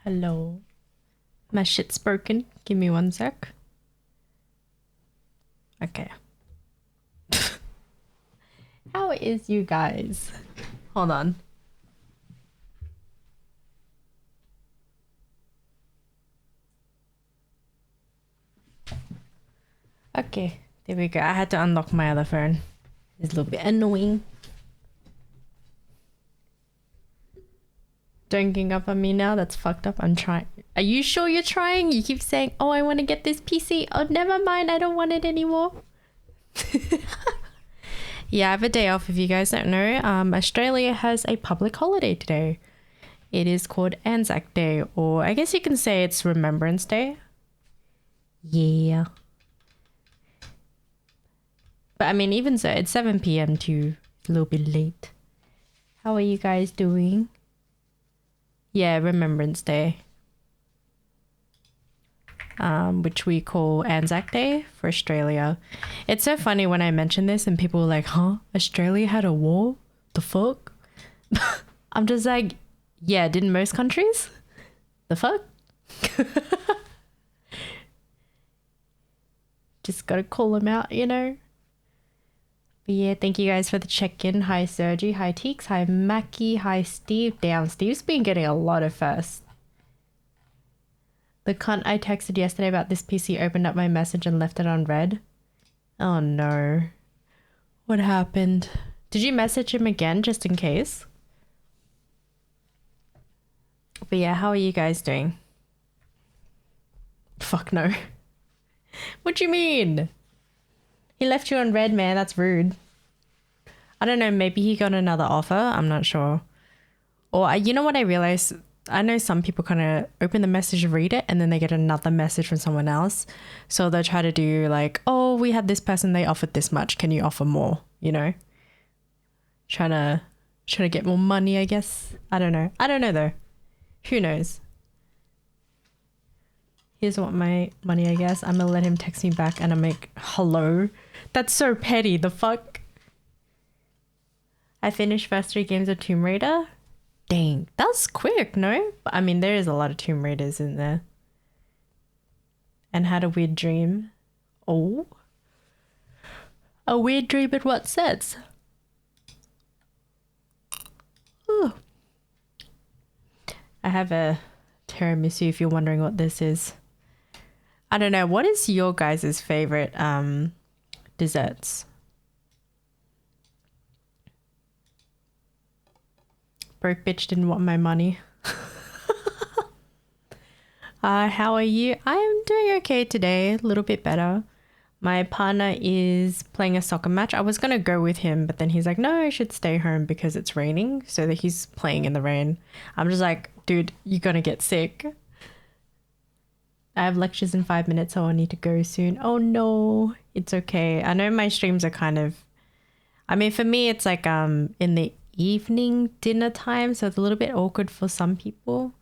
Hello. My shit's broken. Give me one sec. Okay. How is you guys? Hold on. Okay, there we go. I had to unlock my other phone. It's a little bit annoying. Don't gang up on me now. That's fucked up. I'm trying. Are you sure you're trying? You keep saying, oh, I want to get this PC. Oh, never mind. I don't want it anymore. Yeah, I have a day off. If you guys don't know, Australia has a public holiday today. It is called Anzac Day, or I guess you can say it's Remembrance Day. Yeah. But I mean, even so, it's 7 p.m. too. It's a little bit late. How are you guys doing? Yeah, Remembrance Day. Which we call Anzac Day for Australia. It's so funny when I mention this and people are like, huh? Australia had a war? The fuck? I'm just like, yeah, didn't most countries? The fuck? Just gotta call them out, you know? But yeah, thank you guys for the check-in. Hi Sergi, hi Teeks, hi Mackie, hi Steve. Damn, Steve's been getting a lot of firsts. The cunt I texted yesterday about this PC opened up my message and left it on red. Oh no. What happened? Did you message him again just in case? But yeah, how are you guys doing? Fuck no. What do you mean? He left you on red, man. That's rude. I don't know. Maybe he got another offer. I'm not sure. Or you know what I realized? I know some people kind of open the message, read it, and then they get another message from someone else. So they'll try to do like, oh, we had this person, they offered this much. Can you offer more? You know? Trying to get more money, I guess. I don't know. I don't know though. Who knows? He doesn't want my money, I guess. I'm gonna let him text me back and I'm like, hello? That's so petty. The fuck? I finished first 3 games of Tomb Raider. Dang, that's quick, no? But I mean, there is a lot of Tomb Raiders in there. And had a weird dream. Oh. A weird dream in what sense? Ooh. I have a tiramisu if you're wondering what this is. I don't know. What is your guys' favorite desserts? Broke bitch didn't want my money. How are you? I am doing okay today. A little bit better. My partner is playing a soccer match. I was going to go with him, but then he's like, no, I should stay home because it's raining. So that he's playing in the rain. I'm just like, dude, you're going to get sick. I have lectures in 5 minutes, so I need to go soon. Oh no, it's okay. I know my streams are kind of, I mean, for me, it's like in the evening dinner time, so it's a little bit awkward for some people.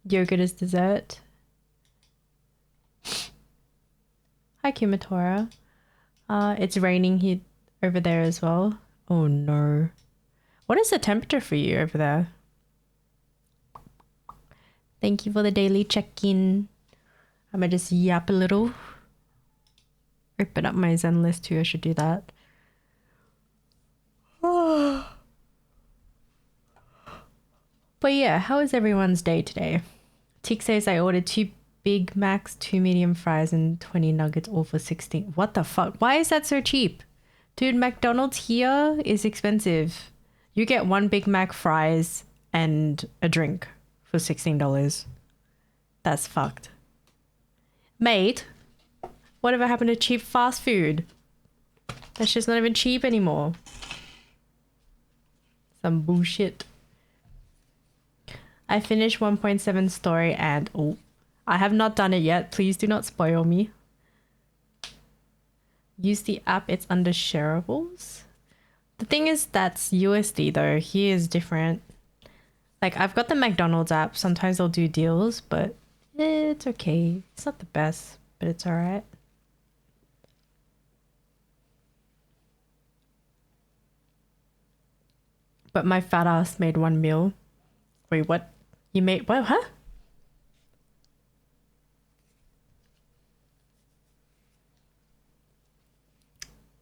Yogurt is dessert. Hi Kimatora. It's raining here over there as well. Oh no. What is the temperature for you over there? Thank you for the daily check-in. I'm gonna just yap a little. Open up my Zen list too, I should do that. But yeah, how is everyone's day today? Tick says I ordered 2 Big Macs, 2 medium fries, and 20 nuggets, all for 16. What the fuck? Why is that so cheap? Dude, McDonald's here is expensive. You get 1 Big Mac, fries, and a drink for $16. That's fucked. Mate, whatever happened to cheap fast food? That's just not even cheap anymore. Some bullshit. I finished 1.7 story and oh, I have not done it yet. Please do not spoil me. Use the app. It's under shareables. The thing is, that's USD though. Here is different. Like I've got the McDonald's app. Sometimes they'll do deals, but it's okay. It's not the best, but it's all right. But my fat ass made 1 meal. Wait, what? You made what? Huh?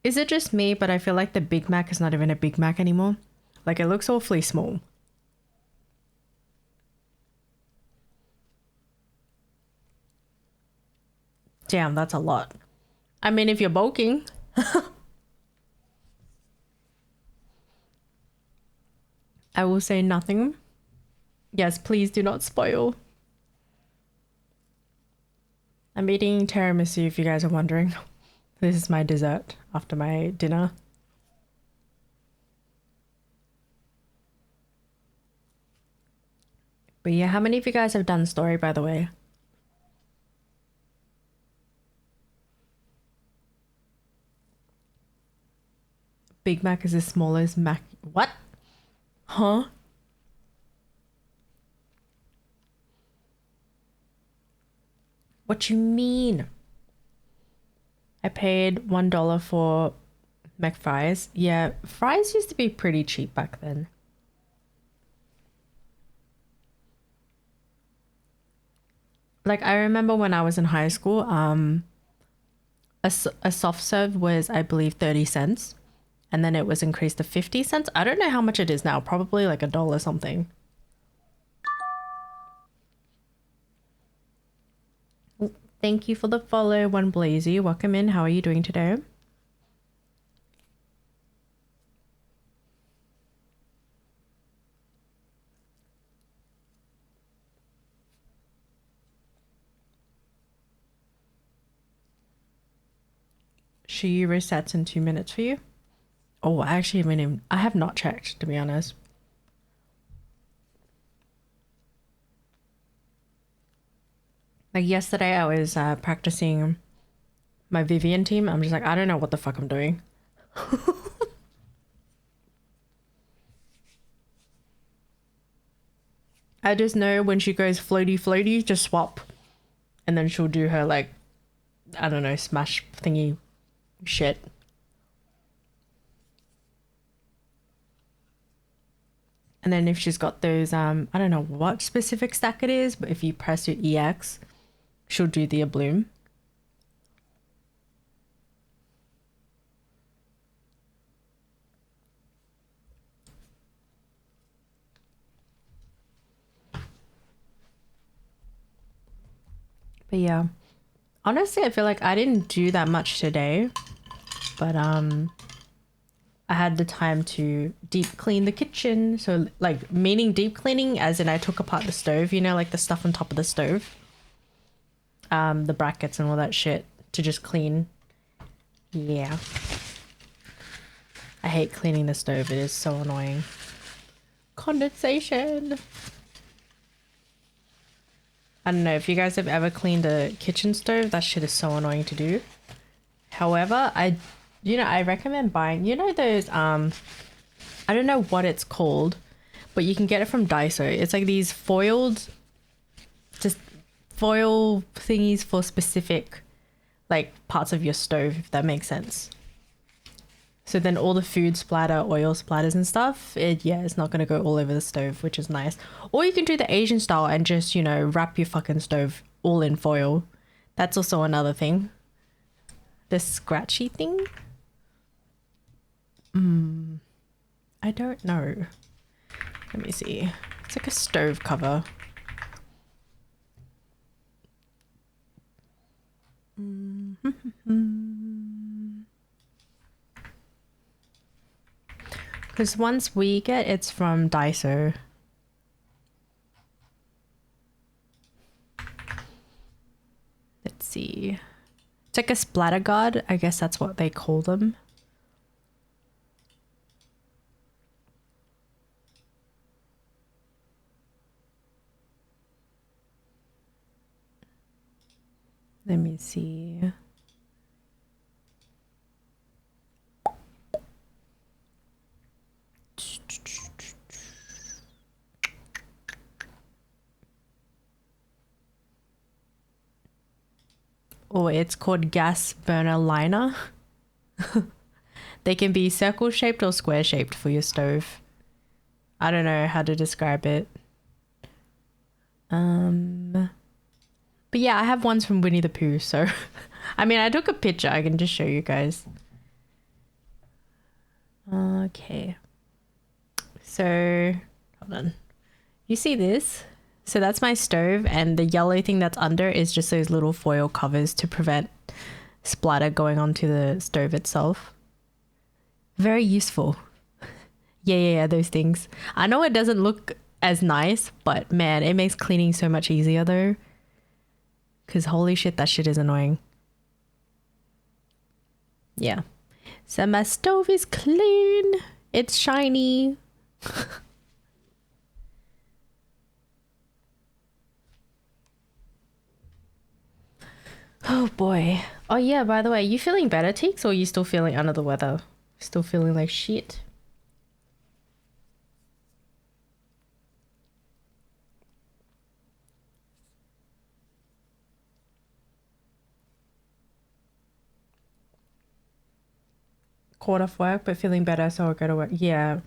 Is it just me, but I feel like the Big Mac is not even a Big Mac anymore? Like, it looks awfully small. Damn, that's a lot. I mean, if you're bulking. I will say nothing. Yes, please do not spoil. I'm eating tiramisu if you guys are wondering. This is my dessert after my dinner. But yeah, how many of you guys have done story, by the way? Big Mac is as small as Mac. What? Huh? What you mean? I paid $1 for McFries. Yeah, fries used to be pretty cheap back then. Like, I remember when I was in high school, a soft serve was, I believe, 30 cents. And then it was increased to 50 cents. I don't know how much it is now. Probably like $1 something. Thank you for the follow, One Blazy. Welcome in. How are you doing today? Shiyu resets in 2 minutes for you. Oh, I actually haven't even, I have not checked, to be honest. Like yesterday, I was practicing my Vivian team. I'm just like, I don't know what the fuck I'm doing. I just know when she goes floaty floaty, just swap. And then she'll do her like, I don't know, smash thingy shit. And then if she's got those, I don't know what specific stack it is, but if you press your EX, she'll do the bloom. But yeah, honestly, I feel like I didn't do that much today, but I had the time to deep clean the kitchen. So like meaning deep cleaning as in I took apart the stove, you know, like the stuff on top of the stove. The brackets and all that shit to just clean. Yeah. I hate cleaning the stove. It is so annoying. Condensation. I don't know if you guys have ever cleaned a kitchen stove. That shit is so annoying to do. However, I recommend buying, you know, those, I don't know what it's called, but you can get it from Daiso. It's like these foiled, just foil thingies for specific, like, parts of your stove, if that makes sense. So then all the food splatter, oil splatters and stuff, it's not going to go all over the stove, which is nice. Or you can do the Asian style and just, you know, wrap your fucking stove all in foil. That's also another thing. The scratchy thing? I don't know. Let me see. It's like a stove cover. Because once we get, it's from Daiso. Let's see. It's like a splatter guard. I guess that's what they call them. Let me see. Oh, it's called gas burner liner. They can be circle shaped or square shaped for your stove. I don't know how to describe it. But yeah, I have ones from Winnie the Pooh, so I mean, I took a picture. I can just show you guys. Okay. So, hold on. You see this? So that's my stove, and the yellow thing that's under is just those little foil covers to prevent splatter going onto the stove itself. Very useful. Yeah, those things. I know it doesn't look as nice, but man, it makes cleaning so much easier though. Because holy shit, that shit is annoying. Yeah. So my stove is clean. It's shiny. Oh boy. Oh yeah, by the way, you feeling better, Teeks, or are you still feeling under the weather? Still feeling like shit? Called off work, but feeling better, so I'll go to work. Yeah.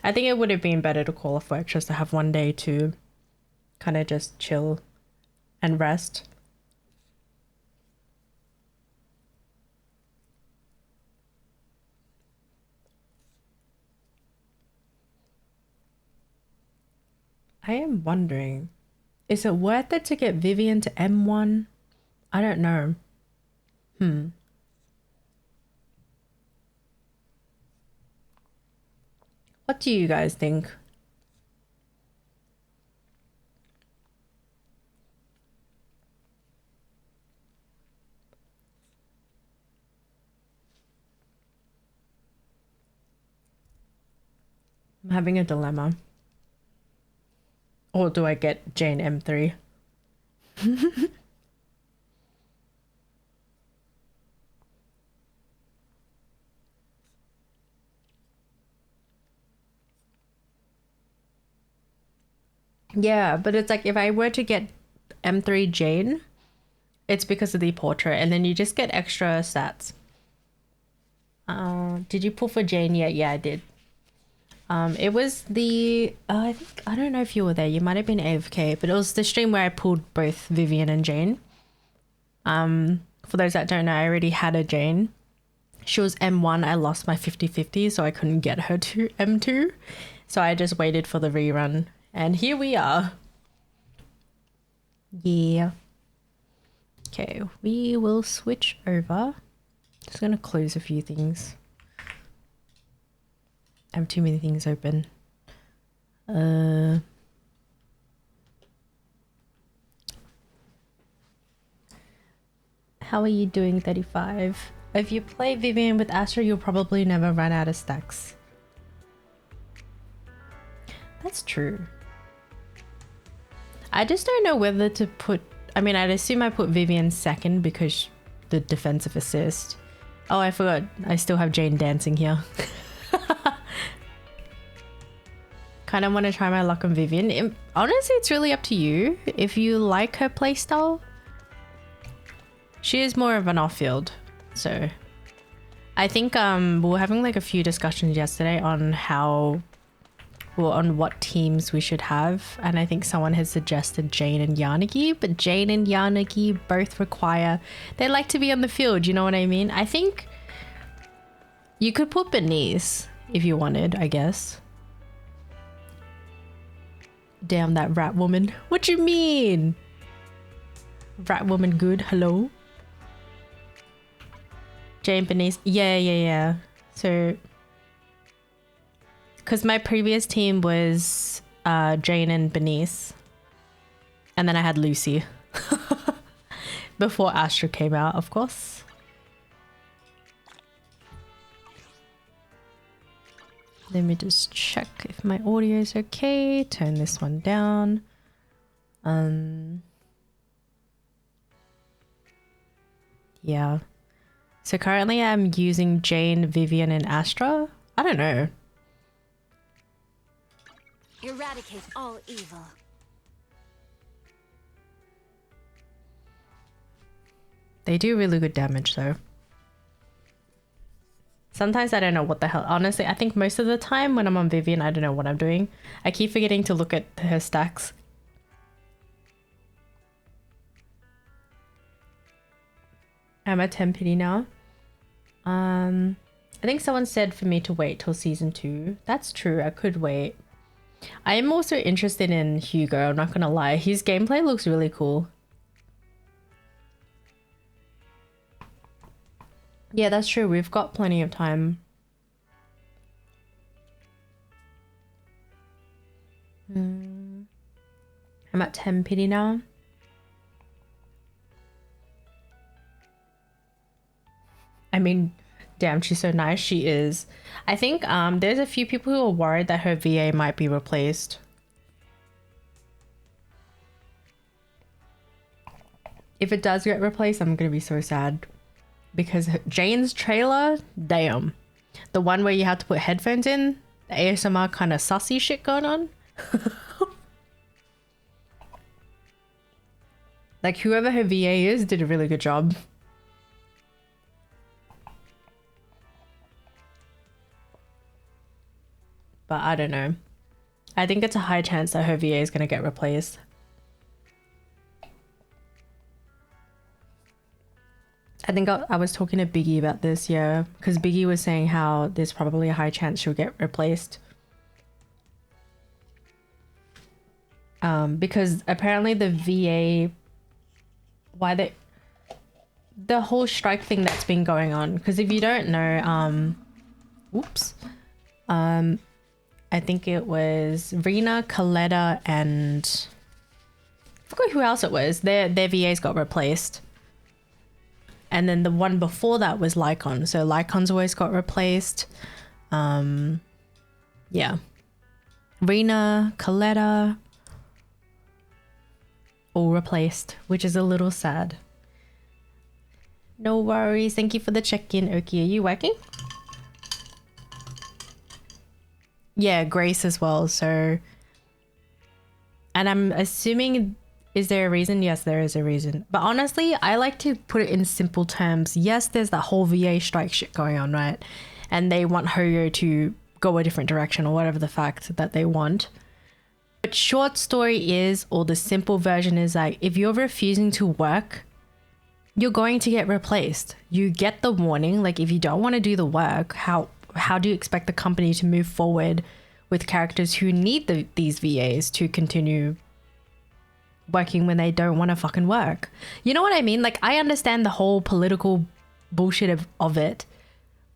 I think it would have been better to call off work just to have one day to kind of just chill and rest. I am wondering, is it worth it to get Vivian to M1? I don't know. What do you guys think? I'm having a dilemma. Or do I get Jane M3? Yeah, but it's like if I were to get M3 Jane, it's because of the portrait, and then you just get extra stats. Did you pull for Jane yet? Yeah, I did. It was the I think, I don't know if you were there. You might have been AFK, but it was the stream where I pulled both Vivian and Jane. For those that don't know, I already had a Jane. She was M1. I lost my 50-50, so I couldn't get her to M2. So I just waited for the rerun, and here we are. Yeah. Okay, we will switch over. Just gonna close a few things. I have too many things open. How are you doing, 35? If you play Vivian with Astra, you'll probably never run out of stacks. That's true. I just don't know whether to put... I mean, I'd assume I put Vivian second because the defensive assist. Oh, I forgot. I still have Jane dancing here. Kind of want to try my luck on Vivian. Honestly, it's really up to you. If you like her playstyle, she is more of an off-field. So I think we were having like a few discussions yesterday on on what teams we should have. And I think someone has suggested Jane and Yanagi, but Jane and Yanagi both require, they like to be on the field. You know what I mean? I think you could put Bernice if you wanted, I guess. Damn that rat woman. What you mean? Rat woman good, hello? Jane, Bernice, yeah. So, because my previous team was Jane and Bernice. And then I had Lucy. Before Astra came out, of course. Let me just check if my audio is okay. Turn this one down. Yeah. So currently I'm using Jane, Vivian, and Astra. I don't know. Eradicate all evil. They do really good damage though. Sometimes I don't know what the hell. Honestly, I think most of the time when I'm on Vivian, I don't know what I'm doing. I keep forgetting to look at her stacks. I'm at 10 pity now. I think someone said for me to wait till season 2. That's true. I could wait. I am also interested in Hugo. I'm not gonna lie. His gameplay looks really cool. Yeah, that's true. We've got plenty of time. I'm at 10 pity now. I mean, damn, she's so nice. She is. I think there's a few people who are worried that her VA might be replaced. If it does get replaced, I'm gonna be so sad. Because Jane's trailer, damn. The one where you have to put headphones in, the ASMR kind of sussy shit going on. Like, whoever her VA is did a really good job. But I don't know. I think it's a high chance that her VA is going to get replaced. I think I was talking to Biggie about this, yeah. Because Biggie was saying how there's probably a high chance she'll get replaced. Because apparently the VA... the whole strike thing that's been going on. Because if you don't know... I think it was Rena, Coletta, and I forgot who else it was. Their VAs got replaced. And then the one before that was Lycon. So Lycon's always got replaced. Yeah. Rena, Coletta, all replaced, which is a little sad. No worries. Thank you for the check-in, Oki. Are you working? Yeah, Grace as well. So, and I'm assuming, is there a reason? Yes, there is a reason. But honestly, I like to put it in simple terms. Yes, there's that whole VA strike shit going on, right? And they want Hoyo to go a different direction or whatever the fact that they want. But short story is, or the simple version is like, if you're refusing to work, you're going to get replaced. You get the warning. Like, if you don't want to do the work, how do you expect the company to move forward with characters who need these VAs to continue working when they don't want to fucking work? You know what I mean? Like, I understand the whole political bullshit of it,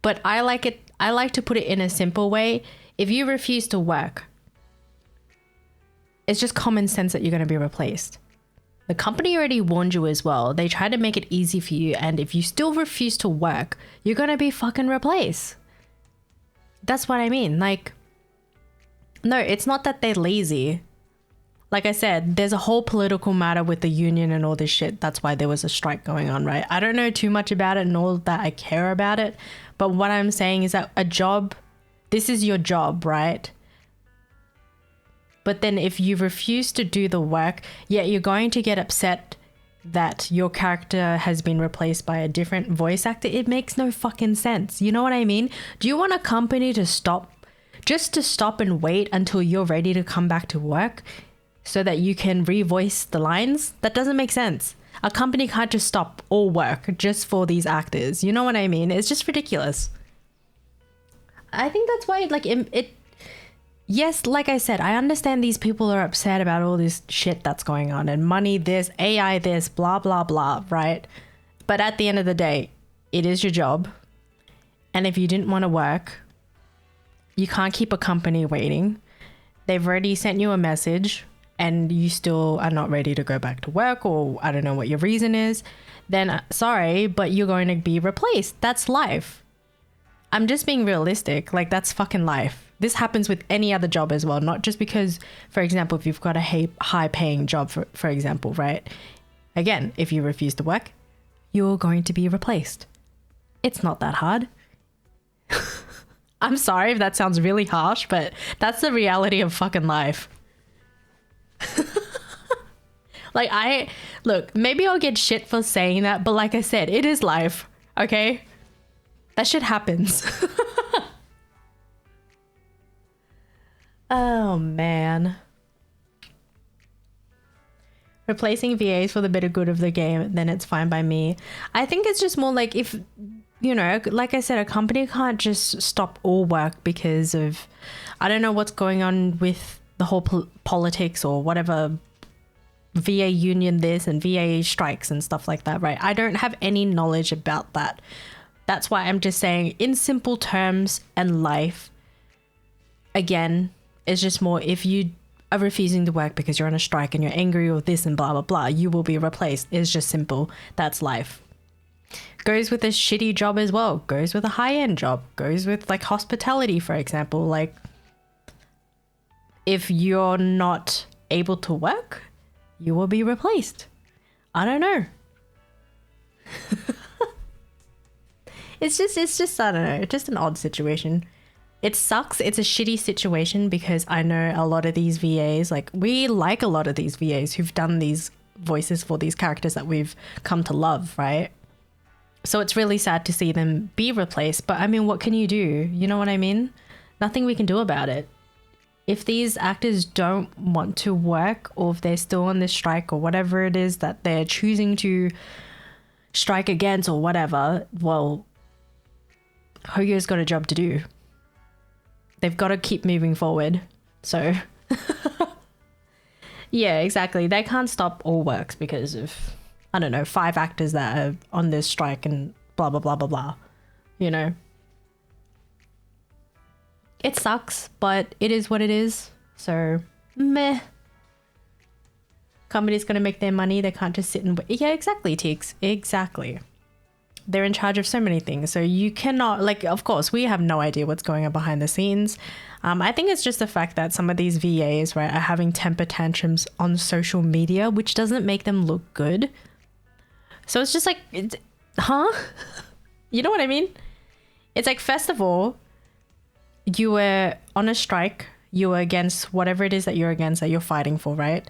but I like to put it in a simple way. If you refuse to work, it's just common sense that you're going to be replaced. The company already warned you as well. They tried to make it easy for you, and if you still refuse to work, you're going to be fucking replaced. That's what I mean. Like, no, it's not that they're lazy. Like I said, there's a whole political matter with the union and all this shit. That's why there was a strike going on, right? I don't know too much about it, nor that I care about it. But what I'm saying is that a job, this is your job, right? But then if you refuse to do the work, yeah, you're going to get upset that your character has been replaced by a different voice actor. It makes no fucking sense. You know what I mean? Do you want a company to stop and wait until you're ready to come back to work so that you can revoice the lines? That doesn't make sense. A company can't just stop all work just for these actors. You know what I mean? It's just ridiculous. I think that's why, like, yes, like I said, I understand these people are upset about all this shit that's going on and money this, AI this, blah, blah, blah, right? But at the end of the day, it is your job. And if you didn't want to work, you can't keep a company waiting. They've already sent you a message and you still are not ready to go back to work, or I don't know what your reason is, then sorry, but you're going to be replaced. That's life. I'm just being realistic. Like, that's fucking life. This happens with any other job as well, not just because, for example, if you've got a high paying job, for example, right? Again, if you refuse to work, you're going to be replaced. It's not that hard. I'm sorry if that sounds really harsh, but that's the reality of fucking life. Like, look, maybe I'll get shit for saying that, but like I said, it is life, okay? That shit happens. Oh, man. replacing VAs for the better good of the game, then it's fine by me. I think it's just more like if, you know, like I said, a company can't just stop all work because of, I don't know what's going on with the whole politics or whatever, VA union this and VA strikes and stuff like that, right? I don't have any knowledge about that. That's why I'm just saying in simple terms and life, again, it's just more if you are refusing to work because you're on a strike and you're angry or this and blah, blah, blah, you will be replaced. It's just simple. That's life. Goes with a shitty job as well. Goes with a high-end job. Goes with like hospitality, for example. Like if you're not able to work, you will be replaced. I don't know. It's just, I don't know, just an odd situation. It sucks. It's a shitty situation because I know a lot of these VAs, like we like a lot of these VAs who've done these voices for these characters that we've come to love, right? So it's really sad to see them be replaced. But I mean, what can you do? You know what I mean? Nothing we can do about it. If these actors don't want to work or if they're still on this strike or whatever it is that they're choosing to strike against or whatever, well, Hoyo's got a job to do. They've got to keep moving forward. So, yeah, exactly. They can't stop all works because of, I don't know, 5 actors that are on this strike and blah, blah, blah, blah, blah. You know? It sucks, but it is what it is. So, meh. Company's going to make their money. They can't just sit and wait. Yeah, exactly, Tix. Exactly. They're in charge of so many things. So you cannot, like, of course, we have no idea what's going on behind the scenes. I think it's just the fact that some of these VAs, right, are having temper tantrums on social media, which doesn't make them look good. So it's just like, huh? You know what I mean? It's like, first of all, you were on a strike. You were against whatever it is that you're against, that you're fighting for, right?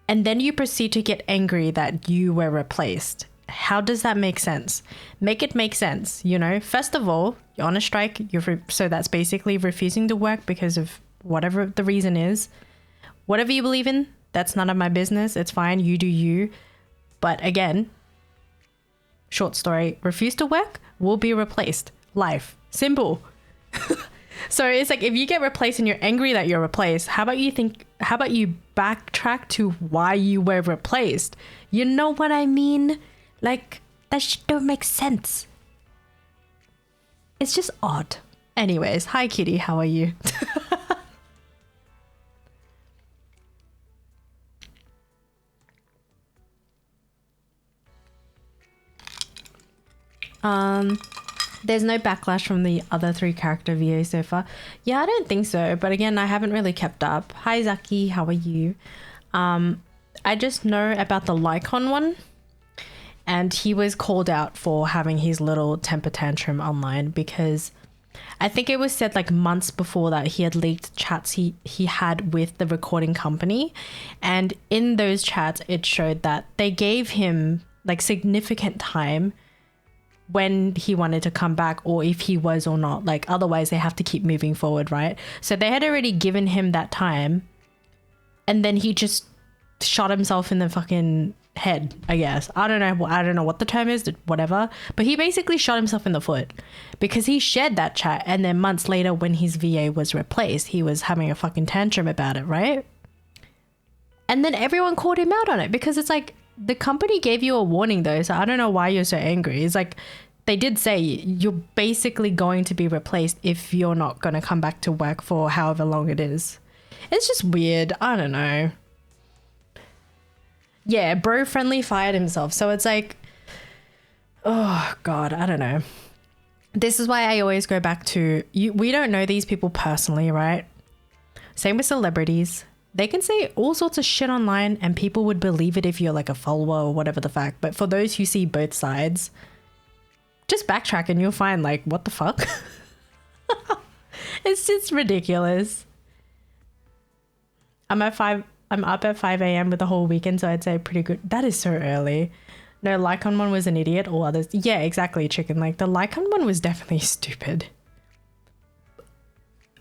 And then you proceed to get angry that you were replaced. How does that make sense? Make it make sense, you know? First of all, you're on a strike. So that's basically refusing to work because of whatever the reason is. Whatever you believe in, that's none of my business. It's fine. You do you. But again, short story, refuse to work, will be replaced. Life. Simple. So it's like if you get replaced and you're angry that you're replaced, how about you backtrack to why you were replaced? You know what I mean? Like, that shit don't make sense. It's just odd. Anyways, hi Kitty, how are you? There's no backlash from the other 3 character VAs so far. Yeah, I don't think so. But again, I haven't really kept up. Hi Zaki, how are you? I just know about the Lycon one. And he was called out for having his little temper tantrum online because I think it was said like months before that he had leaked chats he had with the recording company. And in those chats, it showed that they gave him like significant time when he wanted to come back or if he was or not. Like otherwise they have to keep moving forward, right? So they had already given him that time and then he just shot himself in the fucking head, I guess. I don't know what the term is, whatever. But he basically shot himself in the foot because he shared that chat and then months later when his VA was replaced, he was having a fucking tantrum about it, right? And then everyone called him out on it because it's like the company gave you a warning though, so I don't know why you're so angry. It's like they did say you're basically going to be replaced if you're not going to come back to work for however long it is. It's just weird. I don't know. Yeah, Bro Friendly fired himself. So it's like, oh God, I don't know. This is why I always go back to, we don't know these people personally, right? Same with celebrities. They can say all sorts of shit online and people would believe it if you're like a follower or whatever the fact. But for those who see both sides, just backtrack and you'll find like, what the fuck? It's just ridiculous. I'm up at 5 a.m. with the whole weekend, so I'd say pretty good. That is so early. No, Lycon one was an idiot. All others. Yeah, exactly, chicken. Like the Lycon one was definitely stupid.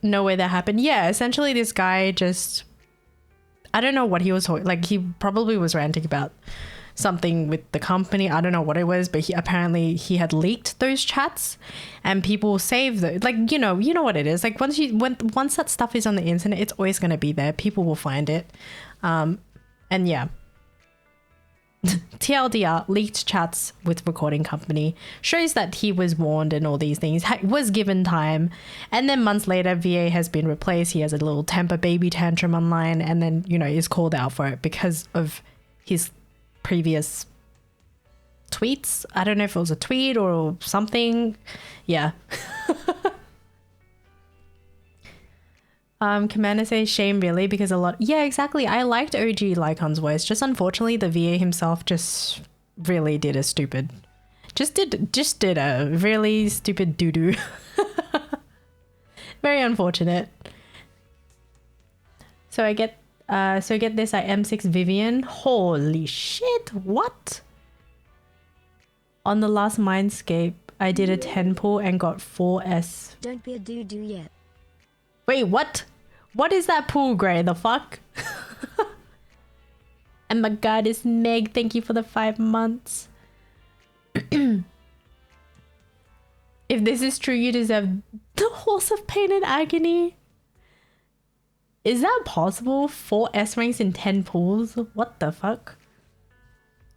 No way that happened. Yeah, essentially this guy just, I don't know what he was like. He probably was ranting about something with the company. I don't know what it was, but apparently he had leaked those chats, and people save those. Like, you know what it is. Like once that stuff is on the internet, it's always going to be there. People will find it. And yeah. TLDR, leaked chats with recording company, shows that he was warned and all these things, was given time, and then months later VA has been replaced. He has a little temper baby tantrum online, and then is called out for it because of his previous tweets. I don't know if it was a tweet or something. Yeah. Commander says shame really, because a lot. Yeah, exactly. I liked OG Lycon's voice. Just unfortunately, the VA himself just really did a stupid. Just did a really stupid doo doo. Very unfortunate. So I get this. I M6 Vivian. Holy shit! What? On the last Mindscape, I did a 10 pull and got 4S. Don't be a doo-doo yet. Wait, what? What is that pool, Gray? The fuck? And my god, it's Meg. Thank you for the 5 months. If this is true, you deserve the horse of pain and agony. Is that possible? 4 S ranks in 10 pools? What the fuck?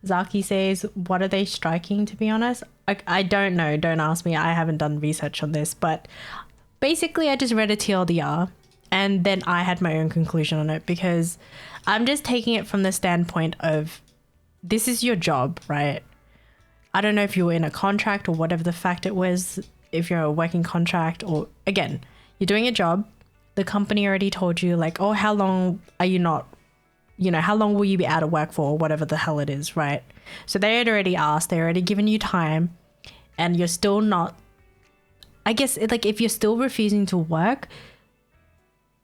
Zaki says, what are they striking, to be honest? I don't know. Don't ask me. I haven't done research on this, but basically I just read a TLDR and then I had my own conclusion on it, because I'm just taking it from the standpoint of this is your job, right? I don't know if you were in a contract or whatever the fact it was, if you're a working contract, or again, you're doing a job. The company already told you like, oh, how long are you not, how long will you be out of work for, or whatever the hell it is, right? So they had already asked, they already given you time, and you're still not, I guess, like if you're still refusing to work,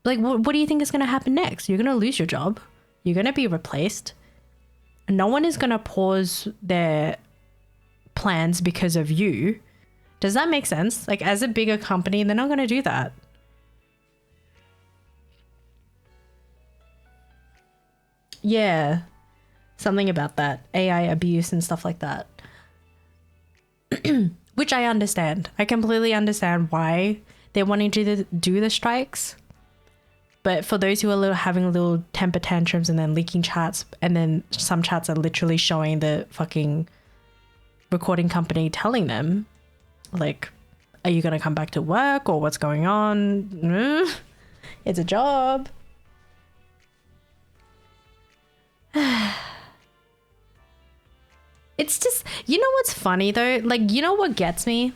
like what do you think is going to happen next? You're going to lose your job. You're going to be replaced. No one is going to pause their plans because of you. Does that make sense? Like as a bigger company, they're not going to do that. Yeah. Something about that. AI abuse and stuff like that. Which I understand. I completely understand why they're wanting to do the strikes. But for those who are having little temper tantrums and then leaking chats, and then some chats are literally showing the fucking recording company telling them, like, are you going to come back to work, or what's going on? It's a job. It's just, what's funny though? Like, what gets me?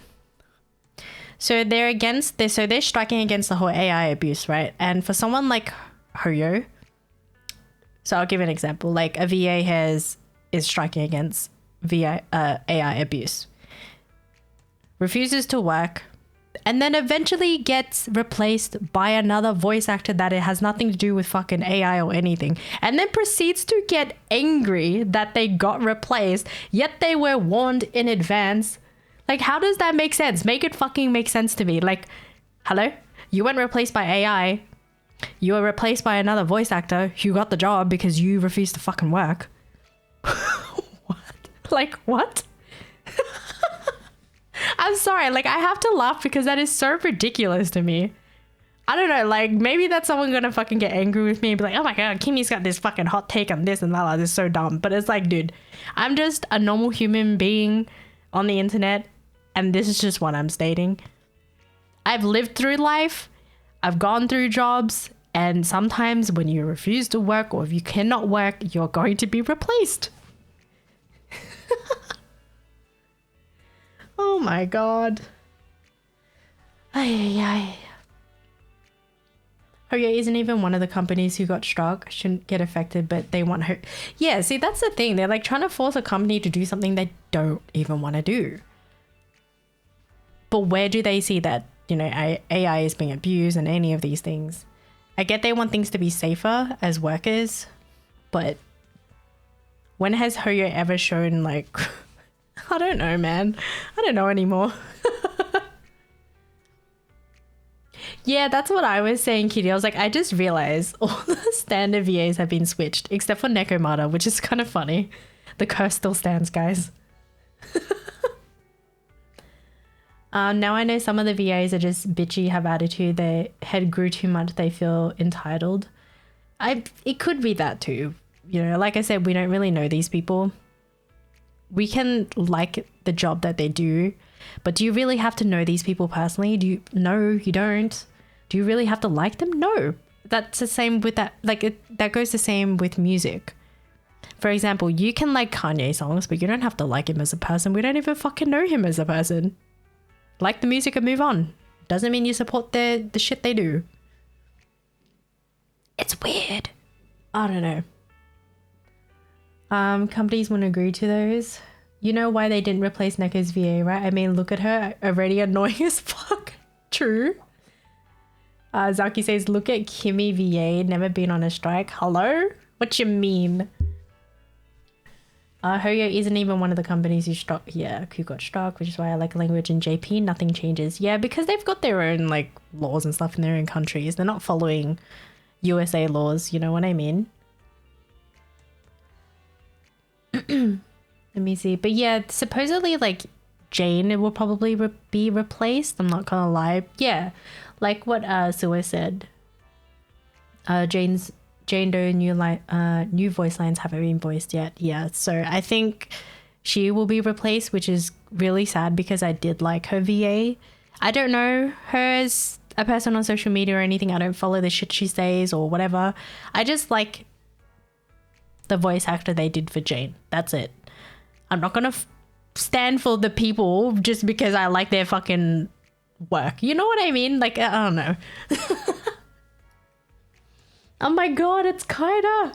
So they're striking against the whole AI abuse, right? And for someone like Hoyo, so I'll give an example. Like a VA is striking against AI abuse, refuses to work, and then eventually gets replaced by another voice actor that it has nothing to do with fucking AI or anything, and then proceeds to get angry that they got replaced, yet they were warned in advance. Like, how does that make sense? Make it fucking make sense to me. Like, hello? You weren't replaced by AI. You were replaced by another voice actor who got the job because you refused to fucking work. What? Like, what? I'm sorry. Like, I have to laugh because that is so ridiculous to me. I don't know. Like, maybe that's someone gonna fucking get angry with me and be like, oh my god, Kimmy's got this fucking hot take on this and that. This is so dumb. But it's like, dude, I'm just a normal human being on the internet. And this is just what I'm stating. I've lived through life. I've gone through jobs. And sometimes when you refuse to work, or if you cannot work, you're going to be replaced. Oh my god. Ay. Oh yeah, isn't even one of the companies who got struck shouldn't get affected, but they want her. Yeah, see, that's the thing. They're like trying to force a company to do something they don't even want to do. But where do they see that, AI is being abused and any of these things? I get they want things to be safer as workers, but when has Hoyo ever shown, like, I don't know, man. I don't know anymore. Yeah, that's what I was saying, Kitty. I was like, I just realized all the standard VAs have been switched, except for Nekomata, which is kind of funny. The curse still stands, guys. Now I know some of the VAs are just bitchy, have attitude. Their head grew too much. They feel entitled. It could be that too. You know, like I said, we don't really know these people. We can like the job that they do, but do you really have to know these people personally? No, you don't. Do you really have to like them? No. That's the same with that. Like that goes the same with music. For example, you can like Kanye songs, but you don't have to like him as a person. We don't even fucking know him as a person. Like the music and move on. Doesn't mean you support the shit they do. It's weird. I don't know. Companies wouldn't agree to those. You know why they didn't replace Neko's VA, right? I mean, look at her, already annoying as fuck. True. Zaki says, look at Kimmy VA, never been on a strike. Hello? What you mean? Hoyo isn't even one of the companies who got struck, which is why I like language in JP. Nothing changes. Yeah, because they've got their own like laws and stuff in their own countries. They're not following USA laws, you know what I mean? Let me see. But yeah, supposedly like Jane will probably be replaced. I'm not gonna lie. Yeah, like what Suwa said. Jane Doe new voice lines haven't been voiced yet. Yeah, so I think she will be replaced, which is really sad because I did like her VA. I don't know her as a person on social media or anything. I don't follow the shit she says or whatever. I just like the voice actor they did for Jane. That's it. I'm not gonna stand for the people just because I like their fucking work. You know what I mean? Like, I don't know. Oh my god, it's Kaida.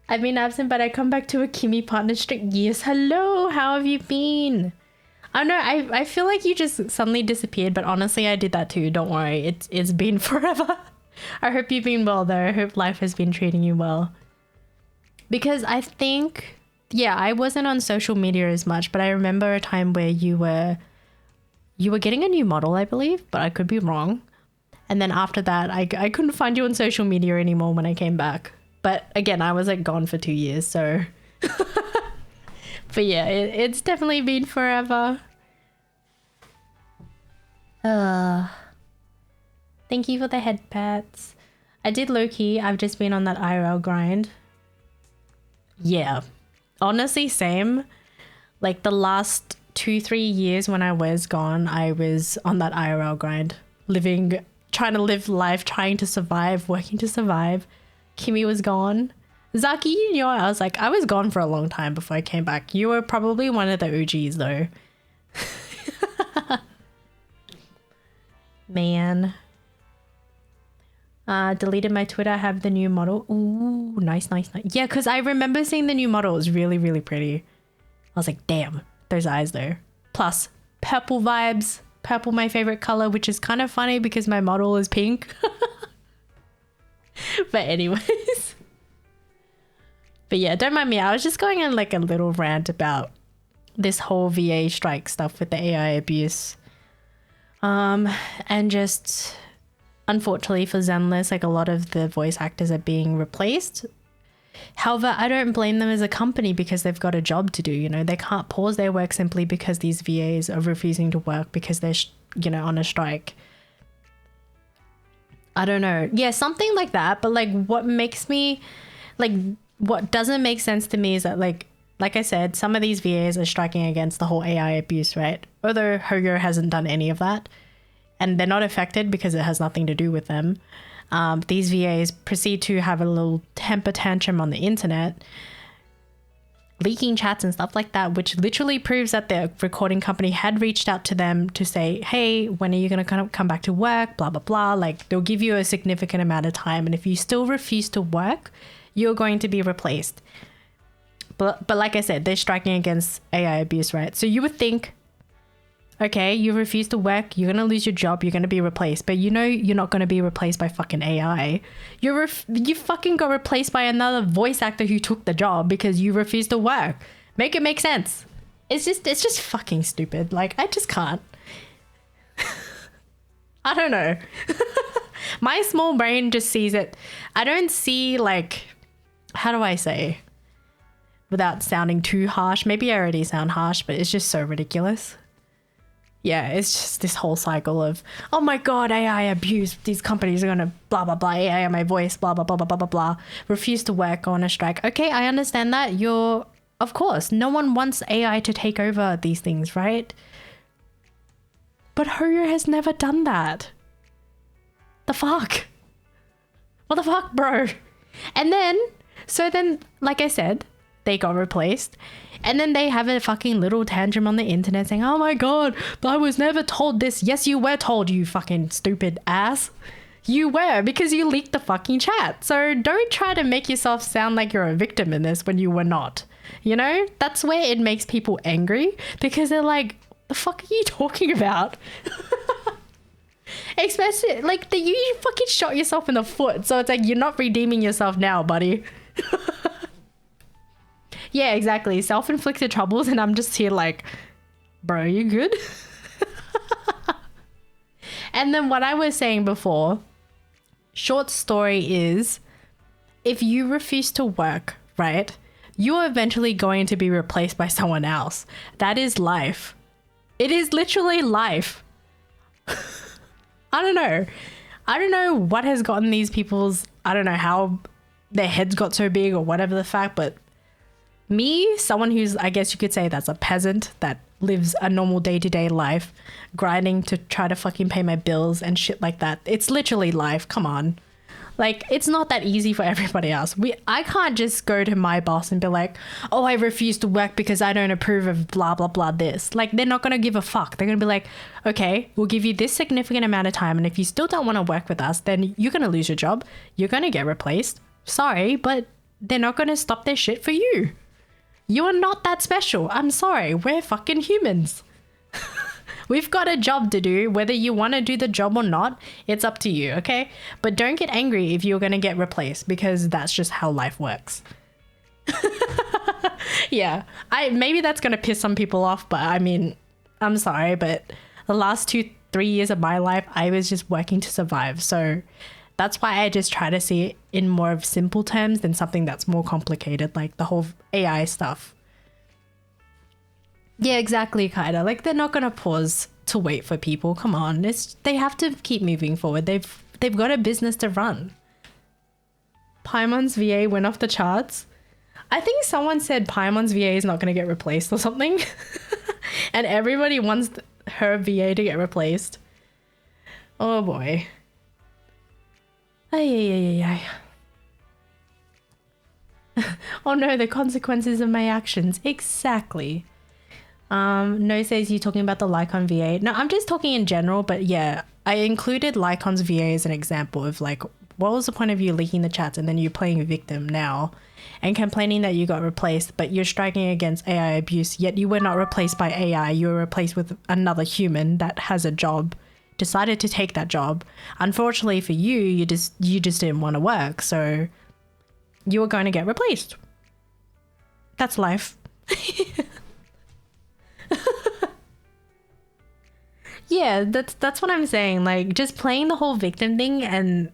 I've been absent, but I come back to a Kimmy partner streak. Yes, hello. How have you been? I don't know. I feel like you just suddenly disappeared, but honestly, I did that too. Don't worry. It's been forever. I hope you've been well, though. I hope life has been treating you well. Because I think, yeah, I wasn't on social media as much, but I remember a time where you were getting a new model, I believe, but I could be wrong. And then after that, I couldn't find you on social media anymore when I came back. But again, I was like gone for 2 years, so. But yeah, it's definitely been forever. Thank you for the head pats. I did low-key. I've just been on that IRL grind. Yeah. Honestly, same. Like the last 2-3 years when I was gone, I was on that IRL grind. Trying to live life, trying to survive, working to survive. Kimmy was gone. Zaki, you know, I was gone for a long time before I came back. You were probably one of the OGs though. Man. Deleted my Twitter. I have the new model. Ooh, nice. Yeah, because I remember seeing the new model. It was really, really pretty. I was like, damn, those eyes though. Plus, purple vibes. Purple, my favorite color, which is kind of funny because my model is pink. But anyways. But yeah, don't mind me. I was just going on like a little rant about this whole VA strike stuff with the AI abuse. And just unfortunately for Zenless, like a lot of the voice actors are being replaced. However, I don't blame them as a company because they've got a job to do. You know, they can't pause their work simply because these VAs are refusing to work because they're, on a strike. I don't know. Yeah, something like that. But like what doesn't make sense to me is that like I said, some of these VAs are striking against the whole AI abuse, right? Although Hoyo hasn't done any of that. And they're not affected because it has nothing to do with them. These VAs proceed to have a little temper tantrum on the internet, leaking chats and stuff like that, which literally proves that the recording company had reached out to them to say, hey, when are you going to come back to work? Blah, blah, blah. Like they'll give you a significant amount of time. And if you still refuse to work, you're going to be replaced. But like I said, they're striking against AI abuse, right? So you would think, okay, you refuse to work, you're going to lose your job, you're going to be replaced. But you know you're not going to be replaced by fucking AI. You fucking got replaced by another voice actor who took the job because you refused to work. Make it make sense. It's just fucking stupid. Like, I just can't. I don't know. My small brain just sees it. I don't see like, how do I say, without sounding too harsh? Maybe I already sound harsh, but it's just so ridiculous. Yeah, it's just this whole cycle of, oh my God, AI abuse. These companies are going to blah, blah, blah, AI on my voice, blah, blah, blah, blah, blah, blah, blah. Refuse to work, go on a strike. Okay, I understand that. Of course, no one wants AI to take over these things, right? But Hoyo has never done that. The fuck? What the fuck, bro? And then, like I said, they got replaced. And then they have a fucking little tantrum on the internet saying, oh my God, I was never told this. Yes, you were told, you fucking stupid ass. You were, because you leaked the fucking chat. So don't try to make yourself sound like you're a victim in this when you were not. You know, that's where it makes people angry, because they're like, the fuck are you talking about? Especially like you fucking shot yourself in the foot. So it's like, you're not redeeming yourself now, buddy. Yeah, exactly. Self-inflicted troubles. And I'm just here like, bro, you good? And then what I was saying before, short story is, if you refuse to work, right, you're eventually going to be replaced by someone else. That is life. It is literally life. I don't know. I don't know what has gotten these people's, I don't know how their heads got so big or whatever the fact, but me, someone who's, I guess you could say that's a peasant that lives a normal day-to-day life, grinding to try to fucking pay my bills and shit like that. It's literally life. Come on. Like, it's not that easy for everybody else. I can't just go to my boss and be like, oh, I refuse to work because I don't approve of blah, blah, blah this. Like, they're not going to give a fuck. They're going to be like, okay, we'll give you this significant amount of time. And if you still don't want to work with us, then you're going to lose your job. You're going to get replaced. Sorry, but they're not going to stop their shit for you. You are not that special. I'm sorry. We're fucking humans. We've got a job to do. Whether you want to do the job or not, it's up to you, okay? But don't get angry if you're going to get replaced, because that's just how life works. Yeah. Maybe that's going to piss some people off, but I mean, I'm sorry, but the last 2-3 years of my life, I was just working to survive. So that's why I just try to see it in more of simple terms than something that's more complicated, like the whole AI stuff. Yeah, exactly, Kaida. Like, they're not going to pause to wait for people. Come on. They have to keep moving forward. They've got a business to run. Paimon's VA went off the charts. I think someone said Paimon's VA is not going to get replaced or something. And everybody wants her VA to get replaced. Oh, boy. Ay. Oh no, the consequences of my actions. Exactly. No says you talking about the Lycon VA. No, I'm just talking in general, but yeah, I included Lycon's VA as an example of like, what was the point of you leaking the chats and then you're playing a victim now and complaining that you got replaced, but you're striking against AI abuse, yet you were not replaced by AI. You were replaced with another human that has a job, decided to take that job. Unfortunately for you, you just didn't want to work, so you were going to get replaced. That's life. Yeah, that's what I'm saying. Like, just playing the whole victim thing, and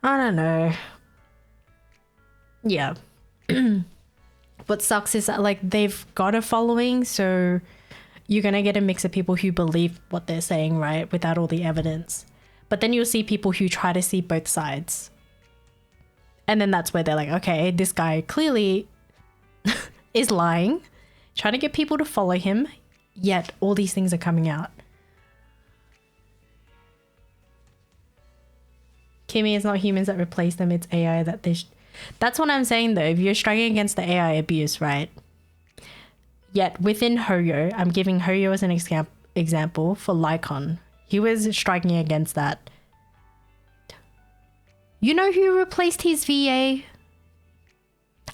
I don't know. Yeah. What sucks is that, like, they've got a following, so you're gonna get a mix of people who believe what they're saying, right, without all the evidence. But then you'll see people who try to see both sides. And then that's where they're like, okay, this guy clearly is lying, trying to get people to follow him, yet all these things are coming out. Kimmy, is not humans that replace them, it's AI that they... That's what I'm saying though. If you're striking against the AI abuse, right? Yet within Hoyo, I'm giving Hoyo as an example for Lycon. He was striking against that. You know who replaced his VA?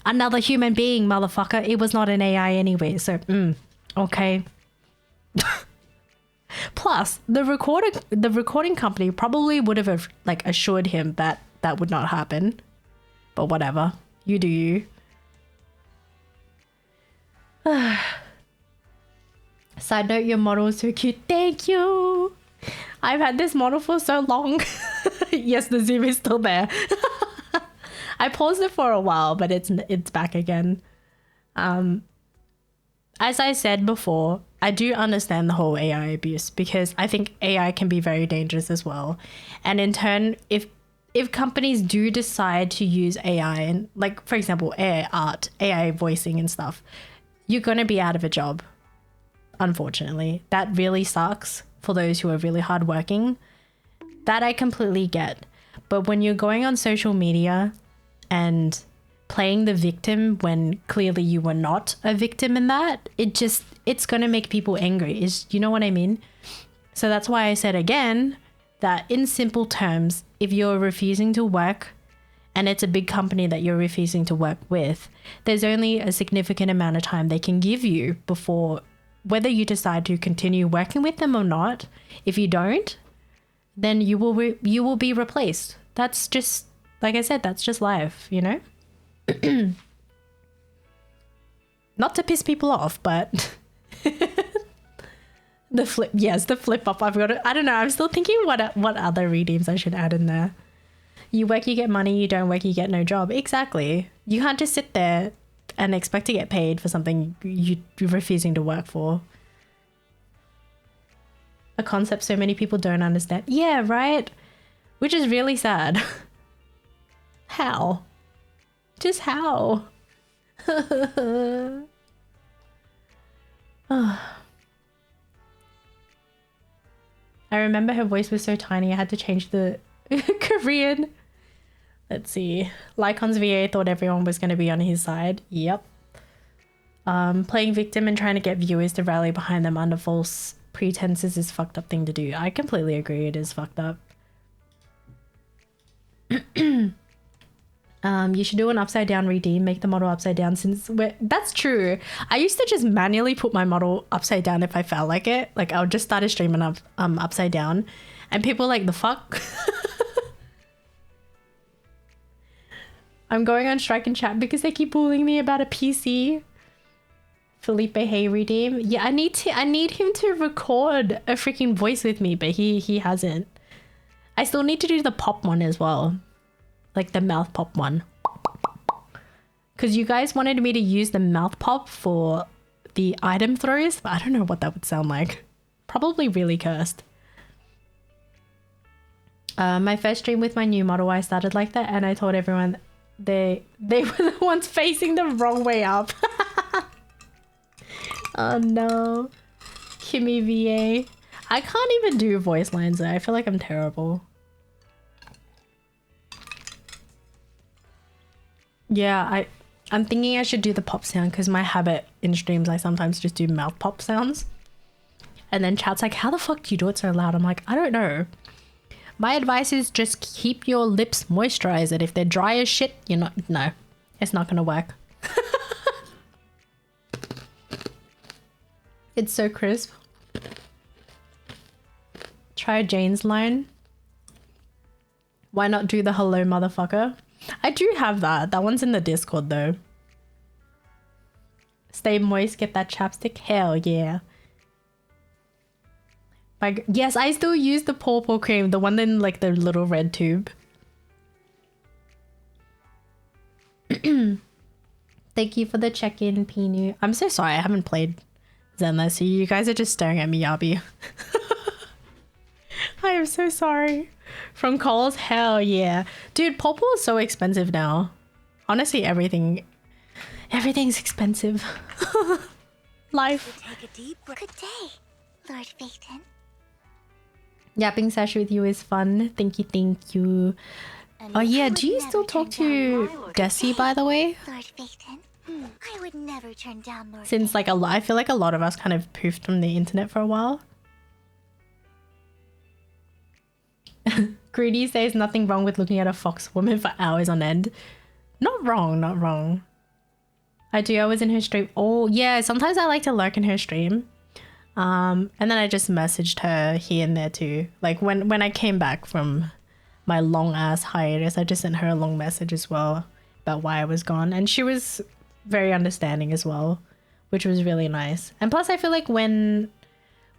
Another human being, motherfucker. It was not an AI anyway, so okay. Plus, the recording company probably would have like assured him that that would not happen. But whatever, you do you. Side note, your model is so cute. Thank you. I've had this model for so long. Yes, the zoom is still there. I paused it for a while, but it's back again. As I said before, I do understand the whole AI abuse because I think AI can be very dangerous as well. And in turn, if companies do decide to use AI, and like for example, AI art, AI voicing and stuff, you're going to be out of a job. Unfortunately, that really sucks for those who are really hardworking. That I completely get. But when you're going on social media and playing the victim when clearly you were not a victim in that, it's going to make people angry. You know what I mean? So that's why I said again that in simple terms, if you're refusing to work and it's a big company that you're refusing to work with, there's only a significant amount of time they can give you before whether you decide to continue working with them or not. If you don't, then you will be replaced. That's just, like I said, that's just life, you know? Not to piss people off, but the flip up. I've got it. I don't know. I'm still thinking what other redeems I should add in there. You work, you get money. You don't work, you get no job. Exactly. You can't just sit there and expect to get paid for something you're refusing to work for. A concept so many people don't understand. Yeah, right? Which is really sad. How? Just how? I remember her voice was so tiny I had to change the Korean. Let's see. Lycon's VA thought everyone was going to be on his side. Yep. Playing victim and trying to get viewers to rally behind them under false pretenses is a fucked up thing to do. I completely agree. It is fucked up. You should do an upside down redeem, make the model upside down that's true. I used to just manually put my model upside down if I felt like it. Like I would just start a stream and upside down and people were like, the fuck? I'm going on strike in chat because they keep bullying me about a PC. Felipe Hay redeem. Yeah, I need him to record a freaking voice with me, but he hasn't. I still need to do the pop one as well. Like the mouth pop one. Because you guys wanted me to use the mouth pop for the item throws, but I don't know what that would sound like. Probably really cursed. My first stream with my new model, I started like that and I told everyone they were the ones facing the wrong way up. Oh no. Kimmy VA. I can't even do voice lines though. I feel like I'm terrible. Yeah, I'm thinking I should do the pop sound because my habit in streams, I sometimes just do mouth pop sounds. And then chat's like, how the fuck do you do it so loud? I'm like, I don't know. My advice is just keep your lips moisturized. And if they're dry as shit, no, it's not gonna work. It's so crisp. Try Jane's line. Why not do the hello motherfucker? I do have that. That one's in the Discord though. Stay moist, get that chapstick. Hell yeah. Yes, I still use the purple cream, the one in like the little red tube. Thank you for the check-in, Pinu. I'm so sorry, I haven't played Zenless, so you guys are just staring at me, Yabi. I am so sorry. From Coles? Hell yeah. Dude, purple is so expensive now. Honestly, everything's expensive. Life. Take a deep breath. Good day, Lord Phaeton. Yapping sesh with you is fun. Thank you. Oh yeah, do you still talk to Desi, by the way? Lord Phaeton. I would never turn down Lord Since like I feel like a lot of us kind of poofed from the internet for a while. Greedy says nothing wrong with looking at a fox woman for hours on end. Not wrong. I do. I was in her stream. Oh yeah, sometimes I like to lurk in her stream. And then I just messaged her here and there too. Like when I came back from my long ass hiatus, I just sent her a long message as well about why I was gone. And she was very understanding as well, which was really nice. And plus I feel like when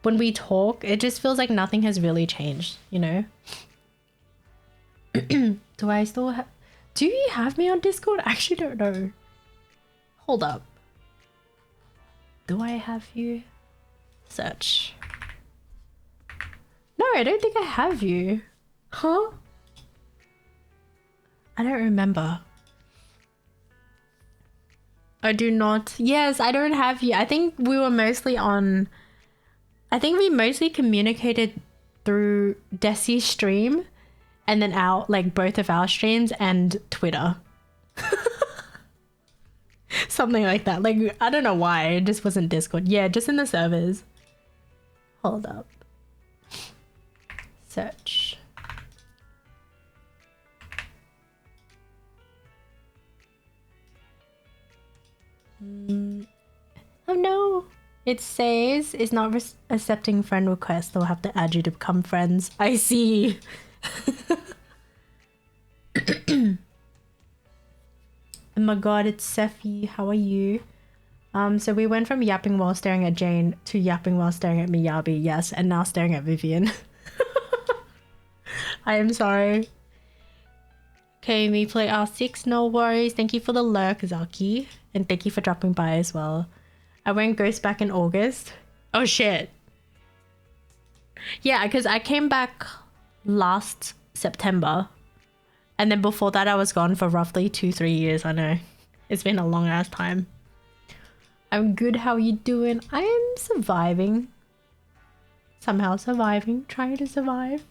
we talk, it just feels like nothing has really changed, you know? Do I still have... Do you have me on Discord? I actually don't know. Hold up. Do I have you? Search. No, I don't think I have you. Huh? I don't remember. I do not. Yes, I don't have you. I think we were mostly on... I think we mostly communicated through Desi's stream and then our, like, both of our streams and Twitter. Something like that. Like, I don't know why. It just wasn't Discord. Yeah, just in the servers. Hold up. Search. Oh no. It says it's not accepting friend requests. They'll have to add you to become friends. I see. Oh my god, it's Sephi. How are you? So we went from yapping while staring at Jane to yapping while staring at Miyabi, yes, and now staring at Vivian. I am sorry. Okay, me play R6, no worries. Thank you for the lurk, Zaki. And thank you for dropping by as well. I went ghost back in August. Oh shit. Yeah, because I came back last September. And then before that I was gone for roughly 2-3 years. I know. It's been a long ass time. I'm good, how are you doing? I am surviving. Somehow surviving. Trying to survive.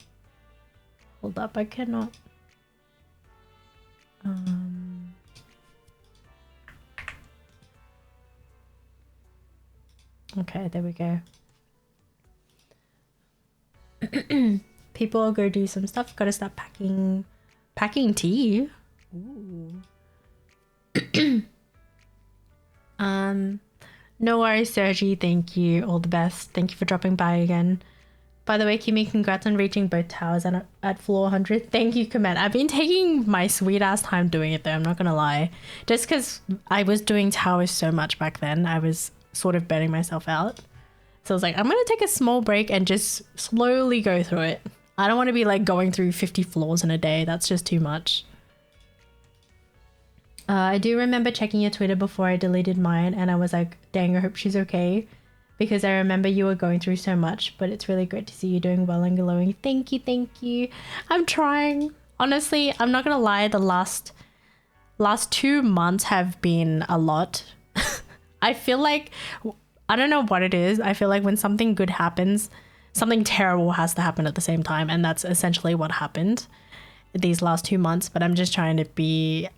Hold up, I cannot. Okay, there we go. People will go do some stuff. Gotta start packing tea. Ooh. No worries, Sergi. Thank you. All the best. Thank you for dropping by again. By the way, Kimi, congrats on reaching both towers and at floor 100. Thank you, Command. I've been taking my sweet ass time doing it though, I'm not gonna lie. Just because I was doing towers so much back then, I was sort of burning myself out. So I was like, I'm gonna take a small break and just slowly go through it. I don't want to be like going through 50 floors in a day. That's just too much. I do remember checking your Twitter before I deleted mine and I was like, dang, I hope she's okay. Because I remember you were going through so much, but it's really great to see you doing well and glowing. Thank you, thank you. I'm trying. Honestly, I'm not gonna lie, the last 2 months have been a lot. I feel like, I don't know what it is. I feel like when something good happens, something terrible has to happen at the same time. And that's essentially what happened these last 2 months. But I'm just trying to be,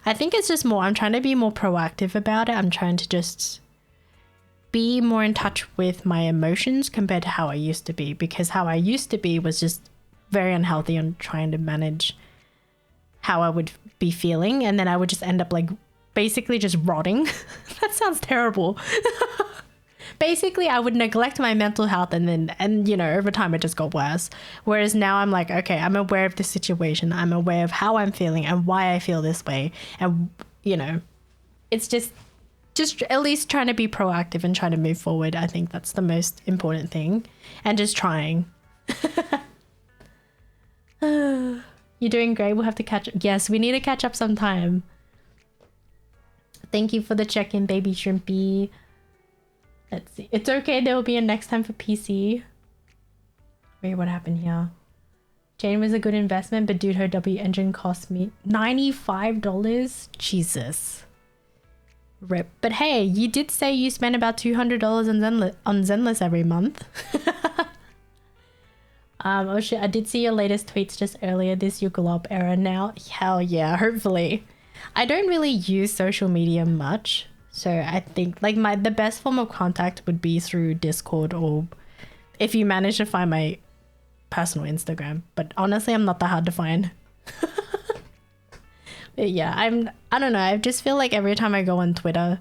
I think it's just more, I'm trying to be more proactive about it. I'm trying to just be more in touch with my emotions compared to how I used to be. Because how I used to be was just very unhealthy and trying to manage how I would be feeling. And then I would just end up like basically just rotting. That sounds terrible. Basically, I would neglect my mental health and you know, over time it just got worse. Whereas now I'm like, okay, I'm aware of the situation. I'm aware of how I'm feeling and why I feel this way. And, you know, it's just at least trying to be proactive and trying to move forward. I think that's the most important thing. And just trying. You're doing great. We'll have to catch up. Yes, we need to catch up sometime. Thank you for the check-in, baby shrimpy. Let's see. It's okay. There will be a next time for PC. Wait, what happened here? Jane was a good investment, but dude, her W engine cost me $95. Jesus. Rip. But hey, you did say you spend about $200 on Zenless every month. Oh shit, I did see your latest tweets just earlier. This your glob era now. Hell yeah, hopefully. I don't really use social media much. So I think like the best form of contact would be through Discord or if you manage to find my personal Instagram. But honestly, I'm not that hard to find. But yeah, I don't know. I just feel like every time I go on Twitter,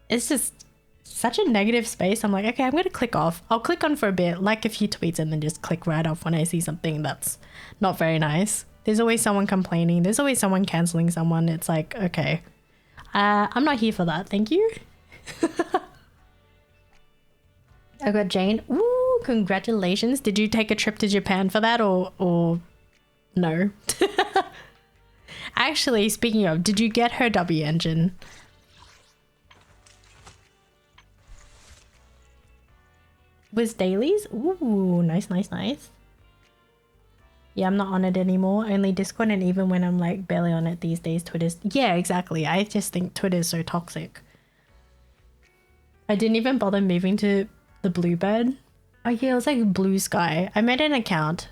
it's just such a negative space. I'm like, okay, I'm going to click off. I'll click on for a bit, like a few tweets and then just click right off when I see something that's not very nice. There's always someone complaining. There's always someone canceling someone. It's like, okay. I'm not here for that. Thank you. I got Jane. Ooh, congratulations. Did you take a trip to Japan for that or no? Actually, speaking of, did you get her W engine? Was dailies? Ooh, nice, nice, nice. Yeah, I'm not on it anymore. Only Discord, and even when I'm like barely on it these days, Twitter's... Yeah, exactly. I just think Twitter's so toxic. I didn't even bother moving to the Bluebird. Oh yeah, it was like Blue Sky. I made an account,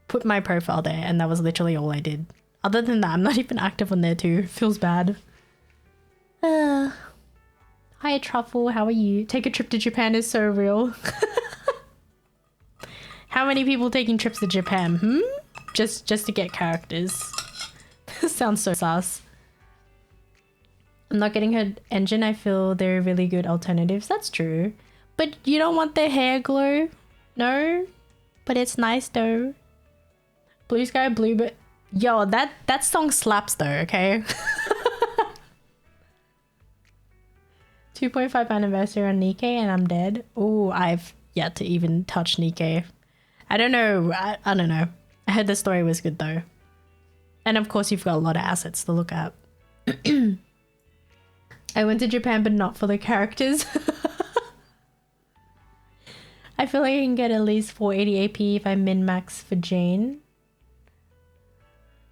put my profile there, and that was literally all I did. Other than that, I'm not even active on there too. Feels bad. Hi Truffle, how are you? Take a trip to Japan is so real. How many people taking trips to Japan? Just to get characters. Sounds so sus. I'm not getting her engine. I feel they're really good alternatives. That's true. But you don't want the hair glow? No? But it's nice though. Blue Sky, Bluebird. Yo, that song slaps though, okay? 2.5 anniversary on Nikkei and I'm dead. Oh, I've yet to even touch Nikkei. I don't know. I don't know. I heard the story was good though. And of course you've got a lot of assets to look at. I went to Japan but not for the characters. I feel like I can get at least 480 AP if I min-max for Jane.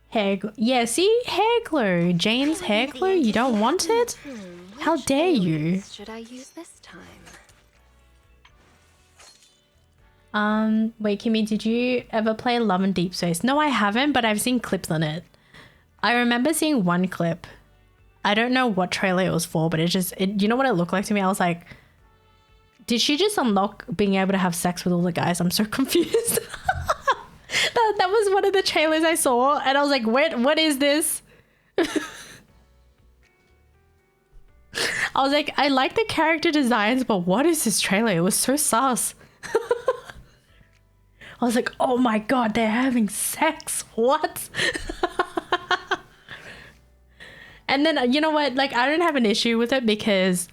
Hair glow. Yeah, see? Hair glow. Jane's hair glow? You don't want it? How dare you? Should I use this time? Wait, Kimmy, did you ever play Love and Deep Space? No, I haven't, but I've seen clips on it. I remember seeing one clip. I don't know what trailer it was for, but you know what it looked like to me? I was like, did she just unlock being able to have sex with all the guys? I'm so confused. that was one of the trailers I saw, and I was like, what is this? I was like, I like the character designs, but what is this trailer? It was so sus. I was like, oh my god, they're having sex. What? And then, you know what? Like, I don't have an issue with it because,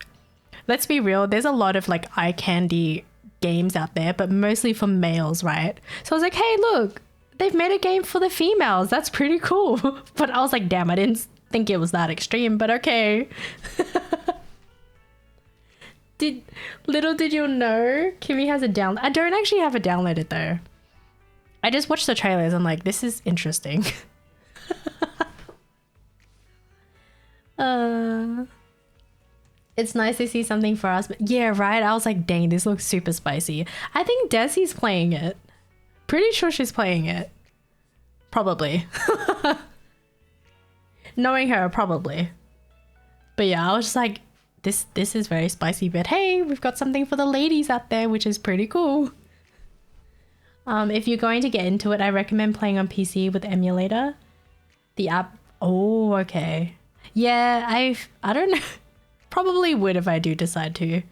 let's be real, there's a lot of like eye candy games out there, but mostly for males, right? So I was like, hey, look, they've made a game for the females. That's pretty cool. But I was like, damn, I didn't think it was that extreme, but okay. Little did you know, Kimmy has a download. I don't actually have it downloaded though. I just watched the trailers. I'm like, this is interesting. It's nice to see something for us, but yeah, right? I was like, dang, this looks super spicy. I think Desi's playing it. Pretty sure she's playing it. Probably. Knowing her, probably. But yeah, I was just like, this is very spicy, but hey, we've got something for the ladies out there, which is pretty cool. If you're going to get into it, I recommend playing on PC with emulator. The app. Oh, okay. Yeah, I don't know. Probably would if I do decide to.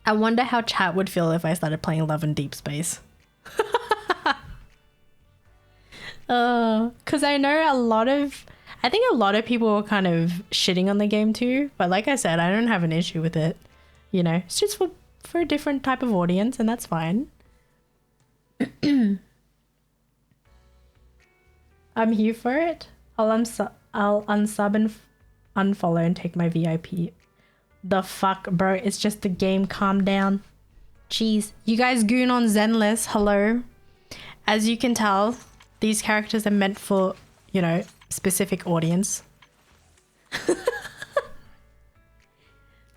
I wonder how chat would feel if I started playing Love and Deep Space. Because I know I think a lot of people were kind of shitting on the game too. But like I said, I don't have an issue with it. You know, it's just for a different type of audience, and that's fine. I'm here for it. I'll unsub and unfollow and take my VIP. The fuck, bro? It's just a game. Calm down. Jeez. You guys goon on Zenless. Hello. As you can tell, these characters are meant for, you know, specific audience.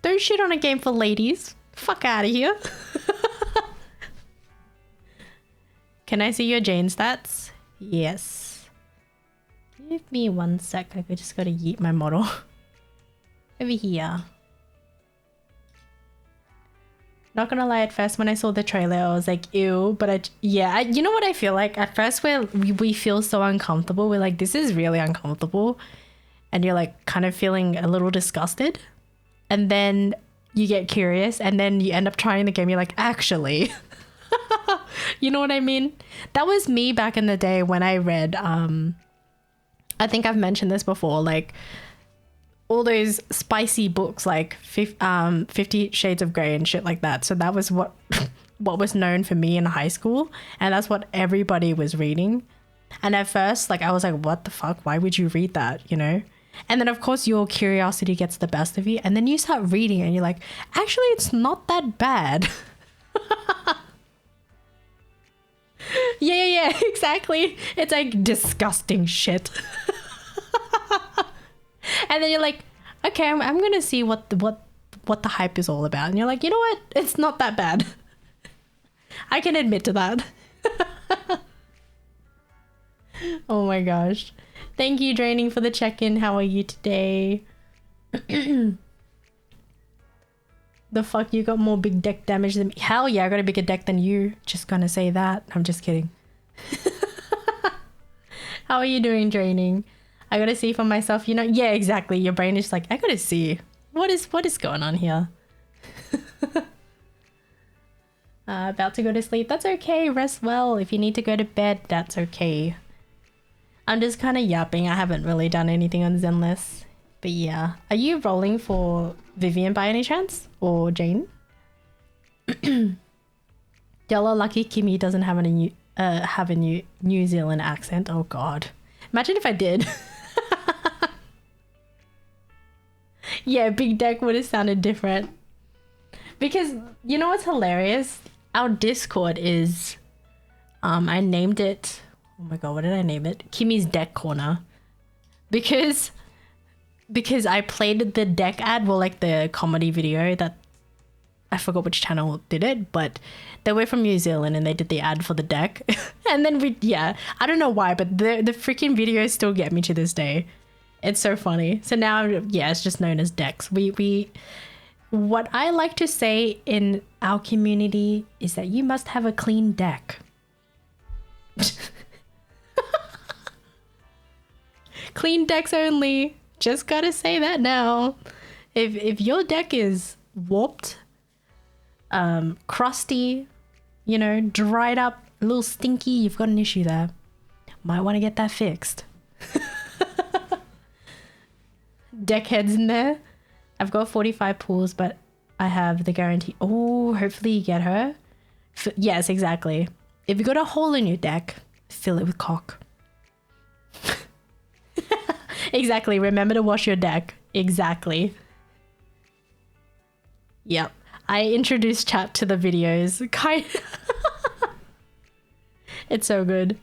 Don't shit on a game for ladies. Fuck out of here. Can I see your Jane stats? Yes. Give me 1 sec. I just gotta yeet my model. Over here. Not gonna lie, at first when I saw the trailer, I was like, ew. But you know what I feel like? At first we feel so uncomfortable. We're like, this is really uncomfortable. And you're like kind of feeling a little disgusted. And then you get curious and then you end up trying the game. You're like, actually. You know what I mean? That was me back in the day when I read, I think I've mentioned this before, like all those spicy books like 50 Shades of Grey and shit like that. So that was what was known for me in high school, and that's what everybody was reading. And at first, like, I was like, what the fuck? Why would you read that, you know? And then, of course, your curiosity gets the best of you. And then you start reading and you're like, actually, it's not that bad. Yeah, exactly. It's like disgusting shit. And then you're like, okay, I'm going to see what the hype is all about. And you're like, you know what? It's not that bad. I can admit to that. Oh my gosh. Thank you, Draining, for the check-in. How are you today? The fuck, you got more big deck damage than me. Hell yeah, I got a bigger deck than you. Just gonna say that. I'm just kidding. How are you doing, Draining? I gotta see for myself, you know? Yeah, exactly. Your brain is like, I gotta see. What is going on here? About to go to sleep. That's okay. Rest well. If you need to go to bed, that's okay. I'm just kind of yapping. I haven't really done anything on Zenless. But yeah. Are you rolling for Vivian by any chance? Or Jane? Della lucky Kimmy doesn't have a New Zealand accent. Oh god. Imagine if I did. Yeah, big deck would have sounded different. Because you know what's hilarious? Our Discord is I named it, oh my god, what did I name it? Kimmy's Deck Corner. Because I played the deck ad, well, like the comedy video that I forgot which channel did it, but they were from New Zealand and they did the ad for the deck. And then I don't know why, but the freaking videos still get me to this day. It's so funny. So now, yeah, it's just known as decks. What I like to say in our community is that you must have a clean deck. Clean decks only. Just gotta say that now. If your deck is warped, crusty, you know, dried up, a little stinky, you've got an issue there. Might want to get that fixed. Deck heads in there. I've got 45 pools, but I have the guarantee. Oh, hopefully you get her. Yes, exactly. If you got a hole in your deck, fill it with cock. Exactly. Remember to wash your deck. Exactly. Yep. I introduced chat to the videos. It's so good.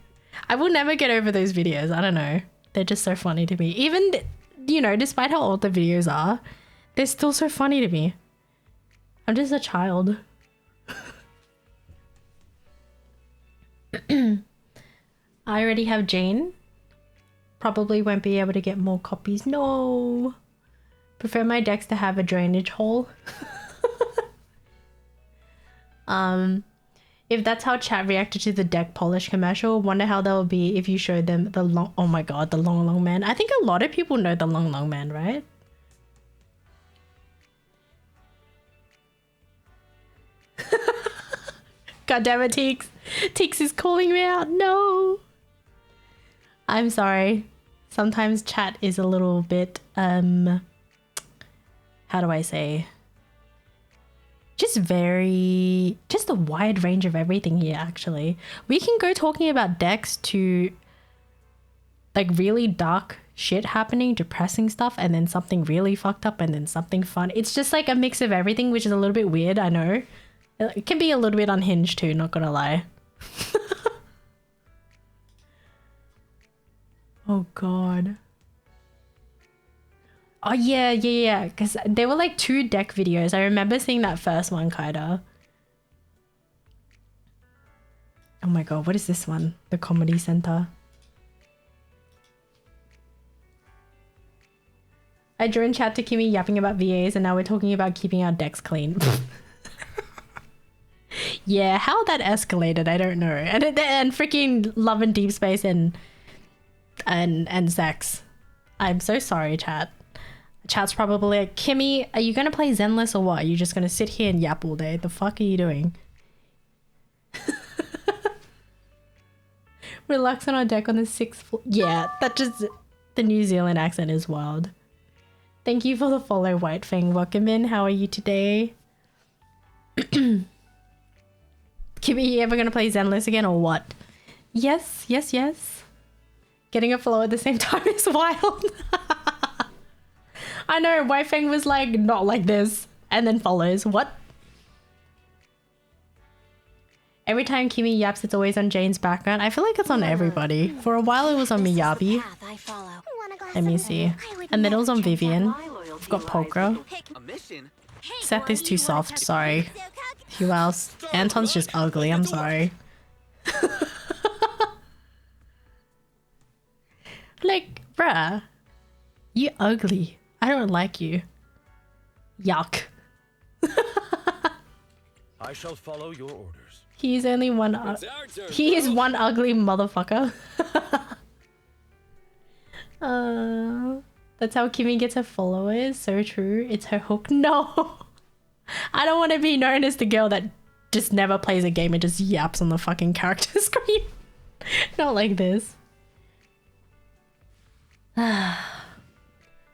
I will never get over those videos. I don't know. They're just so funny to me. Even, you know, despite how old the videos are, they're still so funny to me. I'm just a child. I already have Jane. Probably won't be able to get more copies. No. Prefer my decks to have a drainage hole. If that's how chat reacted to the deck polish commercial, wonder how that would be if you showed them the long... Oh my god, the long man. I think a lot of people know the long man, right? God damn it, Teeks. Teeks is calling me out. No. I'm sorry. Sometimes chat is a little bit, how do I say? Just a wide range of everything here, actually. We can go talking about decks to like really dark shit happening, depressing stuff, and then something really fucked up, and then something fun. It's just like a mix of everything, which is a little bit weird, I know. It can be a little bit unhinged too, not gonna lie. Oh god. Oh yeah, because there were like 2 deck videos. I remember seeing that first one, kinda. Oh my god, what is this one? The Comedy Center. I joined chat to Kimmy yapping about VAs, and now we're talking about keeping our decks clean. Yeah, how that escalated, I don't know. And freaking Love and Deep Space and sex. I'm so sorry, chat. Chat's probably like, Kimmy, are you gonna play Zenless or what? Are you just gonna sit here and yap all day? The fuck are you doing? Relax on our deck on the 6th floor. Yeah, that just... The New Zealand accent is wild. Thank you for the follow, White Fang. Welcome in. How are you today? Kimmy, you ever gonna play Zenless again or what? Yes. Getting a follow at the same time is wild. I know, Wei Feng was like, not like this. And then follows. What? Every time Kimi yaps, it's always on Jane's background. I feel like it's on everybody. For a while, it was on Miyabi. Let me see. And then it was on Vivian. I've got Polka. Seth is too soft. Sorry. Who else? Anton's just ugly. I'm sorry. Like, bruh. You ugly. I don't like you. Yuck. I shall follow your orders. He's only one. He is one ugly motherfucker. That's how Kimmy gets her followers. So true. It's her hook. No, I don't want to be known as the girl that just never plays a game and just yaps on the fucking character screen. Not like this.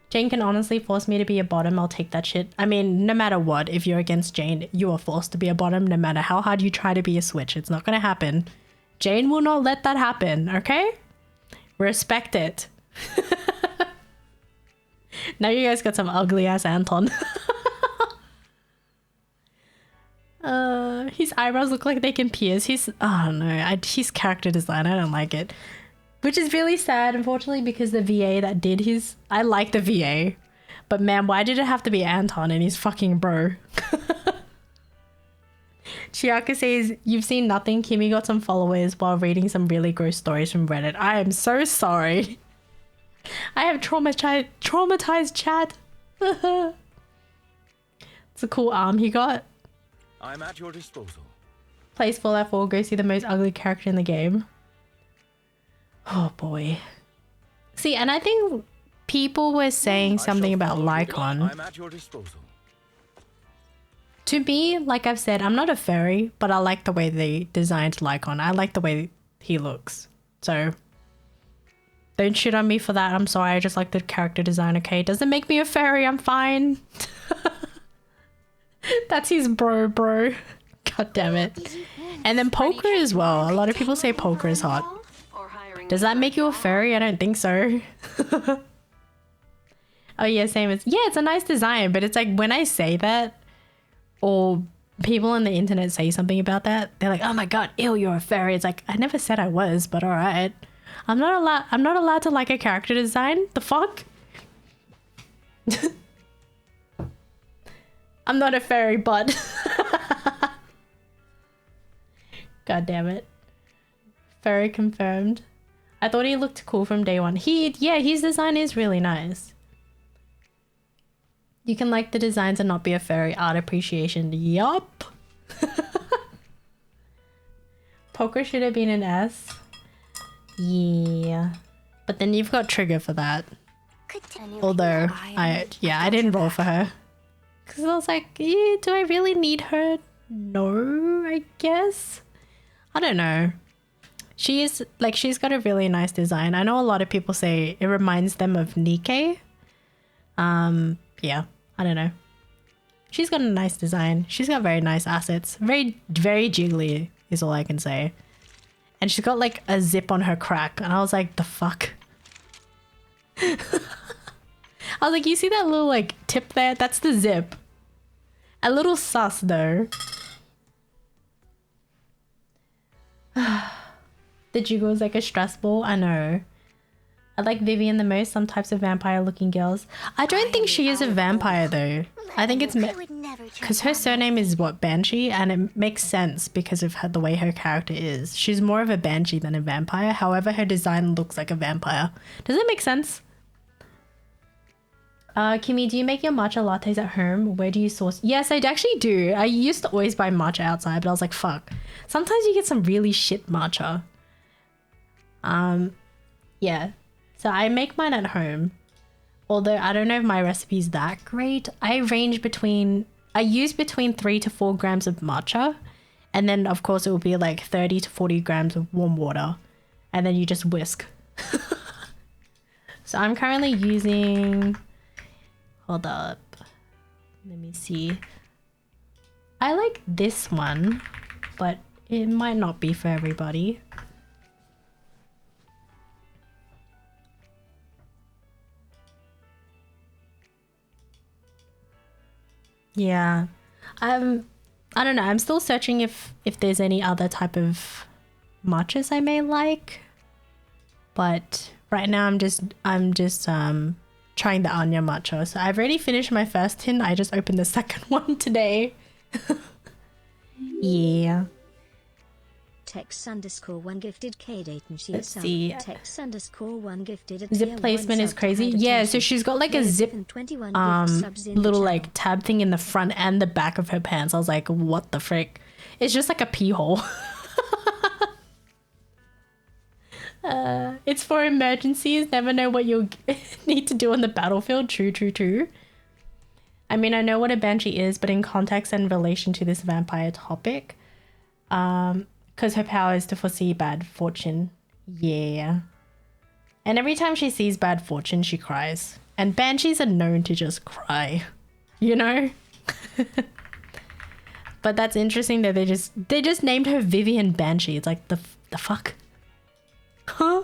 Jane can honestly force me to be a bottom. I'll take that shit. I mean, no matter what, if you're against Jane, you are forced to be a bottom no matter how hard you try to be a switch. It's not gonna happen. Jane will not let that happen, okay? Respect it. Now you guys got some ugly ass Anton. His eyebrows look like they can pierce. Oh no, his character design, I don't like it. Which is really sad, unfortunately, because the VA that did his... I like the VA. But man, why did it have to be Anton and his fucking bro? Chiaka says, you've seen nothing. Kimmy got some followers while reading some really gross stories from Reddit. I am so sorry. I have traumatized chat. It's a cool arm he got. I'm at your disposal. Plays Fallout 4, go see the most ugly character in the game. Oh boy. See, and I think people were saying something about Lycon. I'm at your disposal. To me, like I've said, I'm not a furry, but I like the way they designed Lycon. I like the way he looks. So don't shit on me for that. I'm sorry, I just like the character design, okay? Doesn't make me a furry, I'm fine. That's his bro. God damn it. And then Poker as well. A lot of people say Poker is hot. Does that make you a furry? I don't think so. Oh yeah, same as... Yeah, it's a nice design, but it's like when I say that, or people on the internet say something about that, they're like, oh my god, ew, you're a furry. It's like, I never said I was, but alright. I'm not allowed to like a character design? The fuck? I'm not a furry, but... God damn it. Furry confirmed. I thought he looked cool from day one. Yeah, his design is really nice. You can like the designs and not be a furry. Art appreciation. Yup. Poker should have been an S. Yeah. But then you've got Trigger for that. Although, I didn't roll for her. Because I was like, do I really need her? No, I guess. I don't know. She's got a really nice design. I know a lot of people say it reminds them of Nikkei. Yeah, I don't know. She's got a nice design. She's got very nice assets. Very, very jiggly is all I can say. And she's got like a zip on her crack. And I was like, the fuck? I was like, you see that little like tip there? That's the zip. A little sus though. The jiggle is like a stress ball. I know. I like Vivian the most. Some types of vampire looking girls. I don't think she is a vampire though. I think it's because her surname is what, Banshee, and it makes sense because of the way her character is. She's more of a Banshee than a vampire. However, her design looks like a vampire. Does that make sense? Kimmy, do you make your matcha lattes at home? Where do you source? Yes, I actually do. I used to always buy matcha outside, but I was like, fuck. Sometimes you get some really shit matcha. Yeah. So I make mine at home. Although I don't know if my recipe's that great. I use between 3 to 4 grams of matcha. And then of course it will be like 30 to 40 grams of warm water. And then you just whisk. So I'm currently using... Hold up. Let me see. I like this one, but it might not be for everybody. Yeah. I don't know. I'm still searching if there's any other type of matchas I may like. But right now I'm just trying the Anya matcha. So I've already finished my first tin. I just opened the second one today. Yeah. Tex_1 gifted K date and she Let's see. Tex_1 gifted a Zip placement is crazy. Yeah, so she's got like a zip little like tab thing in the front and the back of her pants. I was like, what the frick? It's just like a pee hole. It's for emergencies. Never know what you'll need to do on the battlefield. True. I mean, I know what a banshee is, but in context and relation to this vampire topic, because her power is to foresee bad fortune. Yeah. And every time she sees bad fortune, she cries. And banshees are known to just cry, you know? But that's interesting that they just named her Vivian Banshee. It's like, the fuck? Huh?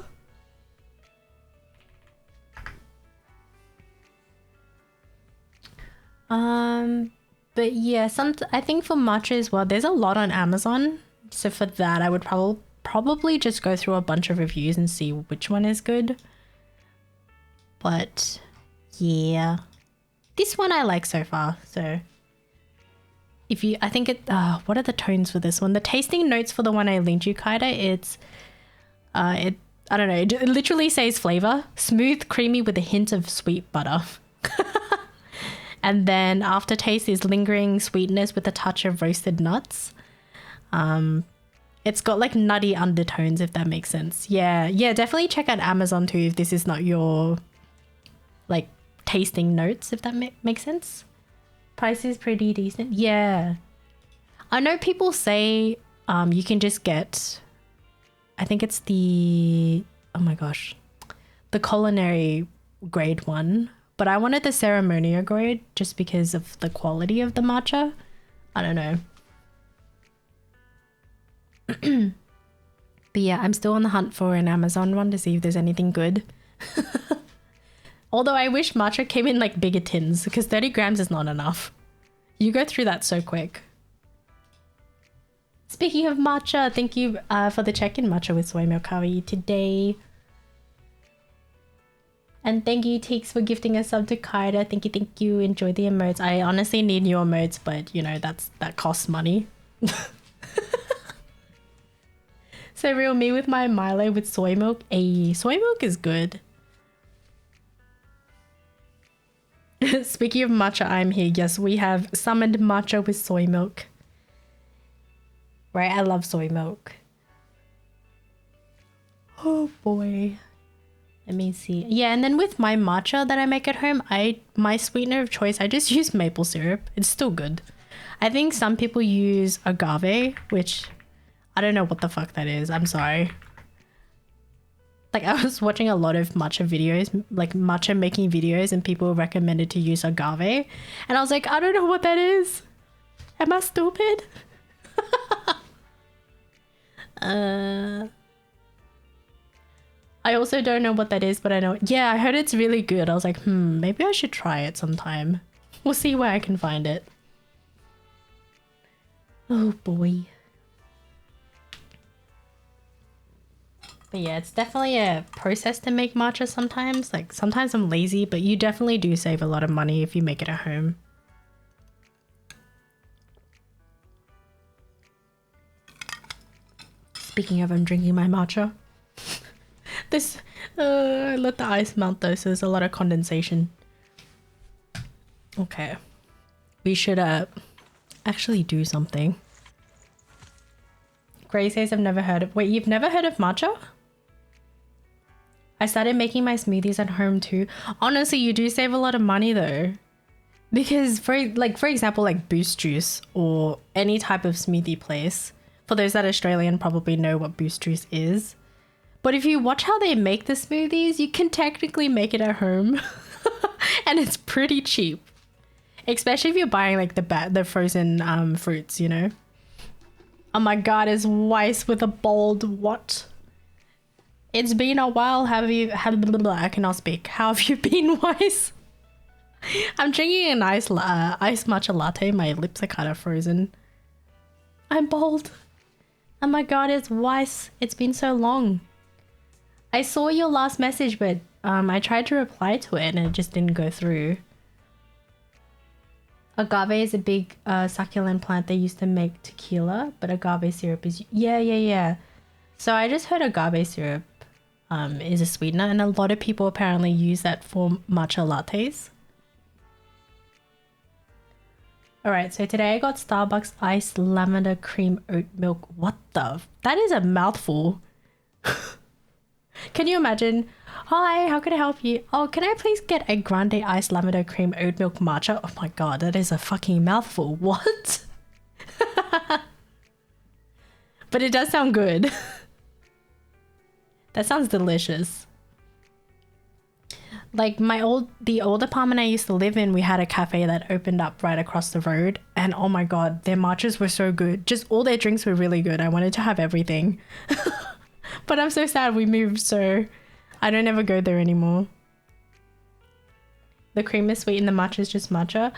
But yeah, I think for matcha as well, there's a lot on Amazon. So for that, I would probably just go through a bunch of reviews and see which one is good. But yeah, this one I like so far. So I think what are the tones for this one? The tasting notes for the one I linked you, Kaida, I don't know. It literally says flavor, smooth, creamy with a hint of sweet butter. And then aftertaste is lingering sweetness with a touch of roasted nuts. It's got like nutty undertones, if that makes sense. Yeah, definitely check out Amazon too if this is not your like tasting notes, if that makes sense. Price is pretty decent. Yeah. I know people say you can just get, I think it's the culinary grade one. But I wanted the ceremonial grade just because of the quality of the matcha. I don't know. But yeah, I'm still on the hunt for an Amazon one to see if there's anything good. Although I wish matcha came in like bigger tins because 30 grams is not enough. You go through that so quick. Speaking of matcha, thank you for the check-in matcha with soy milk. How are you today? And thank you, Teeks, for gifting a sub to Kaida. Thank you. Enjoy the emotes. I honestly need new emotes, but you know, that costs money. So real me with my Milo with soy milk. Soy milk is good. Speaking of matcha, I'm here. Yes, we have summoned matcha with soy milk. Right, I love soy milk. Oh boy. Let me see. Yeah, and then with my matcha that I make at home, my sweetener of choice, I just use maple syrup. It's still good. I think some people use agave, which I don't know what the fuck that is. I'm sorry. Like I was watching a lot of matcha videos, like matcha making videos, and people recommended to use agave. And I was like, I don't know what that is. Am I stupid? I also don't know what that is, but I know. Yeah, I heard it's really good. I was like, maybe I should try it sometime. We'll see where I can find it. Oh boy. But yeah, it's definitely a process to make matcha sometimes. Like sometimes I'm lazy, but you definitely do save a lot of money if you make it at home. Speaking of, I'm drinking my matcha. This, let the ice melt though, so there's a lot of condensation. Okay. We should actually do something. Gray says I've never heard of... Wait, you've never heard of matcha? I started making my smoothies at home too. Honestly, you do save a lot of money though. Because for example, like Boost Juice or any type of smoothie place. For those that are Australian probably know what Boost Juice is. But if you watch how they make the smoothies, you can technically make it at home. And it's pretty cheap. Especially if you're buying like the frozen fruits, you know. Oh my god, it's Weiss with a bold what? It's been a while. I cannot speak. How have you been, Weiss? I'm drinking an iced matcha latte. My lips are kind of frozen. I'm bald. Oh my god, it's Weiss. It's been so long. I saw your last message, but I tried to reply to it and it just didn't go through. Agave is a big succulent plant they used to make tequila, but agave syrup is... Yeah. So I just heard agave syrup is a sweetener, and a lot of people apparently use that for matcha lattes. Alright, so today I got Starbucks iced lavender cream oat milk. What the... That is a mouthful. Can you imagine? Hi, how can I help you? Oh, can I please get a grande iced lavender cream oat milk matcha? Oh my god, that is a fucking mouthful. What? But it does sound good. That sounds delicious. Like the old apartment I used to live in, we had a cafe that opened up right across the road, and oh my god, their matchas were so good. Just all their drinks were really good. I wanted to have everything. But I'm so sad we moved, so I don't ever go there anymore. The cream is sweet and the matcha is just matcha.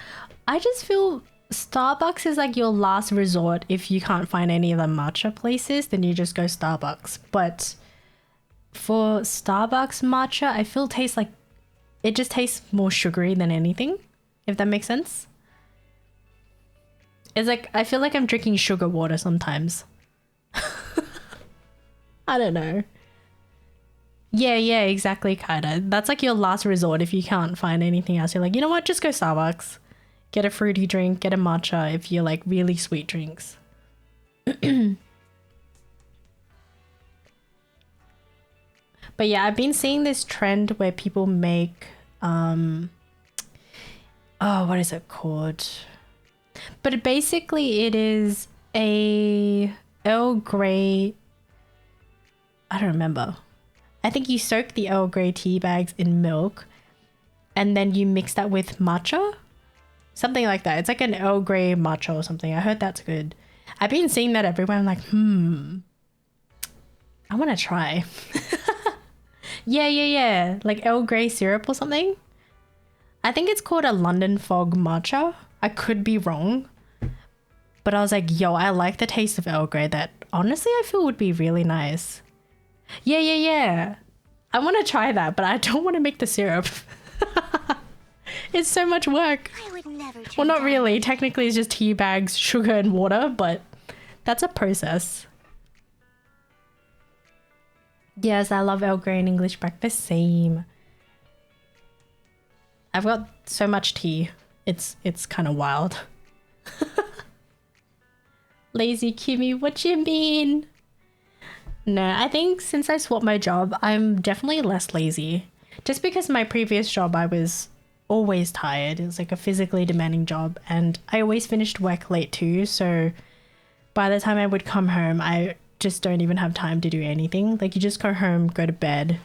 I just feel Starbucks is like your last resort. If you can't find any of the matcha places, then you just go Starbucks. But for Starbucks matcha, I feel it just tastes more sugary than anything, if that makes sense. It's like, I feel like I'm drinking sugar water sometimes. I don't know. Yeah, exactly, kinda. That's like your last resort if you can't find anything else. You're like, you know what, just go Starbucks. Get a fruity drink, get a matcha if you like really sweet drinks. But yeah, I've been seeing this trend where people make, oh, what is it called? But basically it is a Earl Grey, I don't remember. I think you soak the Earl Grey tea bags in milk and then you mix that with matcha. Something like that. It's like an Earl Grey matcha or something. I heard that's good. I've been seeing that everywhere. I'm like, I want to try. Yeah. Like Earl Grey syrup or something. I think it's called a London Fog matcha. I could be wrong. But I was like, yo, I like the taste of Earl Grey. That honestly I feel would be really nice. Yeah. I want to try that, but I don't want to make the syrup. It's so much work. I would never turn Well, not down really. Technically, it's just tea bags, sugar, and water, but that's a process. Yes, I love Earl Grey and English breakfast. Same. I've got so much tea. It's kind of wild. Lazy Kimmy, what you mean? No, I think since I swapped my job, I'm definitely less lazy. Just because my previous job, I was always tired. It was like a physically demanding job and I always finished work late too. So by the time I would come home, I just don't even have time to do anything. Like you just go home, go to bed,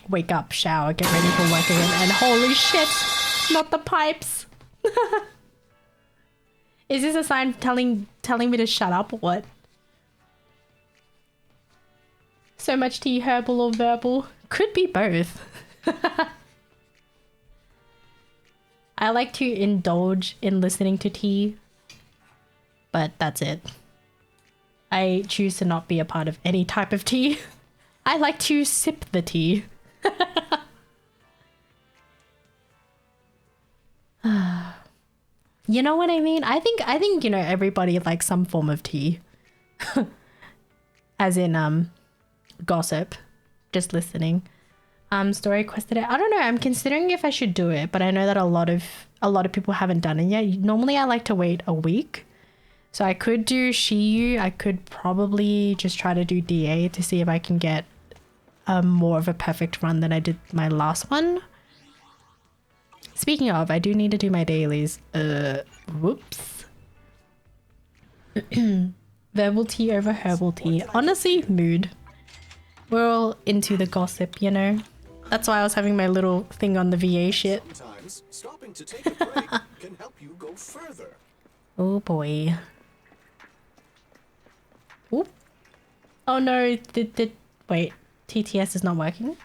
wake up, shower, get ready for work again, and holy shit, not the pipes. Is this a sign telling me to shut up or what? So much tea, herbal or verbal? Could be both. I like to indulge in listening to tea, but that's it. I choose to not be a part of any type of tea. I like to sip the tea. You know what I mean? I think you know everybody likes some form of tea. As in gossip. Just listening. Story quest today. I don't know. I'm considering if I should do it, but I know that a lot of people haven't done it yet. Normally I like to wait a week. So I could do shiyu. I could probably just try to do DA to see if I can get more of a perfect run than I did my last one. Speaking of, I do need to do my dailies. Whoops. Verbal tea over herbal tea. Honestly, mood. We're all into the gossip, you know? That's why I was having my little thing on the VA shit. Sometimes stopping to take a break can help you go further. Oh boy. Oop. Oh no, wait, TTS is not working?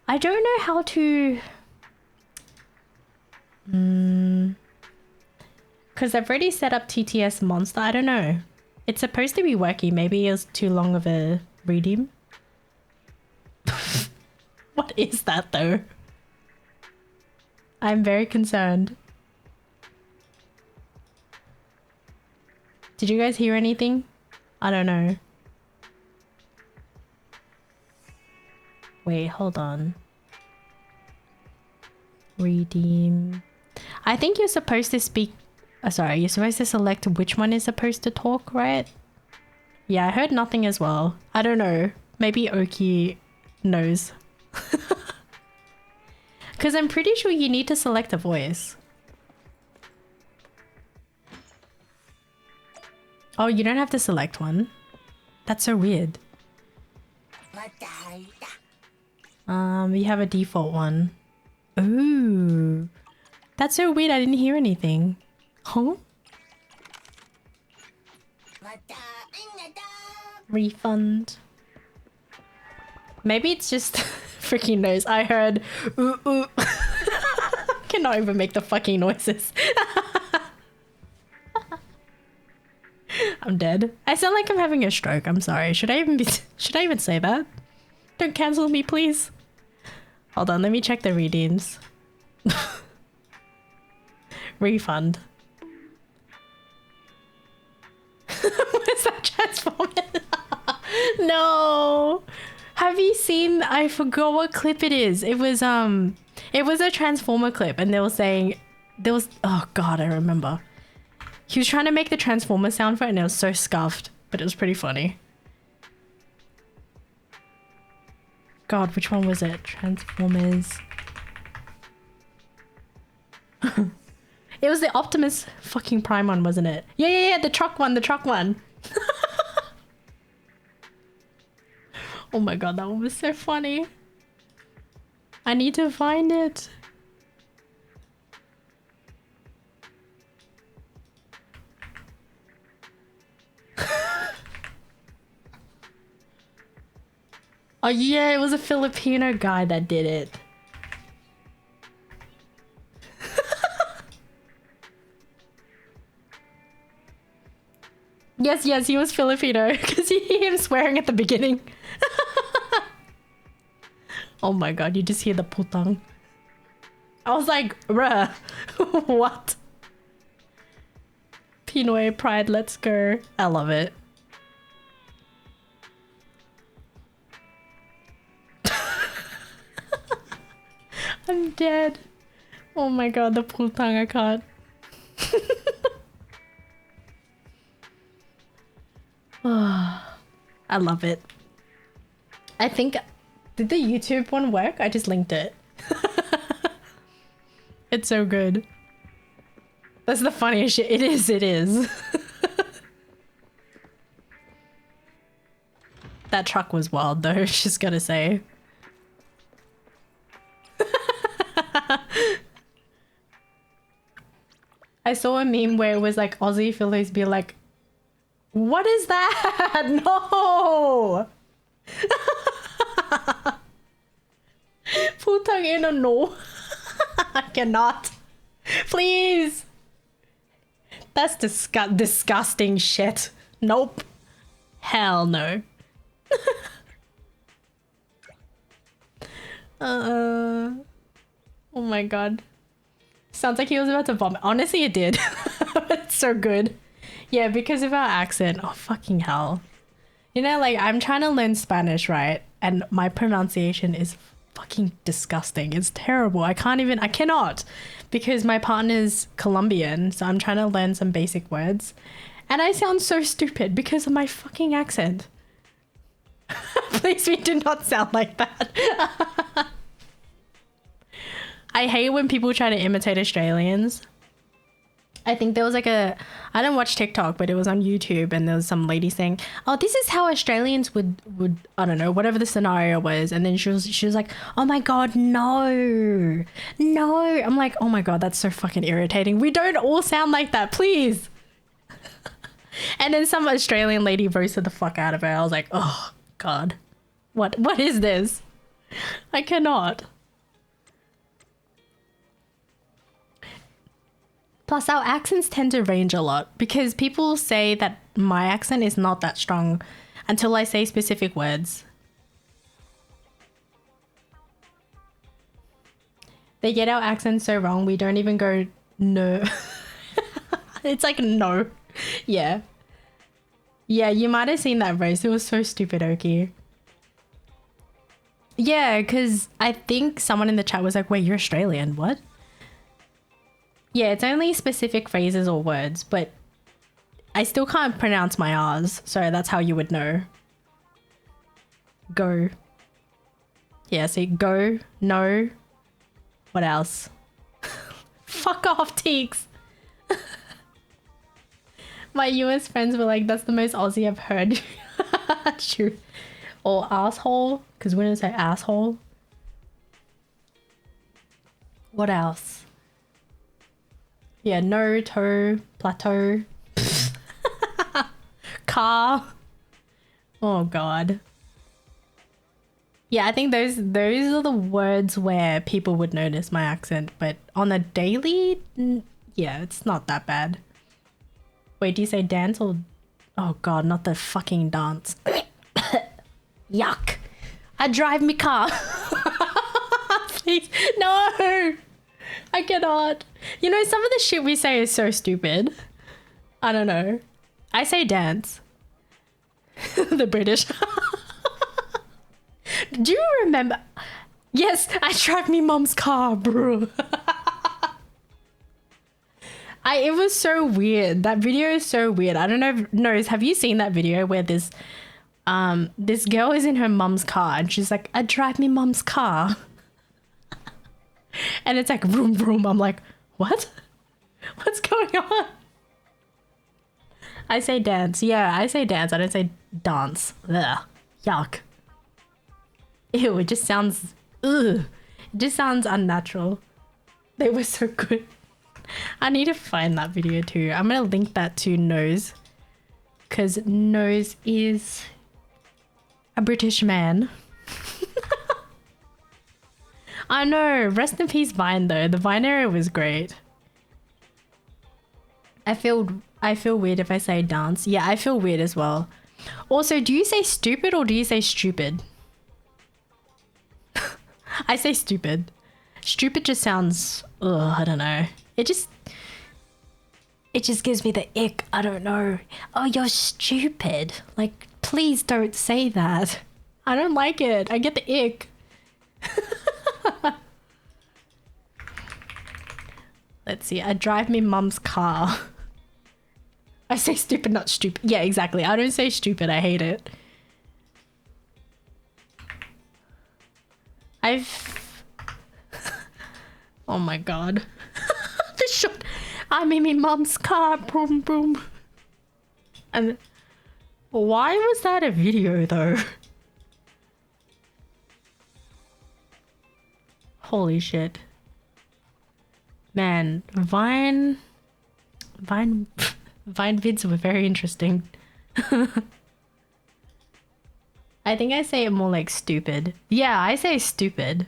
I don't know how to... Because I've already set up TTS Monster. I don't know. It's supposed to be working. Maybe it was too long of a redeem. What is that though? I'm very concerned. Did you guys hear anything? I don't know. Wait, hold on. Redeem. I think you're supposed to speak... sorry, you're supposed to select which one is supposed to talk, right? Yeah, I heard nothing as well. I don't know. Maybe Oki knows. Because I'm pretty sure you need to select a voice. Oh, you don't have to select one. That's so weird. We have a default one. Ooh. That's so weird. I didn't hear anything. Huh? Refund. Maybe it's just freaking nose. I heard ooh ooh. Cannot even make the fucking noises. I'm dead. I sound like I'm having a stroke. I'm sorry. Should I even say that? Don't cancel me, please. Hold on, let me check the redeems. Refund. Where's that transformer? No. Have you seen? I forgot what clip it is. It was a transformer clip, and they were saying there was. Oh god, I remember. He was trying to make the transformer sound for it, and it was so scuffed, but it was pretty funny. God, which one was it? Transformers. It was the Optimus fucking Prime one, wasn't it? Yeah, the truck one, Oh my god, that one was so funny. I need to find it. Oh yeah, it was a Filipino guy that did it. Yes, he was Filipino because you hear him swearing at the beginning. Oh my god, you just hear the putang. I was like, bruh, what? Pinoy pride, let's go. I love it. I'm dead. Oh my god, the putang, I can't. I love it. I think... Did the YouTube one work? I just linked it. It's so good. That's the funniest shit. It is. That truck was wild though, just gotta say. I saw a meme where it was like Aussie Phillies be like, what is that? No! Putang ina, no. I cannot. Please. That's disgusting shit. Nope. Hell no. Oh my god. Sounds like he was about to vomit. Honestly, it did. It's so good. Yeah, because of our accent. Oh, fucking hell. You know, like, I'm trying to learn Spanish, right? And my pronunciation is fucking disgusting. It's terrible. I cannot. Because my partner's Colombian, so I'm trying to learn some basic words. And I sound so stupid because of my fucking accent. Please, we do not sound like that. I hate when people try to imitate Australians. I think there was like I don't watch TikTok, but it was on YouTube, and there was some lady saying, oh, this is how Australians would I don't know, whatever the scenario was. And then she was like, oh my god, no. I'm like, oh my god, that's so fucking irritating. We don't all sound like that, please. And then some Australian lady roasted the fuck out of her. I was like, oh god, what is this? I cannot. Plus, our accents tend to range a lot because people say that my accent is not that strong until I say specific words. They get our accent so wrong, we don't even go no. It's like no. Yeah. Yeah, you might have seen that race. It was so stupid, Oki. Yeah, because I think someone in the chat was like, wait, you're Australian, what? Yeah, it's only specific phrases or words, but I still can't pronounce my R's, so that's how you would know. Go. Yeah, see, go, no. What else? Fuck off, Teeks. My US friends were like, that's the most Aussie I've heard. True. Or asshole, because we don't say asshole. What else? Yeah, no, toe, plateau. Car. Oh god. Yeah, I think those are the words where people would notice my accent, but on a daily, yeah, it's not that bad. Wait, do you say dance or... Oh god, not the fucking dance. Yuck. I drive me car. Please, no. I cannot. You know, some of the shit we say is so stupid. I don't know. I say dance. The British. Do you remember? Yes, I drive me mom's car, bro. It was so weird. That video is so weird. I don't know. Nose, have you seen that video where this girl is in her mom's car and she's like, I drive me mom's car. And it's like vroom vroom. I'm like, what? What's going on? I say dance. Yeah, I say dance. I don't say dance. Ugh. Yuck. Ew, it just sounds... Ugh. It just sounds unnatural. They were so good. I need to find that video too. I'm going to link that to Nose. Because Nose is a British man. I know. Rest in peace Vine though. The Vine era was great. I feel weird if I say dance. Yeah, I feel weird as well. Also, do you say stupid or do you say stupid? I say stupid. Stupid just sounds... Ugh, I don't know. It just gives me the ick. I don't know. Oh, you're stupid. Like, please don't say that. I don't like it. I get the ick. Let's see. I drive me mum's car. I say stupid, not stupid. Yeah, exactly. I don't say stupid. I hate it. Oh my god. The shot. I'm in my mum's car. Boom, boom. And why was that a video though? Holy shit. Man, Vine vids were very interesting. I think I say it more like stupid. Yeah, I say stupid.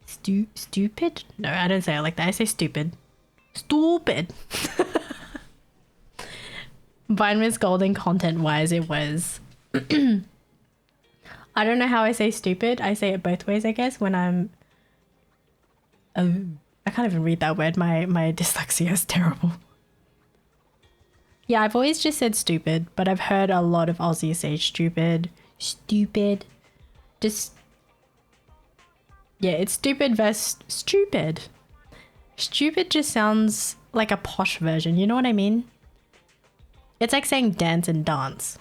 Stupid? No, I don't say it like that. I say stupid. Stupid. Vine was golden content wise, it was. I don't know how I say stupid. I say it both ways, I guess, when I'm... Oh, I can't even read that word. My dyslexia is terrible. Yeah, I've always just said stupid, but I've heard a lot of Aussies say stupid. Stupid. Just... Yeah, it's stupid versus stupid. Stupid just sounds like a posh version, you know what I mean? It's like saying dance and dance.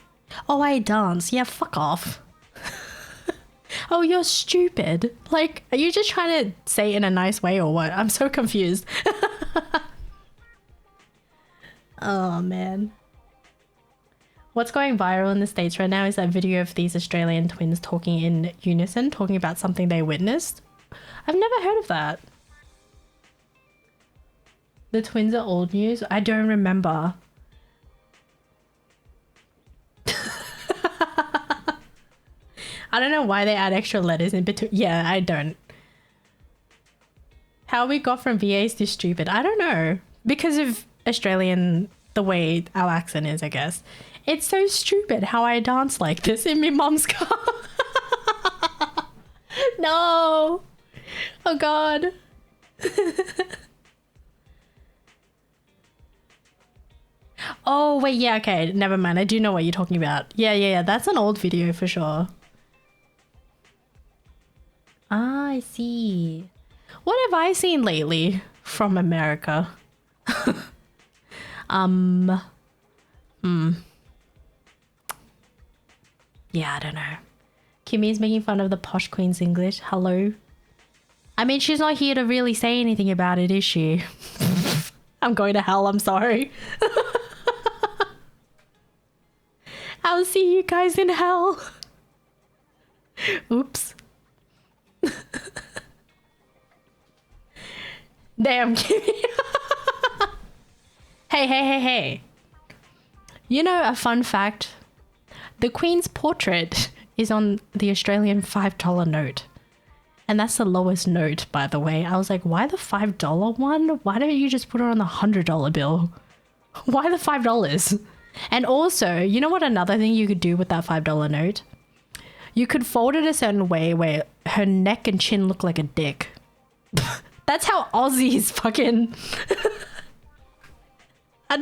Oh, I dance. Yeah, fuck off. Oh, you're stupid. Like, are you just trying to say it in a nice way or what? I'm so confused. Oh, man. What's going viral in the States right now is that video of these Australian twins talking in unison, talking about something they witnessed. I've never heard of that. The twins are old news? I don't remember. I don't know why they add extra letters in between. Yeah, I don't. How we got from VAs to stupid, I don't know. because of Australian, the way our accent is, I guess. It's so stupid how I dance like this in my mom's car. No. Oh God. Oh wait, yeah, okay, never mind. I do know what you're talking about. Yeah. That's an old video for sure. Ah, I see. What have I seen lately from America? Yeah, I don't know. Kimmy's making fun of the posh queen's English. Hello. I mean, she's not here to really say anything about it, is she? I'm going to hell, I'm sorry. I'll see you guys in hell. Oops. Damn, Kimmy. Hey. You know a fun fact? The Queen's portrait is on the Australian $5 note. And that's the lowest note, by the way. I was like, why the $5 one? Why don't you just put it on the $100 bill? Why the $5? And also, you know what another thing you could do with that $5 note? You could fold it a certain way where her neck and chin look like a dick. That's how Aussies fucking...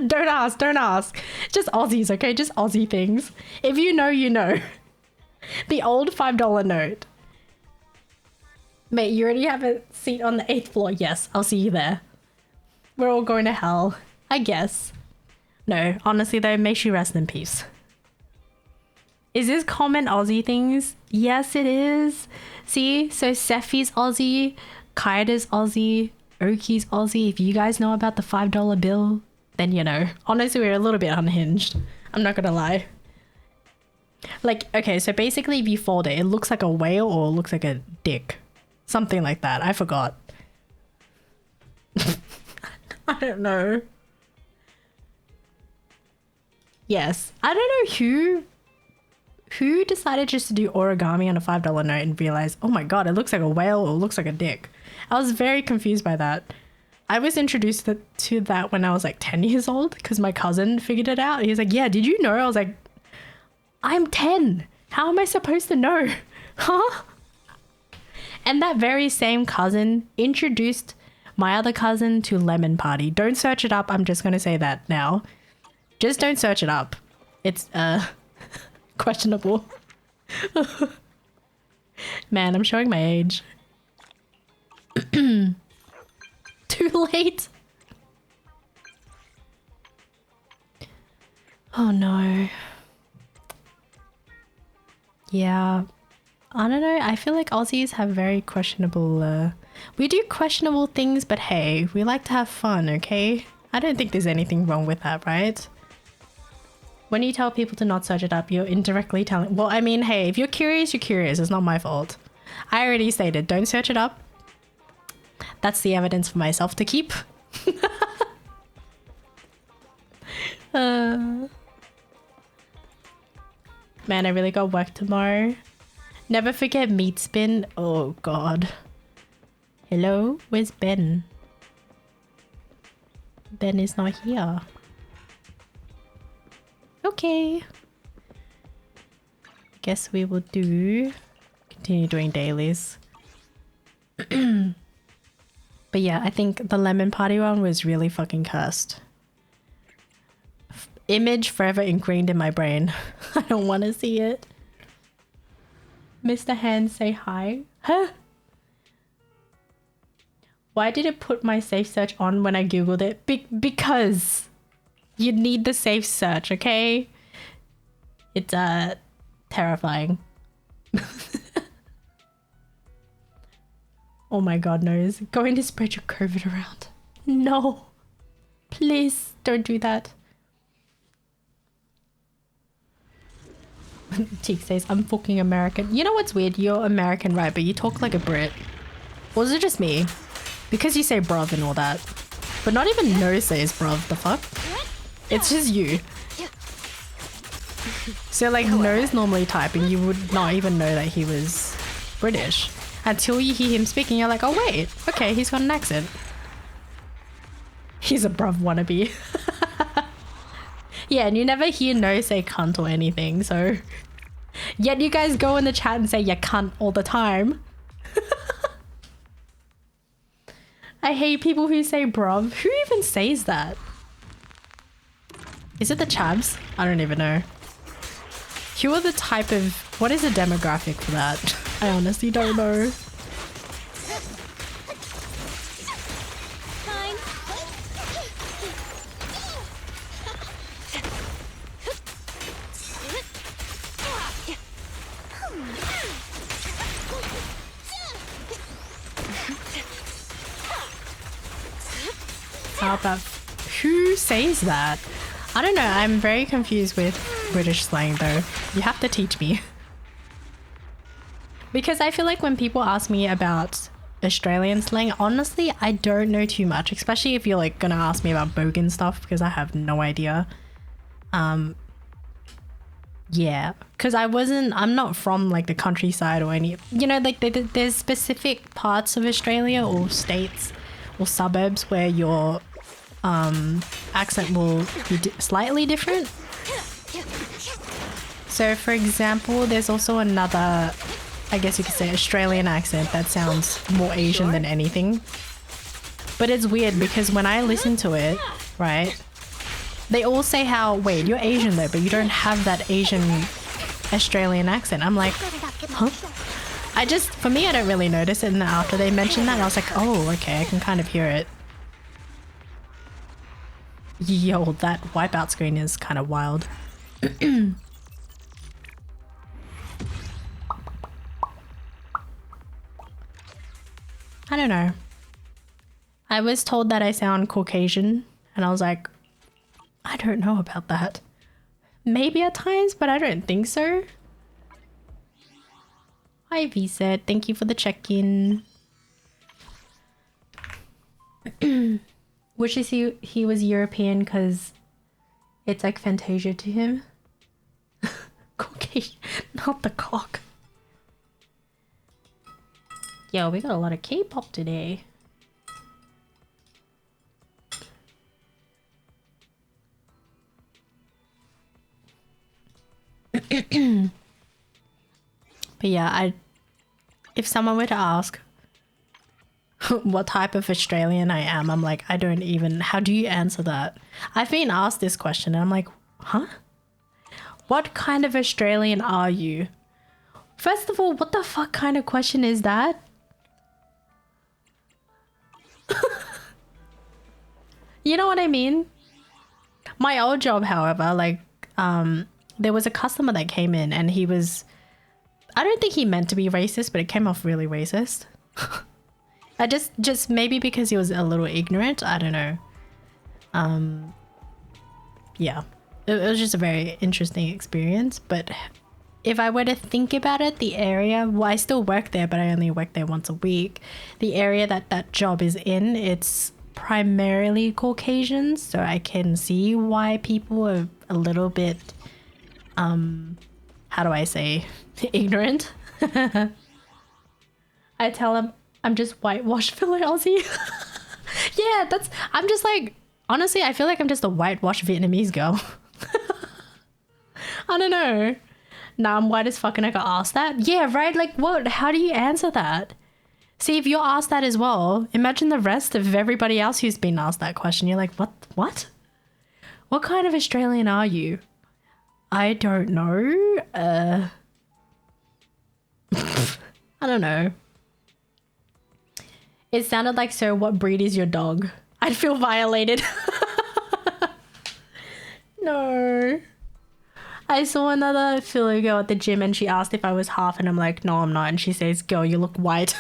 Don't ask. Just Aussies, okay? Just Aussie things. If you know, you know. The old $5 note. Mate, you already have a seat on the 8th floor. Yes, I'll see you there. We're all going to hell, I guess. No, honestly though, may she rest in peace. Is this common Aussie things? Yes, it is. See, so Seffi's Aussie, Kaida's Aussie, Oki's Aussie. If you guys know about the $5 bill, then you know. Honestly, we're a little bit unhinged. I'm not gonna lie. Like, okay, so basically if you fold it, it looks like a whale or it looks like a dick. Something like that. I forgot. I don't know. Yes. I don't know who decided just to do origami on a $5 note and realized, oh my God, it looks like a whale or it looks like a dick. I was very confused by that. I was introduced to that when I was like 10 years old because my cousin figured it out. He was like, yeah, did you know? I was like, I'm 10. How am I supposed to know? Huh? And that very same cousin introduced my other cousin to Lemon Party. Don't search it up. I'm just going to say that now. Just don't search it up. It's questionable. Man, I'm showing my age. Too late. Oh no. Yeah. I don't know. I feel like Aussies have very questionable... we do questionable things, but hey, we like to have fun, okay? I don't think there's anything wrong with that, right? When you tell people to not search it up, you're indirectly telling... Well, I mean, hey, if you're curious, you're curious. It's not my fault. I already stated, don't search it up. That's the evidence for myself to keep. Man, I really got work tomorrow. Never forget meat spin. Oh God. Hello? Where's Ben? Ben is not here. Okay. Guess we will continue doing dailies. But yeah, I think the Lemon Party one was really fucking cursed. Image forever ingrained in my brain. I don't want to see it. Mr. Hand, say hi. Huh? Why did it put my safe search on when I googled it? Because you need the safe search, okay? It's terrifying. Oh my God, no. Is going to spread your COVID around. No. Please don't do that. Cheek says, I'm fucking American. You know what's weird? You're American, right? But you talk like a Brit. Or is it just me? Because you say bruv and all that. But not even No says bruv. The fuck? It's just you. So like No's normally typing. You would not even know that he was British. Until you hear him speaking, you're like, oh wait. Okay, he's got an accent. He's a bruv wannabe. Yeah, and you never hear no say cunt or anything, so... Yet you guys go in the chat and say you cunt all the time. I hate people who say bruv. Who even says that? Is it the chavs? I don't even know. Who are the type of... What is the demographic for that? I honestly don't know. How about... Who says that? I don't know. I'm very confused with British slang though. You have to teach me. Because I feel like when people ask me about Australian slang, honestly, I don't know too much. Especially if you're like gonna ask me about bogan stuff, because I have no idea. Yeah, because I'm not from like the countryside or any, you know, like there's specific parts of Australia or states or suburbs where your accent will be slightly different. So for example, there's also another, I guess you could say, Australian accent that sounds more Asian than anything. But it's weird because when I listen to it, right, they all say how, wait, you're Asian though, but you don't have that Asian Australian accent. I'm like, huh? For me, I don't really notice it. And then after they mentioned that, I was like, oh, okay, I can kind of hear it. Yo, that wipeout screen is kind of wild. I don't know. I was told that I sound Caucasian, and I was like, I don't know about that. Maybe at times, but I don't think so. Hi, V said, thank you for the check-in. Wishes he was European because it's like Fantasia to him. Caucasian, not the cock. Yo, we got a lot of K-pop today. But yeah, if someone were to ask what type of Australian I am, I'm like, I don't even, how do you answer that? I've been asked this question and I'm like, huh? What kind of Australian are you? First of all, what the fuck kind of question is that? You know what I mean? My old job, however, like, there was a customer that came in and he was, I don't think he meant to be racist, but it came off really racist. I just maybe because he was a little ignorant, I don't know. Yeah, it was just a very interesting experience. But if I were to think about it, the area, well, I still work there, but I only work there once a week. The area that job is in, it's primarily Caucasians, so I can see why people are a little bit, how do I say, ignorant. I tell them I'm just whitewashed filler Aussie. Yeah, I'm just like, honestly, I feel like I'm just a whitewashed Vietnamese girl. I don't know. Nah, I'm white as fuck and I got asked that. Yeah, right? Like, what? How do you answer that? See, if you're asked that as well, imagine the rest of everybody else who's been asked that question. You're like, what? What? What kind of Australian are you? I don't know. I don't know. It sounded like, so what breed is your dog? I'd feel violated. No. I saw another filler girl at the gym and she asked if I was half and I'm like, no, I'm not. And she says, girl, you look white.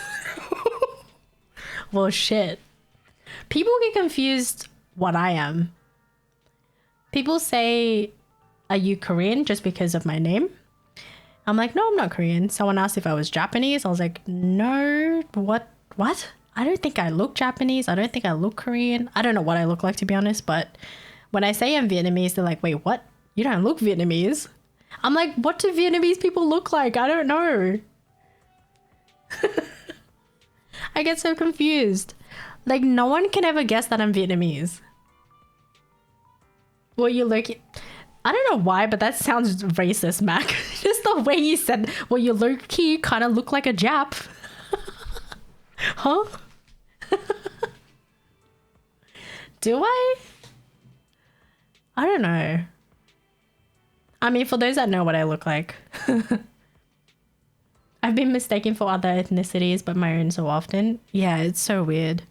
Well, shit. People get confused what I am. People say, are you Korean just because of my name? I'm like, no, I'm not Korean. Someone asked if I was Japanese. I was like, no, what? I don't think I look Japanese. I don't think I look Korean. I don't know what I look like, to be honest. But when I say I'm Vietnamese, they're like, wait, what? You don't look Vietnamese. I'm like, what do Vietnamese people look like? I don't know. I get so confused. Like, no one can ever guess that I'm Vietnamese. Well, you look. I don't know why, but that sounds racist, Mac. Just the way you said, well, you low key kind of look like a Jap. Huh? Do I? I don't know. I mean, for those that know what I look like. I've been mistaken for other ethnicities, but my own so often. Yeah, it's so weird.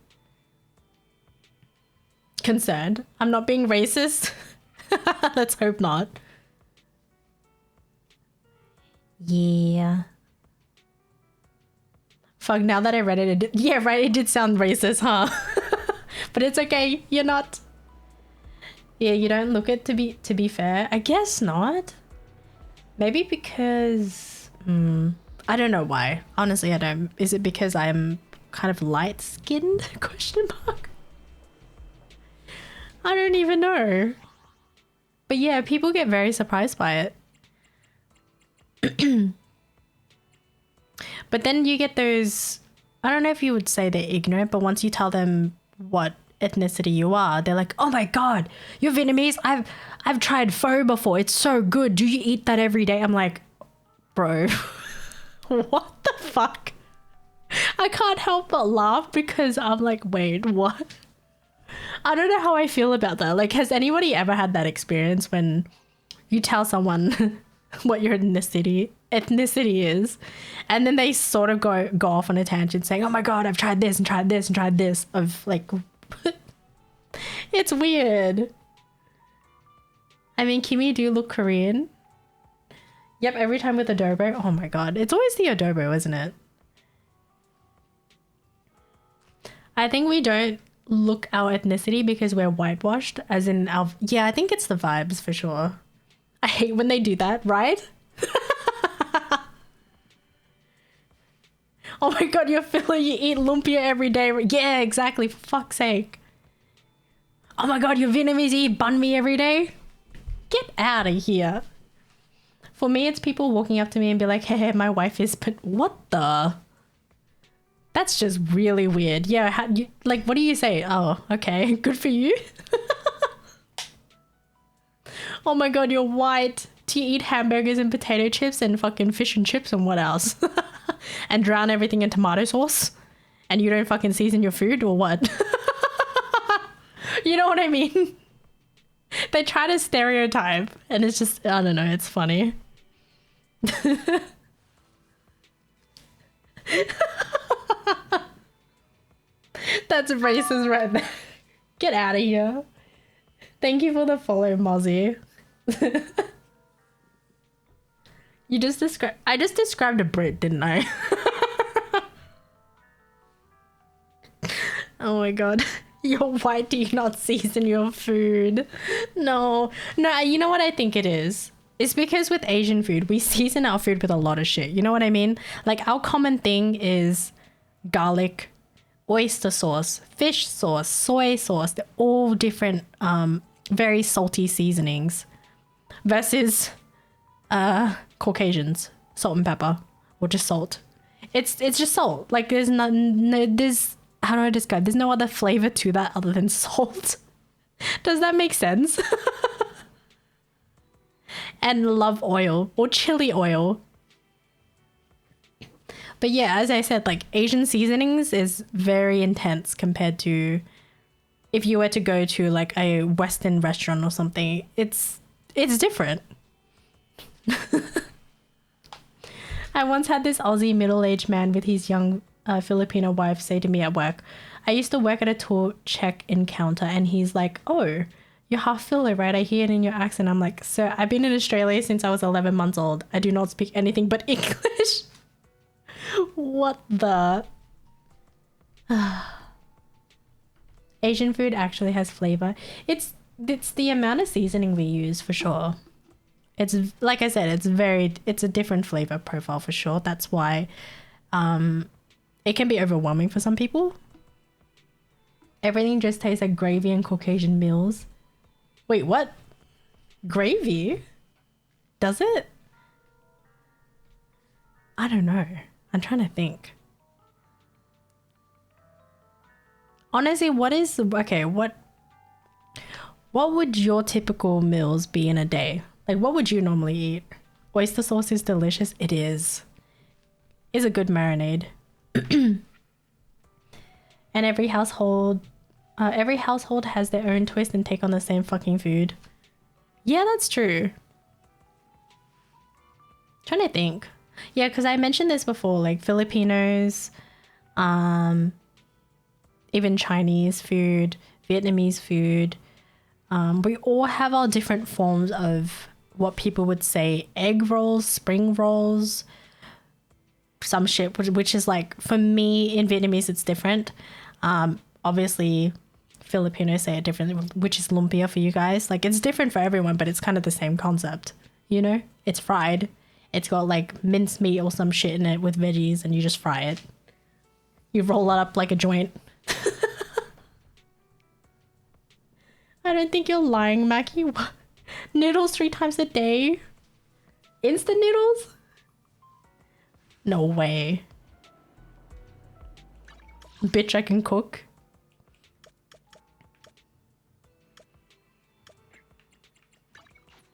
Concerned. I'm not being racist. Let's hope not. Yeah. Fuck, now that I read it, yeah, right, it did sound racist, huh? But it's okay, you're not. Yeah, you don't look it, to be fair. I guess not. Maybe because... I don't know why. Honestly, I don't. Is it because I'm kind of light-skinned? Question mark. I don't even know. But yeah, people get very surprised by it. But then you get those, I don't know if you would say they're ignorant, but once you tell them what ethnicity you are, they're like, oh my God, you're Vietnamese? I've tried pho before. It's so good. Do you eat that every day? I'm like, bro, what the fuck? I can't help but laugh because I'm like, wait, what? I don't know how I feel about that. Like, has anybody ever had that experience when you tell someone what your ethnicity is, and then they sort of go off on a tangent saying, oh my God, I've tried this and tried this and tried this, of like, it's weird. I mean, Kimmy do look Korean. Yep, every time with adobo. Oh my God, it's always the adobo, isn't it? I think we don't look our ethnicity because we're whitewashed, as in our... Yeah, I think it's the vibes for sure. I hate when they do that, right? Oh my God, you're Philly, you eat lumpia every day. Yeah, exactly, for fuck's sake. Oh my God, you're Vietnamese, you eat banh mi every day? Get out of here. For me, it's people walking up to me and be like, hey, my wife is... What the... That's just really weird. Yeah, like, what do you say? Oh, okay, good for you. Oh my God, you're white. Do you eat hamburgers and potato chips and fucking fish and chips and what else? And drown everything in tomato sauce? And you don't fucking season your food or what? You know what I mean? They try to stereotype and it's just, I don't know, it's funny. That's racist right there. Get out of here. Thank you for the follow, Mozzie. You just described... I just described a Brit, didn't I? Oh my God. You're white, do you not season your food? No. No, you know what I think it is? It's because with Asian food, we season our food with a lot of shit. You know what I mean? Like, our common thing is garlic, oyster sauce, fish sauce, soy sauce. They're all different, very salty seasonings. Versus Caucasians, salt and pepper, or just salt. It's just salt. Like, there's there's... How do I describe? There's no other flavor to that other than salt. Does that make sense? And love oil or chili oil. But yeah, as I said, like, Asian seasonings is very intense compared to if you were to go to like a Western restaurant or something. It's different. I once had this Aussie middle-aged man with his young Filipino wife say to me at work, I used to work at a tour check encounter, and he's like, oh, you're half Filo, right? I hear it in your accent. I'm like, sir, I've been in Australia since I was 11 months old. I do not speak anything but English. What the... Asian food actually has flavor. It's the amount of seasoning we use for sure. It's, like I said, it's a different flavor profile for sure. That's why it can be overwhelming for some people. Everything just tastes like gravy and Caucasian meals. Wait, what? Gravy? Does it? I don't know. I'm trying to think. Honestly, what is... Okay, what What would your typical meals be in a day? Like, what would you normally eat? Oyster sauce is delicious. It is. It's a good marinade. And every household has their own twist and take on the same fucking food. Yeah, that's true. Trying to think. Yeah, because I mentioned this before, like Filipinos, even Chinese food, Vietnamese food. We all have our different forms of what people would say egg rolls, spring rolls, some shit, which is like, for me in Vietnamese, it's different. Obviously, Filipinos say it differently, which is lumpia for you guys. Like, it's different for everyone, but it's kind of the same concept, you know? It's fried. It's got like minced meat or some shit in it with veggies, and you just fry it. You roll it up like a joint. I don't think you're lying, Mackie. Noodles 3 times a day? Instant noodles? No way. Bitch, I can cook.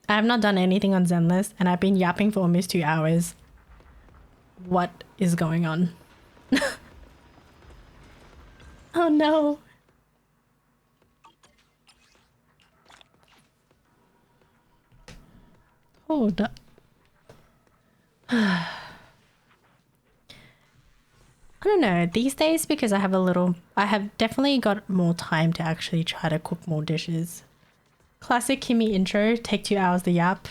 I have not done anything on Zenlist, and I've been yapping for almost 2 hours. What is going on? Oh no. Hold up. I don't know, these days, because I have definitely got more time to actually try to cook more dishes. Classic Kimmy intro, take 2 hours to yap.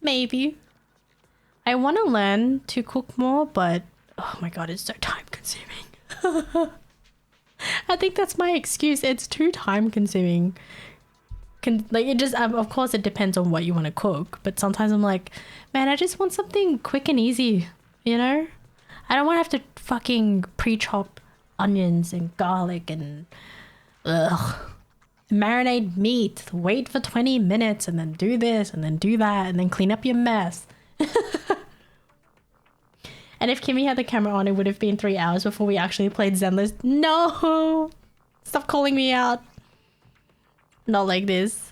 Maybe. I want to learn to cook more, but oh my god, it's so time consuming. I think that's my excuse. It's too time consuming. Of course it depends on what you want to cook, but sometimes I'm like, man, I just want something quick and easy, you know? I don't want to have to fucking pre-chop onions and garlic and marinate meat, wait for 20 minutes and then do this and then do that and then clean up your mess. And if Kimmy had the camera on, it would have been 3 hours before we actually played Zenlist. No! Stop calling me out. Not like this.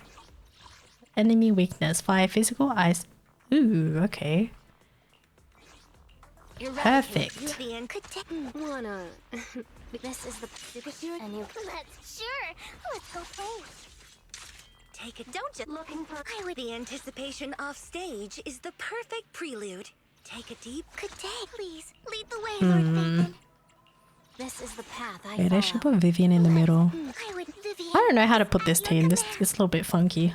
Enemy weakness. Fire, physical, ice. Ooh, okay. Perfect. This is the superhero and you. Let's Let's go play. Take it. Don't just Looking for. I would. The anticipation off stage is the perfect prelude. Take a deep. Good day, please. Lead the way, Lord Vivian. This is the path I Wait, I should follow. put Vivian in the middle. Vivian. I don't know how to put this team. It's a little bit funky.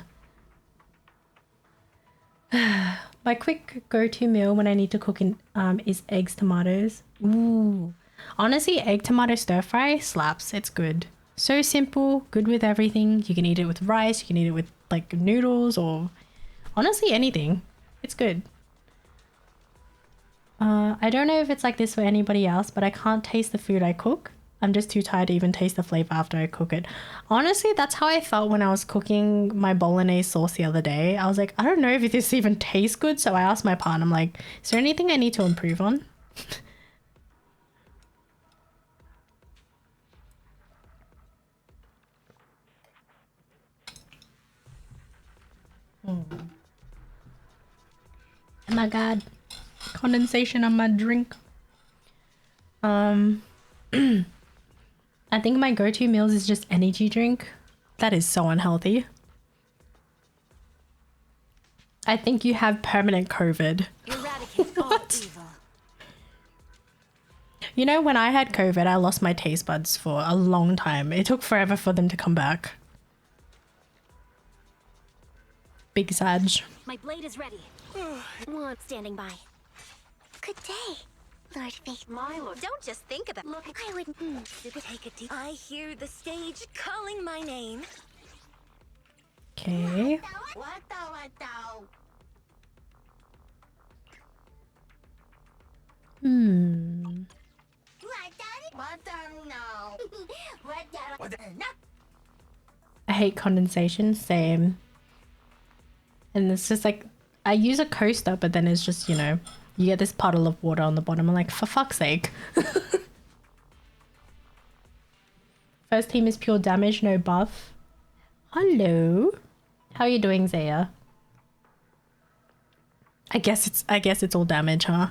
My quick go-to meal when I need to cook is eggs, tomatoes. Ooh. Honestly, egg tomato stir fry slaps. It's good. So simple, good with everything. You can eat it with rice, you can eat it with like noodles or honestly anything. It's good. I don't know if it's like this for anybody else, but I can't taste the food I cook. I'm just too tired to even taste the flavor after I cook it. Honestly, that's how I felt when I was cooking my bolognese sauce the other day. I was like, I don't know if this even tastes good. So I asked my partner, I'm like, is there anything I need to improve on? Oh my god. Condensation on my drink. I think my go-to meals is just energy drink. That is so unhealthy. I think you have permanent COVID. Eradicate all evil. You know, when I had COVID, I lost my taste buds for a long time. It took forever for them to come back. Big Sag. My blade is ready. Want standing by. Good day, Lord Faith. My lord. Don't just think about. Look, I would. Take a deep. I hear the stage calling my name. Okay. I hate condensation. Same. And it's just like, I use a coaster, but then it's just, you know, you get this puddle of water on the bottom. I'm like, for fuck's sake. First team is pure damage, no buff. Hello. How are you doing, Zaya? I guess it's all damage, huh?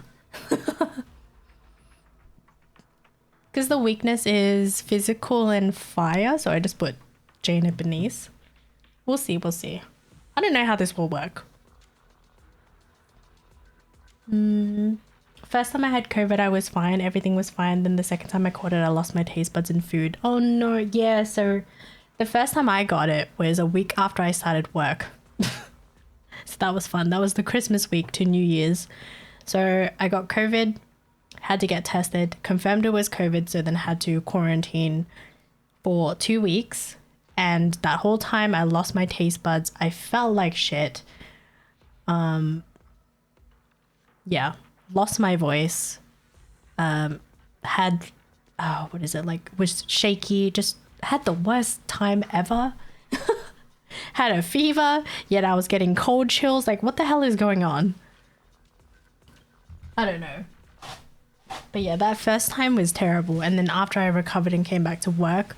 Because the weakness is physical and fire, so I just put Jane and Bernice. We'll see, we'll see. I don't know how this will work. First time I had COVID, I was fine. Everything was fine. Then the second time I caught it, I lost my taste buds in food. Oh no, yeah. So the first time I got it was a week after I started work. So that was fun. That was the Christmas week to New Year's. So I got COVID, had to get tested, confirmed it was COVID, so then had to quarantine for 2 weeks. And that whole time I lost my taste buds. I felt like shit. Yeah, lost my voice. Had, what is it, like, was shaky, just had the worst time ever. Had a fever, yet I was getting cold chills. Like, what the hell is going on? I don't know. But yeah, that first time was terrible. And then after I recovered and came back to work,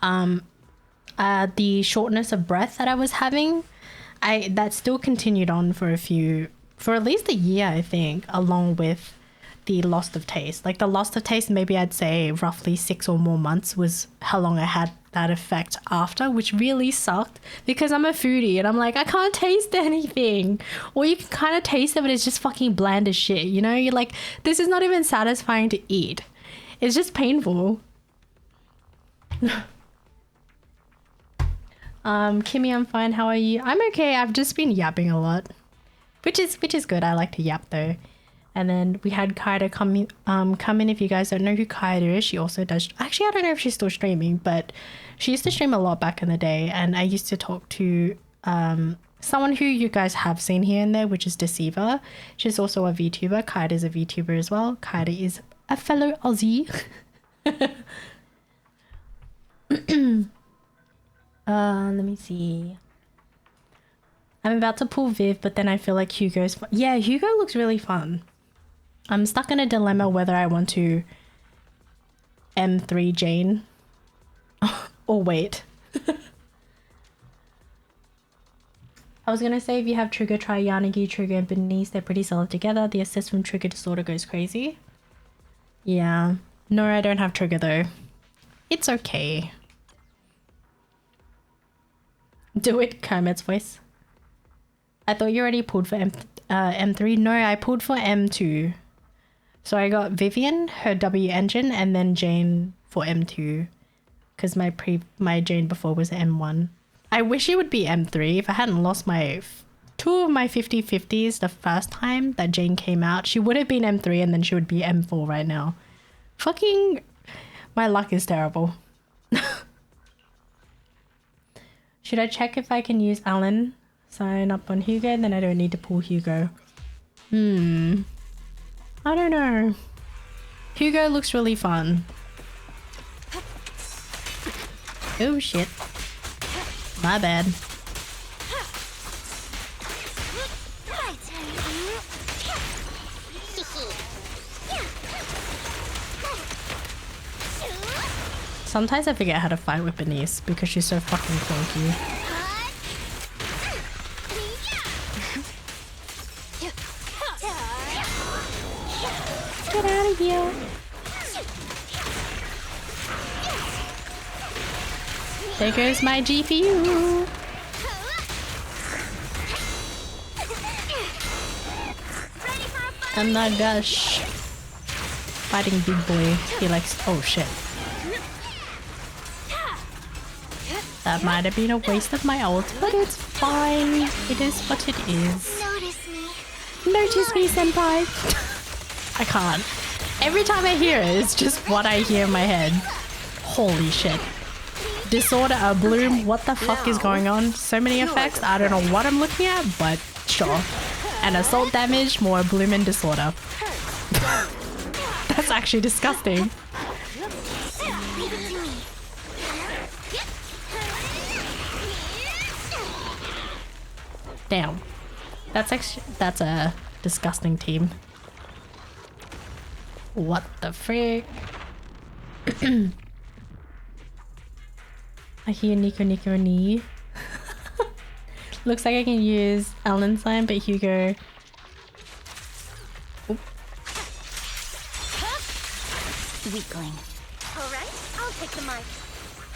the shortness of breath that I was having, that still continued on for at least a year, I think, along with the loss of taste. Like the loss of taste, maybe I'd say roughly 6 or more months was how long I had that effect after, which really sucked because I'm a foodie and I'm like, I can't taste anything. Or you can kind of taste it, but it's just fucking bland as shit, you know? You're like, this is not even satisfying to eat. It's just painful. Kimmy, I'm fine. How are you? I'm okay. I've just been yapping a lot, which is good. I like to yap though. And then we had Kaida come in. If you guys don't know who Kaida is, she also does. Actually, I don't know if she's still streaming, but she used to stream a lot back in the day. And I used to talk to someone who you guys have seen here and there, which is Deceiver. She's also a VTuber. Kaida is a VTuber as well. Kaida is a fellow Aussie. Let me see. I'm about to pull Viv, but then I feel like Hugo's fun. Yeah, Hugo looks really fun. I'm stuck in a dilemma whether I want to M3 Jane or wait. I was gonna say if you have Trigger, try Yanagi, Trigger, and Bernice. They're pretty solid together. The assist from Trigger Disorder goes crazy. Yeah. No, I don't have Trigger though. It's okay. Do it, Kermit's voice. I thought you already pulled for M3. No, I pulled for M2. So I got Vivian, her W engine, and then Jane for M2. Because my Jane before was M1. I wish it would be M3. If I hadn't lost my two of my 50/50s the first time that Jane came out, she would have been M3 and then she would be M4 right now. Fucking... my luck is terrible. Should I check if I can use Alan? Sign up on Hugo, and then I don't need to pull Hugo. I don't know. Hugo looks really fun. Oh shit. My bad. Sometimes I forget how to fight with Bernice because she's so fucking clunky. Get out of here. There goes my GPU. And the gush. Fighting big boy. He likes... oh shit. That might have been a waste of my ult, but it's fine. It is what it is. Notice me. Notice me, senpai. I can't. Every time I hear it, it's just what I hear in my head. Holy shit. Disorder, a bloom, what the fuck is going on? So many effects, I don't know what I'm looking at, but sure. And assault damage, more bloom and disorder. That's actually disgusting. Damn. That's a disgusting team. What the frick? I hear Nico Nico Ni. Looks like I can use Alan's line, but Hugo. Oop. Weakling. All right, I'll take the mic.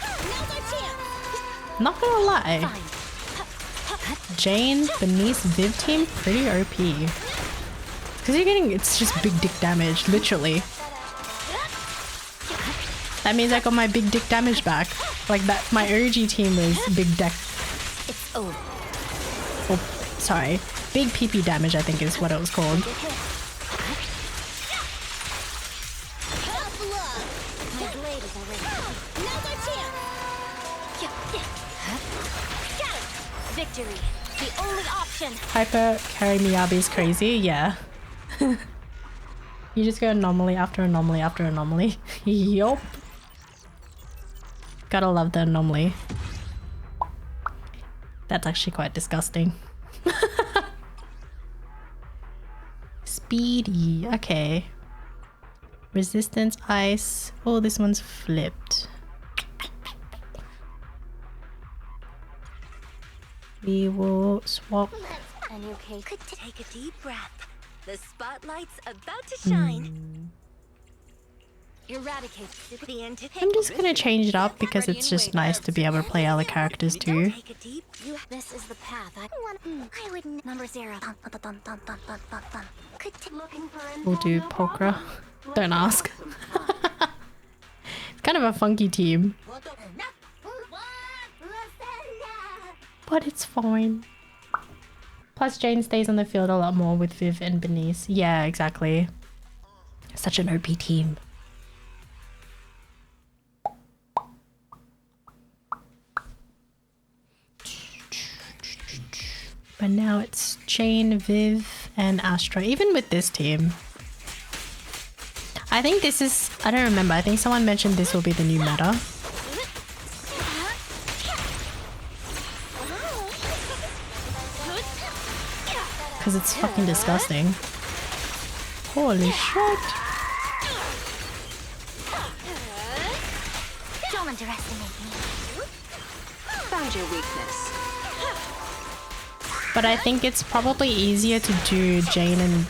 Now's our chance. Not gonna lie. Jane, Benice, Viv team, pretty OP. Because you're getting, it's just big dick damage, literally. That means I got my big dick damage back. Like that, my OG team was big deck. It's over. Oh, sorry. Big PP damage, I think is what it was called. My blade is already. Now's our chance. Got it. Victory. The only option. Hyper carry Miyabi is crazy, yeah. You just go anomaly after anomaly after anomaly. Yup. Gotta love the anomaly. That's actually quite disgusting. Speedy, okay. Resistance, ice. Oh, this one's flipped. We will swap. A new cake. Could take a deep breath. The spotlight's about to shine. Eradicate. The antithesis. I'm just gonna change it up because it's just nice to be able to play other characters too. Take a deep. This is the path. I would number 0. Could looking for We'll do Pokra. Don't ask. It's kind of a funky team, but it's fine. Plus Jane stays on the field a lot more with Viv and Benice. Yeah, exactly. Such an OP team. But now it's Jane, Viv, and Astra. Even with this team. I think this is... I don't remember. I think someone mentioned this will be the new meta. Because it's fucking disgusting. Holy shit. Don't underestimate me. Found your weakness. But I think it's probably easier to do Jane and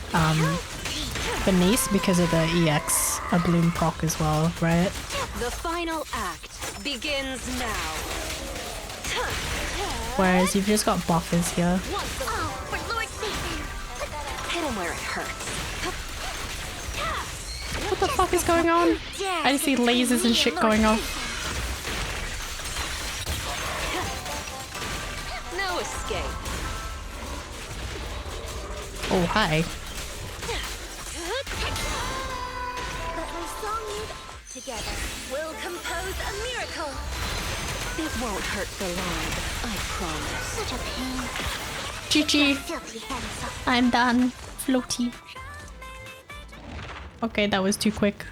Benice because of the EX, a bloom proc as well, right? The final act begins now. Whereas you've just got buffers here. For Lord's sake. Hit him where it hurts. What the fuck is going on? I just see lasers and shit going off. No escape. Oh, hi. But my song together will compose a miracle. It won't hurt for long, I promise. Such a pain. GG. Filthy hands. I'm done. Floaty. Okay, that was too quick.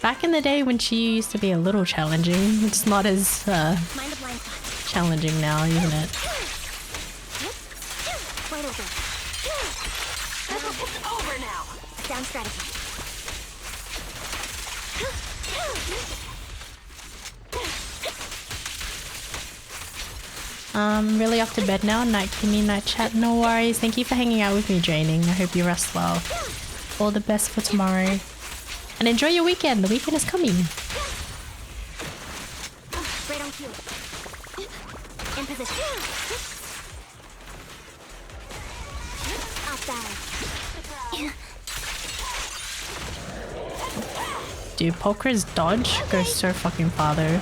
Back in the day when she used to be a little challenging, it's not as Mind the blind spot. challenging now, isn't it? Wide open. It's over now. Down strategy. Really off to bed now. Night Kimmy, night chat. No worries. Thank you for hanging out with me, Janing. I hope you rest well. All the best for tomorrow. And enjoy your weekend. The weekend is coming. Right on cue. In position. Off balance. Dude, Pokra's dodge goes so fucking farther.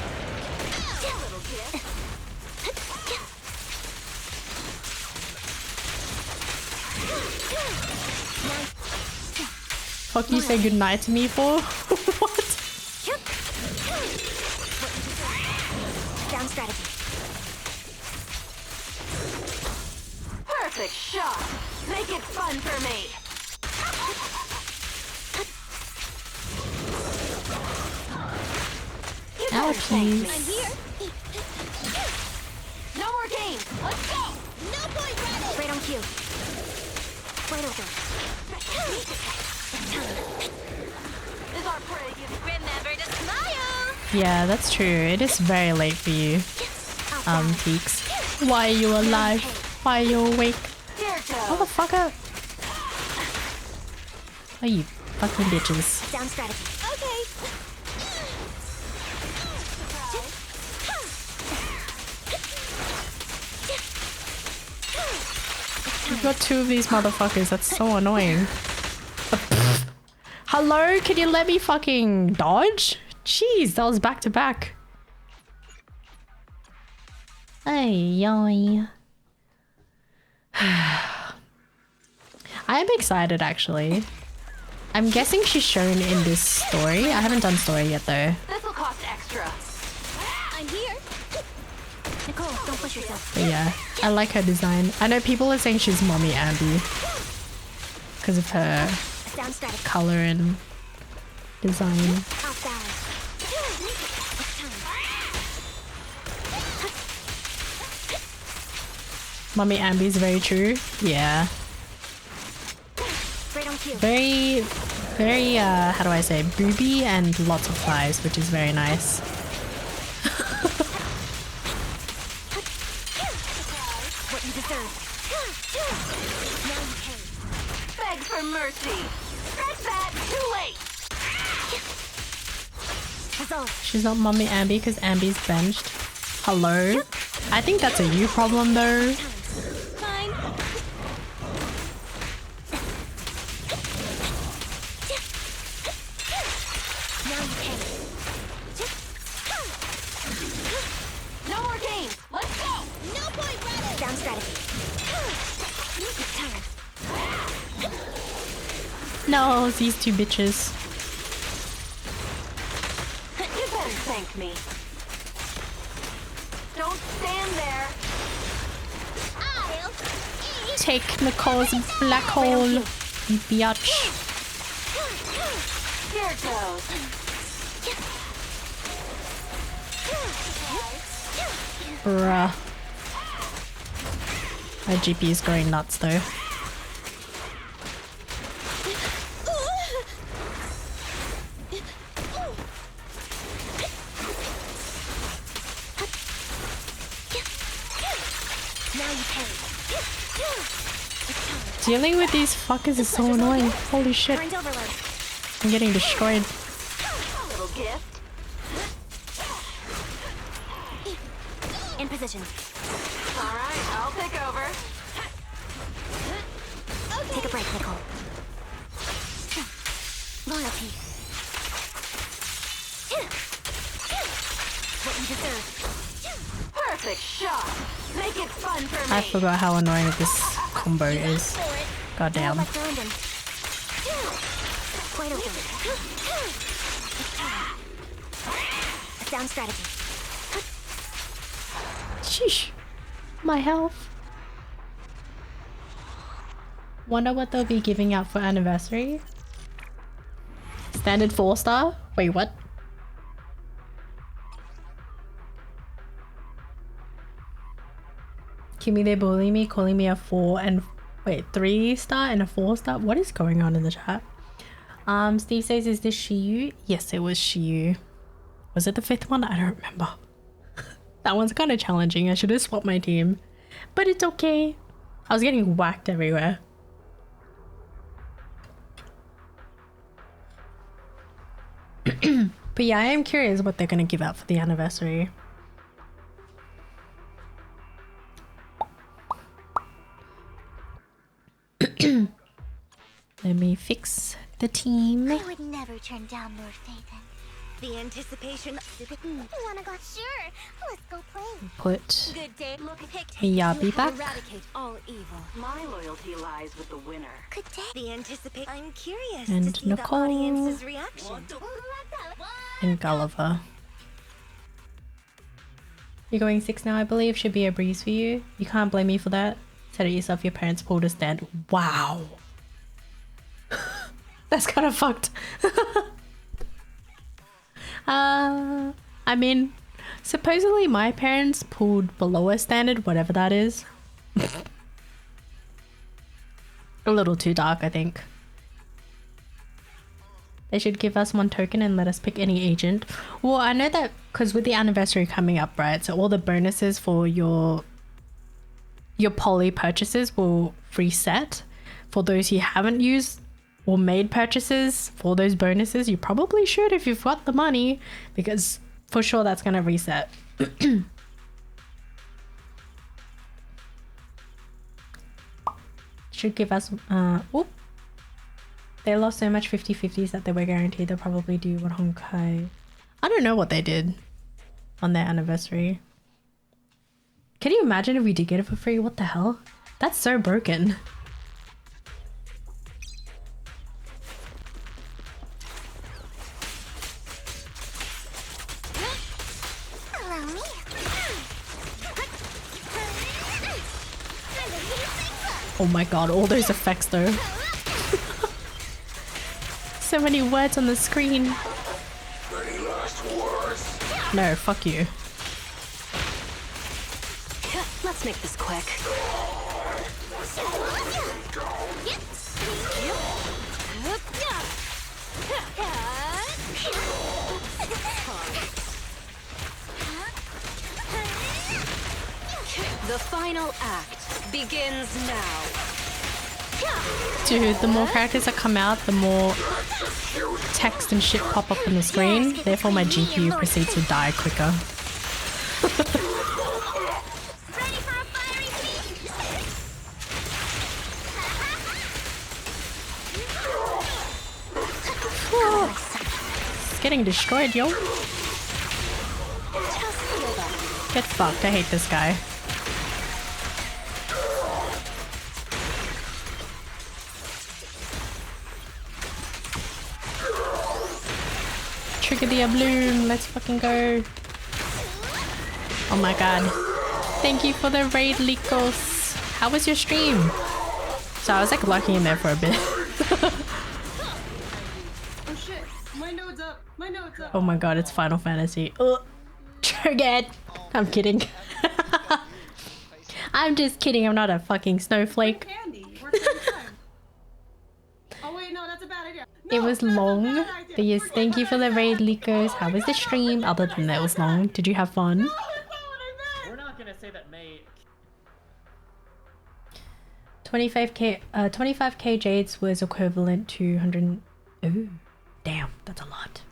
Fuck you say goodnight to me for? What? Down strategy. Perfect shot. Make it fun for me. Ouchies. I'm here. No more games. Let's go. No point ready. Right on cue. Wide open. Is our prey giving? Remember to smile. Yeah, that's true. It is very late for you. Off peaks. Why are you alive? Why are you awake? Motherfucker! Oh, you fucking bitches. Down strategy. Okay. You've got two of these motherfuckers. That's so annoying. Hello? Can you let me fucking dodge? Jeez, that was back to back. Ay, yoy. I am excited actually. I'm guessing she's shown in this story. I haven't done story yet though. This'll cost extra. I'm here. Nicole, don't push yourself. But yeah, I like her design. I know people are saying she's Mommy Ambi because of her Down strategy. color and design. Off balance. Mommy Ambi is very true. Yeah. Right on cue. Very, how do I say, booby and lots of thighs, which is very nice. What you deserve. Now you pay. Beg for mercy. Scratch that. Too late. Resolve. She's not Mommy Ambi because Ambi's benched. Hello? I think that's a you problem though. Fine. Now you pay. No more games. Let's go. No point running. Down strategy. It's time. No, these two bitches. You better thank me. Don't stand there. I'll eat. Take Nicole's black hole, you biatch. Here it goes. Bruh. My GP is going nuts though. Now you pay. Dealing with these fuckers is so annoying. Holy shit. Current overload. I'm getting destroyed. Little gift. In position. All right, I'll take over. Take a break, Nicole. Loyalty. What you deserve. Perfect shot. Make it fun for me. I forgot how annoying this combo is. Goddamn. Like Brandon. Quite okay. Down strategy. Sheesh. My health. Wonder what they'll be giving out for anniversary. Standard 4-star? Wait, what? Kimmy, they bullying me, calling me a 3-star and a 4-star. What is going on in the chat? Steve says, is this Shiyu? Yes, it was Shiyu. Was it the 5th one? I don't remember. That one's kind of challenging. I should have swapped my team. But it's okay. I was getting whacked everywhere. But yeah, I am curious what they're going to give out for the anniversary. Let me fix the team. I would never turn down Lord Phaethon. The anticipation. Wanna go? Sure. Let's go play. Put Good day. Look, pick. Miyabi back. Eradicate all evil. My loyalty lies with the winner. Good day. The anticipate. I'm curious And to see Nicole. the audience's reaction. And Gulliver. You're going 6 now, I believe. Should be a breeze for you. You can't blame me for that. Said it yourself, your parents pulled a stand. Wow. That's kind of fucked. I mean, supposedly my parents pulled below a standard, whatever that is. A little too dark, I think. They should give us 1 token and let us pick any agent. Well, I know that because with the anniversary coming up, right? So all the bonuses for your poly purchases will reset. For those who haven't used or made purchases for those bonuses, you probably should if you've got the money, because for sure that's going to reset. Should give us oop. They lost so much 50/50s that they were guaranteed they'll probably do what Honkai. I don't know what they did on their anniversary. Can you imagine if we did get it for free? What the hell? That's so broken. Allow me. Oh my god, all those effects though. So many words on the screen. Any last words? No, fuck you. Let's make this quick. The final act begins now. Dude, the more characters that come out, the more text and shit pop up on the screen. Therefore my GPU proceeds to die quicker. Ready for a fiery It's getting destroyed, yo. Get fucked, I hate this guy. Trigger the bloom, let's fucking go. Oh my god. Thank you for the raid, Likos. How was your stream? So I was like lurking in there for a bit. Oh shit, my node's up, my node's up. Oh my god, it's Final Fantasy. Triggered. I'm kidding. I'm just kidding, I'm not a fucking snowflake. Candy, we're taking time. Oh wait, no, that's a bad idea. It was long, but yes, thank you for the raid, Likos. How was the stream? Other than that, it was long. Did you have fun? We're not gonna say that, mate. 25k jades was equivalent to 100. Ooh, damn, that's a lot.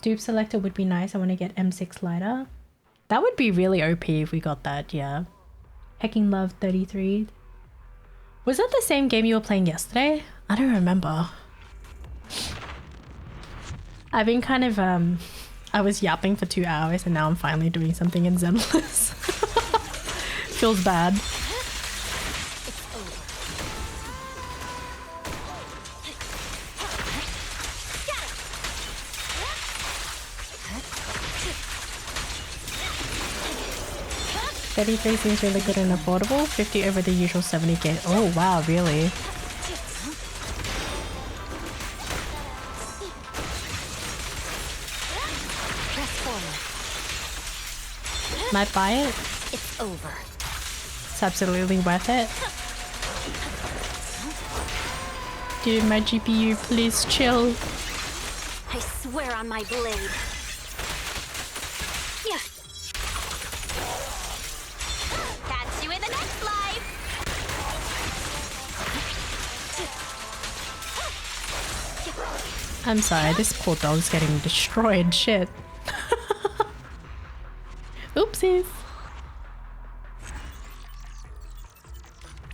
Dupe selector would be nice. I want to get M6 lighter. That would be really OP if we got that, yeah. Hecking Love 33. Was that the same game you were playing yesterday? I don't remember. I've been kind of, I was yapping for 2 hours and now I'm finally doing something in Zenless. Feels bad. $33 seems really good and affordable. 50 over the usual 70k. Oh wow, really? Might buy it. It's over. It's absolutely worth it. Dude, my GPU, please chill. I swear on my blade. Yeah. Catch you in the next life. I'm sorry, this poor dog's getting destroyed. Shit. Oopsies.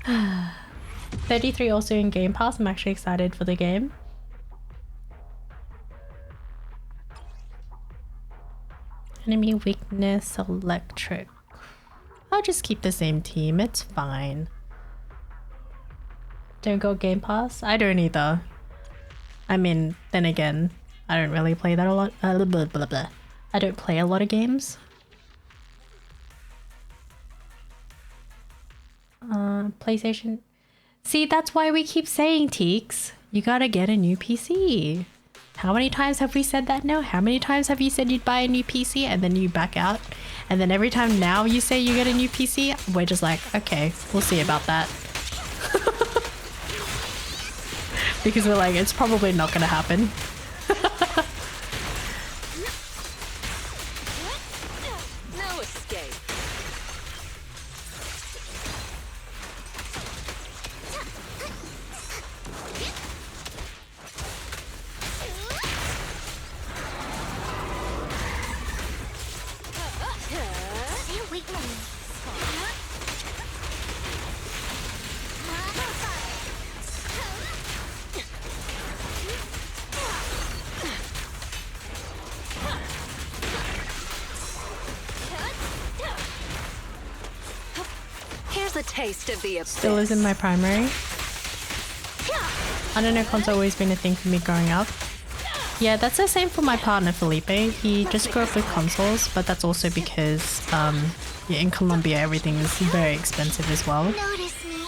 33 also in Game Pass. I'm actually excited for the game. Enemy weakness, electric. I'll just keep the same team. It's fine. Don't go Game Pass? I don't either. I mean, then again, I don't really play that a lot. Blah, blah, blah. I don't play a lot of games. PlayStation. See, that's why we keep saying, Teeks, you gotta get a new PC. How many times have we said that now? How many times have you said you'd buy a new PC and then you back out? And then every time now you say you get a new PC, we're just like, okay, we'll see about that. because we're like, it's probably not gonna happen. No escape. Stay away from me. Here's a taste of the abyss. Still isn't my primary. I don't know, console always been a thing for me growing up. Yeah, that's the same for my partner Felipe. He just grew up with consoles, but that's also because yeah, in Colombia everything is very expensive as well. Notice me.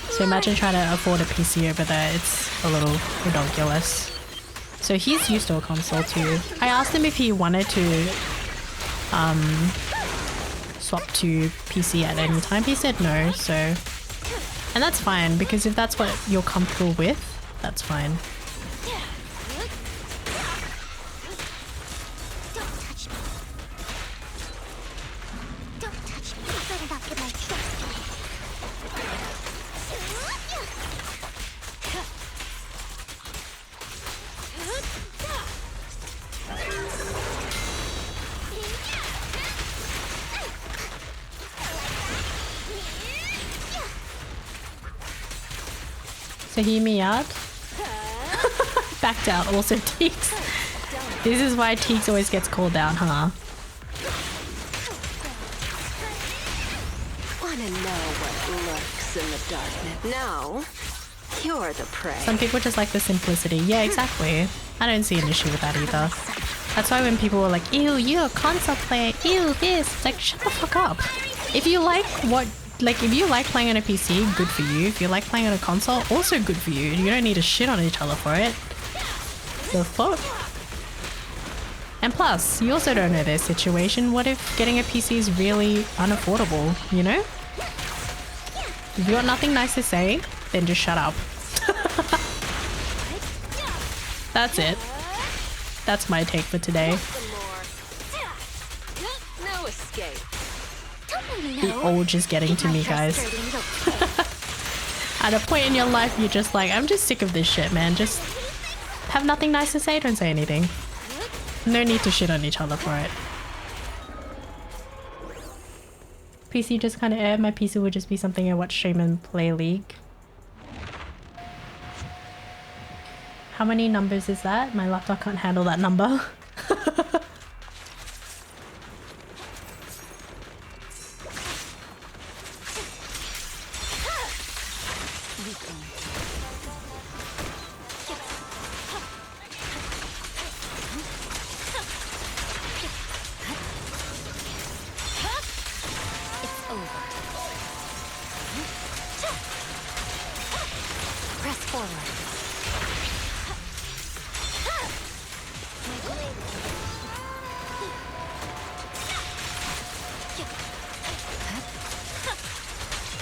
So imagine trying to afford a PC over there, it's a little ridiculous. So he's used to a console too. I asked him if he wanted to swap to PC at any time. He said no, so... And that's fine, because if that's what you're comfortable with, that's fine. Don't touch me. Don't touch me. You better not get my trust away. So hear me out. Backed out also Teeks. This is why Teeks always gets called out, huh? Wanna know what lurks in the darkness? No, you're the prey. Some people just like the simplicity. Yeah, exactly. I don't see an issue with that either. That's why when people are like, ew, you're a console player, ew, this. It's like, shut the fuck up. If you like if you like playing on a PC, good for you. If you like playing on a console, also good for you. You don't need to shit on each other for it. The fuck? And plus, you also don't know their situation. What if getting a PC is really unaffordable, you know? If you got nothing nice to say, then just shut up. That's it. That's my take for today. No escape. The old just getting to me, guys. At a point in your life, you're just like, I'm just sick of this shit, man. Just have nothing nice to say, don't say anything. No need to shit on each other for it. PC just kind of aired. My PC would just be something I watch stream and play League. How many numbers is that? My laptop can't handle that number. Press forward.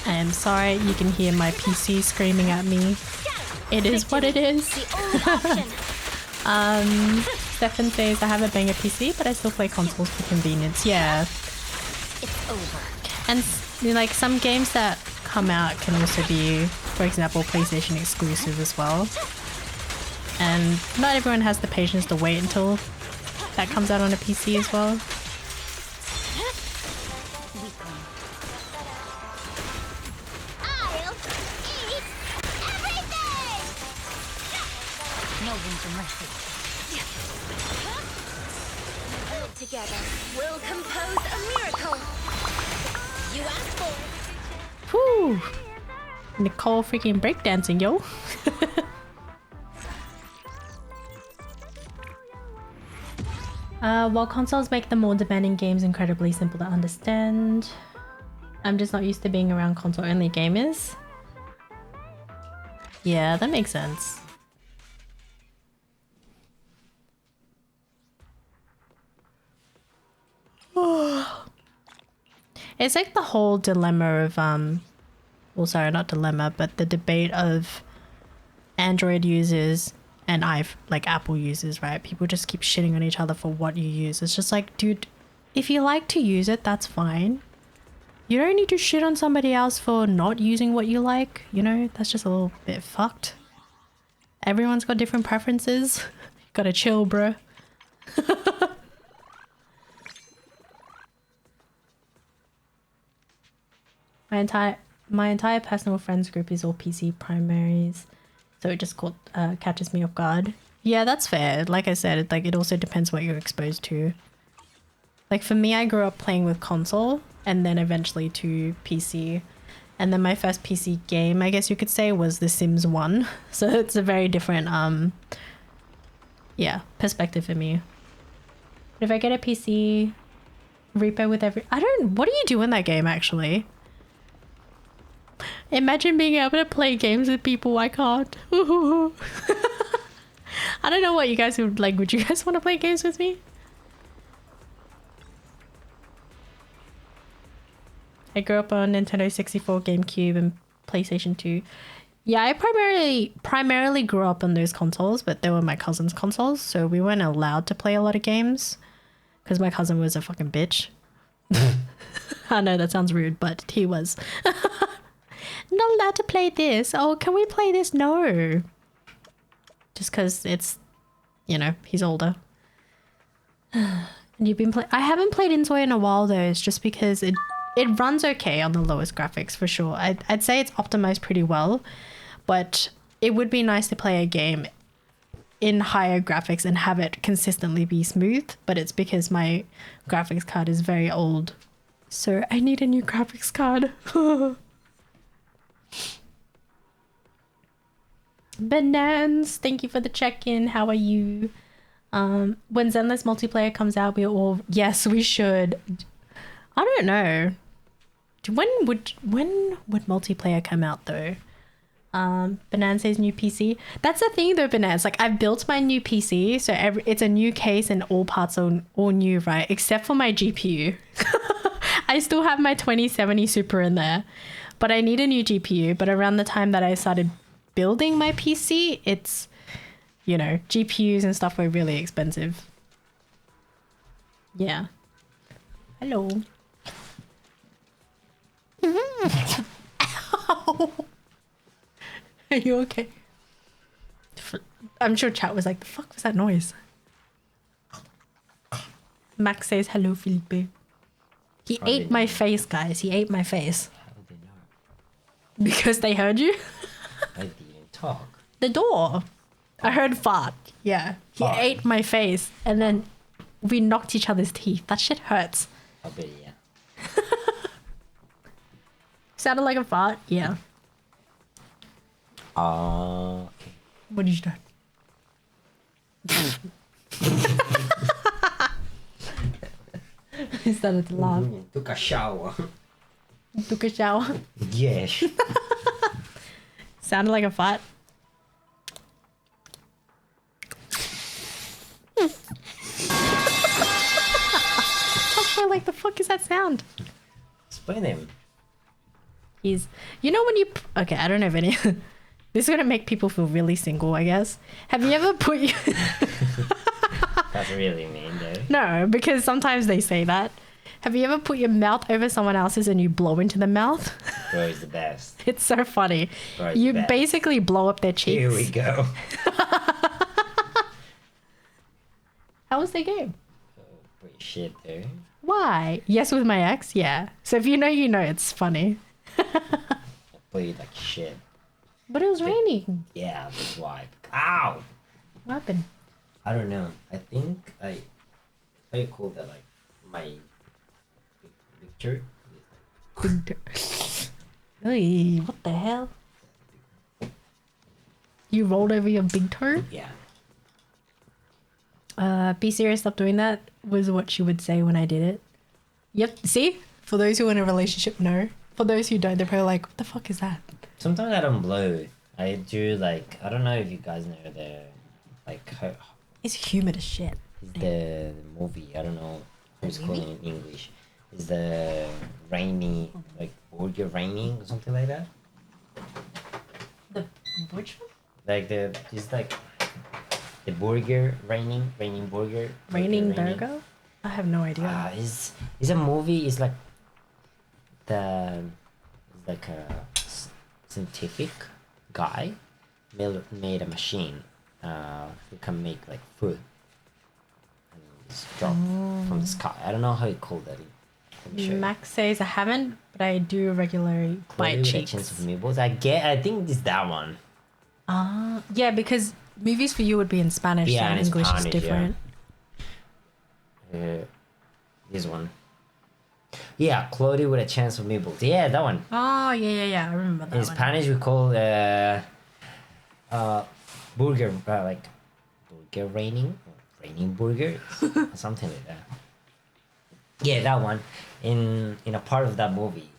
I am sorry, you can hear my PC screaming at me. It is what it is. Stefan says I have a banger PC, but I still play consoles for convenience. Yeah. It's over. And like some games that come out can also be, for example, PlayStation exclusive as well. And not everyone has the patience to wait until that comes out on a PC as well. I'll eat everything! No room for mercy. Together, we'll compose a miracle. You asked for it. Whew! Nicole freaking breakdancing, yo! While consoles make the more demanding games incredibly simple to understand, I'm just not used to being around console-only gamers. Yeah, that makes sense. It's like the whole dilemma of well, sorry, not dilemma, but the debate of Android users and like Apple users, right? People just keep shitting on each other for what you use. It's just like, dude, if you like to use it, that's fine. You don't need to shit on somebody else for not using what you like, you know? That's just a little bit fucked. Everyone's got different preferences. Gotta chill, bro. My entire personal friends group is all PC primaries, so it just catches me off guard. Yeah, that's fair. Like I said, it also depends what you're exposed to. Like for me, I grew up playing with console and then eventually to PC. And then my first PC game, I guess you could say, was The Sims 1. So it's a very different perspective for me. But if I get a PC, repo with what do you do in that game actually? Imagine being able to play games with people. I can't. I don't know what you guys would like. Would you guys want to play games with me? I grew up on Nintendo 64, GameCube, and PlayStation 2. Yeah, I primarily grew up on those consoles, but they were my cousin's consoles, so we weren't allowed to play a lot of games because my cousin was a fucking bitch. I know that sounds rude, but he was. Not allowed to play this. Oh, can we play this? No. Just because it's, you know, he's older. And you've been I haven't played Insoy in a while though. It's just because it runs okay on the lowest graphics for sure. I'd say it's optimized pretty well, but it would be nice to play a game in higher graphics and have it consistently be smooth. But it's because my graphics card is very old, so I need a new graphics card. Bananas, thank you for the check-in. How are you? When Zenless multiplayer comes out, yes, we should. I don't know. When would multiplayer come out though? Banan says new PC. That's the thing though, Banan. Like I've built my new PC, so it's a new case and all parts are all new, right? Except for my GPU. I still have my 2070 Super in there, but I need a new GPU. But around the time that I started building my PC, it's, you know, GPUs and stuff were really expensive. Yeah. Hello. Ow. Are you okay? I'm sure chat was like, the fuck was that noise? Max says hello, Felipe. He ate my face, guys. He ate my face. How did they know? Because they heard you? I didn't talk. The door. I heard fart. Yeah. He Fart. ate my face and then we knocked each other's teeth. That shit hurts. I bet, yeah. Sounded like a fart? Yeah. Okay. What did you do? I started to laugh. Took a shower. Took a shower. Yes. Sounded like a fart. I'm like, the fuck is that sound? Explain him. You know when you, okay, I don't know if any, this is gonna make people feel really single, I guess. Have you ever put your, That's really mean though. no, because sometimes they say that. Have you ever put your mouth over someone else's and you blow into the mouth? Bro is the best. It's so funny. Bro is You the best. basically blow up their cheeks. Here we go. How was their game? Pretty shit though. Why? Yes, with my ex? Yeah. So if you know, you know, it's funny. I played like shit. But it was raining. Yeah, that's why. Ow! What happened? I don't know. I think how you call that, like my picture? Hey, what the hell? You rolled over your big toe? Yeah. Be serious, stop doing that was what she would say when I did it. Yep, see? For those who are in a relationship, no. For those who don't, they're probably like, what the fuck is that? Sometimes I don't blow. I do like, I don't know if you guys know the like It's humid as shit. is the movie, I don't know how it's called in English. Is the rainy, like Borgia raining or something like that? The which one? Like it's like the burger raining burger. Raining Burger? I have no idea. Is a movie. It's like it's like a scientific guy made a machine who can make like food and it's dropped from the sky. I don't know how you call that. Let me show you. Max says I haven't, but I do regularly Chloe bite with a cheeks. Chance of Meatballs. I think it's that one. Yeah, because movies for you would be in Spanish, Yeah, so and it's English Spanish, is yeah. different. This one. Yeah, Chloe with a Chance of Meatballs. Yeah, that one. Oh, yeah. I remember that In one. Spanish, we call burger like burger raining burger, or something like that. Yeah, that one. In a part of that movie,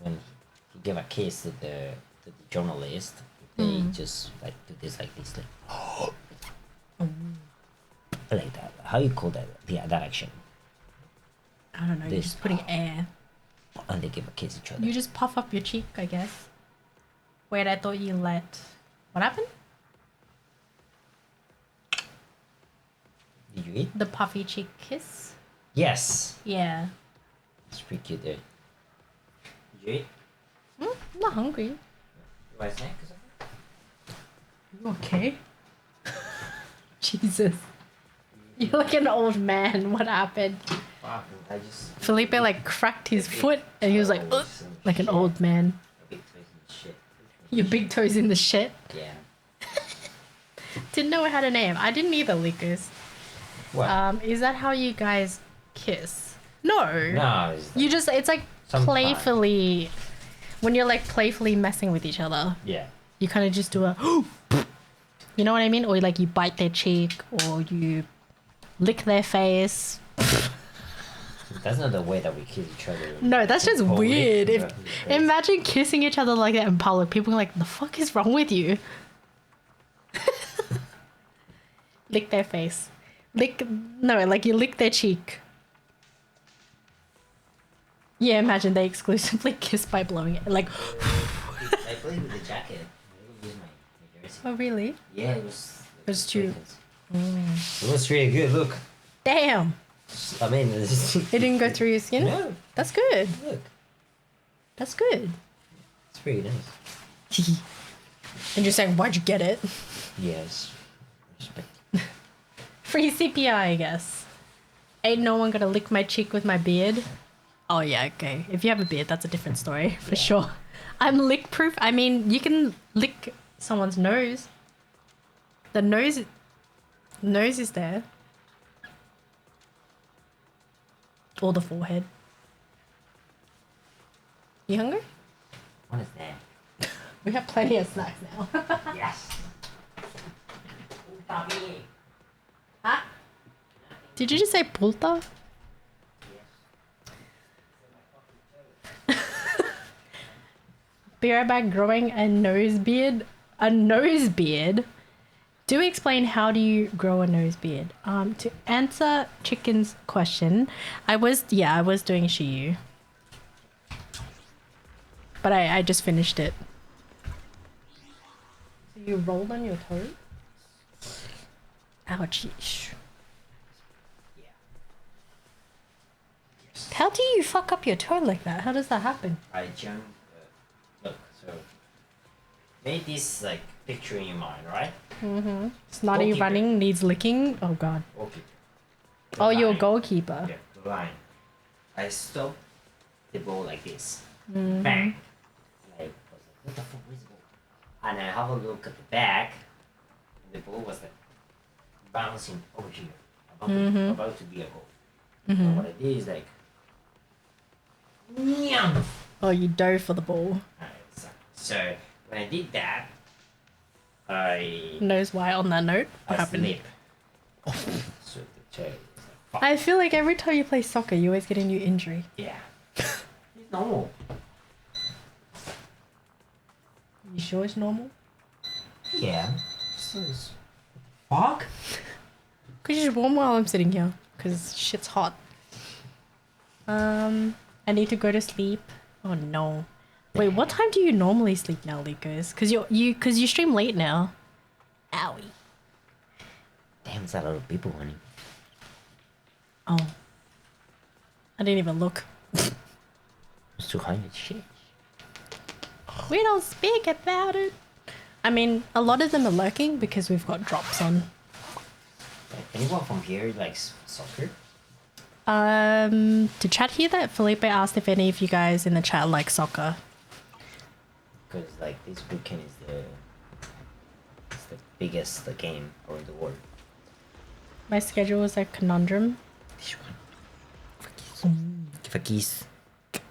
when he gave a kiss to the journalist, they just like do this like like that. How you call that? Yeah, that action. I don't know, you're This. just putting air. And they give a kiss each other. You just puff up your cheek, I guess. Wait, I thought you let... What happened? Did you eat? The puffy cheek kiss? Yes. Yeah. It's pretty cute there. Did you eat? I'm not hungry. You want a snack or something? You okay? Jesus. You're like an old man. What happened? Fuck, I just... Felipe like cracked his foot and he was like, "Ugh," like an old man. Big toys and shit. Your big toes in the shit. Yeah. Didn't know it had a name. I didn't either, Lucas. What? Is that how you guys kiss? No. No, it's You just, it's like Sometimes. playfully, when you're like playfully messing with each other, yeah. you kind of just do a, you know what I mean? Or like you bite their cheek or you lick their face. That's not the way that we kiss each other. No, that's just Oh, weird. lick If the face. imagine kissing each other like that in public, people are like, the fuck is wrong with you? Lick their face. Like you lick their cheek. Yeah, imagine they exclusively kiss by blowing it. Like, I played with the jacket. I didn't use my jersey. oh really? Yeah, it was... It was too- It was really good, look. Damn. I mean... It didn't go through your skin? No, That's good. look. That's good. It's pretty nice. And you're saying, why'd you get it? Yes. Respect. Free CPI, I guess. Ain't no one gonna lick my cheek with my beard. Oh yeah, okay. If you have a beard, that's a different story, for sure. I'm lick proof. I mean, you can lick someone's nose. The nose is there. Or the forehead. You hungry? What is that? We have plenty of snacks now. Yes. Huh? Did you just say pulta? Be right back. Growing a nose beard. A nose beard? Do explain how do you grow a nose beard. To answer Chicken's question, I was doing shiyu. But I just finished it. So you rolled on your toe? Ouchie. How do you fuck up your toe like that? How does that happen? I jump. Look, so made this like picture in your mind, right? Snotty Goalkeeper. running needs licking. Oh god. Okay. Oh, you're a goalkeeper. Yeah, the line. I stop the ball like this. Mm-hmm. Bang. And I was like, what the fuck is the ball? And I have a look at the back. And the ball was like bouncing over here. About to be a goal. So what I did is like, Nyam! Oh, you dove for the ball. So when I did that, I Knows why on that note? What happened? slip. So the chair was like, fuck. I feel like every time you play soccer, you always get a new injury. Yeah. It's normal. You sure it's normal? Yeah. So fuck? Could you just warm while I'm sitting here? Because shit's hot. I need to go to sleep. Oh no. Wait, what time do you normally sleep now, Lucas? Cause you stream late now. Owie. Damn, it's a lot of people, honey. Oh. I didn't even look. It's 200 shit. We don't speak about it. I mean, a lot of them are lurking because we've got drops on. Anyone from here likes soccer? Did chat hear that? Felipe asked if any of you guys in the chat like soccer. Because like this weekend is the biggest game around the world. My schedule was a conundrum. This one. Give a kiss. Give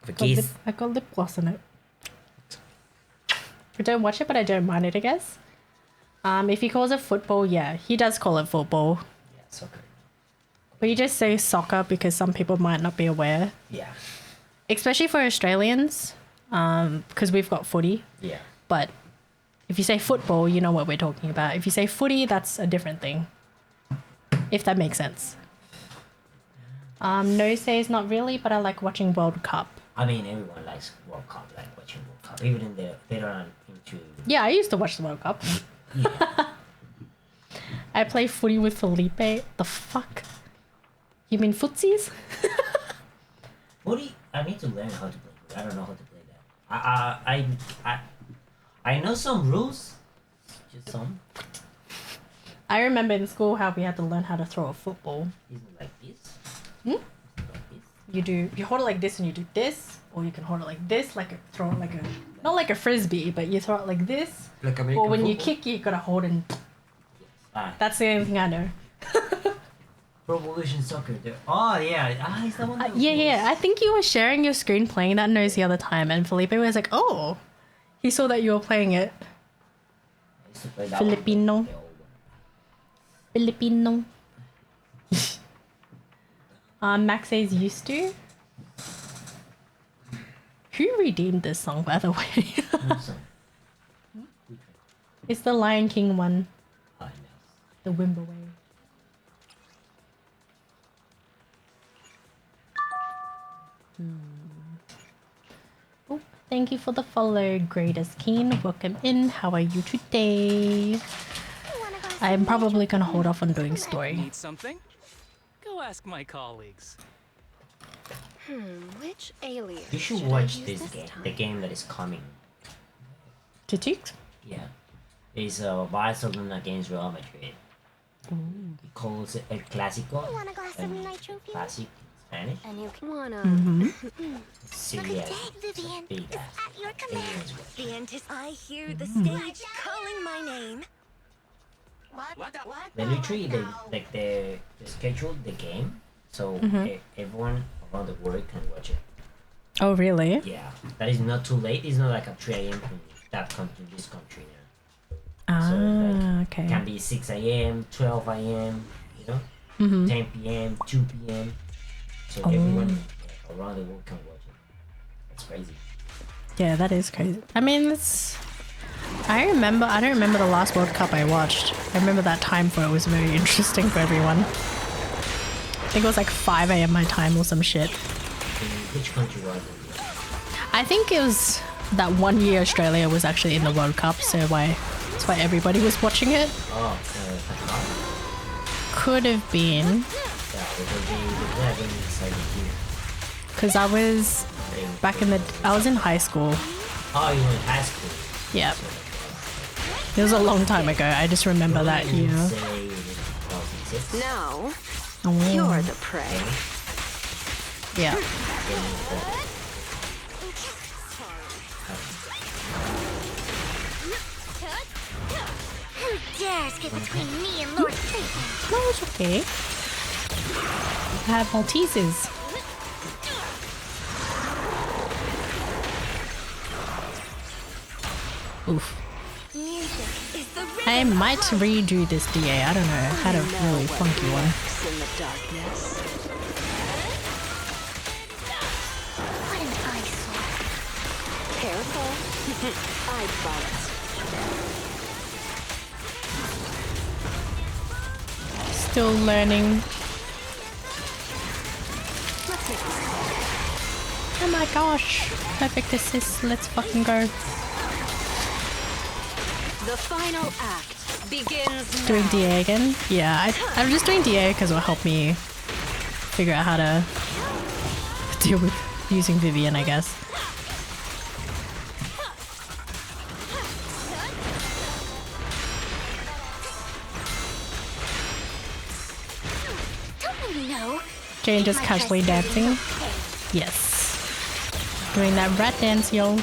a kiss. I got lip gloss on it. I don't watch it, but I don't mind it, I guess. If he calls it football, yeah, he does call it football. Yeah, soccer. But you just say soccer because some people might not be aware. Yeah. Especially for Australians, because we've got footy. Yeah. But if you say football, you know what we're talking about. If you say footy, that's a different thing. If that makes sense. No says not really, but I like watching World Cup. I mean, everyone likes World Cup, like watching World Cup. Even in they don't into. Yeah, I used to watch the World Cup. Yeah. I play footy with Felipe. The fuck? You mean footsies? Footy, I need to learn how to play footy. I don't know how to play that. I know some rules. Just some. I remember in school how we had to learn how to throw a football. Isn't it like this? Hmm? Like this? You hold it like this and you do this, or you can hold it like this, throw it like a, not like a frisbee, but you throw it like this. Like American Or when you football? kick, you gotta hold and. Ah, That's the only thing I know. Pro Evolution Soccer. Oh yeah. Ah, is that one? That Yeah. I think you were sharing your screen playing that nose the other time, and Felipe was like, "Oh, he saw that you were playing it." I used to play that Filipino. one, the old one. Filipino. Max says used to. Who redeemed this song, by the way? What song? It's the Lion King one, Oh, nice. the Wimble Way. Oh, thank you for the follow, Greatest Keen. Welcome in. How are you today? I'm probably gonna hold off on doing story. Need something? Go ask my colleagues. Which alien? You should I watch use this game. time? The game that is coming. Titik? Yeah. It's Barcelona against Real Madrid. It calls it El Clásico. Want a glass of and nitro fuel? Classic in Spanish. And you can wanna. Silly as Vivian. big as At your command. aliens were. The I hear the stage calling my name. They literally they scheduled the game so everyone around the world can watch it. Oh, really? Yeah, that is not too late. It's not like a 3 a.m. in that country, this country now. Ah, So like, okay. can be 6 a.m., 12 a.m., you know, 10 p.m., 2 p.m. So everyone like, around the world can watch it. That's crazy. Yeah, that is crazy. I mean, it's. I don't remember the last World Cup I watched. I remember that time for it was very interesting for everyone. I think it was like 5 a.m. my time or some shit. In which country was it? I think it was that one year Australia was actually in the World Cup, so that's why everybody was watching it. Oh, Qatar. Could have been, Yeah, because they haven't decided here. because I was I was in high school. Oh, you were in high school. Yeah. It was a long time ago. I just remember that year. Say 2006. Now, Oh, you're the prey. yeah. Who dares get between me and Lord Satan? No, it's okay. I have Maltesers. Oof. Music is the rhythm I might redo this DA. I don't know. I had a really funky one. in the darkness. What an eyesore. Careful. I bite. Still learning. Let's make this Oh my gosh. Perfect assist. Let's fucking go. the final act. begins Doing now. DA again? Yeah, I'm just doing DA because it'll help me figure out how to deal with using Vivian, I guess. Don't you know? Jane just casually dancing. Yes. Doing that rat dance, yo.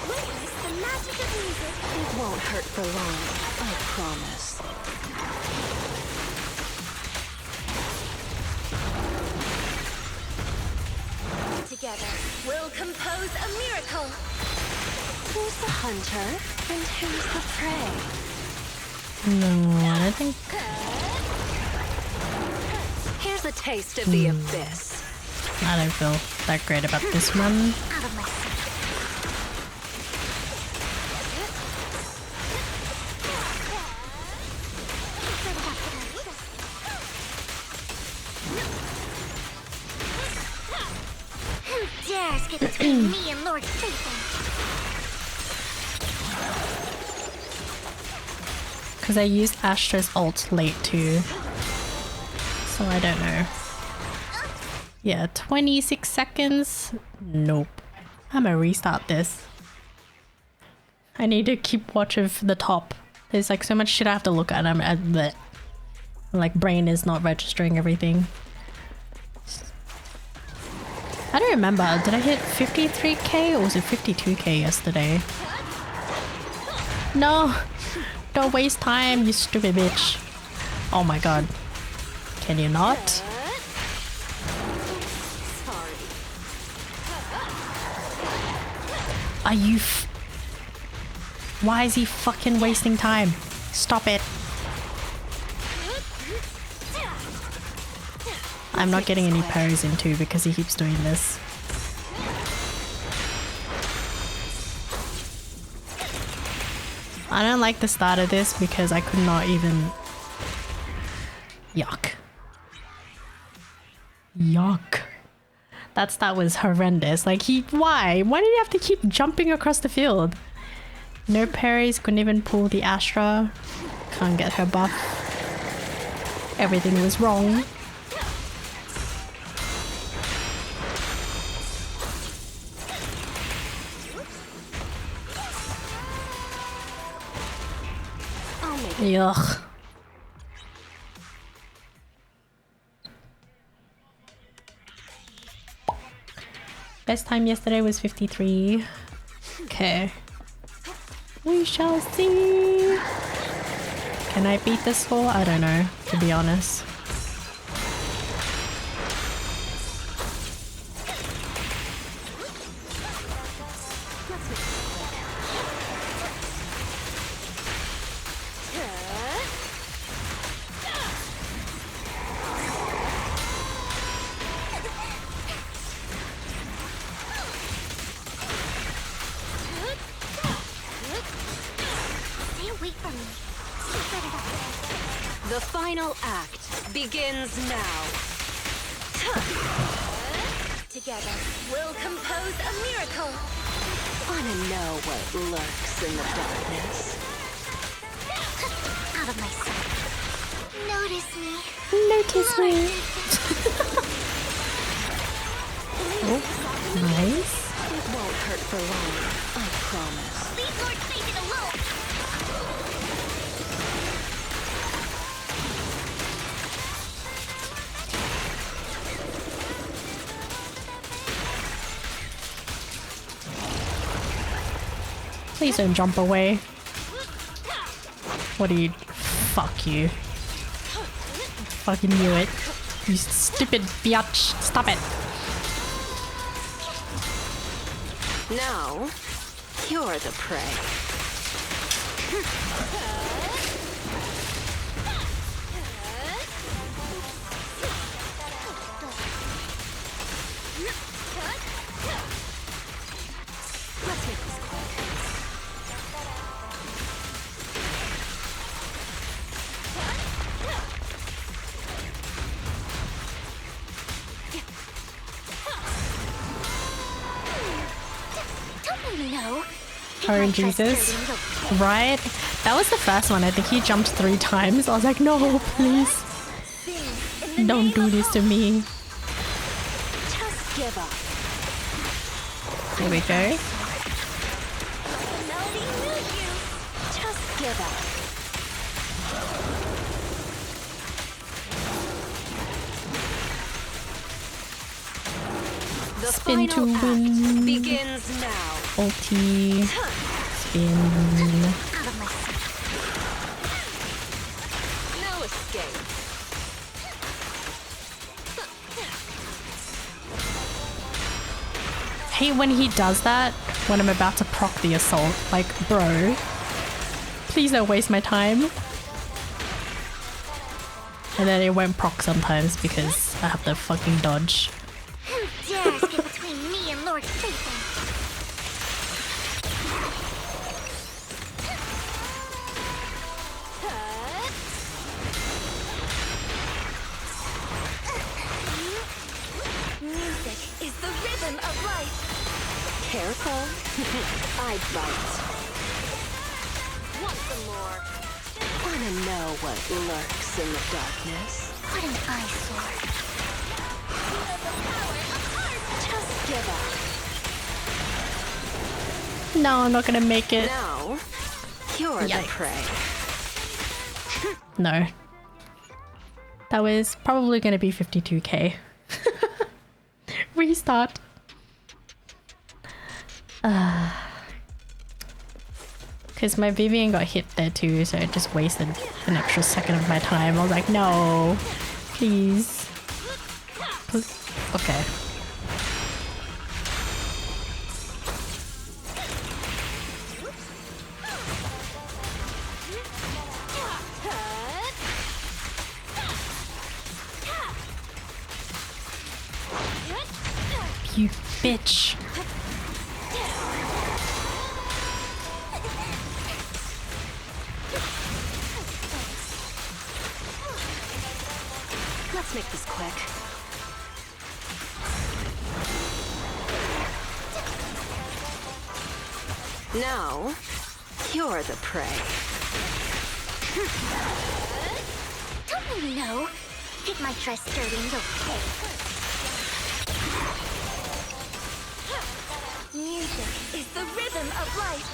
Witness the magic of music. It won't hurt for long, I promise. Together, we'll compose a miracle. Who's the hunter and who's the prey? No, I don't think. Here's a taste of the abyss. I don't feel that great about this one. Out of my sight. Who dares get between me and Lord Phaethon? Because I used Astra's ult late too. So I don't know. Yeah, 26 seconds? Nope. I'm gonna restart this. I need to keep watch of the top. There's like so much shit I have to look at. I'm at the like brain is not registering everything. I don't remember. Did I hit 53k or was it 52k yesterday? No! Don't waste time, you stupid bitch. Oh my god. Can you not? Are you Why is he fucking wasting time? Stop it. I'm not getting any parries in too because he keeps doing this. I don't like the start of this because I could not even... Yuck. Yuck. That start was horrendous. Like why? Why did he have to keep jumping across the field? No parries, couldn't even pull the Astra. Can't get her buff. Everything was wrong. Yuck. Best time yesterday was 53. Okay. We shall see. Can I beat this score? I don't know, to be honest. Stay away from me. The final act begins now. Together, we'll compose a miracle. Wanna know what lurks in the darkness? Out of my sight. Notice me. Notice me. Oh, nice. It won't hurt for long, I promise. Leave Lord Phaethon alone. Please don't jump away. What do you... Fuck you. Fucking knew it. You stupid biatch. Stop it. Now, you're the prey. Let's make this quick. know. Oh, Jesus. Right? That was the first one. I think he jumped 3 times. I was like, no, please. Don't do this to me. Just give up. There we go. The melody moves you. Just give up. The Spin to final act win. begins now. Ulti. Spin. Out of my sight. No escape. Hate when he does that when I'm about to proc the assault. Like, bro, please don't waste my time. And then it won't proc sometimes because I have to fucking dodge. Who dares get between me and Lord Phaethon? Music is the rhythm of life. Careful. I bite. Want some more? Wanna know what lurks in the darkness? What an eyesore. Just give up. No, I'm not gonna make it. Now, you're the Yikes. prey. No. That was probably gonna be 52k. Restart. Because my Vivian got hit there too, so it just wasted an extra second of my time. I was like, no, please. Okay. You bitch. Let's make this quick. Now, you're the prey. Don't you know? It might try stirring your pay. Music is the rhythm of life.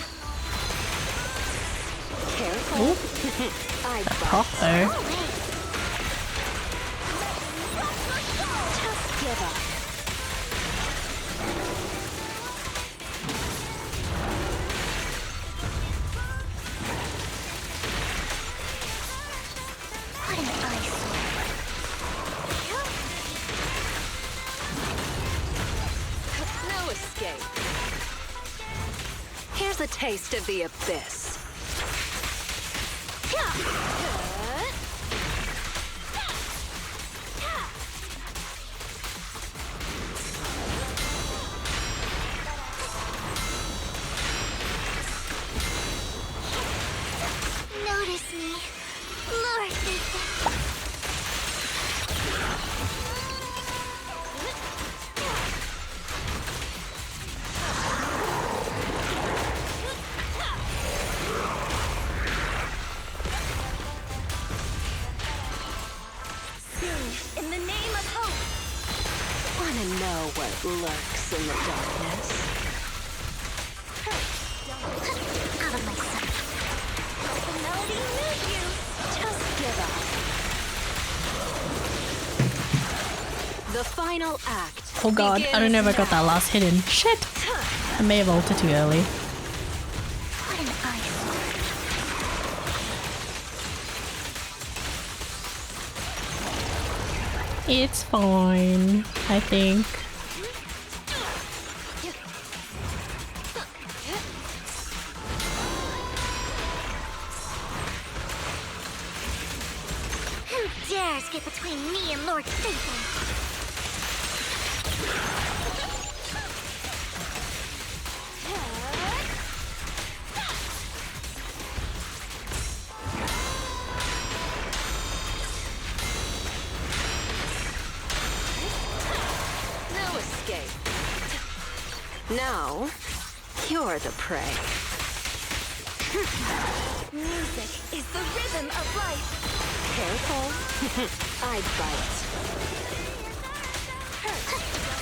Careful. Ooh, I proc though. just give up. What an eyesore. No escape. Here's a taste of the abyss. Notice me, Lord Phaethon. Sing in the name of hope. Wanna know what lurks in the darkness? Out of my sight. The melody moves you. Just give up. The final act. Oh god, I don't know if I got that last hit in. Shit! I may have ulted too early. What an eyesore. It's fine, I think. Who dares get between me and Lord Phaethon? No escape. Now, You're the prey. Music is the rhythm of life. Careful. I'd bite.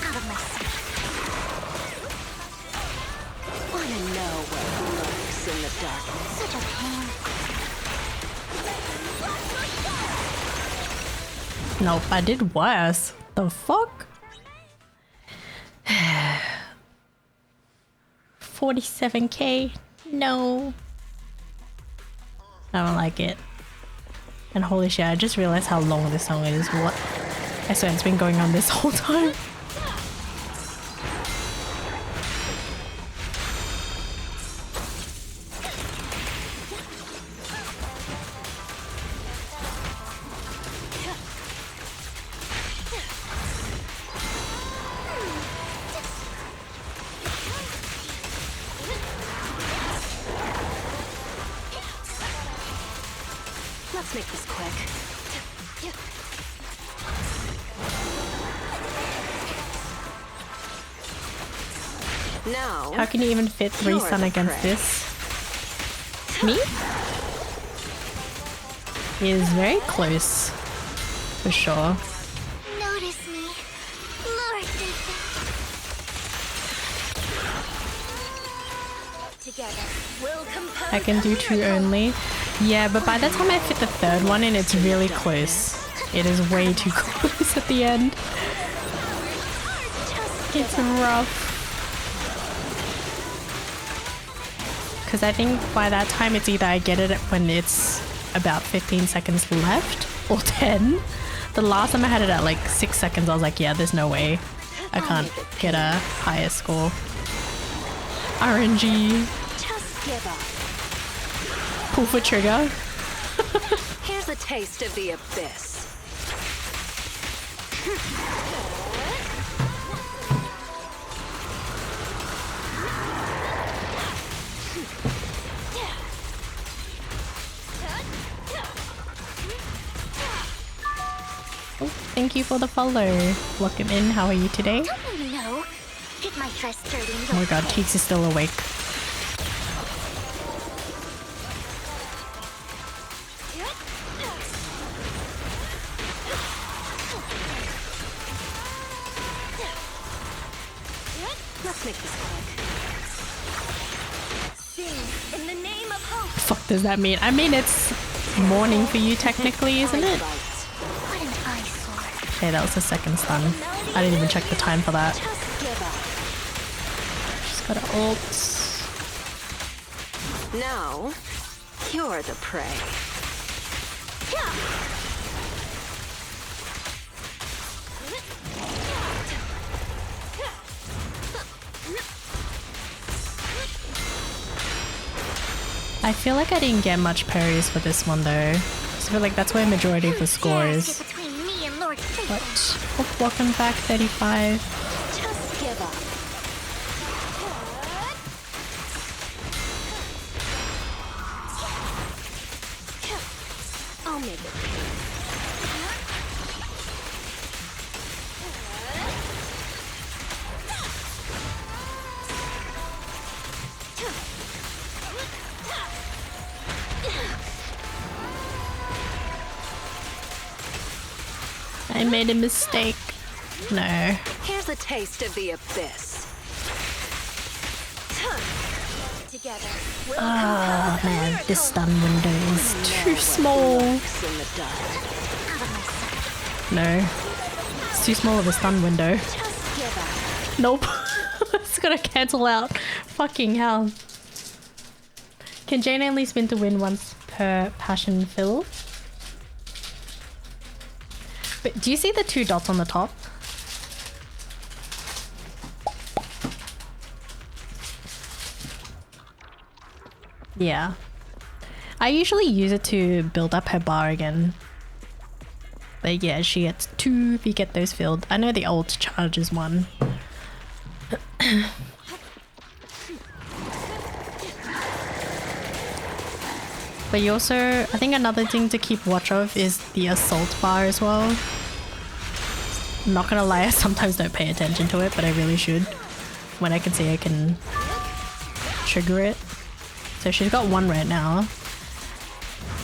Out of my sight. Wanna know what lurks in the darkness? Such a pain. Nope, I did worse. The fuck? 47k? No. I don't like it. And holy shit, I just realized how long this song is. What? I swear it's been going on this whole time. Let's make this quick. Now, How can you even fit 3 You're sun the against prey. this? Me? He is very close. For sure. Notice me. Lord Nathan. Together, we'll compose I can do 2 only. Yeah, but by the time I fit the 3rd one in, it's really close. It is way too close at the end. It's rough. Because I think by that time it's either I get it when it's about 15 seconds left or 10. The last time I had it at like 6 seconds, I was like, yeah, there's no way I can't get a higher score. RNG. just give up. Pull for trigger. Here's a taste of the abyss. Oh, thank you for the follow. Welcome in. How are you today? Don't you know? Get my dress dirty and Oh my god, Teeks is still awake. Let's make this quick. Sing in the name of hope. Fuck does that mean? I mean, it's morning for you technically, isn't it? What an eyesore. Okay, that was the 2nd stun. I didn't even check the time for that. Just give up. Just gotta ult. Now, you're the prey. I feel like I didn't get much parries for this one though. I feel like that's where majority of the score Dares is. get between me and Lord Nathan. But oh, welcome back, 35. Just give up. I'll make it. I made a mistake. No. Here's a taste of the abyss. Together, we'll Oh compose a man, miracle. this stun window is too small. Lurks in the dark. Out of my sight. No. It's too small of a stun window. Just give up. Nope. It's gonna cancel out. Fucking hell. Can Jane only spin to win once per passion fill? But do you see the 2 dots on the top? Yeah. I usually use it to build up her bar again. But yeah, she gets 2 if you get those filled. I know the old charges 1. But you also, I think another thing to keep watch of is the assault bar as well. I'm not gonna lie, I sometimes don't pay attention to it, but I really should. When I can see I can trigger it. So she's got 1 right now.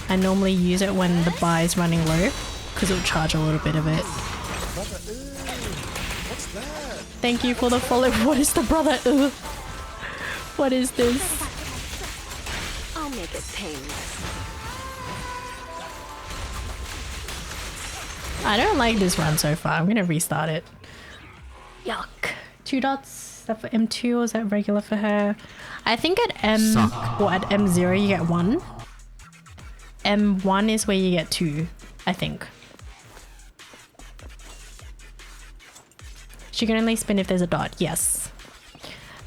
I normally use it when the bar is running low because it'll charge a little bit of it. What's that? Thank you for the follow. What is the brother? Ugh. What is this? I'll make it painless. I don't like this run so far. I'm gonna restart it. Yuck. 2 dots. Is that for M2 or is that regular for her? I think at M or at M0 you get 1. M1 is where you get 2, I think. She can only spin if there's a dot. Yes.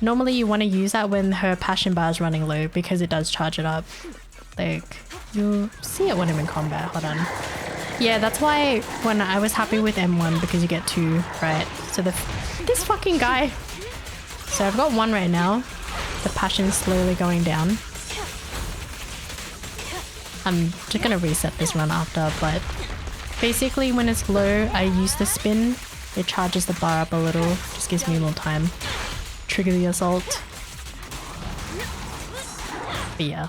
Normally you want to use that when her passion bar is running low because it does charge it up. Like, you'll see it when I'm in combat. Hold on. Yeah, that's why when I was happy with M1 because you get 2, right? So this fucking guy. So I've got 1 right now. The passion's slowly going down. I'm just gonna reset this run after, but basically when it's low, I use the spin. It charges the bar up a little, just gives me a little time. Trigger the assault. But yeah.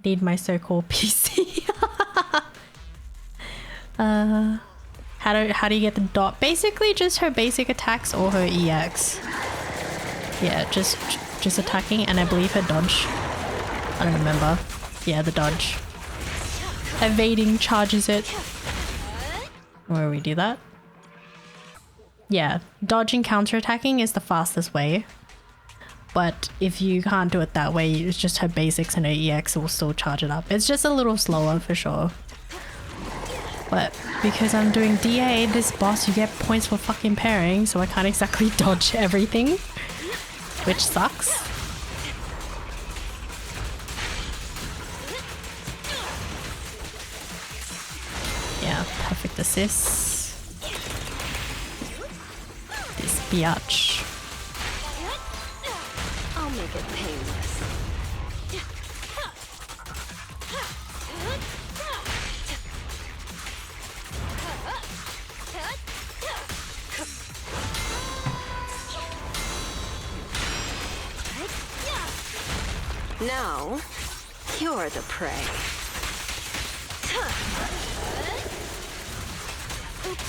Need my so-called PC. How do you get the dot? Basically just her basic attacks or her EX. Yeah, just attacking, and I believe her dodge. I don't remember. Yeah, the dodge. Evading charges it. Where we do that? Yeah, dodging counter-attacking is the fastest way. But if you can't do it that way, it's just her basics and her EX will still charge it up. It's just a little slower for sure. But because I'm doing DA, this boss, you get points for fucking pairing, so I can't exactly dodge everything. Which sucks. Yeah, perfect assist. This biatch. I'll make it painless. Now, you're the prey. Oops,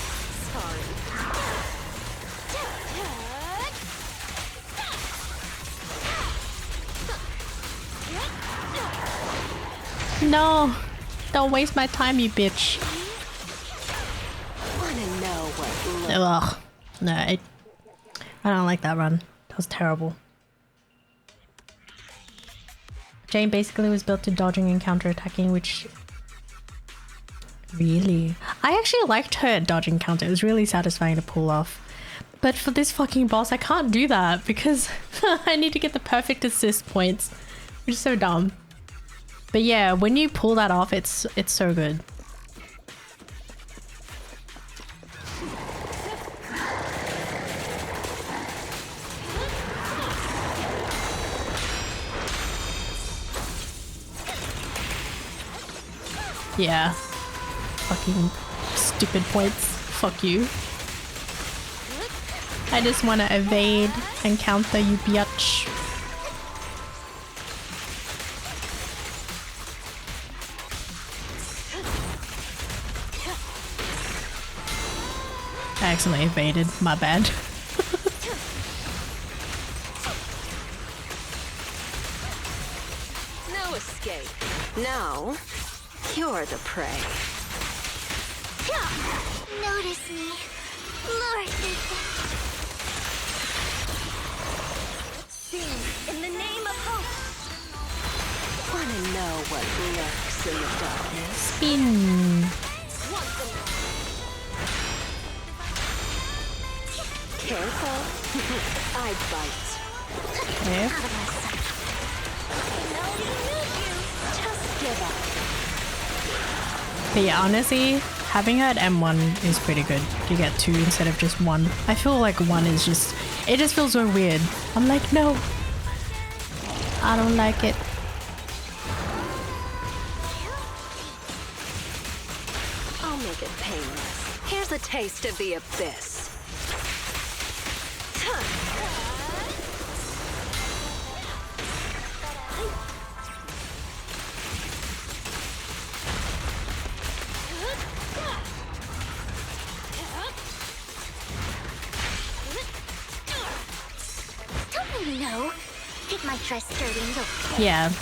sorry. No! Don't waste my time, you bitch. Wanna know what looks Ugh. No, I don't like that run. That was terrible. Jane basically was built to dodging and counter-attacking, which... Really? I actually liked her dodging counter. It was really satisfying to pull off. But for this fucking boss, I can't do that because I need to get the perfect assist points, which is so dumb. But yeah, when you pull that off, it's so good. Yeah. Fucking stupid points. Fuck you. I just want to evade and counter, you biatch. I accidentally evaded. My bad. no escape. Now, you're the prey. Notice me, Lord Ethan. Sing in the name of hope. Wanna know what lurks in the darkness? Spin. Careful. I bite. Okay. Just give up. But yeah, honestly, having her at M1 is pretty good. You get 2 instead of just 1. I feel like 1 is just... It just feels so weird. I'm like, no. I don't like it. I'll make it painless. Here's a taste of the abyss. Don't you know? It might try skirting the Yeah.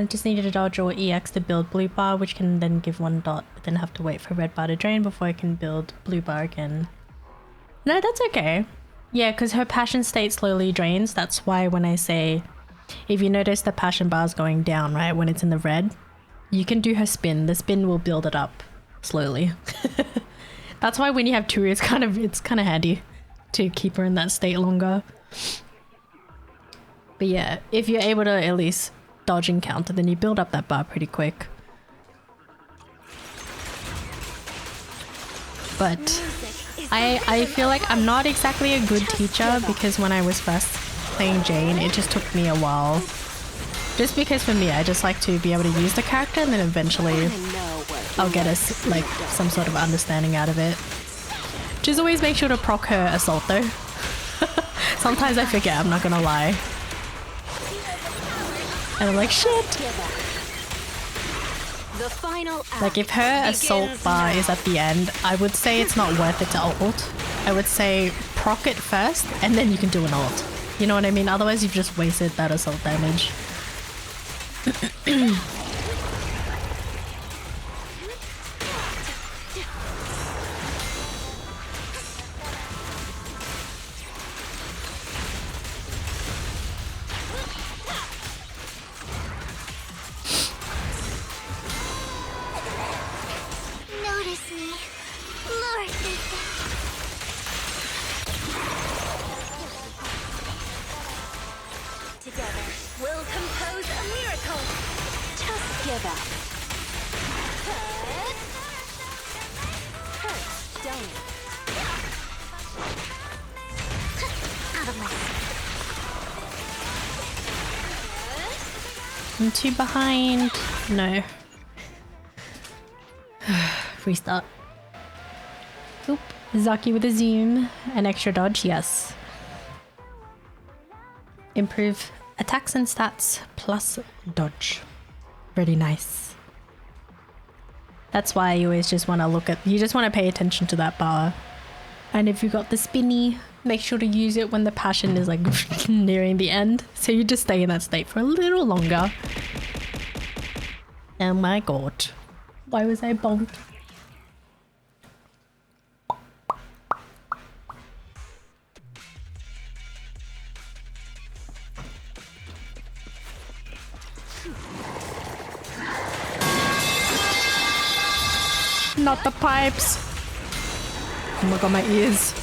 Just needed to dodge or EX to build blue bar, which can then give 1 dot, but then have to wait for red bar to drain before I can build blue bar again. No, that's okay. Yeah, because her passion state slowly drains. That's why when I say, if you notice the passion bar is going down, right, when it's in the red, you can do her spin. The spin will build it up slowly. That's why when you have 2, it's kind of handy to keep her in that state longer. But yeah, if you're able to at least dodge and counter, then you build up that bar pretty quick. But I feel like I'm not exactly a good teacher, because when I was first playing Jane, it just took me a while. Just because for me, I just like to be able to use the character, and then eventually I'll get like some sort of understanding out of it. Just always make sure to proc her assault though. Sometimes I forget, I'm not gonna lie. And I'm like, shit! Like if her assault bar is at the end, I would say it's not worth it to ult. I would say proc it first, and then you can do an ult. You know what I mean? Otherwise you've just wasted that assault damage. Notice me. Lord Nathan. Together, we'll compose a miracle. Just give up. Hurt, don't it? Out of my... I'm 2 behind. No. Restart. Oop. Zaki with a zoom. An extra dodge, yes. Improve attacks and stats plus dodge. Really nice. That's why you always just want to look at... You just want to pay attention to that bar. And if you got the spinny, make sure to use it when the passion is like nearing the end. So you just stay in that state for a little longer. Oh my god. Why was I bonked? Not the pipes. Oh my god, my ears.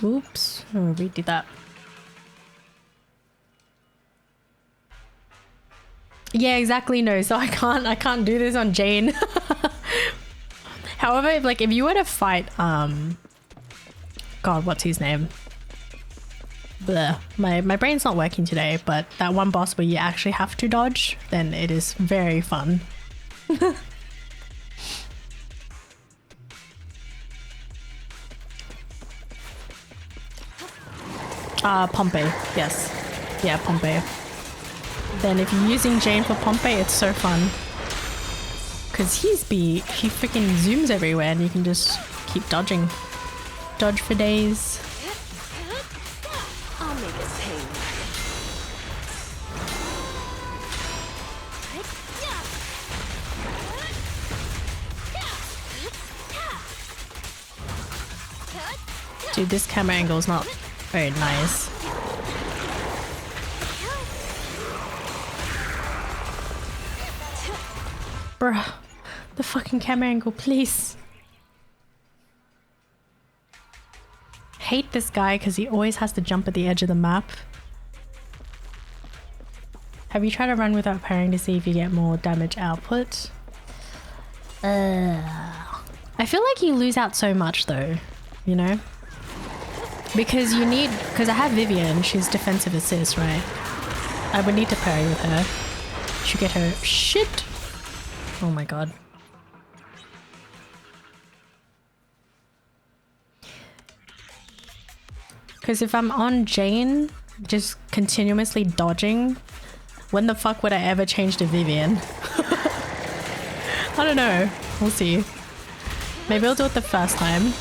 Oops. Oh, we did that. Yeah, exactly. No, so I can't do this on Jane. However, if you were to fight God, what's his name? Bleh. My brain's not working today, but that one boss where you actually have to dodge, then it is very fun. Pompey, yes. Yeah, Pompey. Then if you're using Jane for Pompey, it's so fun. Cause he freaking zooms everywhere and you can just keep dodging. Dodge for days. I'll make it pain. Dude, this camera angle is not very nice. Bruh, the fucking camera angle, please. Hate this guy because he always has to jump at the edge of the map. Have you tried to run without parrying to see if you get more damage output? I feel like you lose out so much though, you know? Because I have Vivian, she's defensive assist, right? I would need to parry with her. Should get her shit. Oh my god. Because if I'm on Jane, just continuously dodging, when the fuck would I ever change to Vivian? I don't know. We'll see. Maybe I'll do it the first time.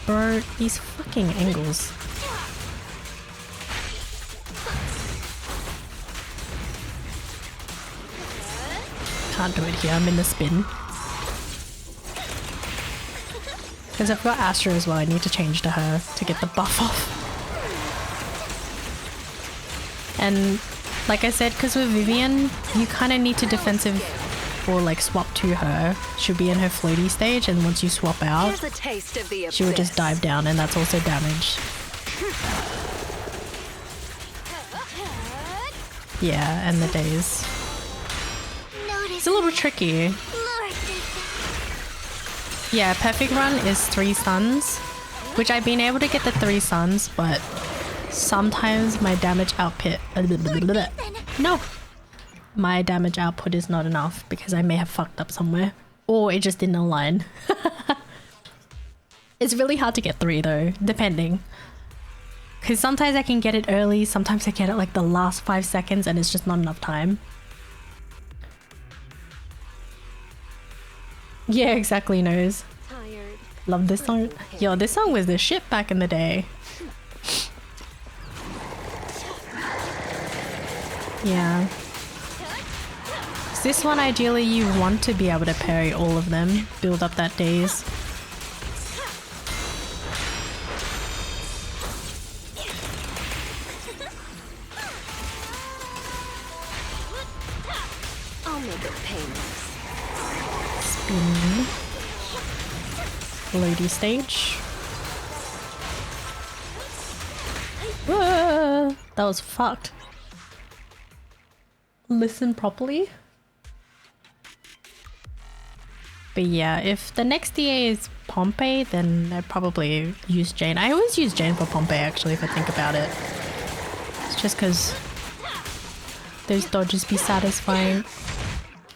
Bro, these fucking angles. Can't do it here, I'm in the spin. Because I've got Astra as well, I need to change to her to get the buff off. And like I said, because with Vivian, you kind of need to defensive or like swap to her. She'll be in her floaty stage, and once you swap out, Here's a taste of the she will just dive down, and that's also damage. Yeah, and the days. It's a little tricky. Yeah, perfect run is 3 suns, which I've been able to get the 3 suns, but sometimes my damage output... No! My damage output is not enough because I may have fucked up somewhere. Or it just didn't align. It's really hard to get 3 though, depending. Because sometimes I can get it early, sometimes I get it like the last 5 seconds and it's just not enough time. Yeah, exactly, Nose. Tired. Love this song. Yo, this song was the shit back in the day. Yeah. This one, ideally, you want to be able to parry all of them. Build up that daze. I'll make it painless. Spin. Floaty stage. Whoa, that was fucked. Listen properly. But yeah, if the next DA is Pompey, then I'd probably use Jane. I always use Jane for Pompey actually, if I think about it. It's just because those dodges be satisfying.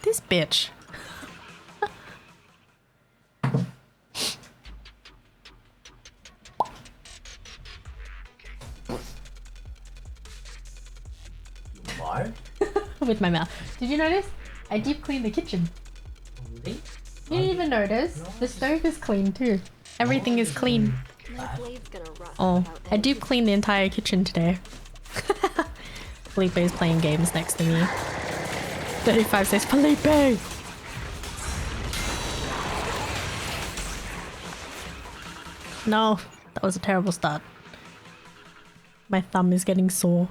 This bitch. What? With my mouth. Did you notice? I deep cleaned the kitchen. Really? You didn't even notice. The stove is clean too. Everything is clean. My blade's gonna rust Oh, without I deep cleaned the entire kitchen today. Felipe is playing games next to me. 35 says Felipe! No, that was a terrible start. My thumb is getting sore.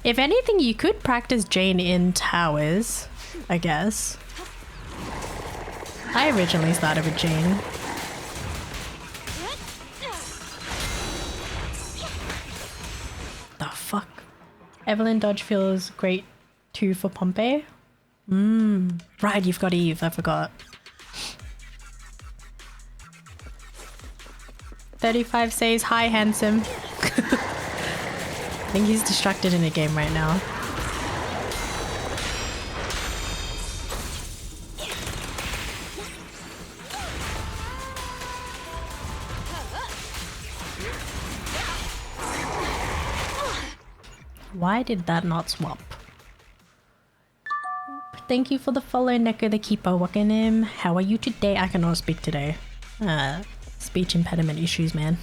If anything, you could practice Jane in towers, I guess. I originally started with Jane. The fuck? Evelyn dodge feels great too for Pompey. Right, you've got Eve, I forgot. 35 says, hi handsome. I think he's distracted in a game right now. Why did that not swap? Thank you for the follow, Neko the Keeper. Wakanim. How are you today? I cannot speak today. Speech impediment issues, man.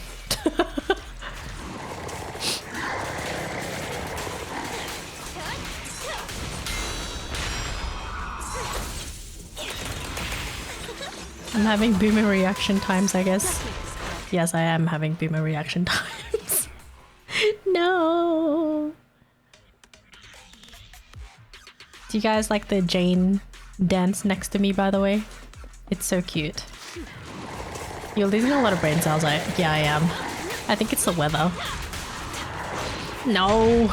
I'm having boomer reaction times, I guess. Yes, I am having boomer reaction times. No. Do you guys like the Jane dance next to me, by the way? It's so cute. You're losing a lot of brain cells. Yeah, I am. I think it's the weather. No.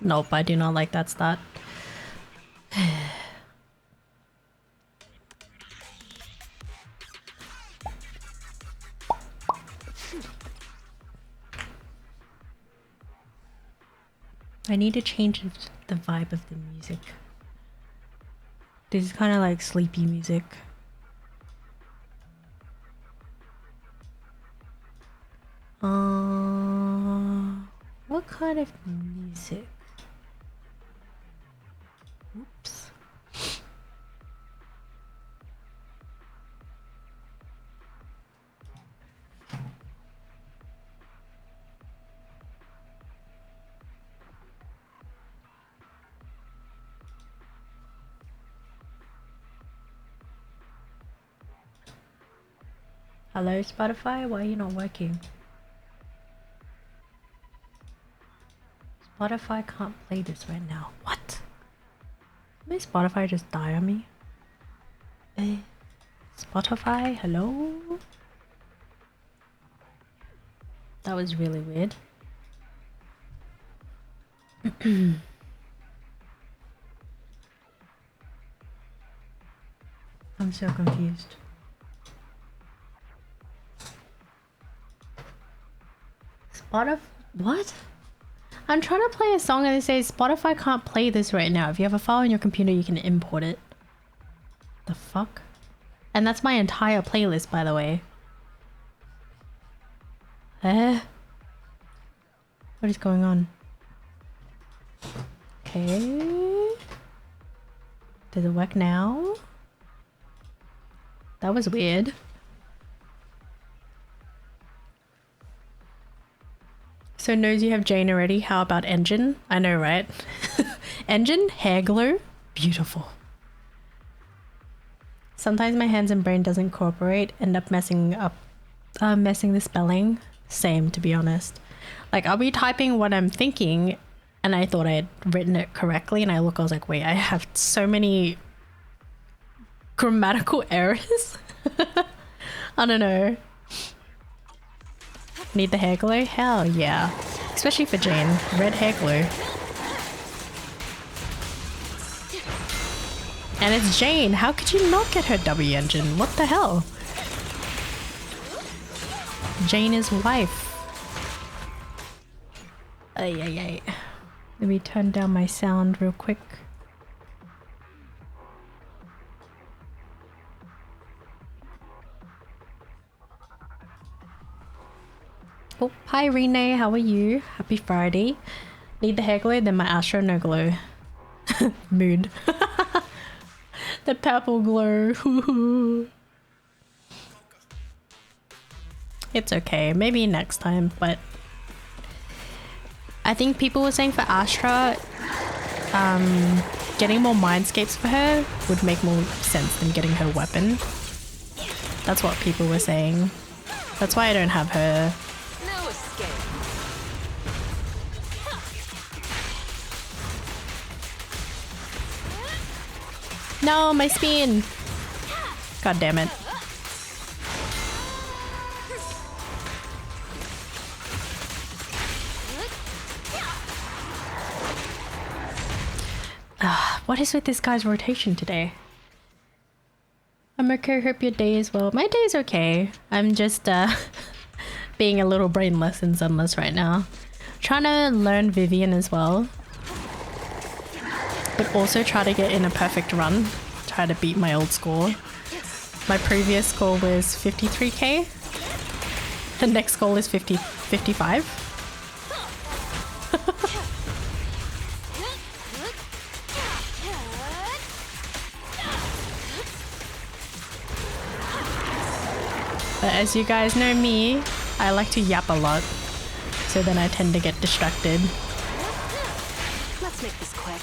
Nope, I do not like that start. I need to change the vibe of the music. This is kind of like sleepy music. What kind of music? Oops. Hello, Spotify? Why are you not working? Spotify can't play this right now. What? May Spotify just die on me? Spotify, hello? That was really weird. I'm so confused. Spotify? What? I'm trying to play a song and it says Spotify can't play this right now. If you have a file on your computer, you can import it. The fuck? And that's my entire playlist, by the way. What is going on? Okay. Does it work now? That was weird. So knows you have Jane already. How about Engine? I know, right? Engine, hair glue, beautiful. Sometimes my hands and brain doesn't cooperate, end up messing the spelling. Same, to be honest. Like I'll be typing what I'm thinking and I thought I had written it correctly and I was like, wait, I have so many grammatical errors. I don't know. Need the hair glue? Hell yeah. Especially for Jane. Red hair glue. And it's Jane. How could you not get her W engine? What the hell? Jane is wife. Ay, ay, ay. Let me turn down my sound real quick. Oh, hi Renee, how are you? Happy Friday. Need the hair glue, then my Astro no glow. Mood. The purple glow. It's okay, maybe next time, but I think people were saying for Astra, getting more mindscapes for her would make more sense than getting her weapon. That's what people were saying. That's why I don't have her. No escape. No, my spin! God damn it. What is with this guy's rotation today? I'm okay, hope your day is well. My day is okay. I'm just being a little brainless and sunless right now. Trying to learn Vivian as well. But also try to get in a perfect run. Try to beat my old score. My previous score was 53k. The next goal is 55. But as you guys know me, I like to yap a lot. So then I tend to get distracted. Let's make this quick.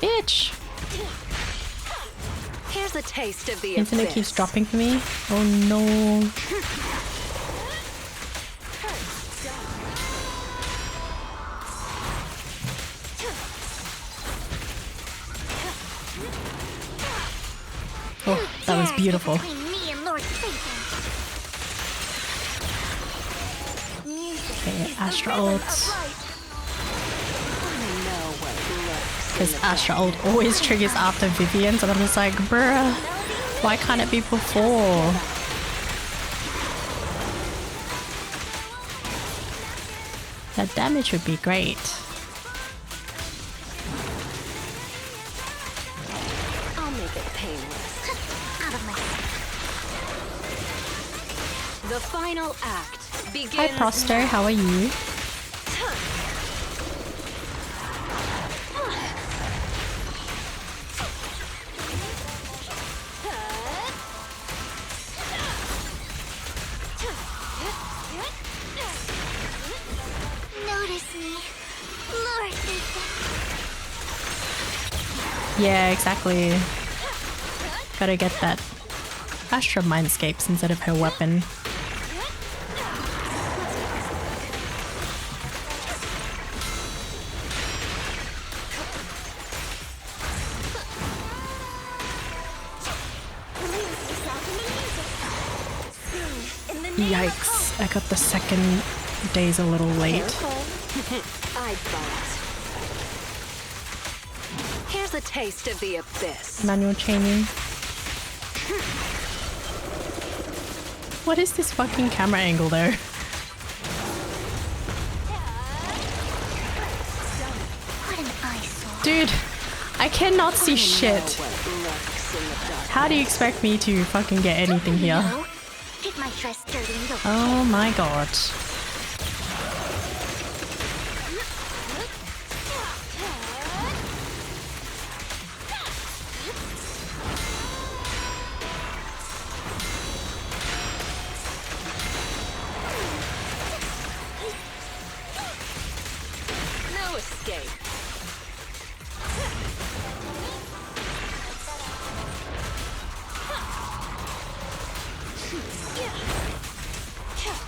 Bitch! Here's a taste of the Internet abyss. keeps dropping for me. Oh no. Oh, that was beautiful. Between me and Lord Satan. Okay, Astra ults. Because Astra ult always triggers after Vivian's, and I'm just like, bruh, why can't it be before? That damage would be great. I'll make it painless. of myself. The final act begins. Hi Prosto, how are you? Notice me. Lure Ethan. Yeah, exactly. Gotta get that Astra Mindscapes instead of her weapon. Yikes, I got the second days a little late. I bite. Here's a taste of the abyss. Manual chaining. What is this fucking camera angle though? What an eyesore. Dude, I cannot see shit. How do you expect me to fucking get anything here? No. Get my dress dirty and go. Oh my god. No escape.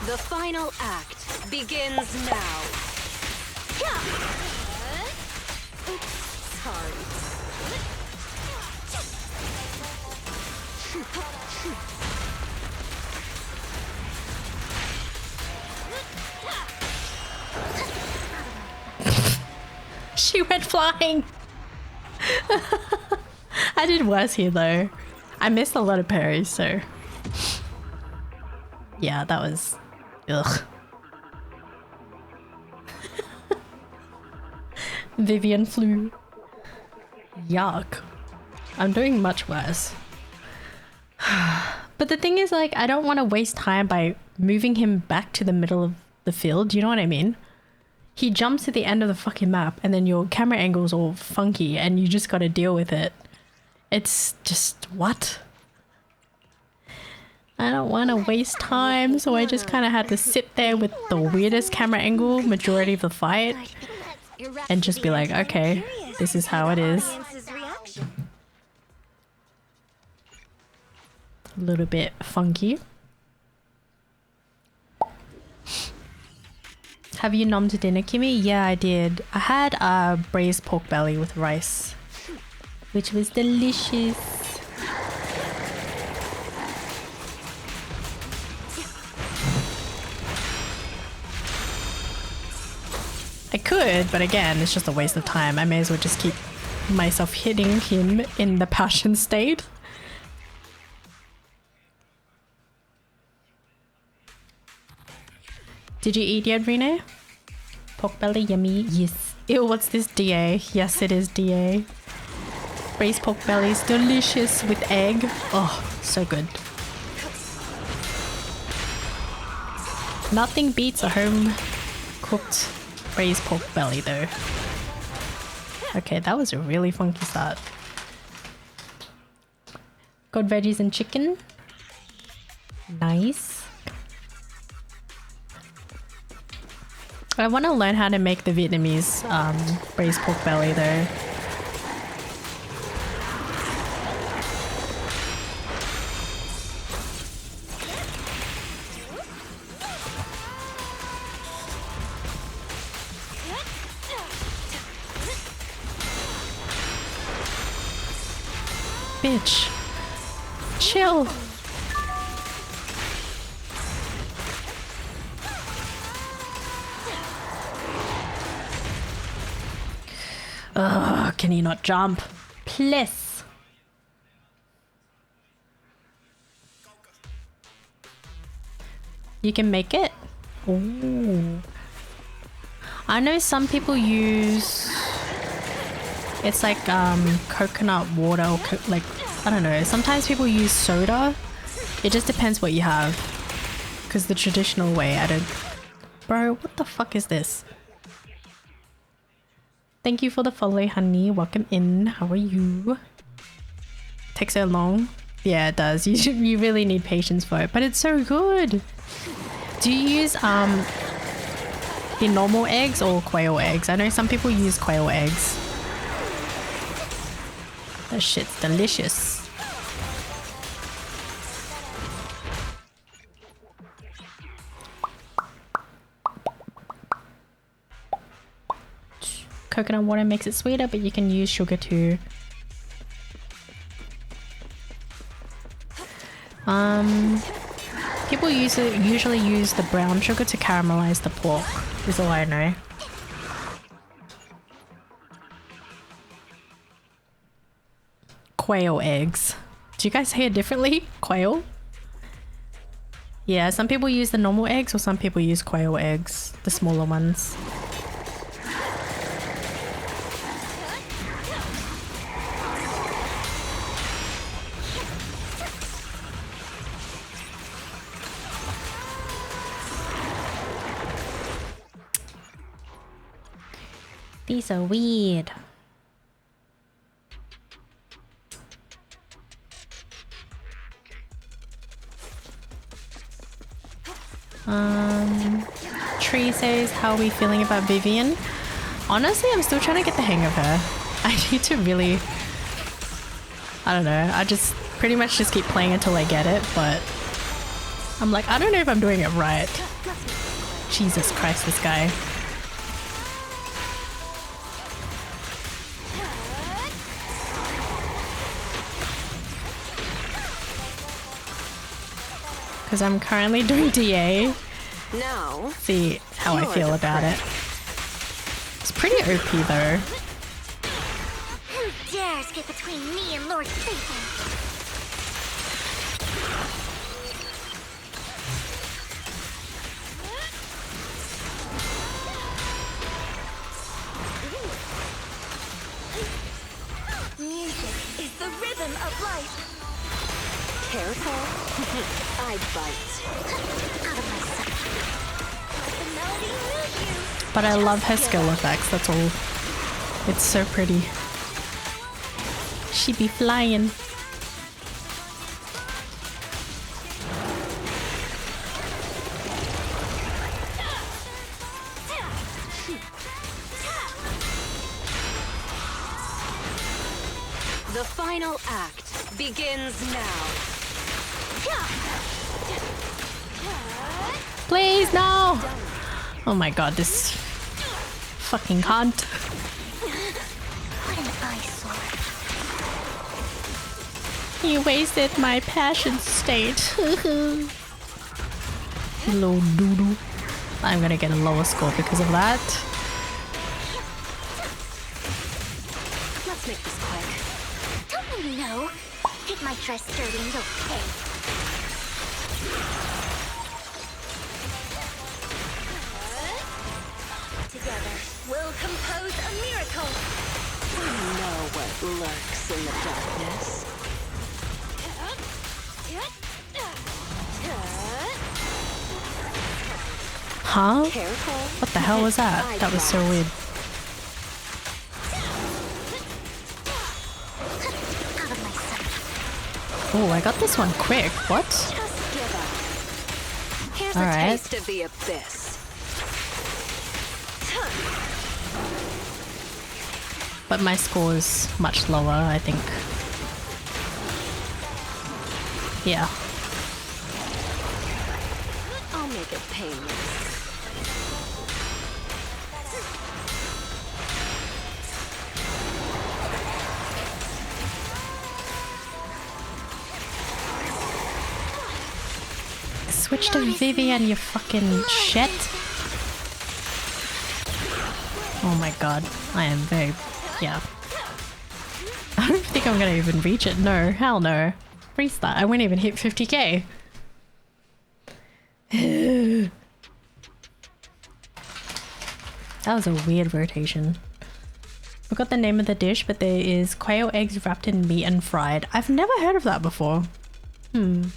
The final act begins now. Sorry. She went flying. I did worse here though. I missed a lot of parries, so yeah, that was ugh. Vivian flew. Yuck. I'm doing much worse. But the thing is, like, I don't want to waste time by moving him back to the middle of the field. Do you know what I mean? He jumps to the end of the fucking map and then your camera angle's all funky and you just gotta deal with it. It's just, what? I don't want to waste time, so I just kind of had to sit there with the weirdest camera angle majority of the fight and just be like, okay, this is how it is. A little bit funky. Have you nommed dinner, Kimmy? Yeah, I did. I had braised pork belly with rice, which was delicious. I could, but again, it's just a waste of time. I may as well just keep myself hitting him in the passion state. Did you eat yet, Rene? Pork belly, yummy. Yes. Ew, what's this, DA? Yes, it is DA. Braised pork belly is delicious with egg. Oh, so good. Nothing beats a home cooked braised pork belly though. Okay, that was a really funky start. Got veggies and chicken. Nice. I want to learn how to make the Vietnamese braised pork belly though. Bitch. Chill. Ugh, can you not jump? Please. You can make it? Ooh. I know some people use... It's like coconut water or like I don't know. Sometimes people use soda. It just depends what you have. Because the traditional way added. Bro, what the fuck is this? Thank you for the follow, honey. Welcome in. How are you? Takes so long. Yeah, it does. You really need patience for it, but it's so good. Do you use the normal eggs or quail eggs? I know some people use quail eggs. That shit's delicious. Coconut water makes it sweeter, but you can use sugar too. People usually use the brown sugar to caramelize the pork, is all I know. Quail eggs. Do you guys say it differently? Quail? Yeah, some people use the normal eggs or some people use quail eggs, the smaller ones. These are weird. Tree says, how are we feeling about Vivian? Honestly, I'm still trying to get the hang of her. I need to really... I don't know. I just pretty much just keep playing until I get it, but... I'm like, I don't know if I'm doing it right. Jesus Christ, this guy. Because I'm currently doing DA. Now, see how I feel about it. It's pretty OP though. Who dares get between me and Lord Satan? Music is the rhythm of life. Careful. I bite. Out of my sight. Let the melody move you. But I love her skill effects, that's all. It's so pretty. She be flying. The final act begins now. Please, no! Oh my god, this fucking cunt. What an eyesore. You wasted my passion state. Little doodoo. I'm gonna get a lower score because of that. Let's make this quick. Don't you know? Get my dress dirty and you'll pay. Together, we'll compose a miracle. We know what lurks in the darkness. Huh? Careful. What the hell was that? That was so weird. Out of my sight. Oh, I got this one quick. What? Just give up. Here's All a right. taste of the abyss. But my score is much lower, I think. Yeah. I'll make it painless. Switch to Vivian, you fucking shit. Oh my god. I am very... yeah. I don't think I'm gonna even reach it. No, hell no. Restart. I won't even hit 50k. That was a weird rotation. Forgot the name of the dish, but there is quail eggs wrapped in meat and fried. I've never heard of that before. You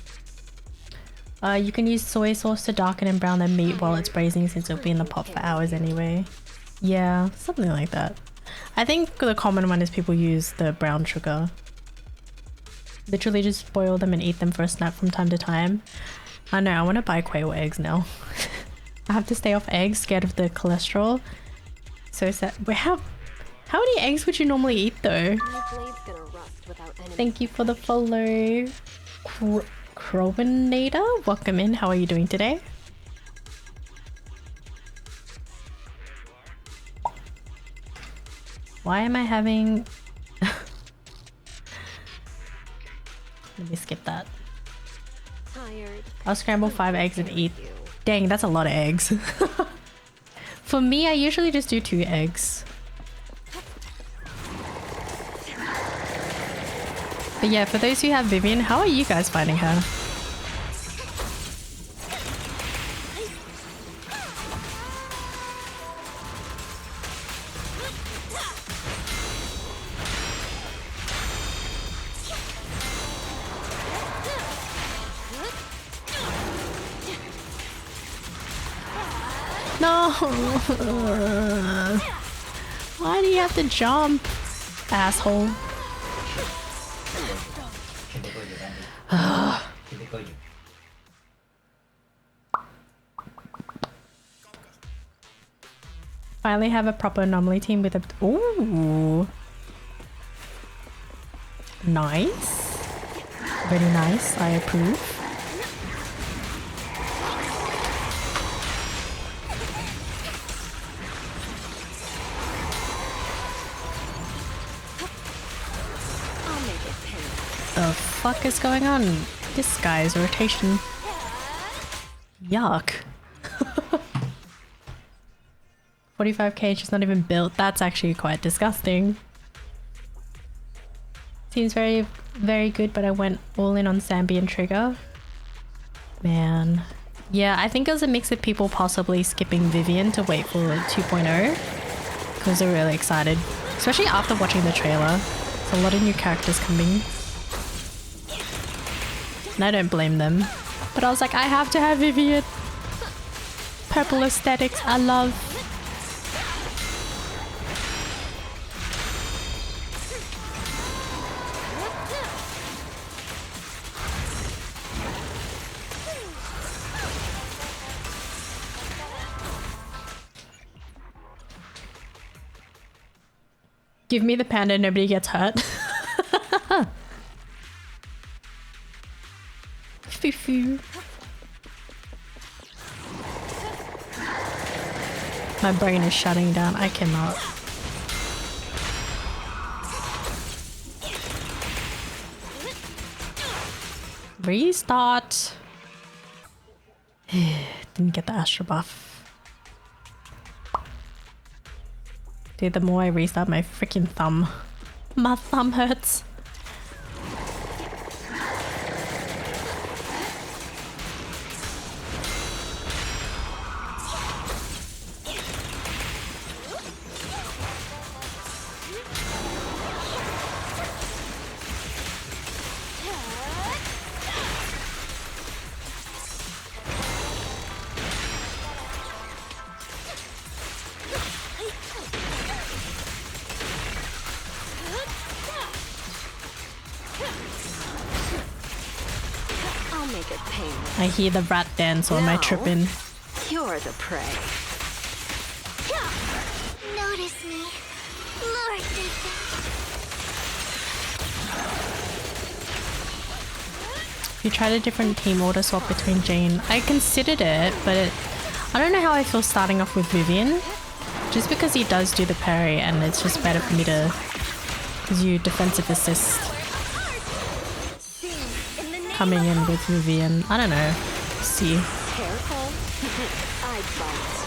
can use soy sauce to darken and brown the meat while it's braising since it'll be in the pot for hours anyway. Yeah, something like that. I think the common one is people use the brown sugar. Literally just boil them and eat them for a snack from time to time. I know, I want to buy quail eggs now. I have to stay off eggs, scared of the cholesterol. So sad. Wait, how many eggs would you normally eat though? Thank you for the follow. Crowinator, welcome in. How are you doing today? Why am I having... Let me skip that. I'll scramble 5 eggs and eat. Dang, that's a lot of eggs. For me, I usually just do 2 eggs. But yeah, for those who have Vivian, how are you guys finding her? No! Why do you have to jump, asshole? Finally have a proper anomaly team with a... Ooh! Nice. Very nice, I approve. The fuck is going on? This guy's rotation. Yuck. 45k, she's not even built. That's actually quite disgusting. Seems very, very good, but I went all in on Sambi and Trigger. Man. Yeah, I think it was a mix of people possibly skipping Vivian to wait for 2.0 because they're really excited. Especially after watching the trailer. There's a lot of new characters coming. And I don't blame them. But I was like, I have to have Vivian. Purple aesthetics, I love. Give me the panda, nobody gets hurt. Foo-foo. My brain is shutting down. I cannot. Restart. Didn't get the Astro buff. Dude, the more I restart, my freaking thumb. My thumb hurts. I hear the rat dance on my tripping. You're the prey. Notice me. Lord You tried a different team order swap between Jane. I considered it, but I don't know how I feel starting off with Vivian. Just because he does do the parry and it's just better for me to do defensive assist. Coming in with Vivian. I don't know. See. Careful. I bite.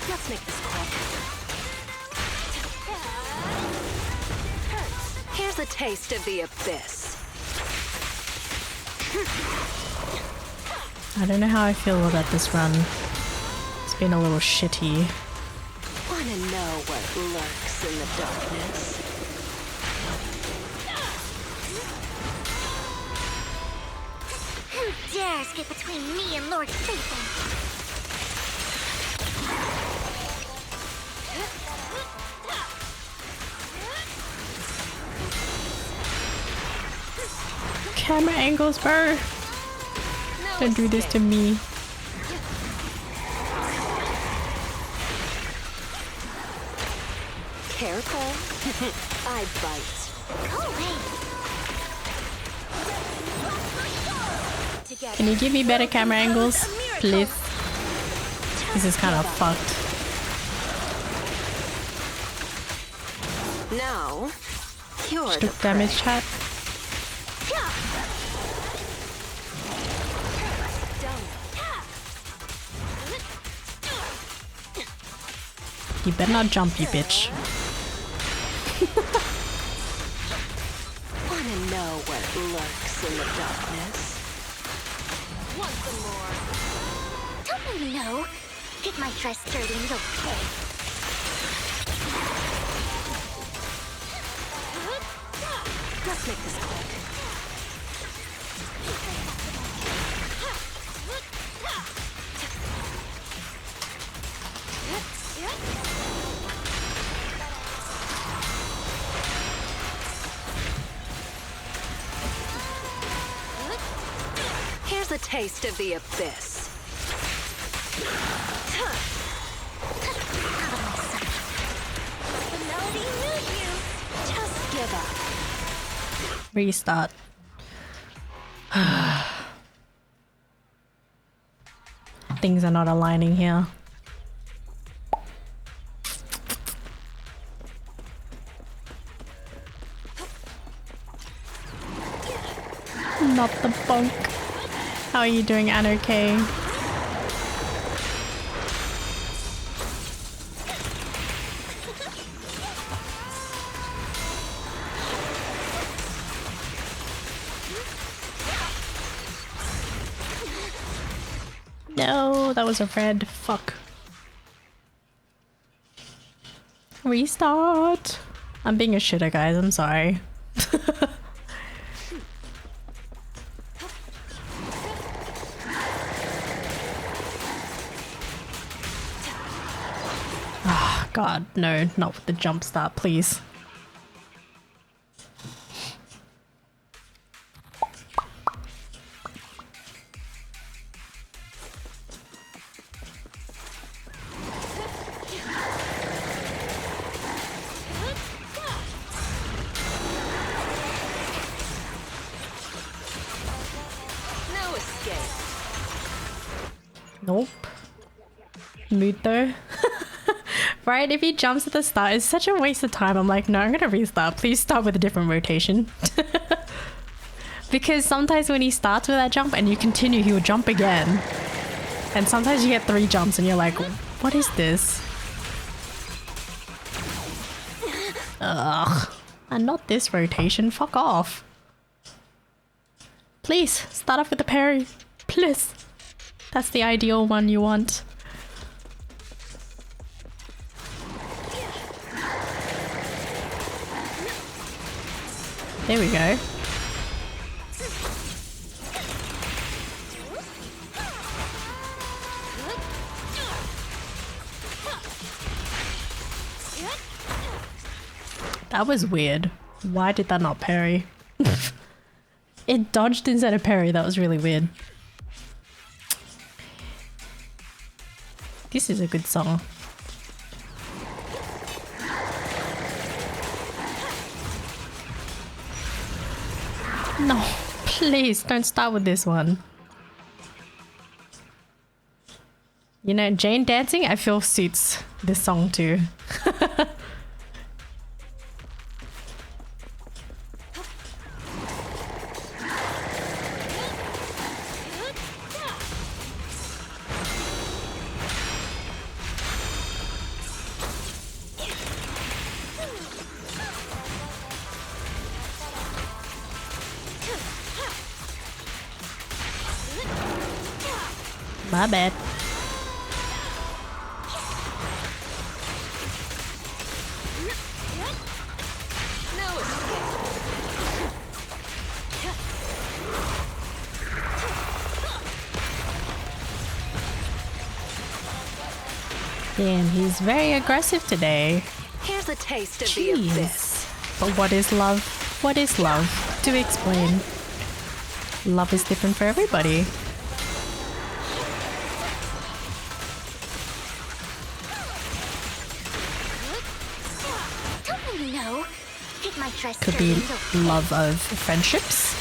Let's make this quick. taste of the abyss. I don't know how I feel about this run. It's been a little shitty. Wanna know what lurks in the darkness? Who dares get between me and Lord Satan? Camera angles, bro. Don't do this to me. Careful. I bite. Go away. Can you give me better camera angles, please? This is kind of fucked. Now, you're the Took damage, chat. You better not jump, you bitch. Wanna know what lurks in the darkness? Want some more? Don't really know. Get my dress dirty and you'll pay. Let's make this quick. Here's a taste of the abyss. The melody moves you. Just give up. Restart. Things are not aligning here. Not the bonk. How are you doing, Anarchy? No, that was a red. Fuck. Restart. I'm being a shitter, guys. I'm sorry. Ah, God, no, not with the jump start, please. No escape. Nope. Mood though. Right, if he jumps at the start, it's such a waste of time. I'm like, no, I'm gonna restart. Please start with a different rotation. Because sometimes when he starts with that jump and you continue, he will jump again. And sometimes you get 3 jumps and you're like, what is this? Ugh. And not this rotation. Fuck off. Please, start off with the parry. Please. That's the ideal one you want. There we go. That was weird. Why did that not parry? It dodged instead of parry. That was really weird. This is a good song. No, please don't start with this one. You know, Jane dancing, I feel suits this song too. My bad. No escape. Damn, he's very aggressive today. Here's a taste of the abyss. Jeez. But what is love? What is love? Do explain. Love is different for everybody. Don't really know. Take my dress. Could be love of friendships.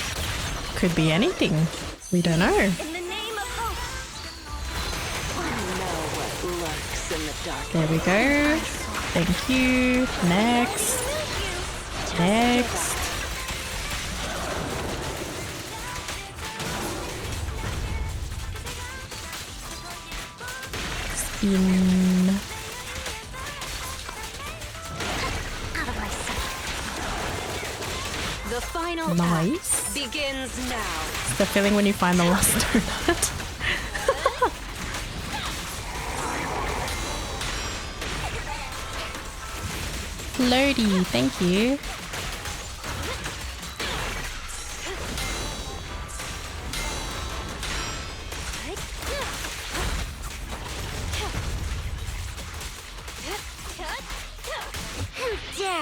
Could be anything. We don't know. In the name of hope. Wanna know what lurks in the dark? There we go. Thank you. Next. Next. Spin. Out of my sight. The final Nice. act begins now. It's the feeling when you find the lost donut. Lodi, thank you.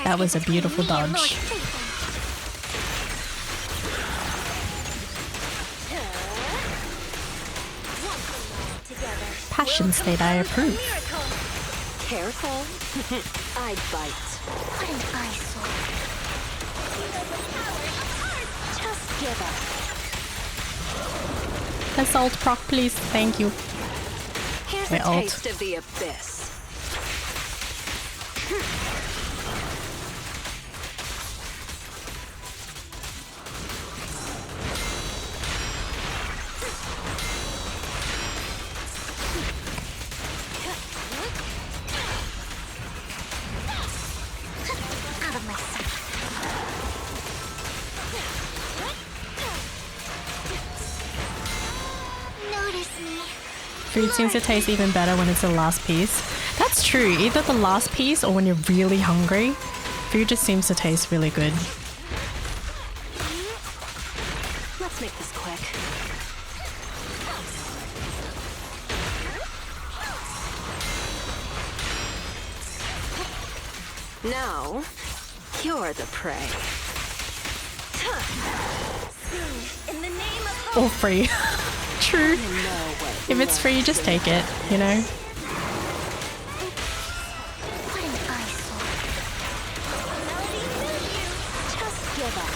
That was a beautiful dodge. Passion state, I approve. Careful. I bite. What an eyesore. Just give up. Assault proc, please. Thank you. Here's Wait, a alt. taste of the abyss. Out of my sight. Notice me. Food seems to taste even better when it's the last piece. That's true. Either the last piece or when you're really hungry, food just seems to taste really good. Let's make this quick. Now, you're the prey. In the name of hope. Or free. True. If it's free, just take it, you know? What an eyesore. Just give up.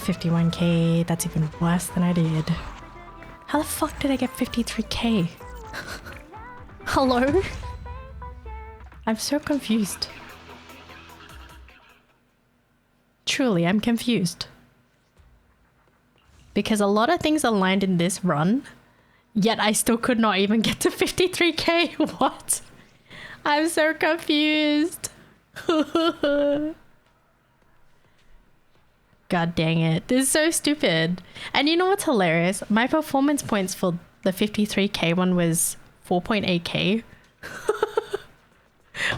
51k, that's even worse than I did. How the fuck did I get 53k? Hello? I'm so confused. Truly, I'm confused. Because a lot of things aligned in this run, yet I still could not even get to 53k. What? I'm so confused. God dang it. This is so stupid. And you know what's hilarious? My performance points for the 53k one was 4.8k.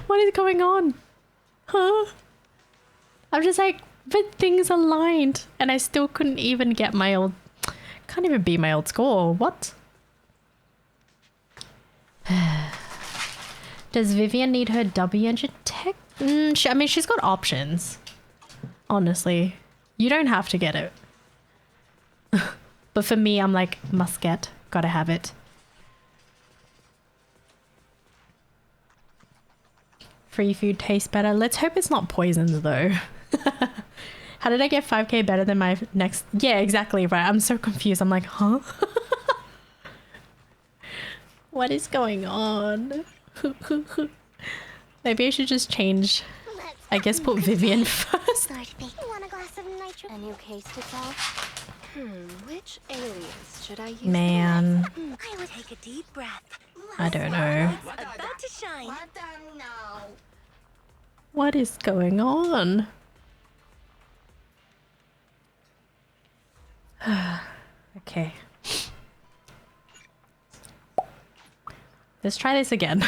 What is going on? Huh? I'm just like, but things aligned and I still couldn't even get my old... Can't even beat my old score. What? Does Vivian need her W engine tech? I mean, she's got options. Honestly. You don't have to get it. But for me, I'm like, must get. Gotta have it. Free food tastes better. Let's hope it's not poisoned though. How did I get 5k better than my next... Yeah, exactly right. I'm so confused. I'm like, huh? What is going on? Maybe I should just change. I guess put Vivian first. Want a glass of nitro? A new case to tell? Which alias should I use? Man, I would take a deep breath. I don't know. About to shine. What is going on? Okay. Let's try this again.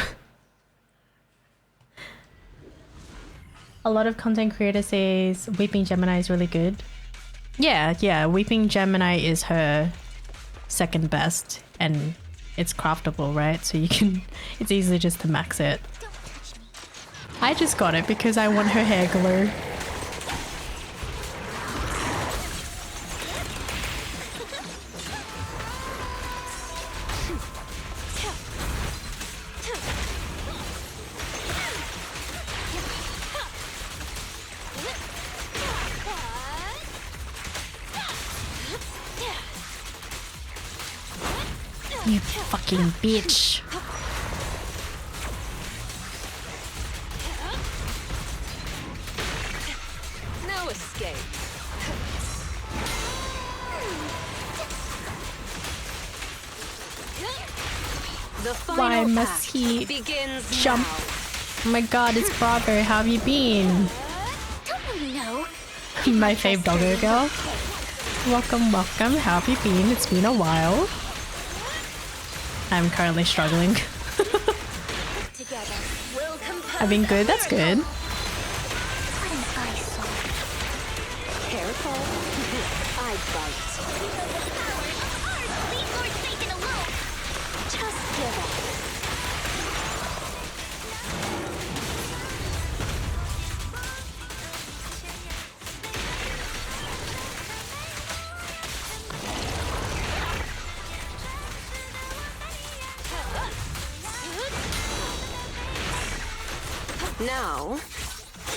A lot of content creators says Weeping Gemini is really good. Yeah, Weeping Gemini is her second best and it's craftable, right? So you can, it's easy just to max it. I just got it because I want her hair glow. You fucking bitch. No escape. The final Why must act he begins jump? now. Oh my god, it's Bravo. How have you been? Don't we know? My fave doggo girl. Welcome, welcome. How have you been? It's been a while. I'm currently struggling. Together, we'll compose. I've been good. That's good. What an eyesore. Careful. I bite. Leave Lord Satan alone. Just give up. Now,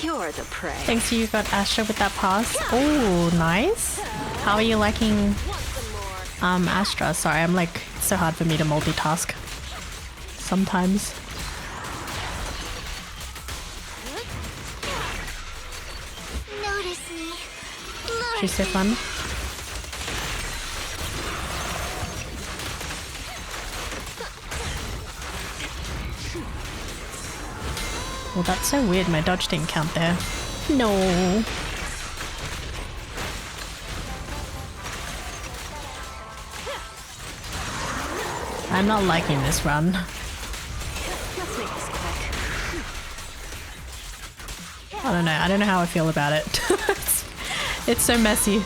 you're the prey. Thanks you got Astra with that pass. Oh, nice. How are you liking Astra? Sorry, I'm like, it's so hard for me to multitask. Sometimes. Notice me. She's so fun. Well, that's so weird. My dodge didn't count there. No. I'm not liking this run. Let's make this quick. I don't know. I don't know how I feel about it. It's so messy.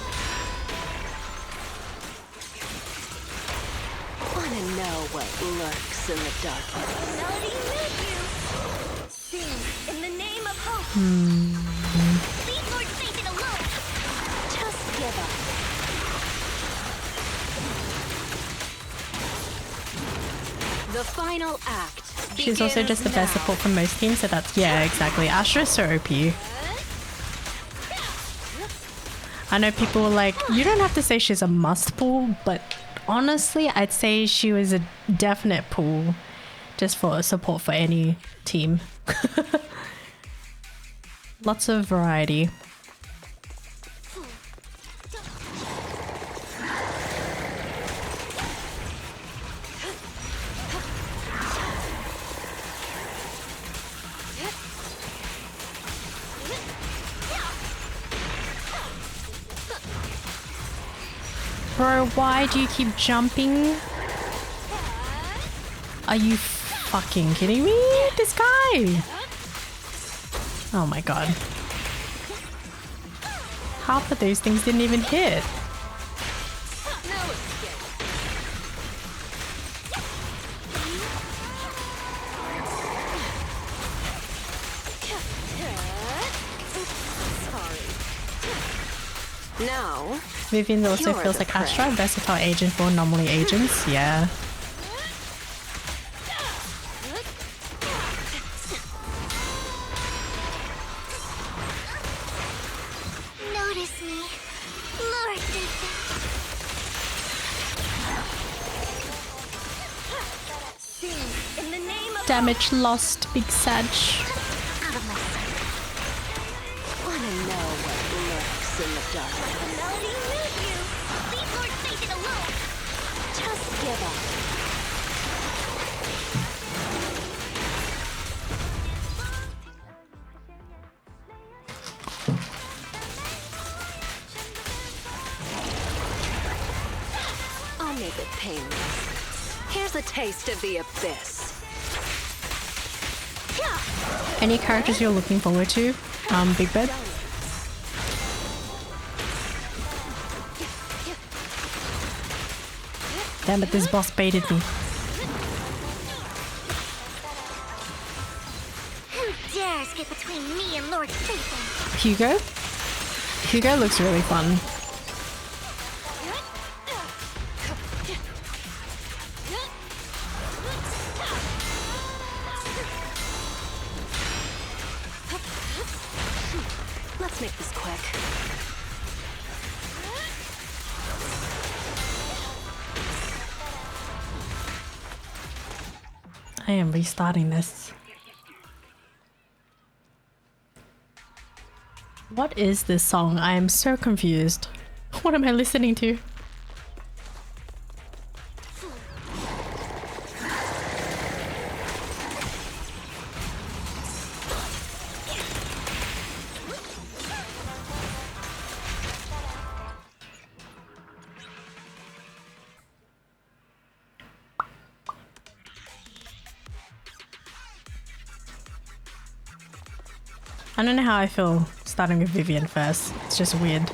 Wanna know what lurks in the darkness? Melody made you. Sing in the name of hope. Leave Lord Satan alone. Just give up. The final act. She's also begins just the best now. support from most teams, so that's, yeah, exactly. Astra's so OP. I know people were like, you don't have to say she's a must pull, but honestly, I'd say she was a definite pull just for support for any team. Lots of variety. Bro, why do you keep jumping? Are you fucking kidding me? This guy! Oh my god. Half of those things didn't even hit. No escape. Sorry. Now, Vivian also You're feels the like prey. Astra, versatile agent for anomaly agents. Yeah. Notice me. Lord Satan. Sing in the name of Damage lost, Big Sag. out of my sight. wanna know what lurks in the darkness? Melody made you. Leave Lord Satan alone. Just give up. taste of the abyss. Any characters you're looking forward to? Big Bed? Damn it, this boss baited me. Who dares get between me and Lord Satan? Hugo? Hugo looks really fun. Let's make this quick. I am restarting this. What is this song? I am so confused. What am I listening to? I don't know how I feel starting with Vivian first. It's just weird.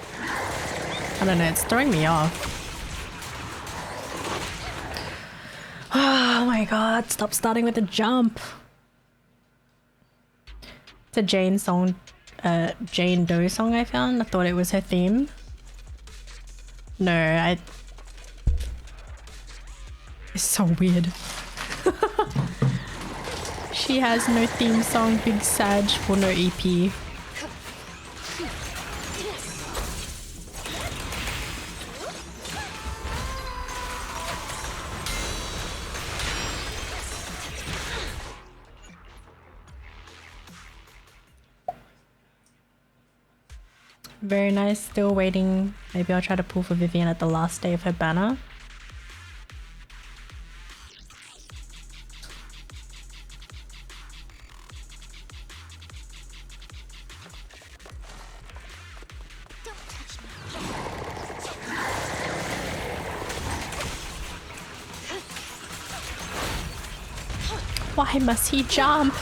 I don't know, it's throwing me off. Oh my god, stop starting with a jump. It's a Jane song, Jane Doe song I found. I thought it was her theme. No, it's so weird. She has no theme song, Big Sag, or no EP. Very nice, still waiting. Maybe I'll try to pull for Vivian at the last day of her banner. Why must he jump?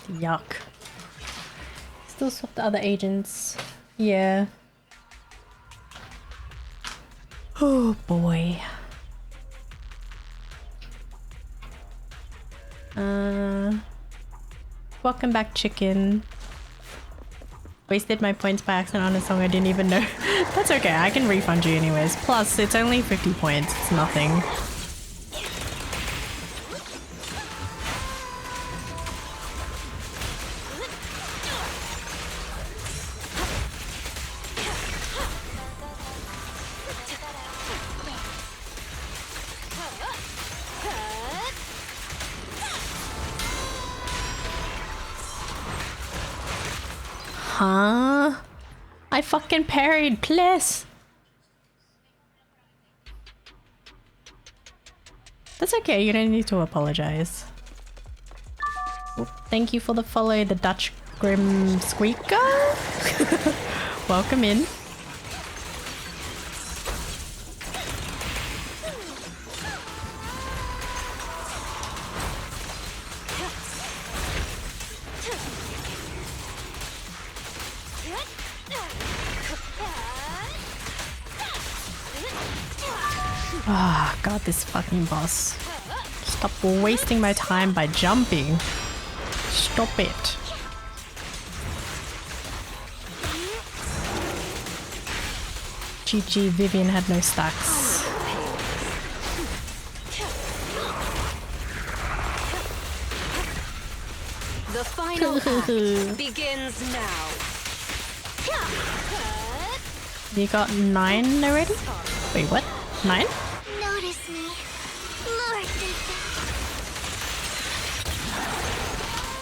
Yuck. Still swap the other agents. Yeah. Oh boy. Welcome back, chicken. Wasted my points by accident on a song I didn't even know. That's okay, I can refund you anyways. Plus, it's only 50 points, it's nothing. Huh? I fucking parried, please. That's okay, you don't need to apologize. Oop, thank you for the follow, the Dutch Grim Squeaker. Welcome in. Ah, God, this fucking boss. Stop wasting my time by jumping. Stop it. GG, Vivian had no stacks. The final act begins now. You got 9 already? Wait, what? 9? Notice me, Lord Satan.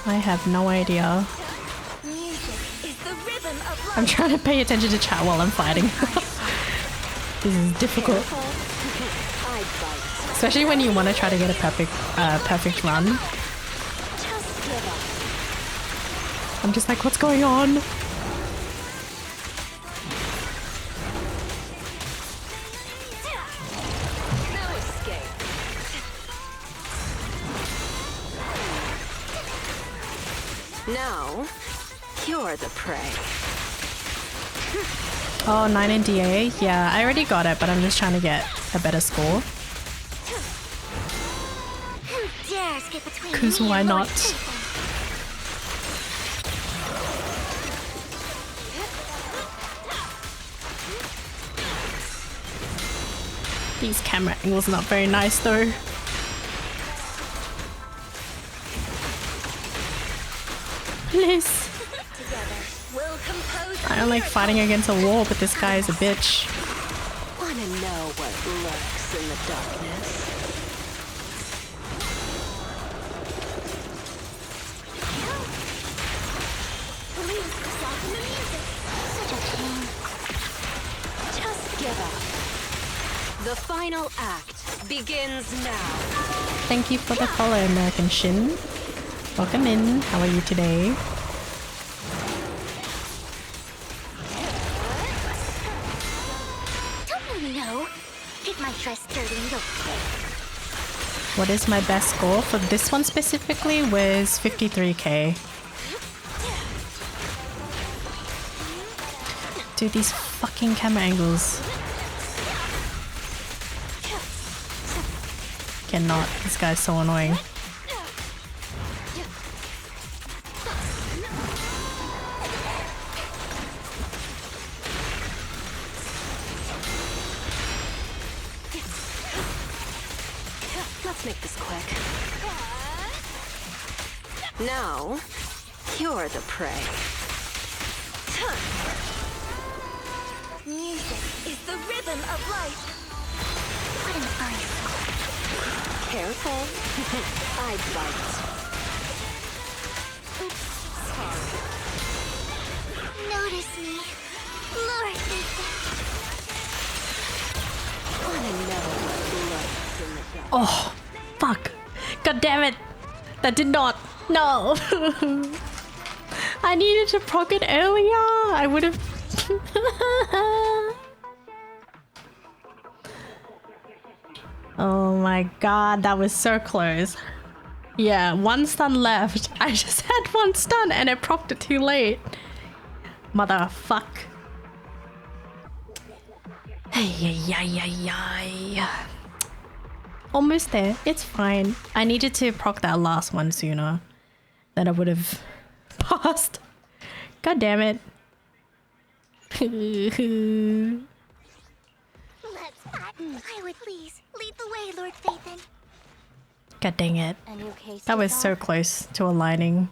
I have no idea. Music is the rhythm of life. I'm trying to pay attention to chat while I'm fighting. This is difficult. Especially when you want to try to get a perfect run. Just give up. I'm just like, what's going on? Now, you're the prey. Oh, 9 in DA? Yeah, I already got it, but I'm just trying to get a better score. Who dares get between Because me why and Lord not? Satan? These camera angles not very nice though. Please. Together, we'll compose I don't like fighting against a wall, but this guy is a bitch. Wanna know what lurks in the darkness? Please soften the music. Such a pain. Just give up. The final act begins now. Thank you for the follow, American Shin. Welcome in. How are you today? Don't really know. Get my dress dirty and you'll pay. What is my best score for this one specifically was 53k. Dude, these fucking camera angles. Cannot. This guy's so annoying. Let's make this quick. Now, you're the prey. Music is the rhythm of life. What an eyesore. Careful. I bite. Oops, sorry. Notice me, Lord Satan. Wanna know what lurks in the dark? Oh, fuck. God damn it. That did not. No. I needed to proc it earlier. I would have. Oh my god, that was so close. Yeah, one stun left. I just had one stun and it procced it too late. Motherfuck. Ay. Almost there. It's fine. I needed to proc that last one sooner. Then I would have passed. God damn it. Let's fight. I would please lead the way, Lord Phaethon. God dang it. A new case That was so resolved. close to aligning.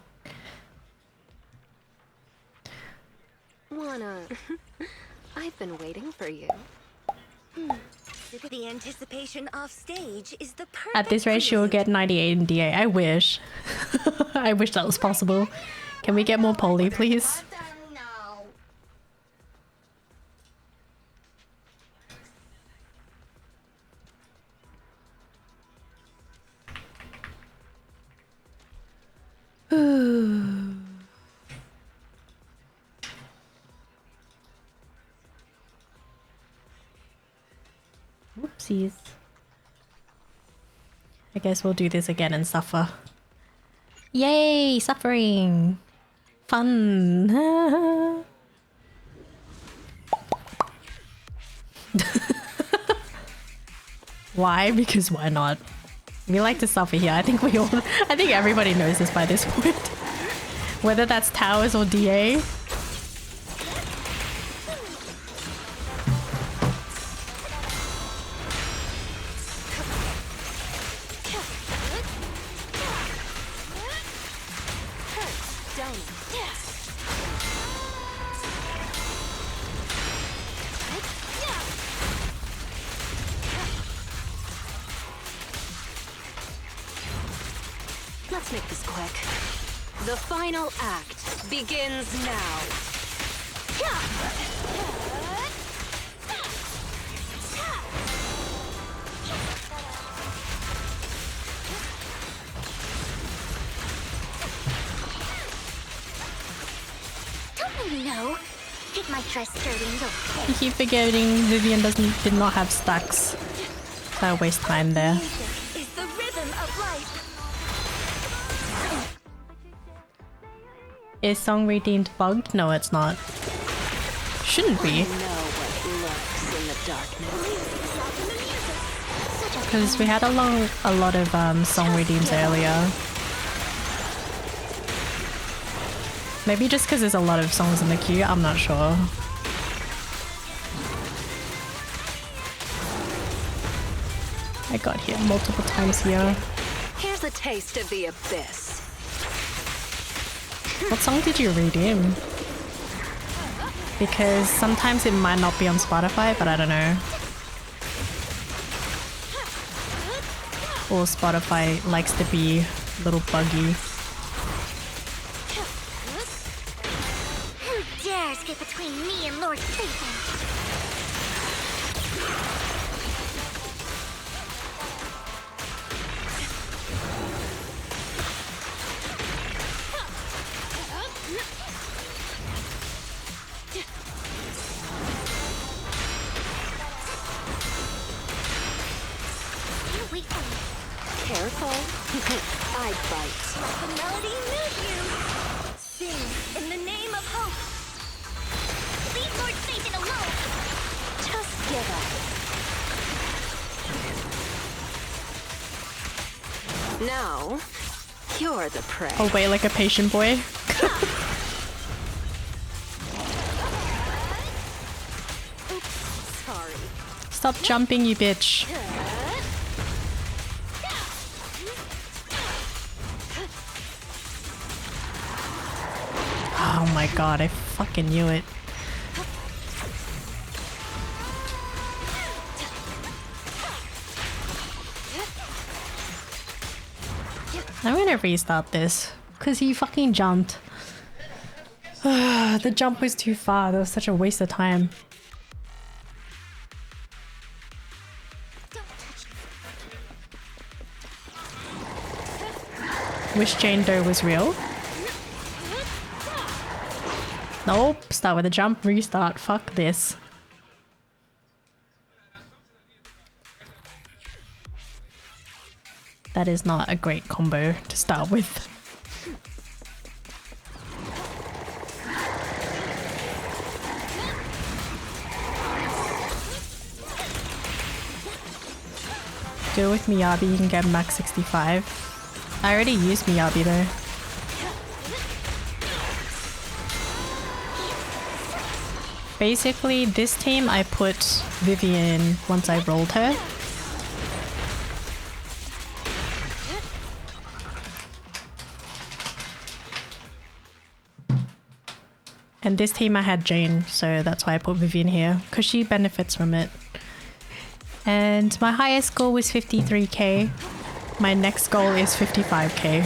Wanna... I've been waiting for you. The anticipation off stage is the perfect At this rate, she'll get 98 in DA. I wish. I wish that was possible. Can we get more poly, please? No. Whoopsies. I guess we'll do this again and suffer. Yay! Suffering! Fun! Why? Because why not? We like to suffer here. I think everybody knows this by this point. Whether that's towers or DA. Let's make this quick. The final act begins now. Don't really know. Get my dress dirty and you'll pay. I keep forgetting Vivian did not have stacks. So I waste time there. Music is the rhythm of life. Is song redeemed bugged? No, it's not. Shouldn't be. Know what lurks in the darkness. Because we had a lot of song redeems earlier. Maybe just because there's a lot of songs in the queue, I'm not sure. I got hit multiple times here. Here's a taste of the abyss. What song did you redeem? Because sometimes it might not be on Spotify, but I don't know. Or Spotify likes to be a little buggy. Who dares get between me and Lord Satan? Wait for me. Careful. I bite. Let the melody move you. Sing in the name of hope. Leave Lord Satan alone. Just give up. Now, you're the prey. Oh wait, like a patient boy? Oops, sorry. Stop jumping, you bitch. Oh my god, I fucking knew it. I'm gonna restart this because he fucking jumped. The jump was too far. That was such a waste of time. Wish Jane Doe was real. Nope. Start with a jump, restart. Fuck this. That is not a great combo to start with. Go with Miyabi, you can get max 65. I already used Miyabi though. Basically, this team I put Vivian once I rolled her. And this team I had Jane, so that's why I put Vivian here, because she benefits from it. And my highest score was 53k. My next goal is 55k.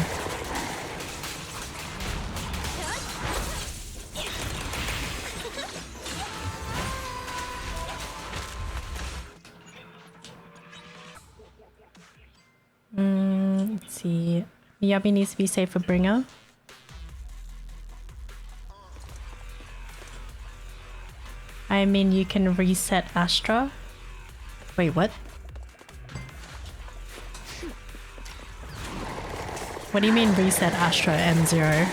Let's see. Miyabi needs to be safe for Bringer. I mean, you can reset Astra. Wait, what? What do you mean reset Astra M0?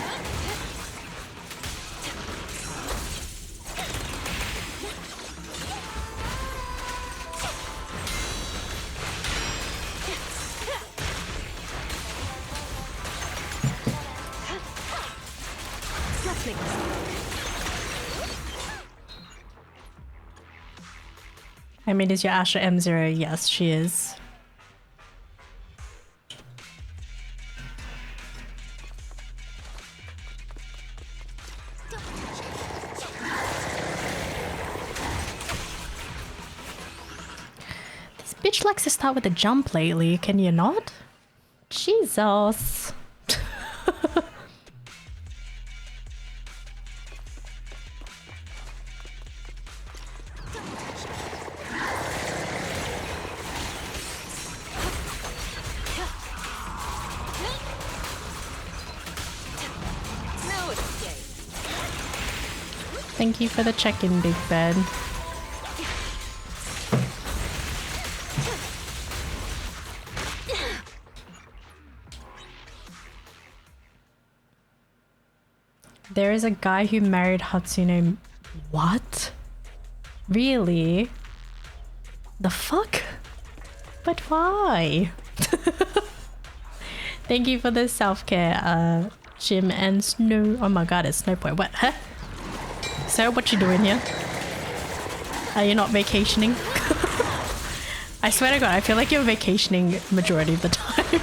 Let's make this. I mean, is your Astra M0? Yes, she is. This bitch likes to start with a jump lately, can you not? Jesus. No escape. Thank you for the check-in, Big Ben. There is a guy who married Hatsune. What? Really? The fuck? But why? Thank you for the self-care, Jim and Snow. Oh my god, it's Snowboy. What? Huh? So, what you doing here? Are you not vacationing? I swear to god, I feel like you're vacationing majority of the time.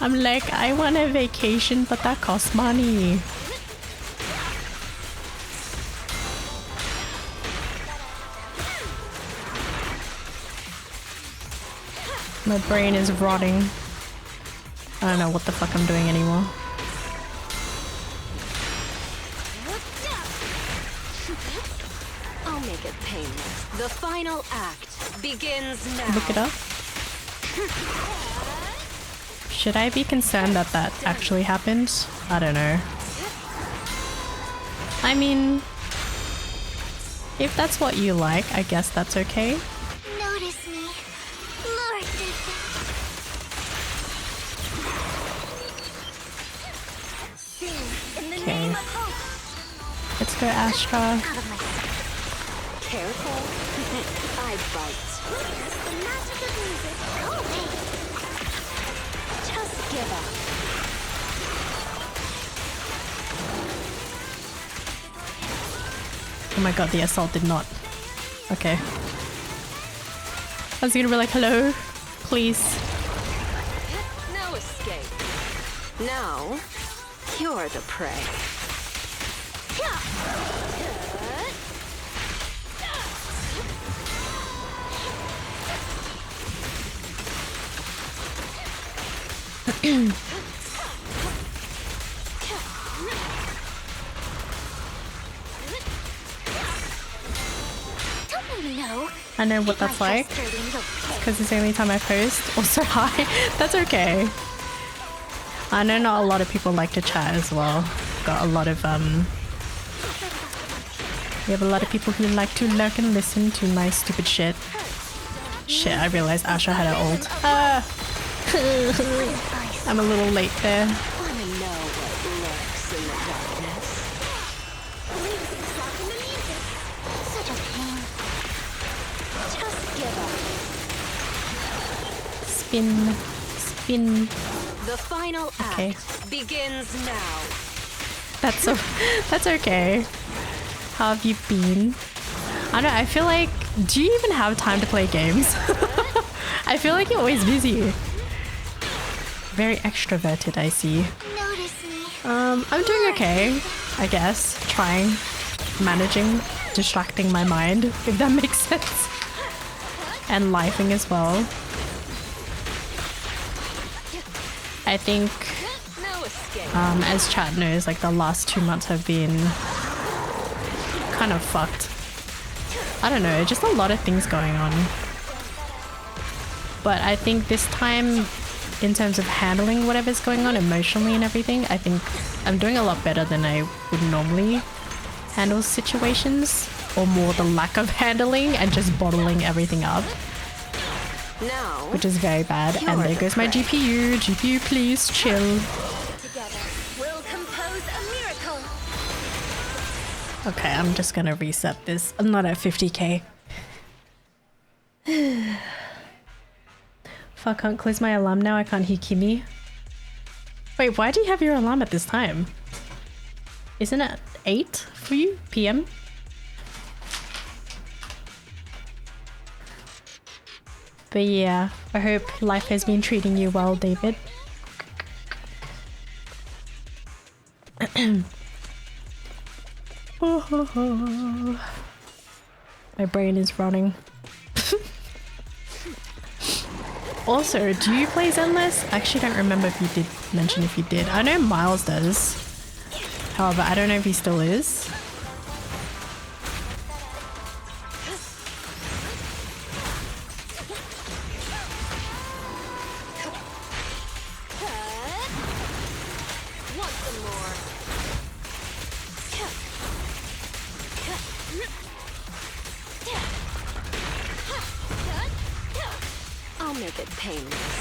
I'm like, I want a vacation, but that costs money. My brain is rotting. I don't know what the fuck I'm doing anymore. I'll make it painless. The final act begins now. Look it up. Should I be concerned that that actually happened? I don't know. I mean, if that's what you like, I guess that's okay. Notice me. Lord Sing in the Okay. name of hope. Let's go, Astra. Out of my sight. Careful. I bite. Witness the magic of music. Go away. Just give up. Oh my god, the assault did not. Okay. I was gonna be like, hello, please. No escape. Now, you're the prey. Don't you know? I know what that's like, because it's the only time I post. Also, hi. That's okay. I know not a lot of people like to chat as well. Got a lot of, we have a lot of people who like to lurk and listen to my stupid shit. Shit, I realized Asha had an ult. Ah! I'm a little late there. Wanna know what lurks in the darkness? Music's locked in the music. Such a pain. Just give up. Spin. Spin. The final Okay. act begins now. That's okay. How have you been? I don't know, I feel like, do you even have time to play games? I feel like you're always busy. Very extroverted, I see. Notice me. I'm doing okay, I guess. Trying, managing, distracting my mind, if that makes sense. And lifing as well. I think, No escape. as chat knows, like the last 2 months have been kind of fucked. I don't know, just a lot of things going on. But I think this time, in terms of handling whatever's going on emotionally and everything, I think I'm doing a lot better than I would normally handle situations, or more the lack of handling and just bottling everything up, Now, which is very bad. And there goes my GPU. GPU, please chill. Together, we'll compose a miracle. Okay, I'm just gonna reset this. I'm not at 50k. Fuck, I can't close my alarm now. I can't hear Kimmy. Wait, why do you have your alarm at this time? Isn't it 8 for you? PM? But yeah, I hope life has been treating you well, David. My brain is running. Also, do you play Zenless? I actually don't remember if you did mention if you did. I know Miles does. However, I don't know if he still is. want some more. I'll make it painless.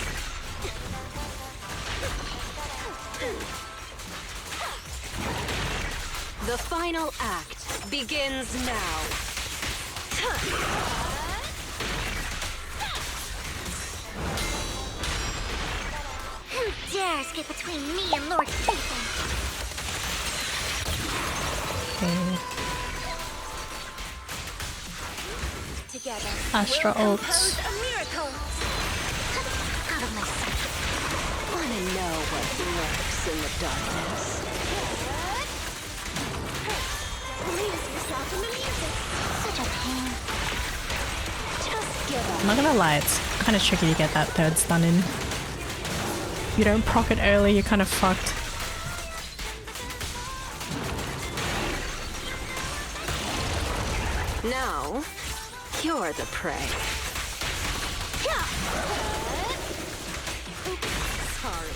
The final act begins now. Who dares get between me and Lord Phaethon? Together, Astra we'll ults. compose a miracle. Out of my sight. Wanna know what lurks in the darkness? Lose yourself in the music. Such a pain. Just give up. I'm not gonna lie, it's kind of tricky to get that third stun in. If you don't proc it early, you're kind of fucked. Now, you're the prey. Sorry.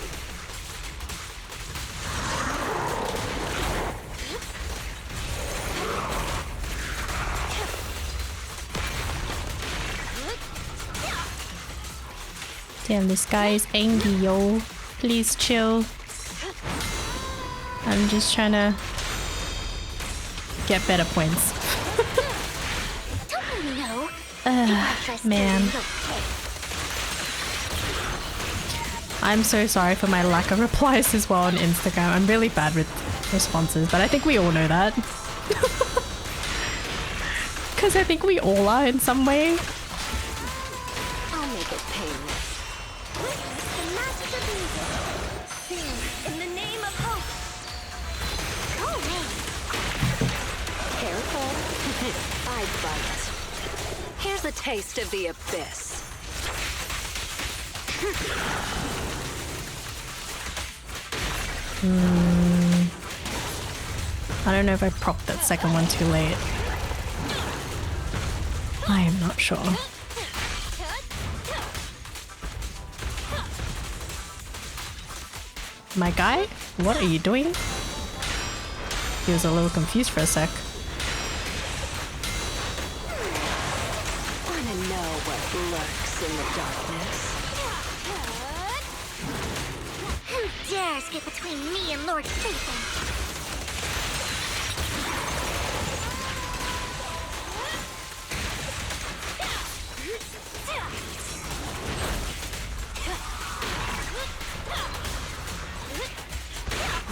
Damn, this guy is angry, yo. Please chill. I'm just trying to get better points. Don't you know? Man. I'm so sorry for my lack of replies as well on Instagram. I'm really bad with responses, but I think we all know that. Because I think we all are in some way. I'll make it painless. Witness the magic of music. Sing in the name of hope. Go away. Careful. I bite. Here's a taste of the abyss. I don't know if I propped that second one too late. I am not sure. My guy? What are you doing? He was a little confused for a sec. Wanna know what lurks in the darkness? Who dares get between me and Lord Phaethon?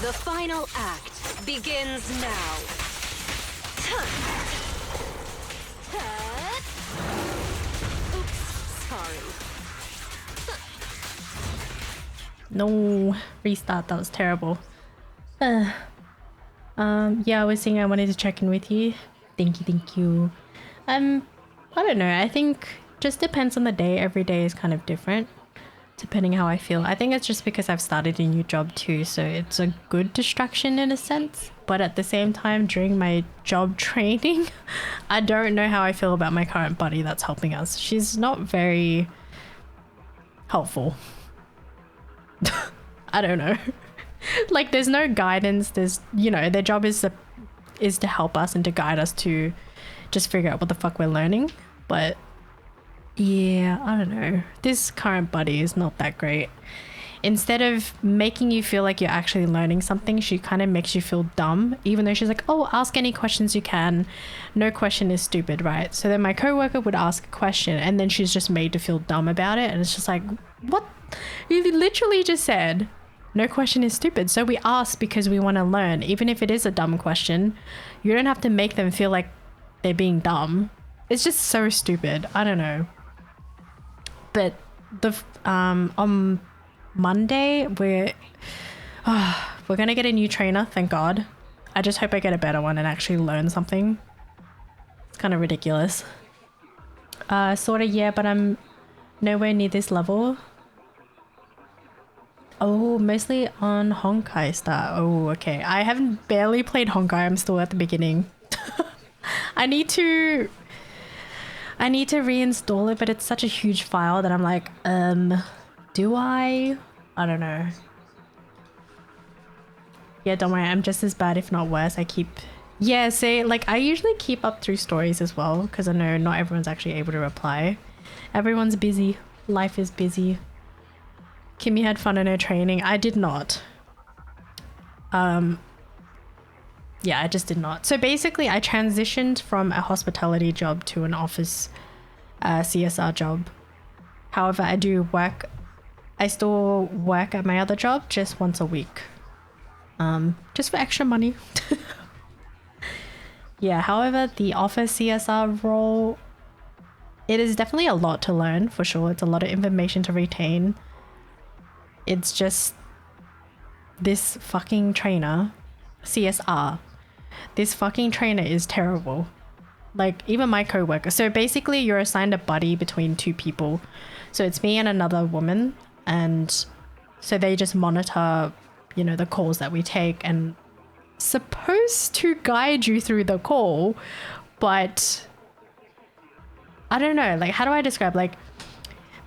The final act begins now. Oops, sorry. No, restart. That was terrible. Yeah, I was saying I wanted to check in with you. Thank you. I don't know. I think just depends on the day. Every day is kind of different, depending how I feel. I think it's just because I've started a new job too, so it's a good distraction in a sense. But at the same time, during my job training, I don't know how I feel about my current buddy that's helping us. She's not very helpful. I don't know. Like, there's no guidance. There's, you know, their job is to help us and to guide us to just figure out what the fuck we're learning. But yeah, I don't know. This current buddy is not that great. Instead of making you feel like you're actually learning something, she kind of makes you feel dumb, even though she's like, oh, ask any questions you can. No question is stupid, right? So then my coworker would ask a question and then she's just made to feel dumb about it. And it's just like, what? You literally just said, no question is stupid. So we ask because we want to learn. Even if it is a dumb question, you don't have to make them feel like they're being dumb. It's just so stupid. I don't know. But on Monday, we're gonna get a new trainer, thank God. I just hope I get a better one and actually learn something. It's kind of ridiculous. Sort of, yeah, but I'm nowhere near this level. Oh, mostly on Honkai Star. Oh, okay. I haven't barely played Honkai. I'm still at the beginning. I need to reinstall it, but it's such a huge file that I'm like, do I? I don't know. Yeah, don't worry. I'm just as bad, if not worse. Yeah, say, like, I usually keep up through stories as well, because I know not everyone's actually able to reply. Everyone's busy. Life is busy. Kimmy had fun in her training. I did not. yeah, I just did not. So basically, I transitioned from a hospitality job to an office CSR job. However, I still work at my other job just once a week. Just for extra money. Yeah, however, the office CSR role, it is definitely a lot to learn, for sure. It's a lot of information to retain. It's just this fucking trainer, CSR. This fucking trainer is terrible. Like, even my co-worker. So basically, you're assigned a buddy between two people. So it's me and another woman. And so they just monitor, you know, the calls that we take and supposed to guide you through the call. But I don't know. Like, how do I describe? Like,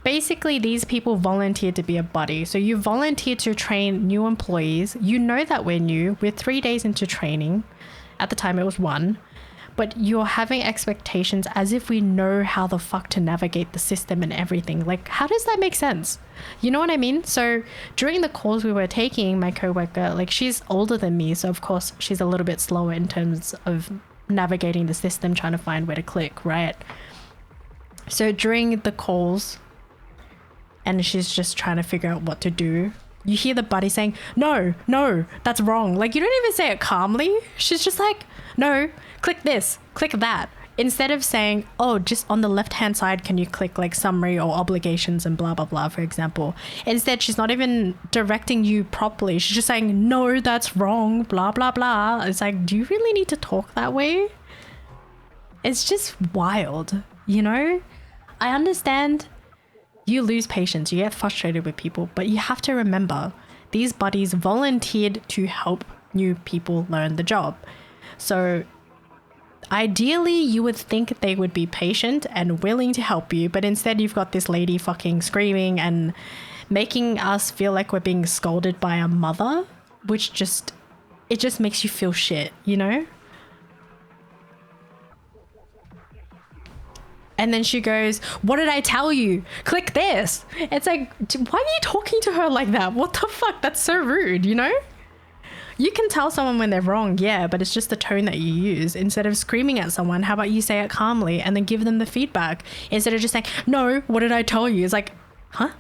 basically, these people volunteered to be a buddy. So you volunteered to train new employees. You know that we're new. We're 3 days into training. At the time, it was 1. But you're having expectations as if we know how the fuck to navigate the system and everything. Like, how does that make sense? You know what I mean? So during the calls we were taking, my coworker, like, she's older than me. So of course she's a little bit slower in terms of navigating the system, trying to find where to click, right? So during the calls, and she's just trying to figure out what to do, you hear the buddy saying, no, that's wrong. Like, you don't even say it calmly. She's just like, no, click this, click that. Instead of saying, oh, just on the left-hand side, can you click like summary or obligations and blah, blah, blah, for example. Instead, she's not even directing you properly. She's just saying, no, that's wrong, blah, blah, blah. It's like, do you really need to talk that way? It's just wild, you know? I understand you lose patience, you get frustrated with people, but you have to remember these buddies volunteered to help new people learn the job. So ideally, you would think they would be patient and willing to help you, but instead you've got this lady fucking screaming and making us feel like we're being scolded by a mother, which just, it just makes you feel shit, you know? And then she goes, what did I tell you? Click this. It's like, why are you talking to her like that? What the fuck? That's so rude, you know? You can tell someone when they're wrong, yeah, but it's just the tone that you use. Instead of screaming at someone, how about you say it calmly and then give them the feedback? Instead of just saying, no, what did I tell you? It's like, huh?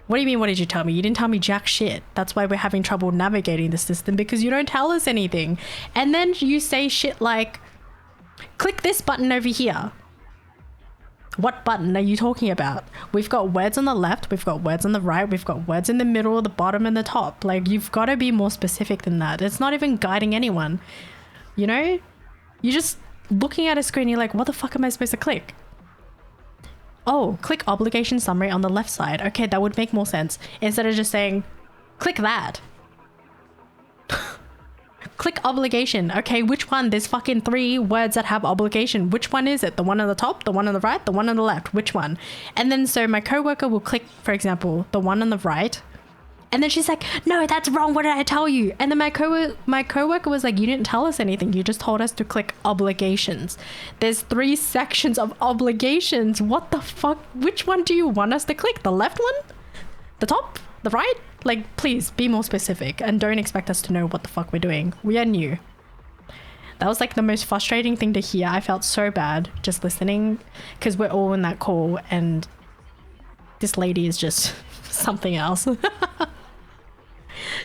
What do you mean, what did you tell me? You didn't tell me jack shit. That's why we're having trouble navigating the system, because you don't tell us anything. And then you say shit like, click this button over here. What button are you talking about? We've got words on the left, we've got words on the right, we've got words in the middle, the bottom, and the top. Like, you've got to be more specific than that. It's not even guiding anyone. You know? You're just looking at a screen, you're like, what the fuck am I supposed to click? Oh, click obligation summary on the left side. Okay, that would make more sense. Instead of just saying, click that. Click obligation. Okay, which one? There's fucking 3 words that have obligation. Which one is it? The one on the top, the one on the right, the one on the left? Which one? And then so my coworker will click, for example, the one on the right. And then she's like, no, that's wrong. What did I tell you? And then my coworker was like, you didn't tell us anything. You just told us to click obligations. There's 3 sections of obligations. What the fuck? Which one do you want us to click? The left one? The top? The right? Like, please be more specific and don't expect us to know what the fuck we're doing. We are new. That was like the most frustrating thing to hear. I felt so bad just listening because we're all in that call and this lady is just something else.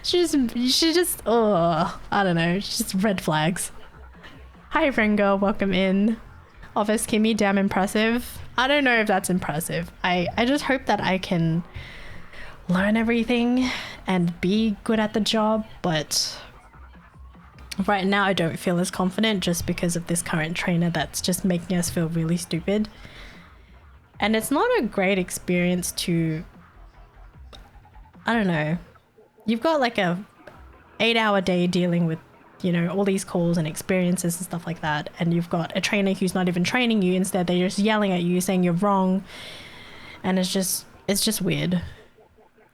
she just, oh, I don't know. She's just red flags. Hi, Rengo. Welcome in. Office Kimmy, damn impressive. I don't know if that's impressive. I just hope that I can learn everything and be good at the job, but right now I don't feel as confident just because of this current trainer that's just making us feel really stupid. And it's not a great experience to, I don't know, you've got like a 8-hour day dealing with, you know, all these calls and experiences and stuff like that, and you've got a trainer who's not even training you. Instead they're just yelling at you saying you're wrong, and it's just weird.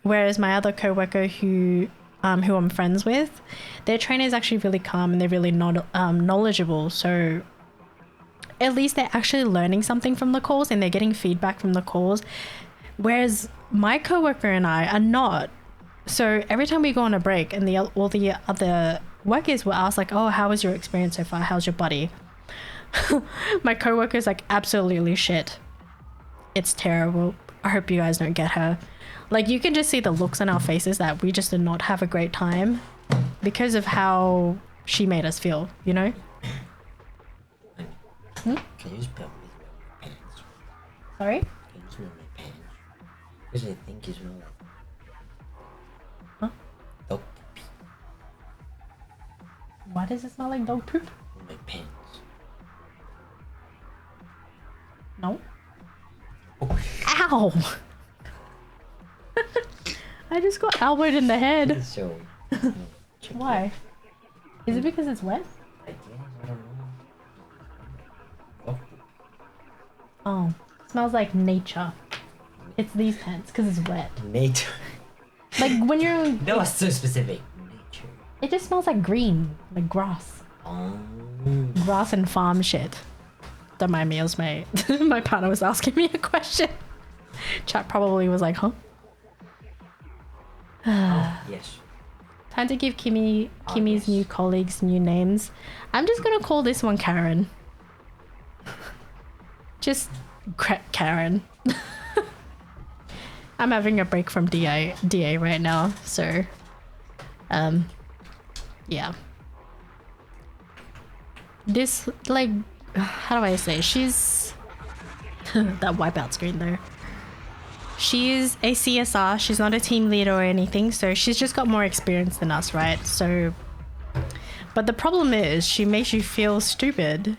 Whereas my other coworker who I'm friends with, their trainer is actually really calm and they're really knowledgeable. So at least they're actually learning something from the calls and they're getting feedback from the calls. Whereas my coworker and I are not. So every time we go on a break and all the other workers were asked like, oh, how was your experience so far? How's your body? My coworker's like, absolutely shit. It's terrible. I hope you guys don't get her. Like, you can just see the looks on our faces that we just did not have a great time because of how she made us feel, you know? Can you spell me my pants? Sorry? Can you smell my pants? Because I think you smell like... Huh? Dog Why does it smell like dog poop? poop. My pants. No. Oh, Ow! I just got elbowed in the head. so... Why? Is it because it's wet? I guess, I don't know. Dog poop. Oh, smells like nature. It's these pants because it's wet. Nature. Like when you're, That was so specific. Nature. it just smells like green, like grass, Oh. grass and farm shit. Don't mind me, it was my my partner was asking me a question. Chat probably was like, huh? Yes. Time to give Kimmy's yes. new colleagues new names. I'm just gonna call this one Karen. Just Karen. I'm having a break from DA right now, so yeah. This, like, how do I say? She's that wipeout screen though. She's a CSR. She's not a team leader or anything, so she's just got more experience than us, right? So, but the problem is she makes you feel stupid.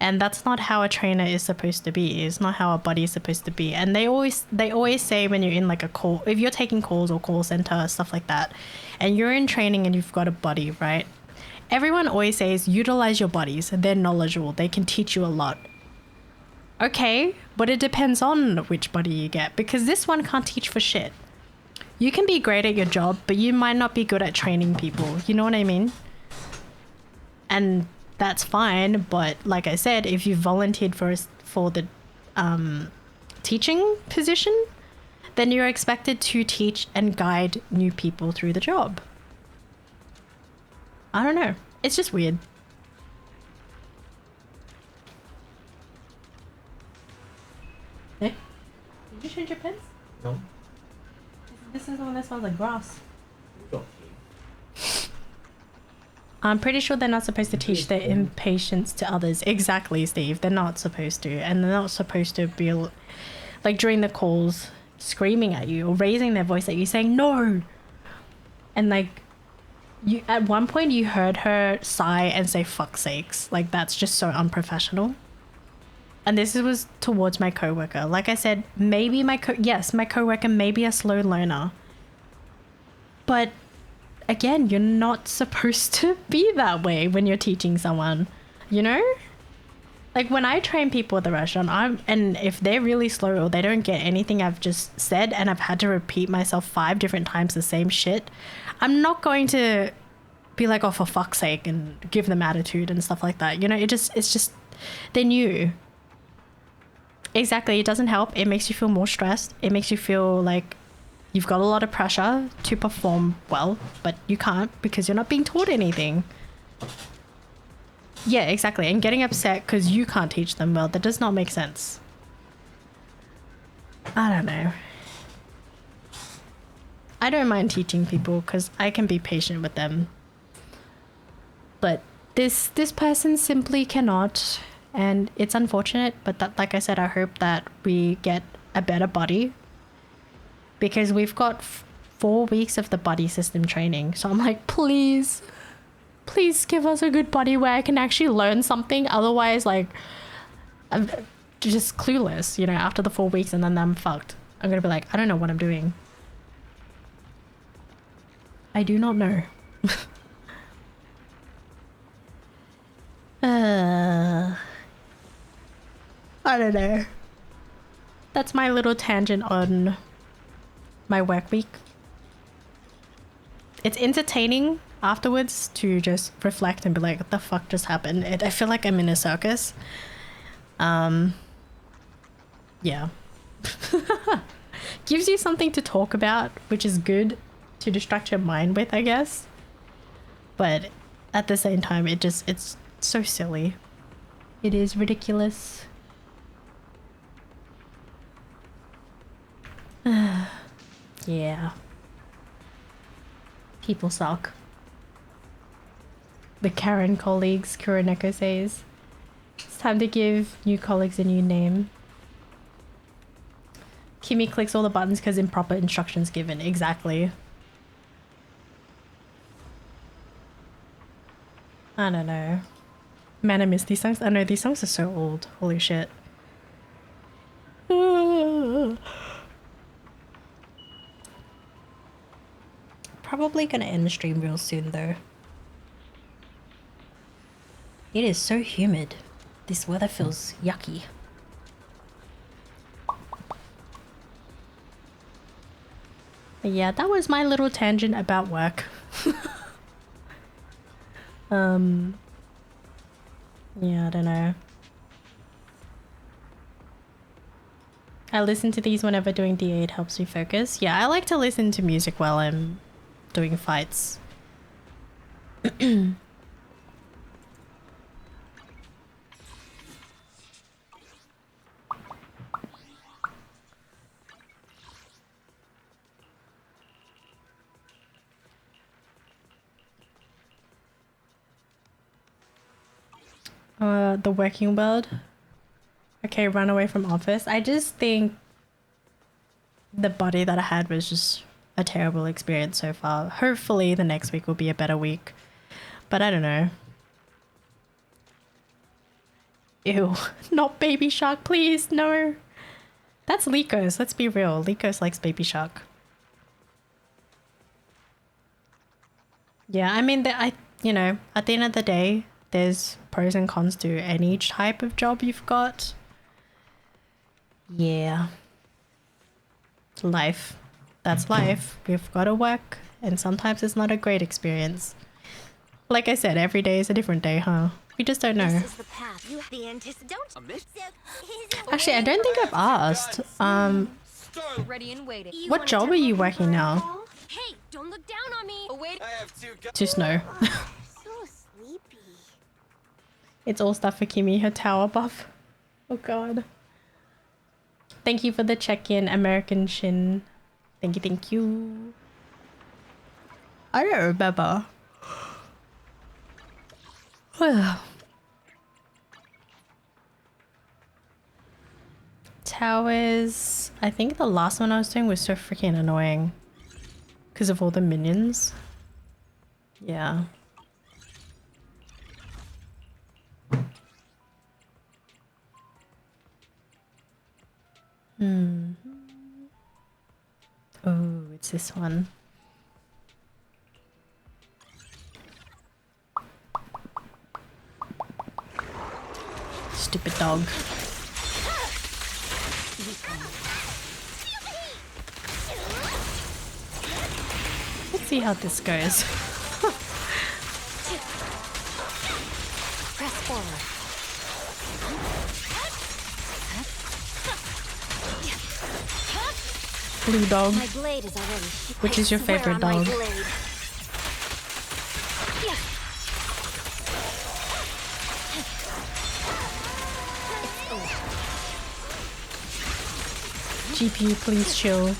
And that's not how a trainer is supposed to be. It's not how a buddy is supposed to be. And they always say when you're in like a call, if you're taking calls or call center, stuff like that, and you're in training and you've got a buddy, right? Everyone always says, utilize your buddies. They're knowledgeable. They can teach you a lot. Okay, but it depends on which buddy you get, because this one can't teach for shit. You can be great at your job, but you might not be good at training people. You know what I mean? And that's fine, but like I said, if you volunteered for the teaching position, then you're expected to teach and guide new people through the job. I don't know. It's just weird. Hey, did you change your pens? No. This is the one that smells like grass. Okay. I'm pretty sure they're not supposed to teach their impatience to others. Exactly, Steve. They're not supposed to. And they're not supposed to be, like, during the calls, screaming at you or raising their voice at you, saying, no! And, like, you at one point you heard her sigh and say, fuck sakes. Like, that's just so unprofessional. And this was towards my coworker. Like I said, maybe my coworker may be a slow learner. But again, you're not supposed to be that way when you're teaching someone, you know? Like when I train people at the restaurant, and if they're really slow or they don't get anything I've just said and I've had to repeat myself 5 different times the same shit, I'm not going to be like, oh, for fuck's sake, and give them attitude and stuff like that. You know, it's just, they're new. Exactly, it doesn't help. It makes you feel more stressed. It makes you feel like you've got a lot of pressure to perform well, but you can't because you're not being taught anything. Yeah, exactly. And getting upset because you can't teach them well, that does not make sense. I don't know. I don't mind teaching people because I can be patient with them. But this person simply cannot. And it's unfortunate, but that, like I said, I hope that we get a better buddy. Because we've got 4 weeks of the buddy system training. So I'm like, please give us a good buddy where I can actually learn something. Otherwise, like, I'm just clueless, you know, after the 4 weeks, and then I'm fucked. I'm going to be like, I don't know what I'm doing. I do not know. I don't know. That's my little tangent on my work week. It's entertaining afterwards to just reflect and be like, what the fuck just happened? I feel like I'm in a circus. Yeah. Gives you something to talk about, which is good to distract your mind with, I guess. But at the same time, it's so silly. It is ridiculous. Yeah. People suck. The Karen colleagues, Kuroneko says. It's time to give new colleagues a new name. Kimmy clicks all the buttons because improper instructions given. Exactly. I don't know. Man, I miss these songs. I know these songs are so old. Holy shit. Probably gonna end the stream real soon though. It is so humid. This weather feels yucky. But yeah, that was my little tangent about work. Yeah, I don't know. I listen to these whenever doing DA, it helps me focus. Yeah, I like to listen to music while I'm doing fights. The working world. Okay, run away from office. I just think the body that I had was just a terrible experience so far. Hopefully the next week will be a better week. But I don't know. Ew. Not Baby Shark, please. No. That's Likos. Let's be real. Likos likes Baby Shark. Yeah, I mean, you know, at the end of the day, there's pros and cons to any type of job you've got. Yeah. Life. That's life. We've got to work, and sometimes it's not a great experience. Like I said, every day is a different day, huh? We just don't know. This is the path. You the Actually, I don't think I've asked. Ready and waiting. What job are you working now? Hey, don't look down on me. Oh, wait. Just no. So sleepy. It's all stuff for Kimmy, her tower buff. Oh god. Thank you for the check-in, American Shin. Thank you, thank you. I don't remember. Towers. I think the last one I was doing was so freaking annoying. Because of all the minions. Yeah. Oh, it's this one. Stupid dog. Let's see how this goes. Press forward. Blue dog. My blade is already. Which is your favorite dog? GPU, please chill.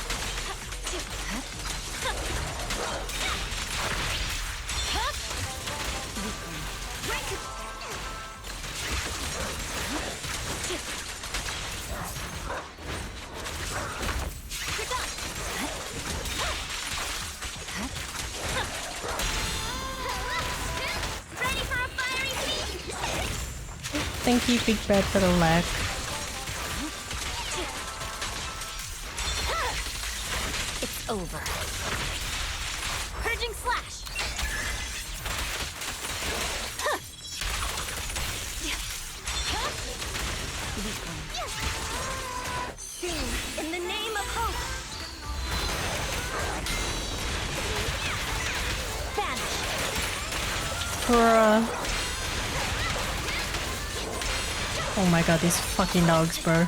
Thank you, Big Bird, for the lag. It's over. Purging slash. Sing in the name of hope. Vanish. Bruh. Oh my god, these fucking dogs, bro.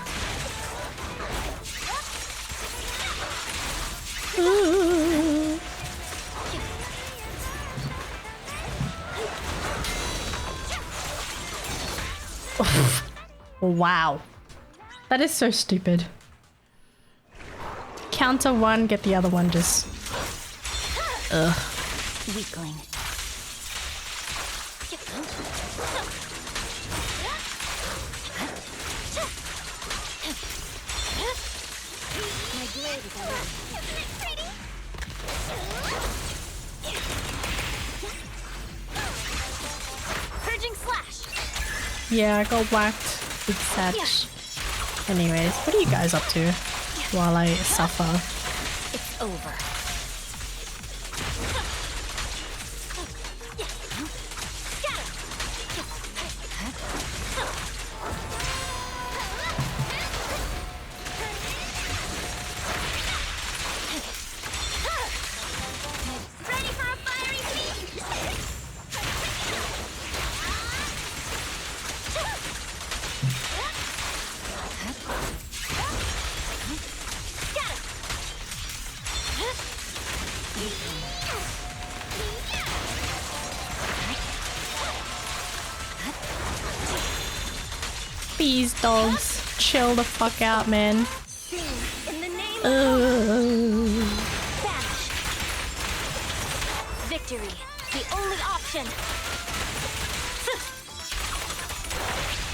Wow. That is so stupid. Counter one, get the other one just... Ugh. Weakling. My blade is already. Isn't it pretty? Purging slash. Yeah, I got whacked. Big satch. Anyways, what are you guys up to while I suffer? It's over. Ready for a fiery feast? These dogs, chill the fuck out, man. In the name of Vanish. victory, the only option.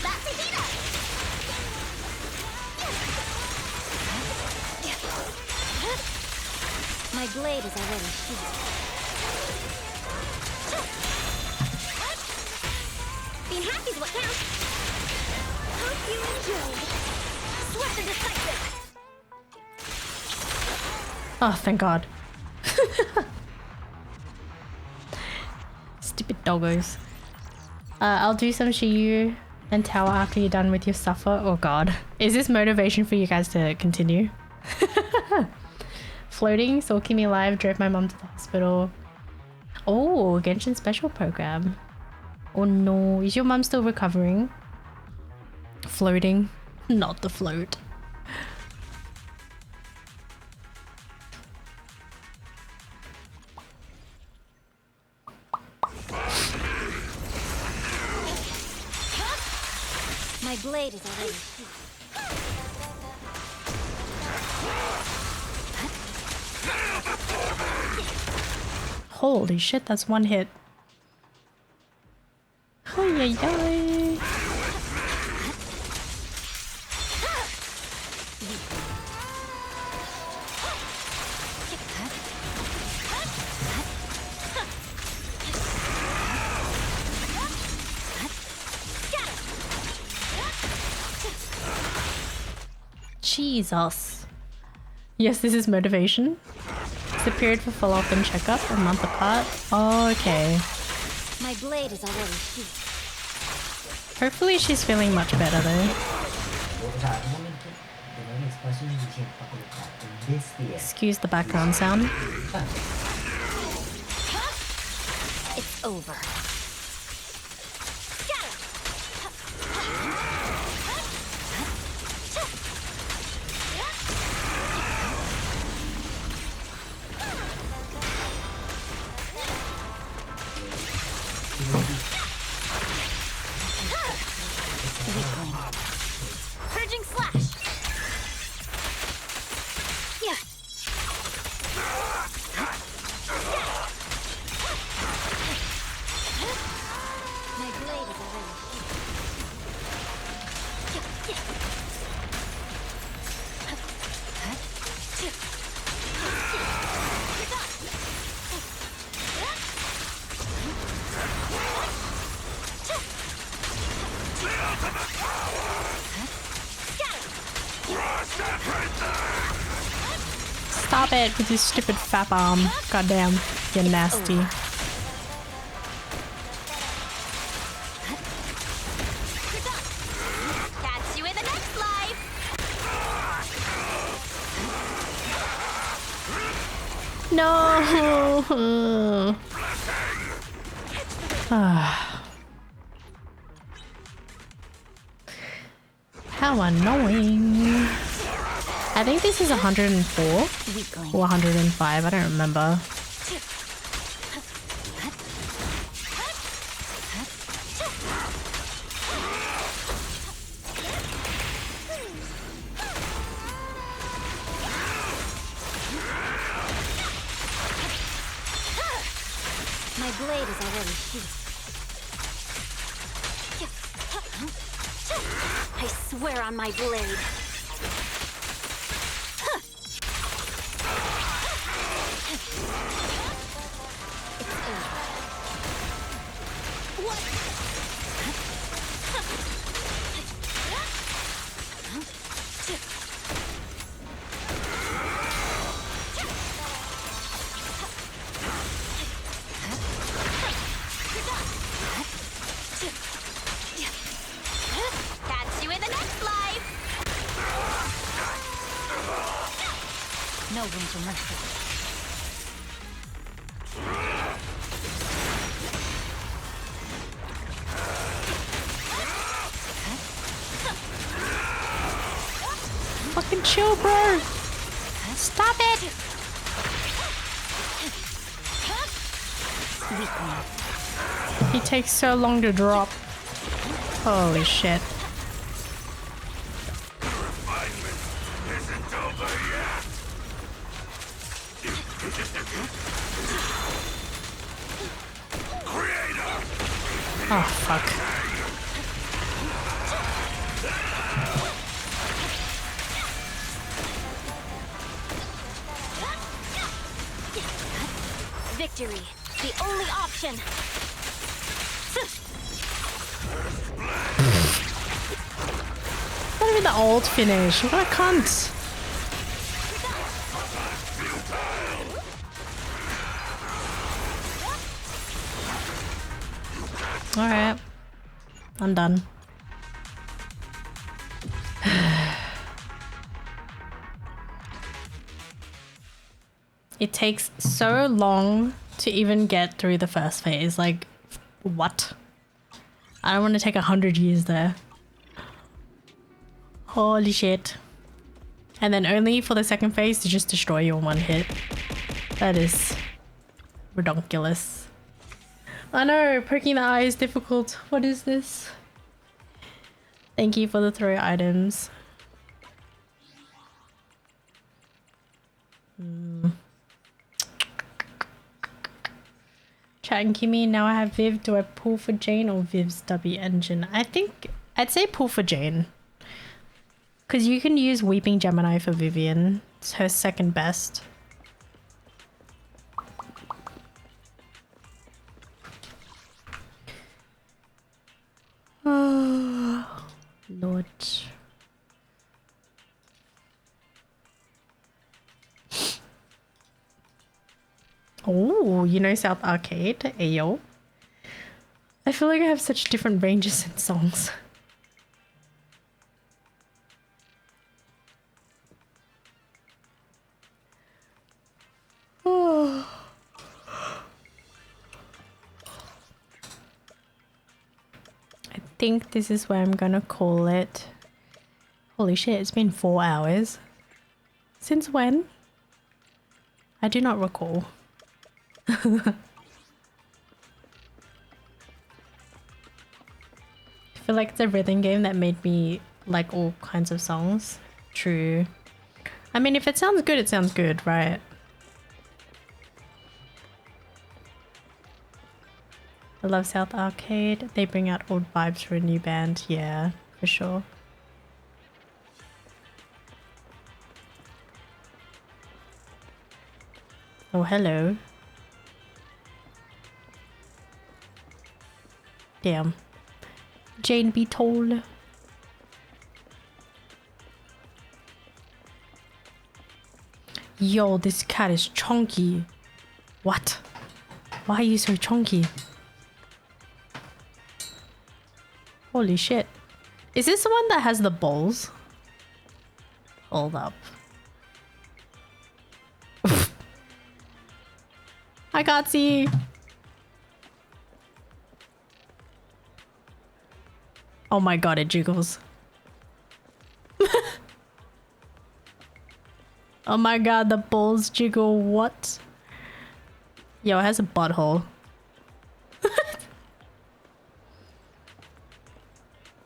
Masahida. My blade is already sheathed. Being happy's what counts. Hope you enjoyed. Swift and decisive. Oh, thank God. Stupid doggos. I'll do some shiyu and tower after you're done with your suffer. Oh God. Is this motivation for you guys to continue? Floating, so keep me alive, drove my mom to the hospital. Oh, Genshin special program. Oh no, is your mom still recovering? Floating, not the float. My blade is already sheathed. Holy shit, that's one hit. Ay, ay, ay. Jesus. Yes, this is motivation. It's the period for follow-up and checkup, a month apart. Oh, okay. My blade is already sheathed. Hopefully she's feeling much better though. Excuse the background sound. It's over. Purging slash. Yeah. My blade is already Stop it with your stupid fap arm. Goddamn, you're nasty. Catch you in the next life. No. How annoying. I think this is 104 or 105. I don't remember. My blade is already sheathed. I swear on my blade. Catch you in the next life. No room for mercy. Fucking chill, bro. Stop it. He takes so long to drop. Holy shit. Oh, fuck. Victory, the only option. Not even the old finish. What a cunt. Alright. I'm done. It takes so long to even get through the first phase. Like, what? I don't want to take 100 years there. Holy shit. And then only for the second phase to just destroy you in one hit. That is redonkulous. I know, poking the eye is difficult. What is this? Thank you for the throw items. Chat and Kimmy, now I have Viv. Do I pull for Jane or Viv's W engine? I think I'd say pull for Jane. Because you can use Weeping Gemini for Vivian. It's her second best. Oh, Lord. Oh, you know South Arcade? Ayo. I feel like I have such different ranges in songs. Oh. I think this is where I'm gonna call it. Holy shit, it's been 4 hours. Since when? I do not recall. I feel like it's a rhythm game that made me like all kinds of songs. True. I mean, if it sounds good, it sounds good, right? I love South Arcade. They bring out old vibes for a new band. Yeah, for sure. Oh, hello. Damn. Jane be told. Yo, this cat is chunky. What? Why are you so chunky? Holy shit. Is this the one that has the balls? Hold up. I can't see. Oh my god, it jiggles. Oh my god, the balls jiggle. What? Yo, it has a butthole.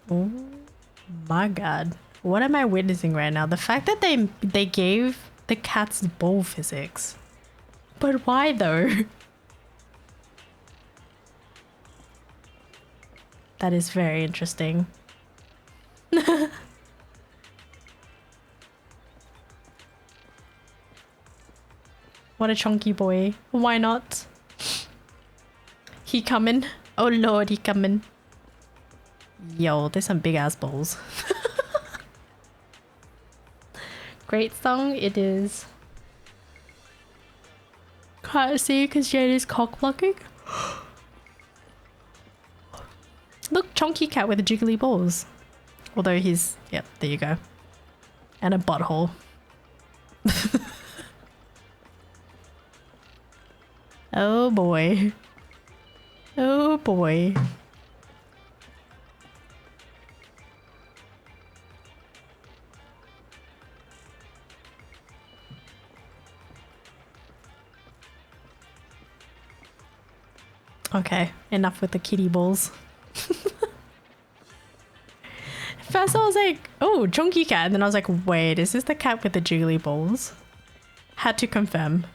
Oh my god. What am I witnessing right now? The fact that they gave the cats ball physics. But why though? That is very interesting. What a chunky boy. Why not? He coming. Oh lord, he coming. Yo, there's some big ass balls. Great song it is. Can't see because Jade is cock blocking. Look, chunky cat with jiggly balls. Although he's, yep, there you go. And a butthole. Oh boy. Oh boy. Okay, enough with the kitty balls. First I was like, oh, chunky cat. And then I was like, wait, is this the cat with the jiggly balls? Had to confirm.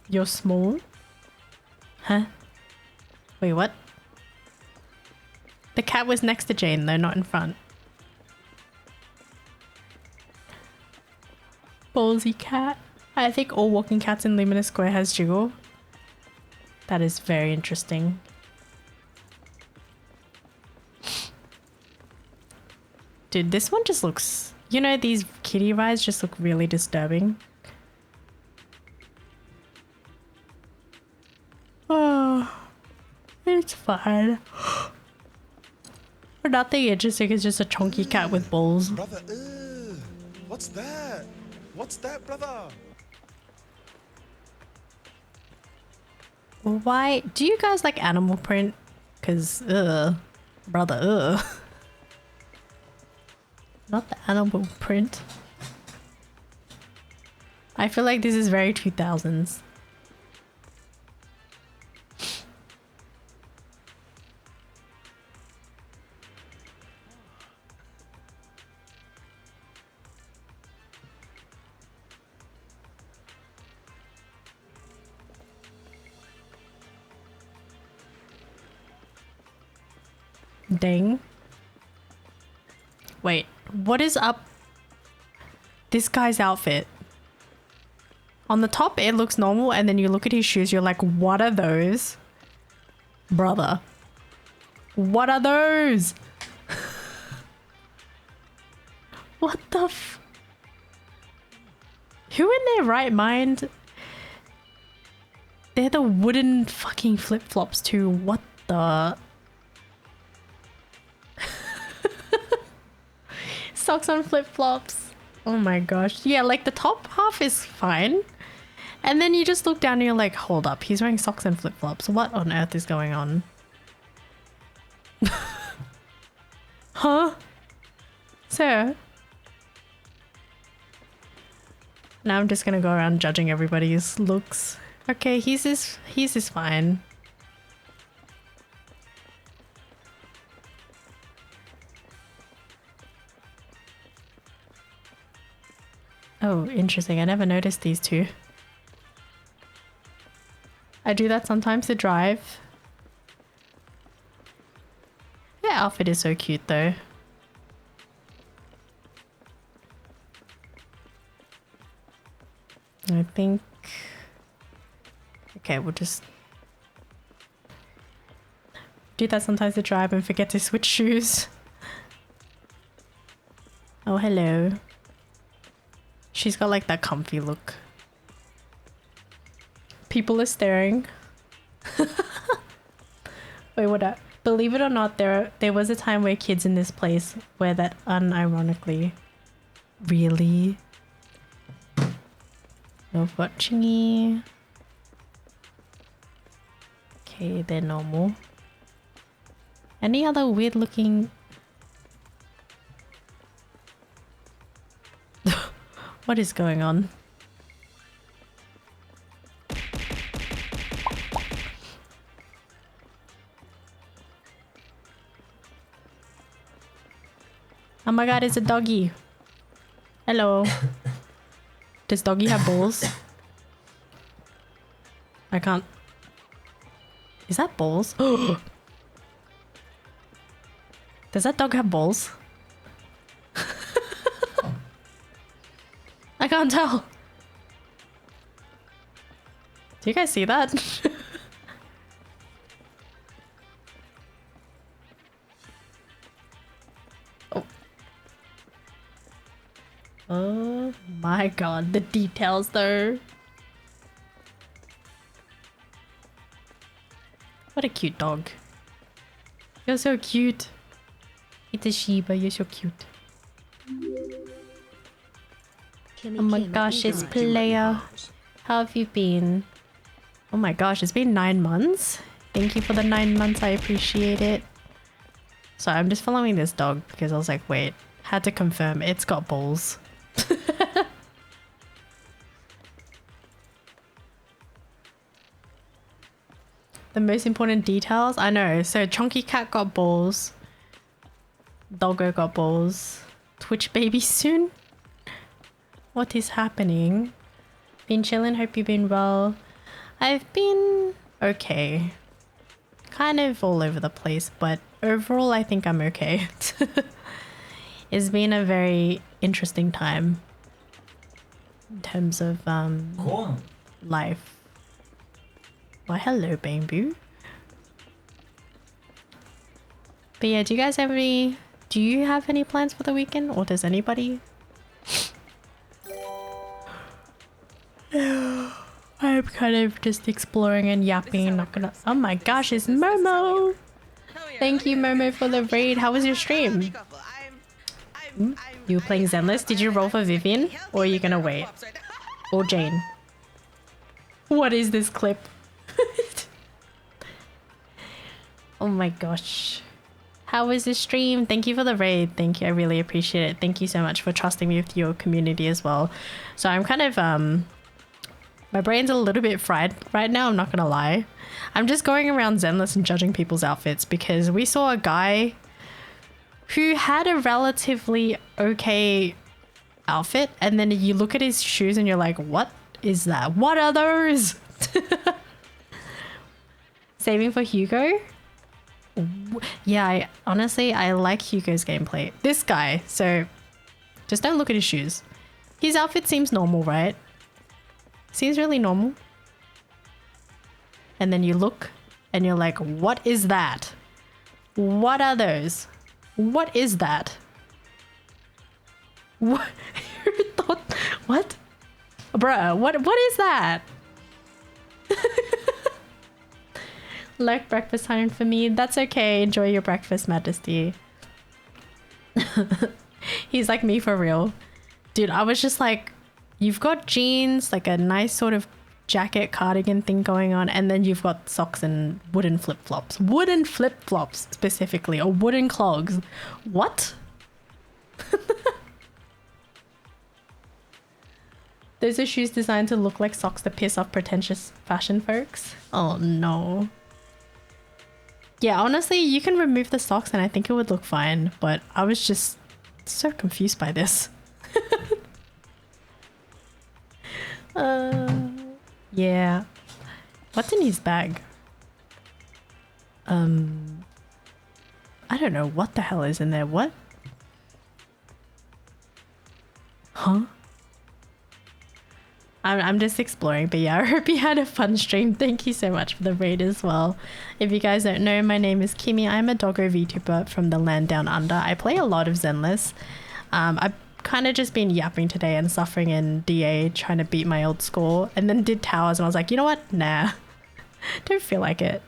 You're small? Huh? Wait, what? The cat was next to Jane though, not in front. Ballsy cat. I think all walking cats in Luminous Square has jiggle. That is very interesting. Dude, this one just looks... You know, these kitty rides just look really disturbing. Oh, it's fine. Nothing interesting, it's just a chunky cat with balls. Brother, what's that? What's that, brother? Why? Do you guys like animal print? Because, brother, not the animal print. I feel like this is very 2000s. Dang. Wait, what is up this guy's outfit? On the top it looks normal and then you look at his shoes, you're like, what are those? Brother. What are those? What the f- Who in their right mind? They're the wooden fucking flip-flops too. What the... Socks on flip-flops. Oh my gosh. Yeah, like the top half is fine. And then you just look down and you're like, hold up, he's wearing socks and flip-flops. What on earth is going on? Huh? Sir? Now I'm just gonna go around judging everybody's looks. Okay, he's fine. Oh, interesting. I never noticed these two. I do that sometimes to drive. Their outfit is so cute though. I think... Okay, we'll just... do that sometimes to drive and forget to switch shoes. Oh, hello. She's got like that comfy look. People are staring. Wait, what up? Believe it or not, there was a time where kids in this place wear that unironically. Really? No watching. Okay, they're normal. Any other weird looking... What is going on? Oh my god, it's a doggy. Hello. Does doggy have balls? I can't. Is that balls? Does that dog have balls? I can't tell. Do you guys see that? Oh. Oh my god, the details though. What a cute dog. You're so cute. It's a Shiba, you're so cute. Oh my gosh, it's Player. How have you been? Oh my gosh, it's been 9 months. Thank you for the 9 months, I appreciate it. So I'm just following this dog because I was like, wait, had to confirm it's got balls. The most important details? I know. So Chonky Cat got balls. Doggo got balls. Twitch baby soon? What is happening? Been chilling, hope you've been well. I've been okay. Kind of all over the place, but overall I think I'm okay. It's been a very interesting time in terms of life. Why hello baby. But yeah, do you have any plans for the weekend, or does anybody? I'm kind of just exploring and yapping, not gonna. Oh my gosh, it's Momo! Thank you Momo for the raid. How was your stream? You were playing Zenless? Did you roll for Vivian? Or are you gonna wait? Or Jane? What is this clip? Oh my gosh. How was the stream? Thank you for the raid. Thank you. I really appreciate it. Thank you so much for trusting me with your community as well. So I'm kind of my brain's a little bit fried right now, I'm not gonna lie. I'm just going around Zenless and judging people's outfits because we saw a guy who had a relatively okay outfit, and then you look at his shoes and you're like, what is that? What are those? Saving for Hugo? Yeah, honestly, I like Hugo's gameplay. This guy, so just don't look at his shoes. His outfit seems normal, right? Seems really normal. And then you look and you're like, what is that? What are those? What is that? What? What? Bruh, what is that? Like breakfast time for me. That's okay. Enjoy your breakfast, Majesty. He's like me for real. Dude, I was just like, you've got jeans, like a nice sort of jacket cardigan thing going on, and then you've got socks and wooden flip-flops. Wooden flip-flops specifically, or wooden clogs. What? Those are shoes designed to look like socks to piss off pretentious fashion folks. Oh no. Yeah, honestly, you can remove the socks and I think it would look fine, but I was just so confused by this. Yeah. What's in his bag? I don't know what the hell is in there. What? Huh? I'm just exploring, but yeah, I hope you had a fun stream. Thank you so much for the raid as well. If you guys don't know, my name is Kimmy. I'm a doggo VTuber from the land down under. I play a lot of Zenless. I've kind of just been yapping today and suffering in DA, trying to beat my old score, and then did towers and I was like, you know what? Nah. Don't feel like it.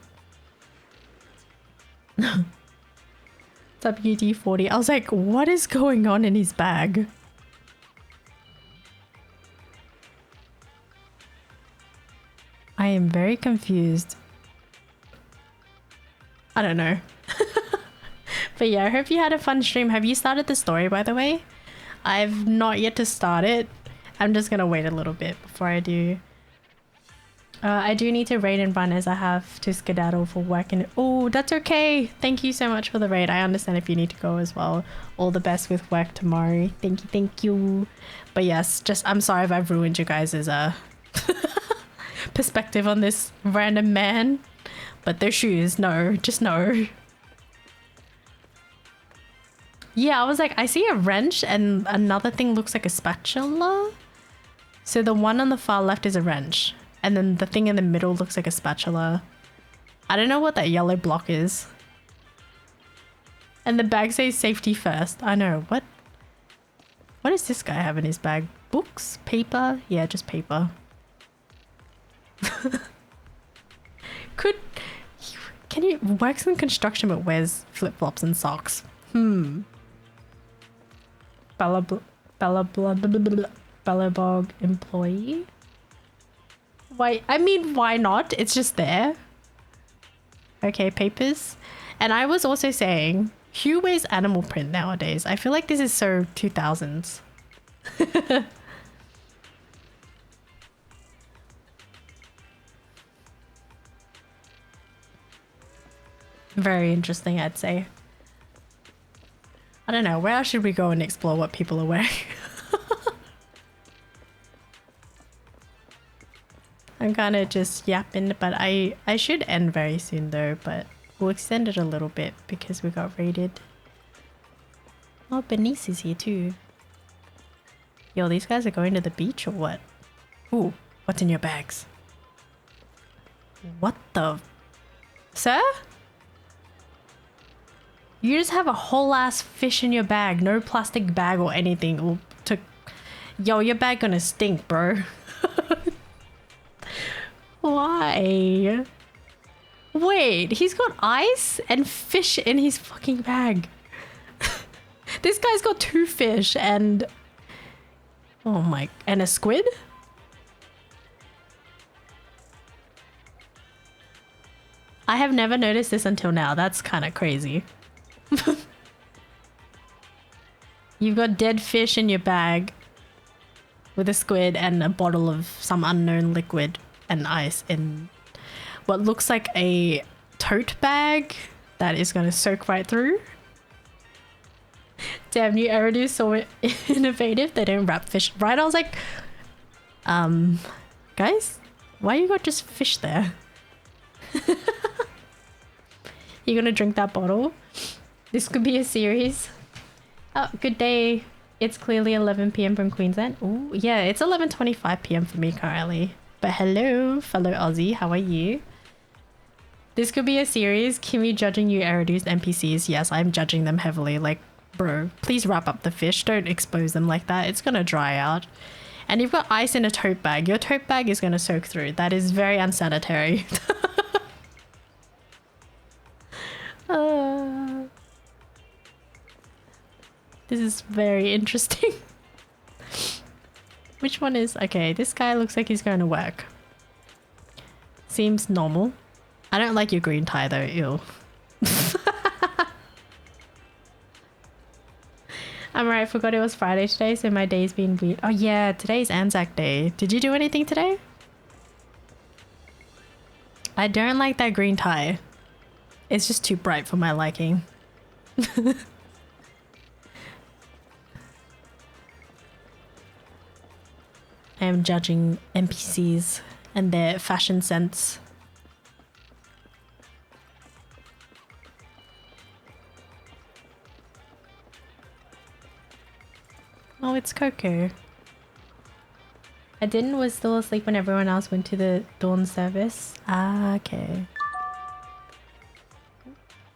What's up, UD40? I was like, what is going on in his bag? I am very confused. I don't know. But yeah, I hope you had a fun stream. Have you started the story, by the way? I've not yet to start it. I'm just gonna wait a little bit before I do. I do need to raid and run as I have to skedaddle for work. And oh, that's okay. Thank you so much for the raid. I understand if you need to go as well. All the best with work tomorrow. Thank you, thank you. But yes, just I'm sorry if I've ruined you guys' perspective on this random man. But their shoes, no, just no. Yeah, I was like, I see a wrench and another thing looks like a spatula. So the one on the far left is a wrench. And then the thing in the middle looks like a spatula. I don't know what that yellow block is. And the bag says safety first. I know. What does this guy have in his bag? Books? Paper? Yeah, just paper. Can you works in construction but wears flip-flops and socks? Bellabog employee? Why? I mean, why not? It's just there. Okay, papers. And I was also saying, who wears animal print nowadays? I feel like this is so 2000s. Very interesting, I'd say. I don't know, where else should we go and explore what people are wearing? I'm kind of just yapping, but I should end very soon though, but we'll extend it a little bit because we got raided. Oh, Bernice is here too. Yo, these guys are going to the beach or what? Ooh, what's in your bags? What the... Sir? You just have a whole ass fish in your bag, no plastic bag or anything. Yo, your bag gonna stink, bro. Why? Wait, he's got ice and fish in his fucking bag. This guy's got 2 fish and... Oh my... And a squid? I have never noticed this until now. That's kind of crazy. You've got dead fish in your bag with a squid and a bottle of some unknown liquid and ice in what looks like a tote bag that is going to soak right through. Damn, new Eridu so innovative. They don't wrap fish right. I was like, guys, why you got just fish there? You gonna drink that bottle? This could be a series. Oh, good day. It's clearly 11 PM from Queensland. Oh, yeah, it's 11:25 PM for me currently. But hello, fellow Aussie, how are you? This could be a series. Kimmy judging you Eridu's NPCs. Yes, I'm judging them heavily. Like, bro, please wrap up the fish. Don't expose them like that. It's gonna dry out. And you've got ice in a tote bag. Your tote bag is gonna soak through. That is very unsanitary. This is very interesting. Which one is... Okay, this guy looks like he's going to work. Seems normal. I don't like your green tie though, ew. I'm right, forgot it was Friday today, so my day's been weird. Oh yeah, today's Anzac Day. Did you do anything today? I don't like that green tie. It's just too bright for my liking. I am judging NPCs and their fashion sense. Oh, it's Coco. I was still asleep when everyone else went to the dawn service. Ah, okay.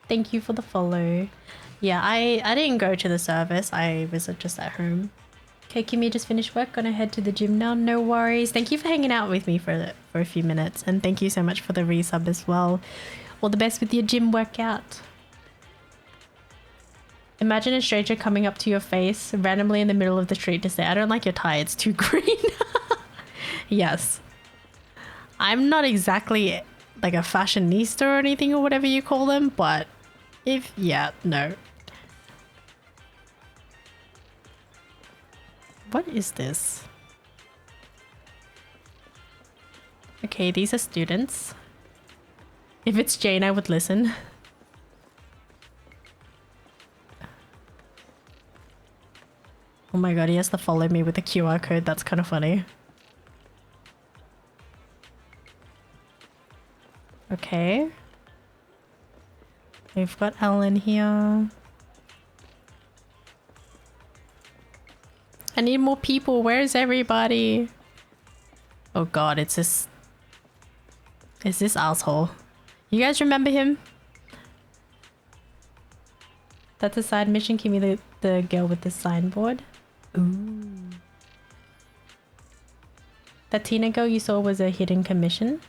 Thank you for the follow. Yeah, I didn't go to the service. I was just at home. Okay, Kimmy just finished work. Gonna head to the gym now. No worries. Thank you for hanging out with me for a few minutes. And thank you so much for the resub as well. All the best with your gym workout. Imagine a stranger coming up to your face randomly in the middle of the street to say, I don't like your tie. It's too green. Yes. I'm not exactly like a fashionista or anything or whatever you call them, but yeah, no. What is this? Okay, these are students. If it's Jane, I would listen. Oh my god, he has to follow me with the QR code. That's kind of funny. Okay. We've got Ellen here. I need more people. Where's everybody? Oh god, it's this... It's this asshole. You guys remember him? That's a side mission. Give me the girl with the signboard. Ooh. That Tina girl you saw was a hidden commission?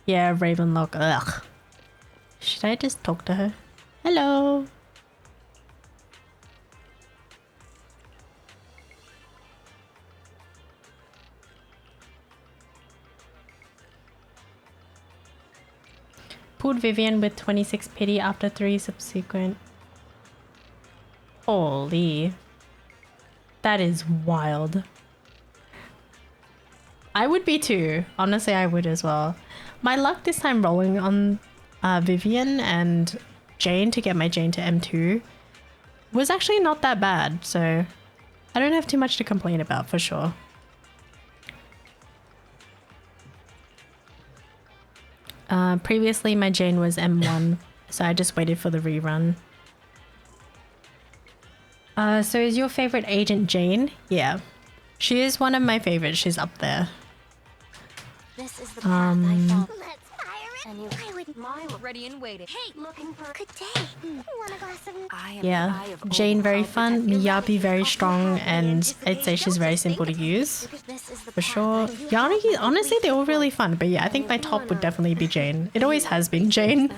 Yeah, Ravenlock. Ugh. Should I just talk to her? Hello. Pulled Vivian with 26 pity after 3 subsequent. Holy. That is wild. I would be too. Honestly, I would as well. My luck this time rolling on Vivian and Jane to get my Jane to M2 was actually not that bad. So I don't have too much to complain about for sure. Previously my Jane was M1, so I just waited for the rerun. So is your favorite agent Jane? Yeah. She is one of my favorites. She's up there. This is the path I found. Let's fire it. And you, I would mile ready and waiting. Hey, looking for good day. Want a glass of I am Yeah. the eye of Jane Old very Hall fun, Detective. Miyabi very strong, and I'd say she's very simple to use. This is the For sure. Yana, honestly, they're all really fun. But yeah, I think my top would definitely be Jane. It always has been Jane.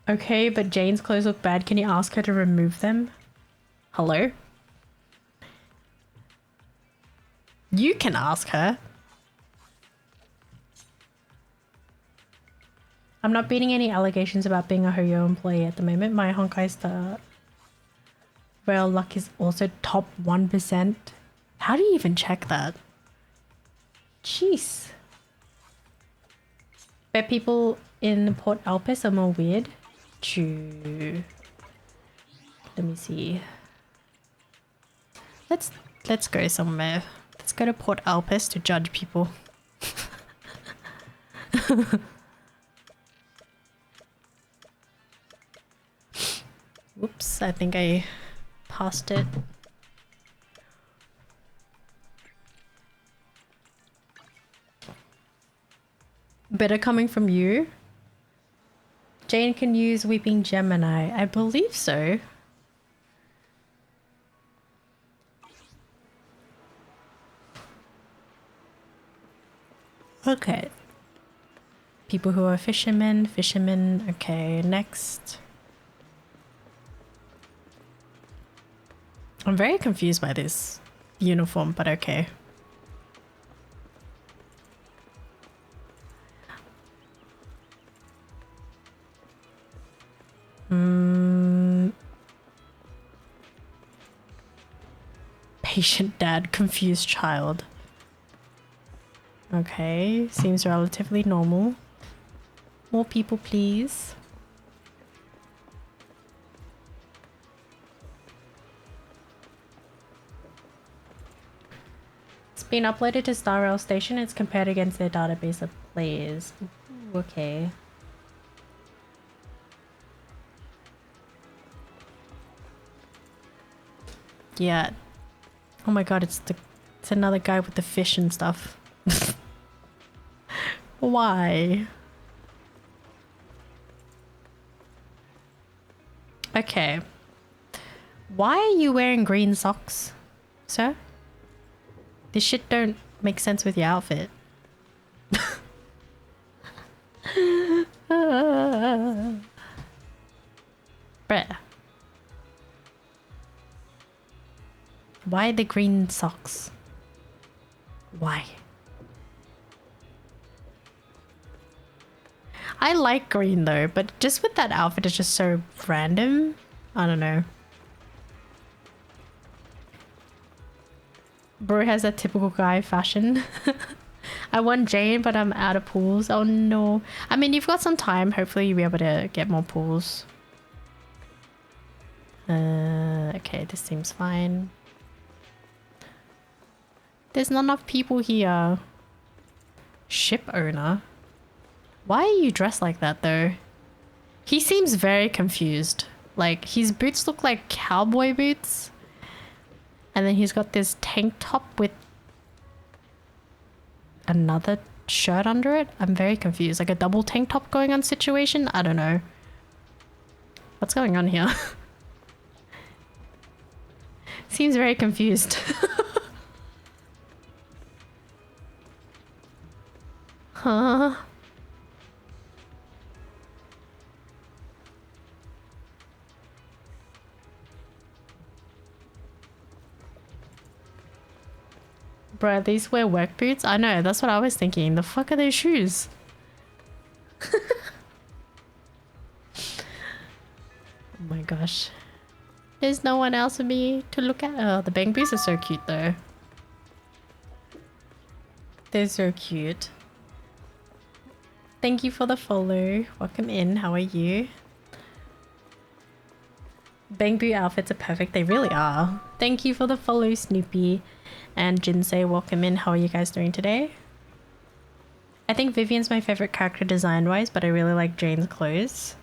Okay, but Jane's clothes look bad. Can you ask her to remove them? Hello? You can ask her. I'm not beating any allegations about being a Hoyo employee at the moment. My Honkai Star Rail luck is also top 1%. How do you even check that? Jeez. Bet people in Port Alpes are more weird. True. Let me see. Let's go somewhere. Let's go to Port Alpes to judge people. Whoops, I think I passed it. Better coming from you. Jane can use Weeping Gemini. I believe so. Okay. People who are fishermen. Okay, next. I'm very confused by this uniform, but okay. Patient dad, confused child. Okay, seems relatively normal. More people, please. It's been uploaded to Star Rail Station. It's compared against their database of players. Ooh, okay. Yeah. Oh my god, it's another guy with the fish and stuff. Why? Okay. Why are you wearing green socks, sir? This shit don't make sense with your outfit. Bruh. Why the green socks? Why? I like green though, but just with that outfit it's just so random. I don't know. Bro has a typical guy fashion. I want Jane, but I'm out of pools. Oh no. I mean, you've got some time. Hopefully you'll be able to get more pools. Okay, this seems fine. There's not enough people here. Ship owner? Why are you dressed like that though? He seems very confused. Like, his boots look like cowboy boots. And then he's got this tank top with another shirt under it. I'm very confused. Like a double tank top going on situation? I don't know. What's going on here? Seems very confused. Huh? Bruh, these wear work boots? I know, that's what I was thinking. The fuck are those shoes? Oh my gosh. There's no one else for me to look at. Oh, the bang boots are so cute though. They're so cute. Thank you for the follow. Welcome in. How are you? Bang boot outfits are perfect. They really are. Thank you for the follow, Snoopy. And Jinsei, welcome in. How are you guys doing today? I think Vivian's my favorite character design-wise, but I really like Jane's clothes.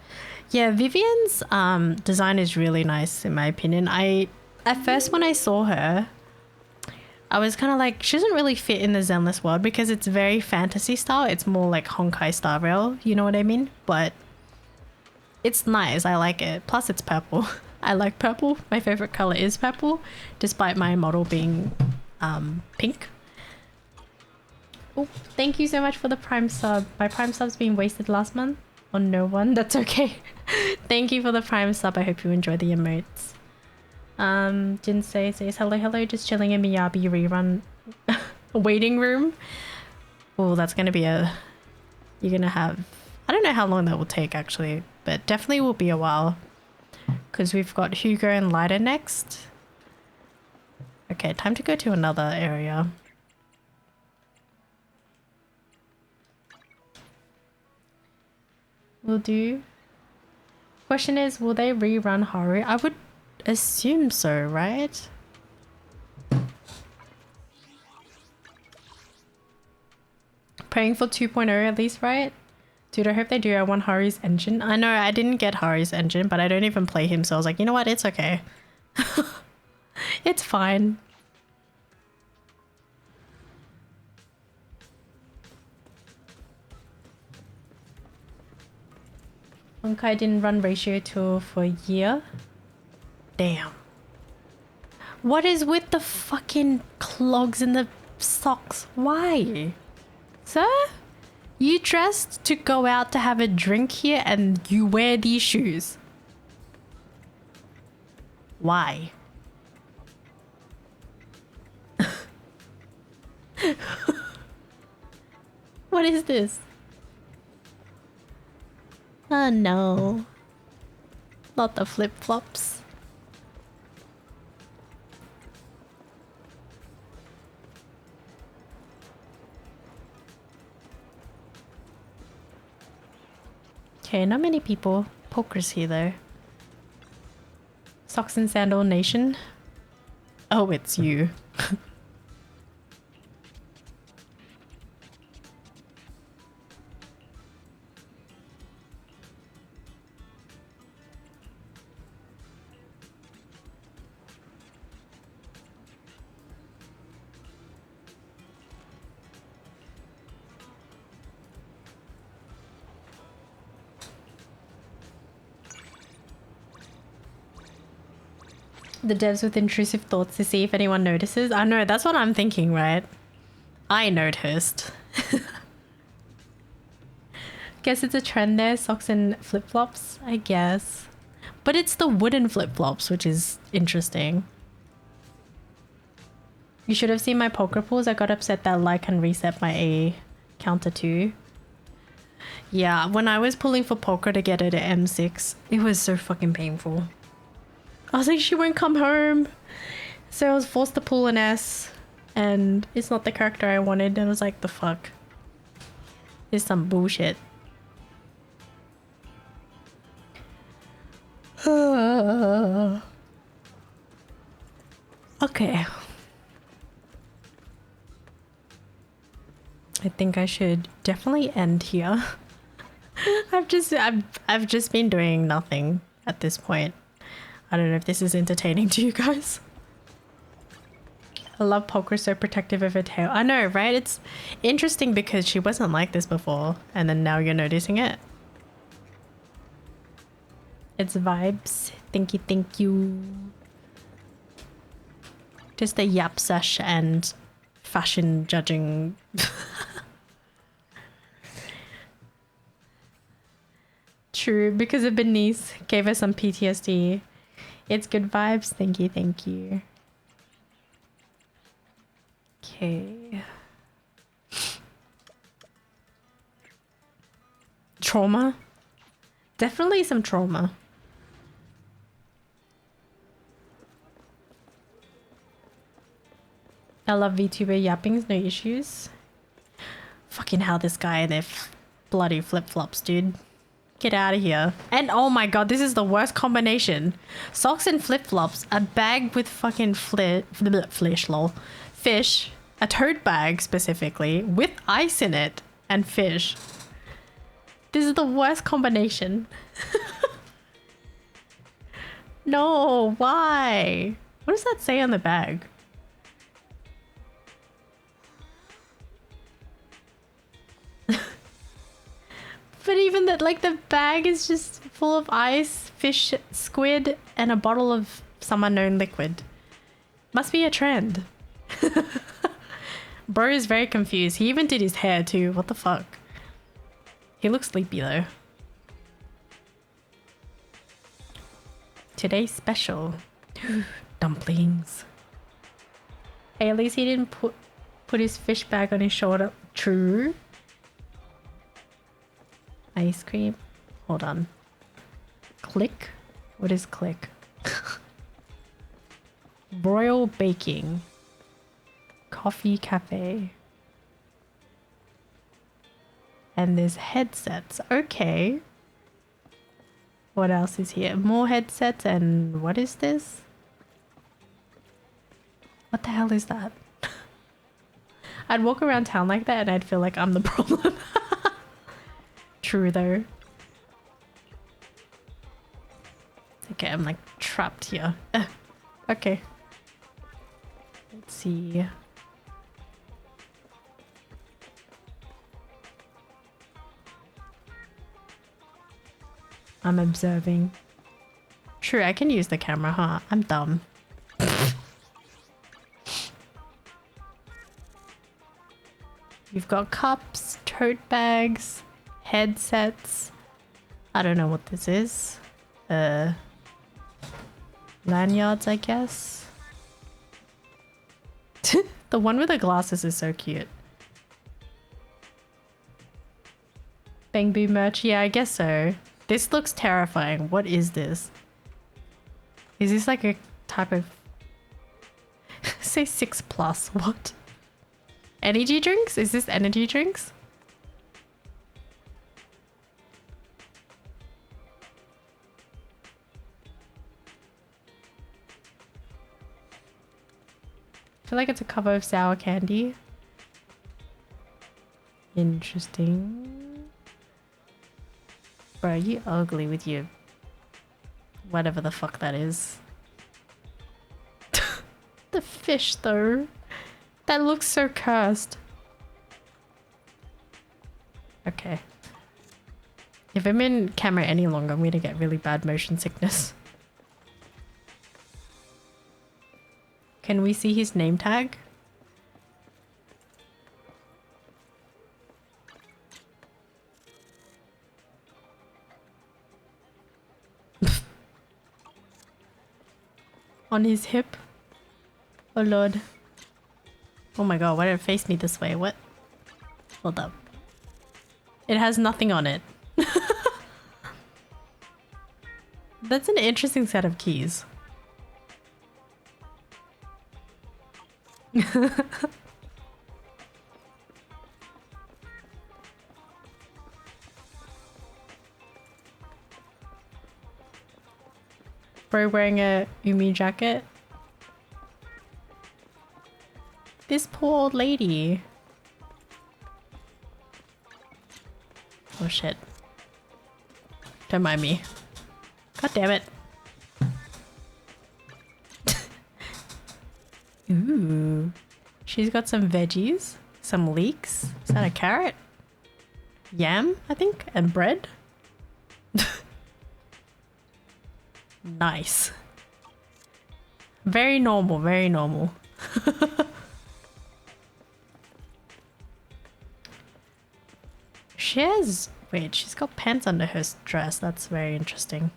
Yeah, Vivian's design is really nice in my opinion. At first when I saw her, I was kind of like, she doesn't really fit in the Zenless world because it's very fantasy style. It's more like Honkai Star Rail, you know what I mean? But it's nice. I like it. Plus it's purple. I like purple. My favorite color is purple, despite my model being pink. Oh, thank you so much for the Prime sub. My Prime sub's been wasted last month on no one. That's okay. Thank you for the Prime sub. I hope you enjoy the emotes. Jinsei says hello, just chilling in Miyabi rerun waiting room. Oh, that's gonna be you're gonna have, I don't know how long that will take actually, but definitely will be a while because we've got Hugo and Lighter next. Okay, time to go to another area. Will do. Question is, will they rerun Haru? I would assume so, right? Praying for 2.0 at least, right? Dude, I hope they do. I want Haru's engine. I know I didn't get Haru's engine, but I don't even play him, so I was like, you know what? It's okay. It's fine. Honkai didn't run Ratio Tour for a year. Damn. What is with the fucking clogs in the socks? Why? Sir? You dressed to go out to have a drink here and you wear these shoes. Why? What is this? Oh no. Not the flip-flops. Okay, not many people. Poker's here though. Socks and Sandal Nation. Oh, it's you. The devs with intrusive thoughts to see if anyone notices. I know, that's what I'm thinking, right? I noticed. Guess it's a trend there, socks and flip-flops, I guess. But it's the wooden flip-flops, which is interesting. You should have seen my poker pools. I got upset that Lycan reset my A counter too. Yeah, when I was pulling for poker to get it at M6, it was so fucking painful. I was like, she won't come home. So I was forced to pull an S. and it's not the character I wanted. And I was like, the fuck? This is some bullshit. Okay. I think I should definitely end here. I've just been doing nothing at this point. I don't know if this is entertaining to you guys. I love Polka so protective of her tail. I know, right? It's interesting because she wasn't like this before, and then now you're noticing it. It's vibes. Thank you. Just the yap sesh and fashion judging. True, because of Bernice gave her some PTSD. It's good vibes. Thank you. Okay. Trauma? Definitely some trauma. I love VTuber yappings, no issues. Fucking hell, this guy and their bloody flip-flops, dude. Get out of here. And oh my god, this is the worst combination. Socks and flip-flops, a bag with fucking fish, a tote bag specifically, with ice in it, and fish. This is the worst combination. No, why? What does that say on the bag? But even that, like, the bag is just full of ice, fish, squid, and a bottle of some unknown liquid. Must be a trend. Bro is very confused. He even did his hair too. What the fuck? He looks sleepy though. Today's special. Dumplings. Hey, at least he didn't put his fish bag on his shoulder. True. Ice cream. Hold on. Click? What is click? Broil baking. Coffee cafe. And there's headsets. Okay. What else is here? More headsets and what is this? What the hell is that? I'd walk around town like that and I'd feel like I'm the problem. True though. Okay, I'm like trapped here. Okay. Let's see. I'm observing. True, I can use the camera, huh? I'm dumb. You've got cups, tote bags, headsets. I don't know what this is. Lanyards, I guess. The one with the glasses is so cute. Bang Boo merch? Yeah, I guess so. This looks terrifying. What is this? Is this like a type of... Say 6+. What? Energy drinks? Is this energy drinks? I feel like it's a cover of sour candy. Interesting. Bro, you ugly with your... whatever the fuck that is. The fish though. That looks so cursed. Okay. If I'm in camera any longer, I'm gonna get really bad motion sickness. Can we see his name tag? On his hip? Oh lord. Oh my god, why did it face me this way? What? Hold up. It has nothing on it. That's an interesting set of keys. Bro wearing a Umi jacket. This poor old lady. Oh shit. Don't mind me. God damn it. Ooh. She's got some veggies, some leeks. Is that a carrot? Yam, I think, and bread. Nice. Very normal, very normal. She has... Wait, she's got pants under her dress. That's very interesting.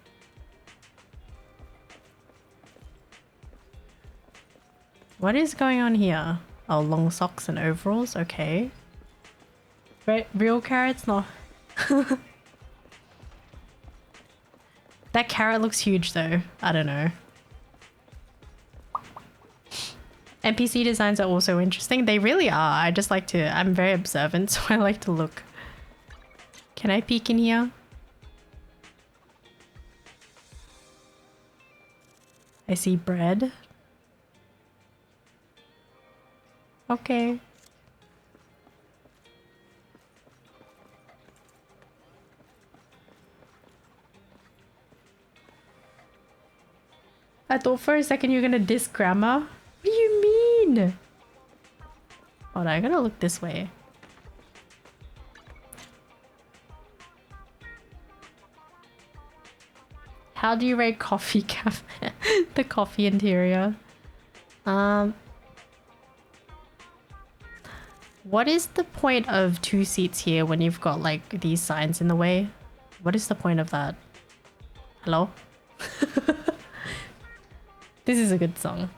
What is going on here? Oh, long socks and overalls. Okay. Real carrots? No. That carrot looks huge though. I don't know. NPC designs are also interesting. They really are. I just like to... I'm very observant, so I like to look. Can I peek in here? I see bread. Okay. I thought for a second you were gonna diss grandma. What do you mean? Hold on, I gotta look this way. How do you rate coffee cafe? The coffee interior. What is the point of 2 seats here when you've got like these signs in the way? What is the point of that? Hello? This is a good song.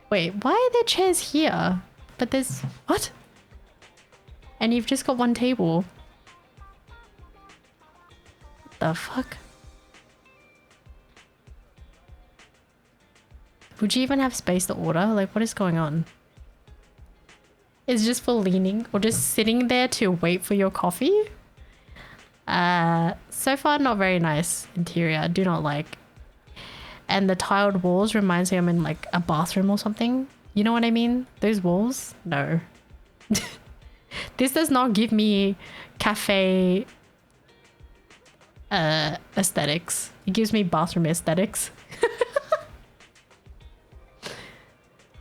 Wait, why are there chairs here? But there's... What? And you've just got one table. What the fuck? Would you even have space to order? Like, what is going on? It's just for leaning or just sitting there to wait for your coffee? So far, not very nice interior. I do not like. And the tiled walls reminds me I'm in like a bathroom or something. You know what I mean? Those walls? No. This does not give me cafe aesthetics. It gives me bathroom aesthetics.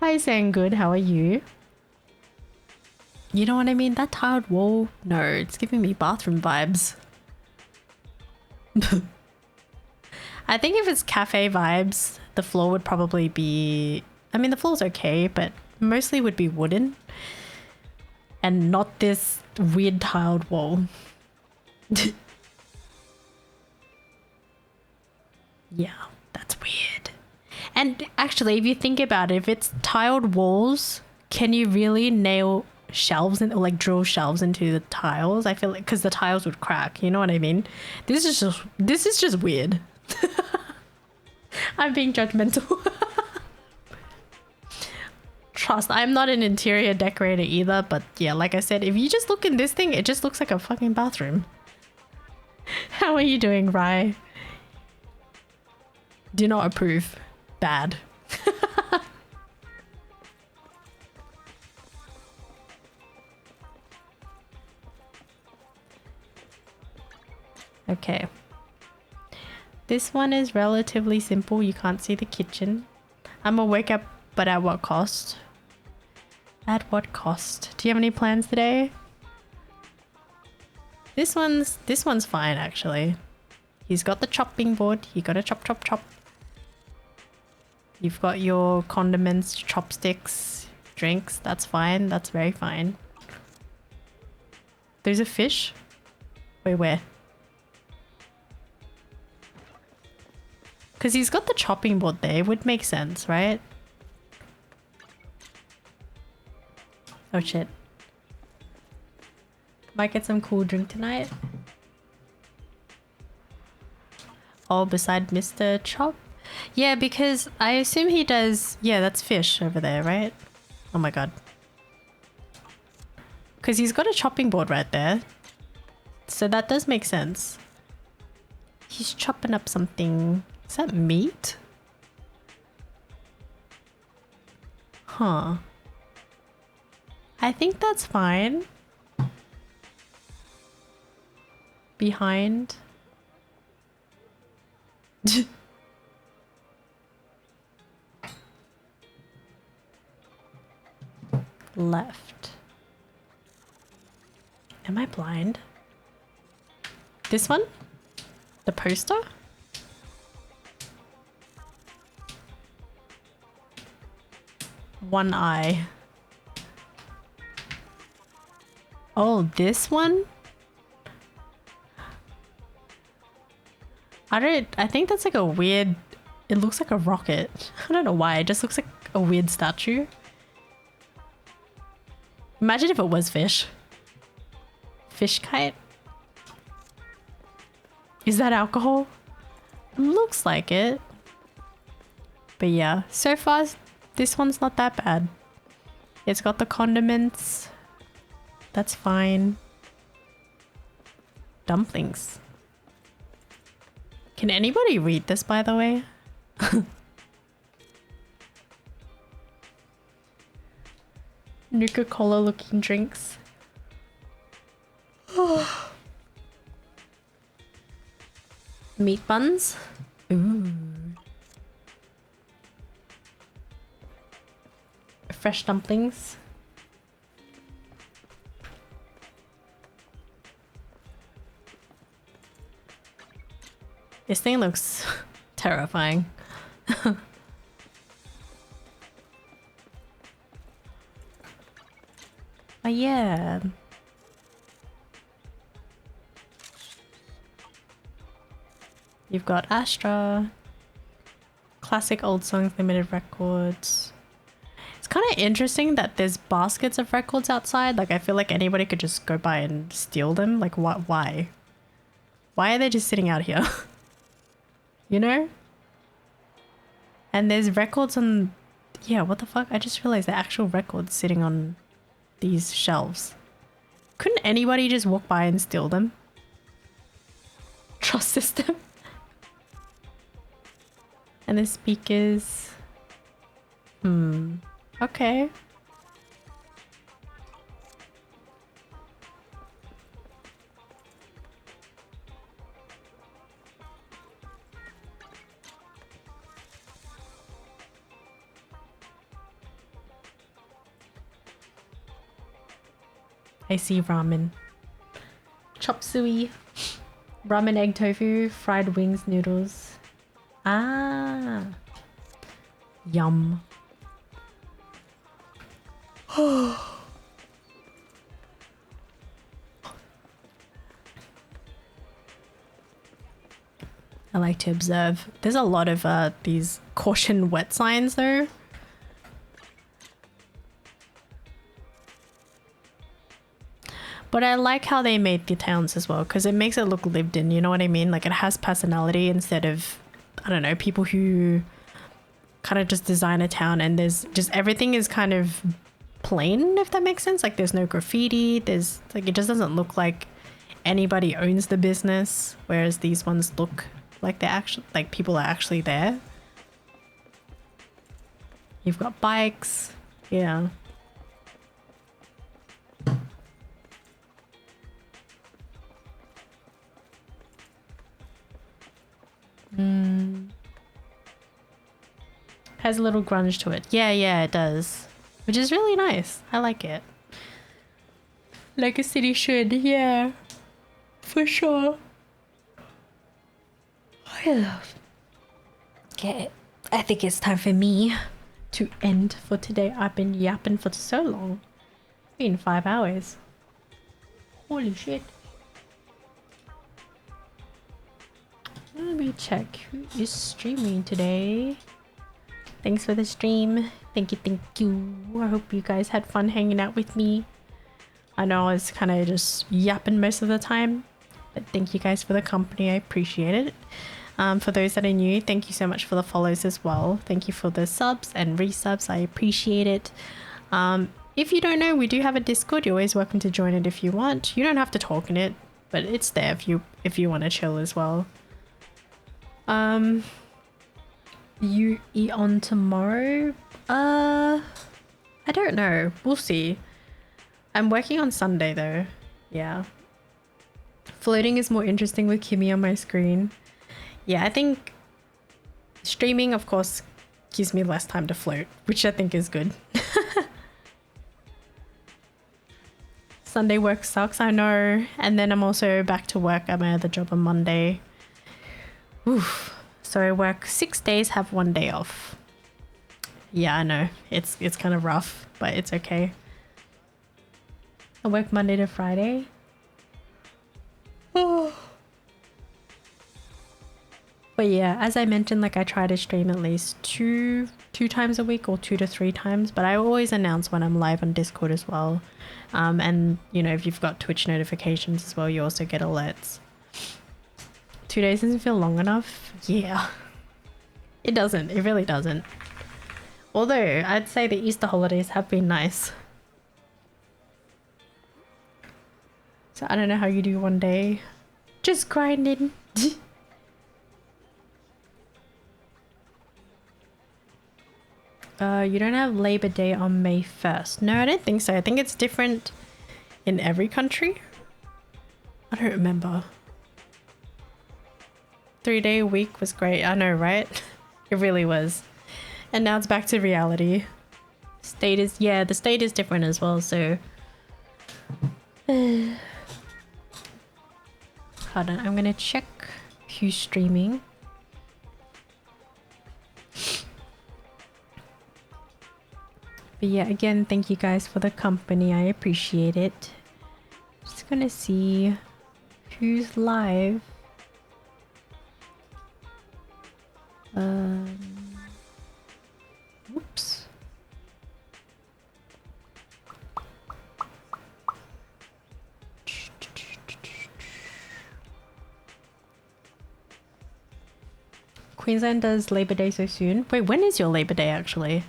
Hi, Good. How are you? You know what I mean? That tiled wall? No, it's giving me bathroom vibes. I think if it's cafe vibes, the floor would probably be... I mean, the floor's okay, but mostly would be wooden. And not this weird tiled wall. Yeah, that's weird. And actually, if you think about it, if it's tiled walls, can you really nail shelves in, or like drill shelves into the tiles? I feel like because the tiles would crack. You know what I mean? This is just weird. I'm being judgmental. Trust, I'm not an interior decorator either, but yeah, like I said, if you just look in this thing, it just looks like a fucking bathroom. How are you doing, Rai? Do not approve. Bad. Okay. This one is relatively simple. You can't see the kitchen. I'm gonna wake up, but at what cost? At what cost? Do you have any plans today? This one's fine actually. He's got the chopping board. You gotta chop, chop, chop. You've got your condiments, chopsticks, drinks. That's fine. That's very fine. There's a fish. Wait, where? Because he's got the chopping board there. It would make sense, right? Oh shit. Might get some cool drink tonight. Oh, beside Mr. Chop? Yeah, because I assume he does... Yeah, that's fish over there, right? Oh my god. Because he's got a chopping board right there. So that does make sense. He's chopping up something. Is that meat? Huh. I think that's fine. Behind. Left. Am I blind? This one? The poster? One eye. Oh, this one? I think that's like a weird, it looks like a rocket. I don't know why, it just looks like a weird statue. Imagine if it was fish. Fish kite? Is that alcohol? Looks like it. But yeah, so far this one's not that bad. It's got the condiments. That's fine. Dumplings. Can anybody read this, by the way? Nuka-Cola looking drinks. Meat buns. Ooh. Fresh dumplings. This thing looks terrifying. Oh yeah. You've got Astra. Classic old songs, limited records. It's kind of interesting that there's baskets of records outside. Like I feel like anybody could just go by and steal them. Like what? Why? Why are they just sitting out here? You know? And there's records on... Yeah, what the fuck? I just realized the actual records sitting on these shelves. Couldn't anybody just walk by and steal them? Trust system. And the speakers. Okay. I see ramen. Chop suey. Ramen egg tofu. Fried wings noodles. Ah. Yum. I like to observe. There's a lot of these caution wet signs though. But I like how they made the towns as well because it makes it look lived in, you know what I mean? Like it has personality instead of, I don't know, people who kind of just design a town and there's just everything is kind of plain, if that makes sense. Like there's no graffiti, there's like, it just doesn't look like anybody owns the business, whereas these ones look like they're actually, like people are actually there. You've got bikes, yeah. Has a little grunge to it. Yeah, it does. Which is really nice. I like it. Like a city should, yeah. For sure. Okay, I think it's time for me to end for today. I've been yapping for so long. It's been 5 hours. Holy shit. Let me check who is streaming today. Thanks for the stream. Thank you. I hope you guys had fun hanging out with me. I know I was kind of just yapping most of the time, but thank you guys for the company. I appreciate it. For those that are new, thank you so much for the follows as well. Thank you for the subs and resubs. I appreciate it. If you don't know, we do have a Discord. You're always welcome to join it if you want. You don't have to talk in it, but it's there if you want to chill as well. You eat on tomorrow? I don't know. We'll see. I'm working on Sunday though. Yeah. Floating is more interesting with Kimmy on my screen. Yeah, I think streaming, of course, gives me less time to float, which I think is good. Sunday work sucks, I know. And then I'm also back to work at my other job on Monday. Oof. So I work 6 days, have 1 day off. Yeah, I know. It's kind of rough, but it's okay. I work Monday to Friday. Oh. But yeah, as I mentioned, like I try to stream at least two times a week or 2 to 3 times, but I always announce when I'm live on Discord as well. And you know, if you've got Twitch notifications as well, you also get alerts. 2 days doesn't feel long enough. Yeah, it doesn't. It really doesn't. Although I'd say the Easter holidays have been nice. So I don't know how you do 1 day. Just grinding. You don't have Labor Day on May 1st. No, I don't think so. I think it's different in every country. I don't remember. 3-day a week was great. I know, right? It really was. And now it's back to reality. State is, yeah, the state is different as well, so. Hold on, I'm gonna check who's streaming. But yeah, again, thank you guys for the company. I appreciate it. Just gonna see who's live. Oops. Queensland does Labor Day so soon. Wait, when is your Labor Day actually?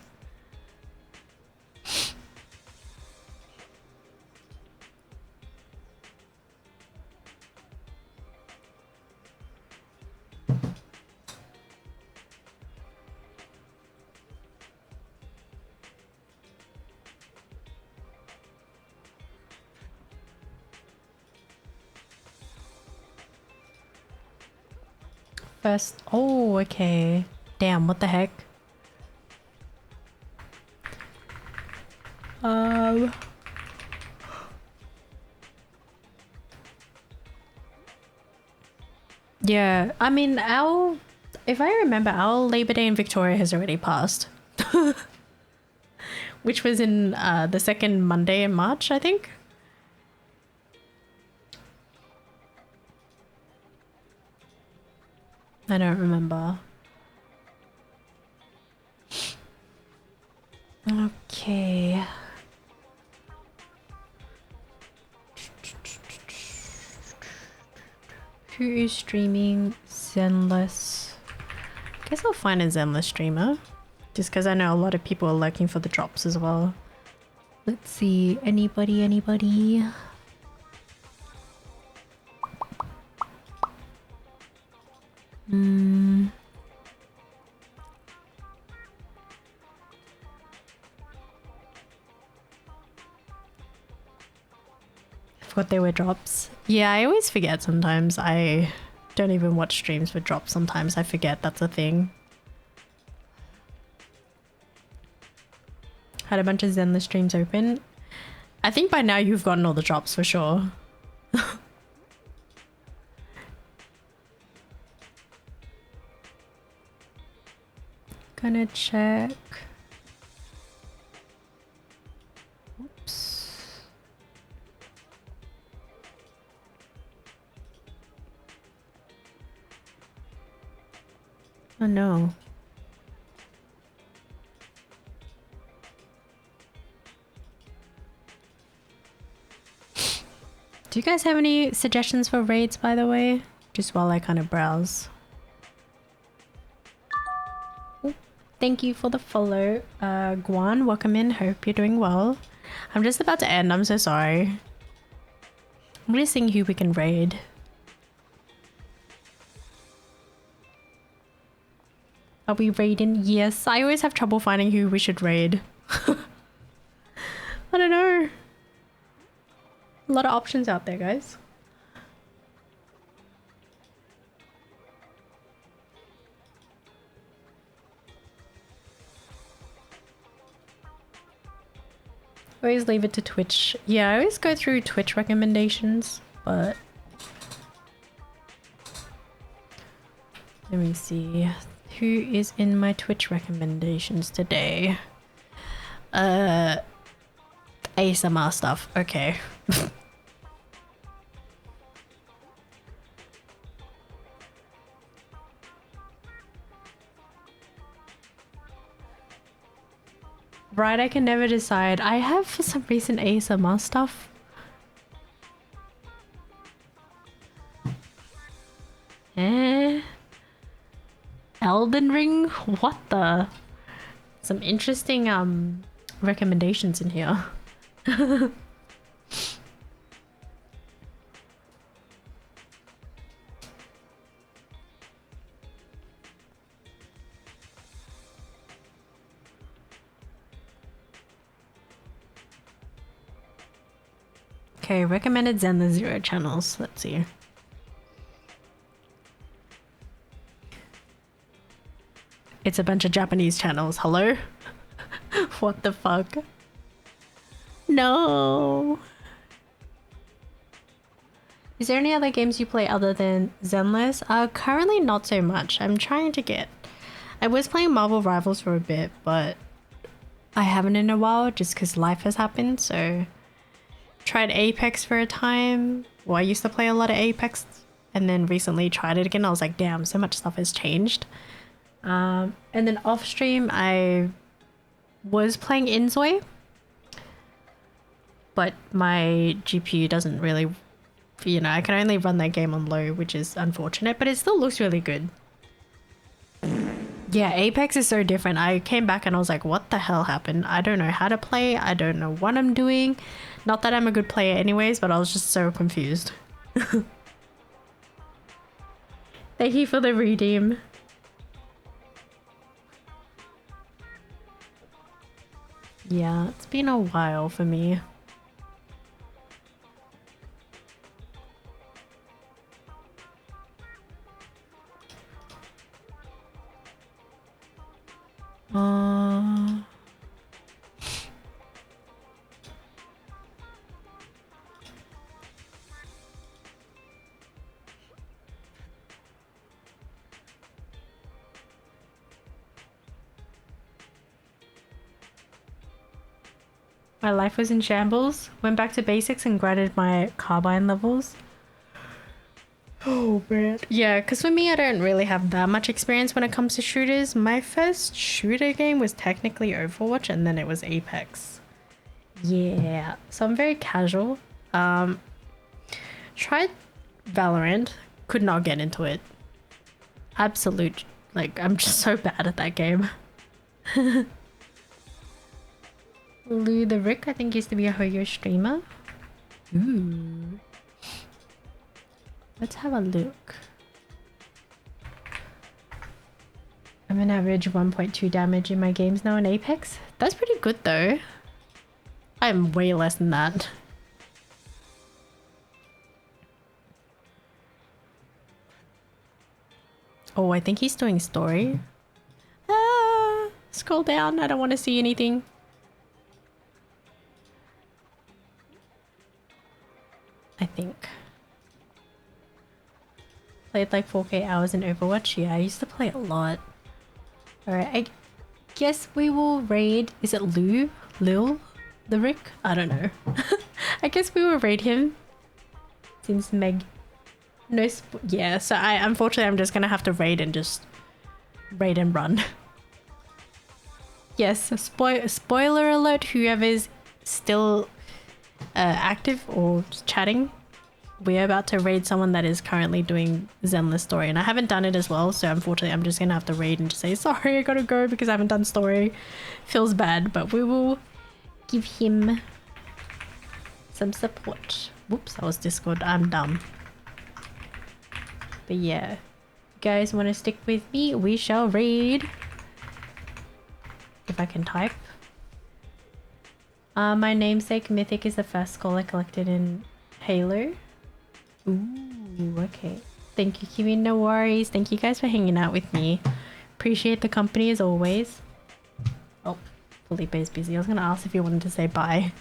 First, oh, okay. Damn, what the heck? Yeah, I mean, if I remember, our Labor Day in Victoria has already passed. Which was in the second Monday in March, I think. I don't remember. Okay. Who is streaming? Zenless. Guess I'll find a Zenless streamer. Just because I know a lot of people are looking for the drops as well. Let's see. Anybody? I forgot there were drops. Yeah, I always forget sometimes. I don't even watch streams with drops sometimes. I forget that's a thing. Had a bunch of Zenless streams open. I think by now you've gotten all the drops for sure. Gonna check. Oops. Oh no. Do you guys have any suggestions for raids, by the way? Just while I kind of browse. Thank you for the follow. Guan, welcome in. Hope you're doing well. I'm just about to end. I'm so sorry. I'm gonna seeing who we can raid. Are we raiding? Yes. I always have trouble finding who we should raid. I don't know. A lot of options out there, guys. Always leave it to Twitch. Yeah, I always go through Twitch recommendations, but let me see who is in my Twitch recommendations today. ASMR stuff. Okay. Right, I can never decide. I have for some reason ASMR stuff. Elden Ring? What the? Some interesting recommendations in here. Okay, recommended Zenless Zero channels. Let's see. It's a bunch of Japanese channels. Hello? What the fuck? No. Is there any other games you play other than Zenless? Currently not so much. I'm trying to get... I was playing Marvel Rivals for a bit, but I haven't in a while just because life has happened, so... Tried Apex for a time. Well, I used to play a lot of Apex and then recently tried it again. I was like, damn, so much stuff has changed. And then off stream, I was playing Inzoi, but my GPU doesn't really, you know, I can only run that game on low, which is unfortunate, but it still looks really good. Yeah, Apex is so different. I came back and I was like, what the hell happened? I don't know how to play. I don't know what I'm doing. Not that I'm a good player anyways, but I was just so confused. Thank you for the redeem. Yeah, it's been a while for me. My life was in shambles. Went back to basics and grinded my carbine levels. Oh man. Yeah, because for me, I don't really have that much experience when it comes to shooters. My first shooter game was technically Overwatch and then it was Apex. Yeah, so I'm very casual. Tried Valorant, could not get into it. Absolute, like, I'm just so bad at that game. Lou the Rick, I think, used to be a Hoyo streamer. Ooh. Let's have a look. I'm an average 1.2 damage in my games now in Apex. That's pretty good though. I'm way less than that. Oh, I think he's doing story. Ah, scroll down. I don't want to see anything. I think. Played like 4K hours in Overwatch. Yeah, I used to play a lot. Alright, I guess we will raid... Is it Lou? Lil? The Rick? I don't know. I guess we will raid him. Seems Meg... No yeah, so unfortunately I'm just gonna have to raid and just... Raid and run. Yes, spoiler alert, whoever's still... active or chatting, we're about to raid someone that is currently doing Zenless story, and I haven't done it as well, so unfortunately I'm just gonna have to raid and just say sorry, I gotta go because I haven't done story. Feels bad, but we will give him some support. Whoops, that was Discord. I'm dumb. But yeah, if you guys want to stick with me, we shall raid. If I can type. My namesake mythic is the first skull I collected in Halo. Ooh, okay. Thank you, Kiwi. No worries. Thank you guys for hanging out with me. Appreciate the company as always. Oh, Felipe's busy. I was gonna ask if you wanted to say bye.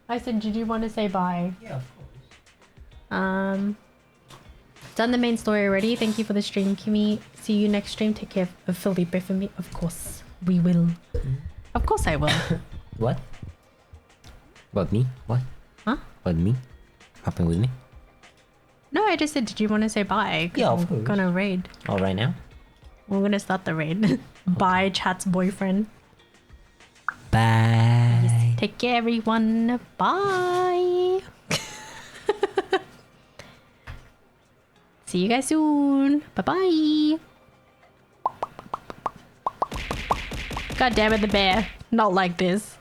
I said, did you want to say bye? Yeah, of course. Done the main story already. Thank you for the stream, Kimmy. See you next stream. Take care of Felipe for me. Of course, we will. Of course I will. What? About me? What? Huh? About me? Happened with me? No, I just said, did you want to say bye? 'Cause Yeah, of I'm course. gonna raid. Oh, right now? We're gonna start the raid. Bye, chat's boyfriend. Bye. Take care, everyone. Bye. See you guys soon. Bye-bye. God damn it, the bear. Not like this.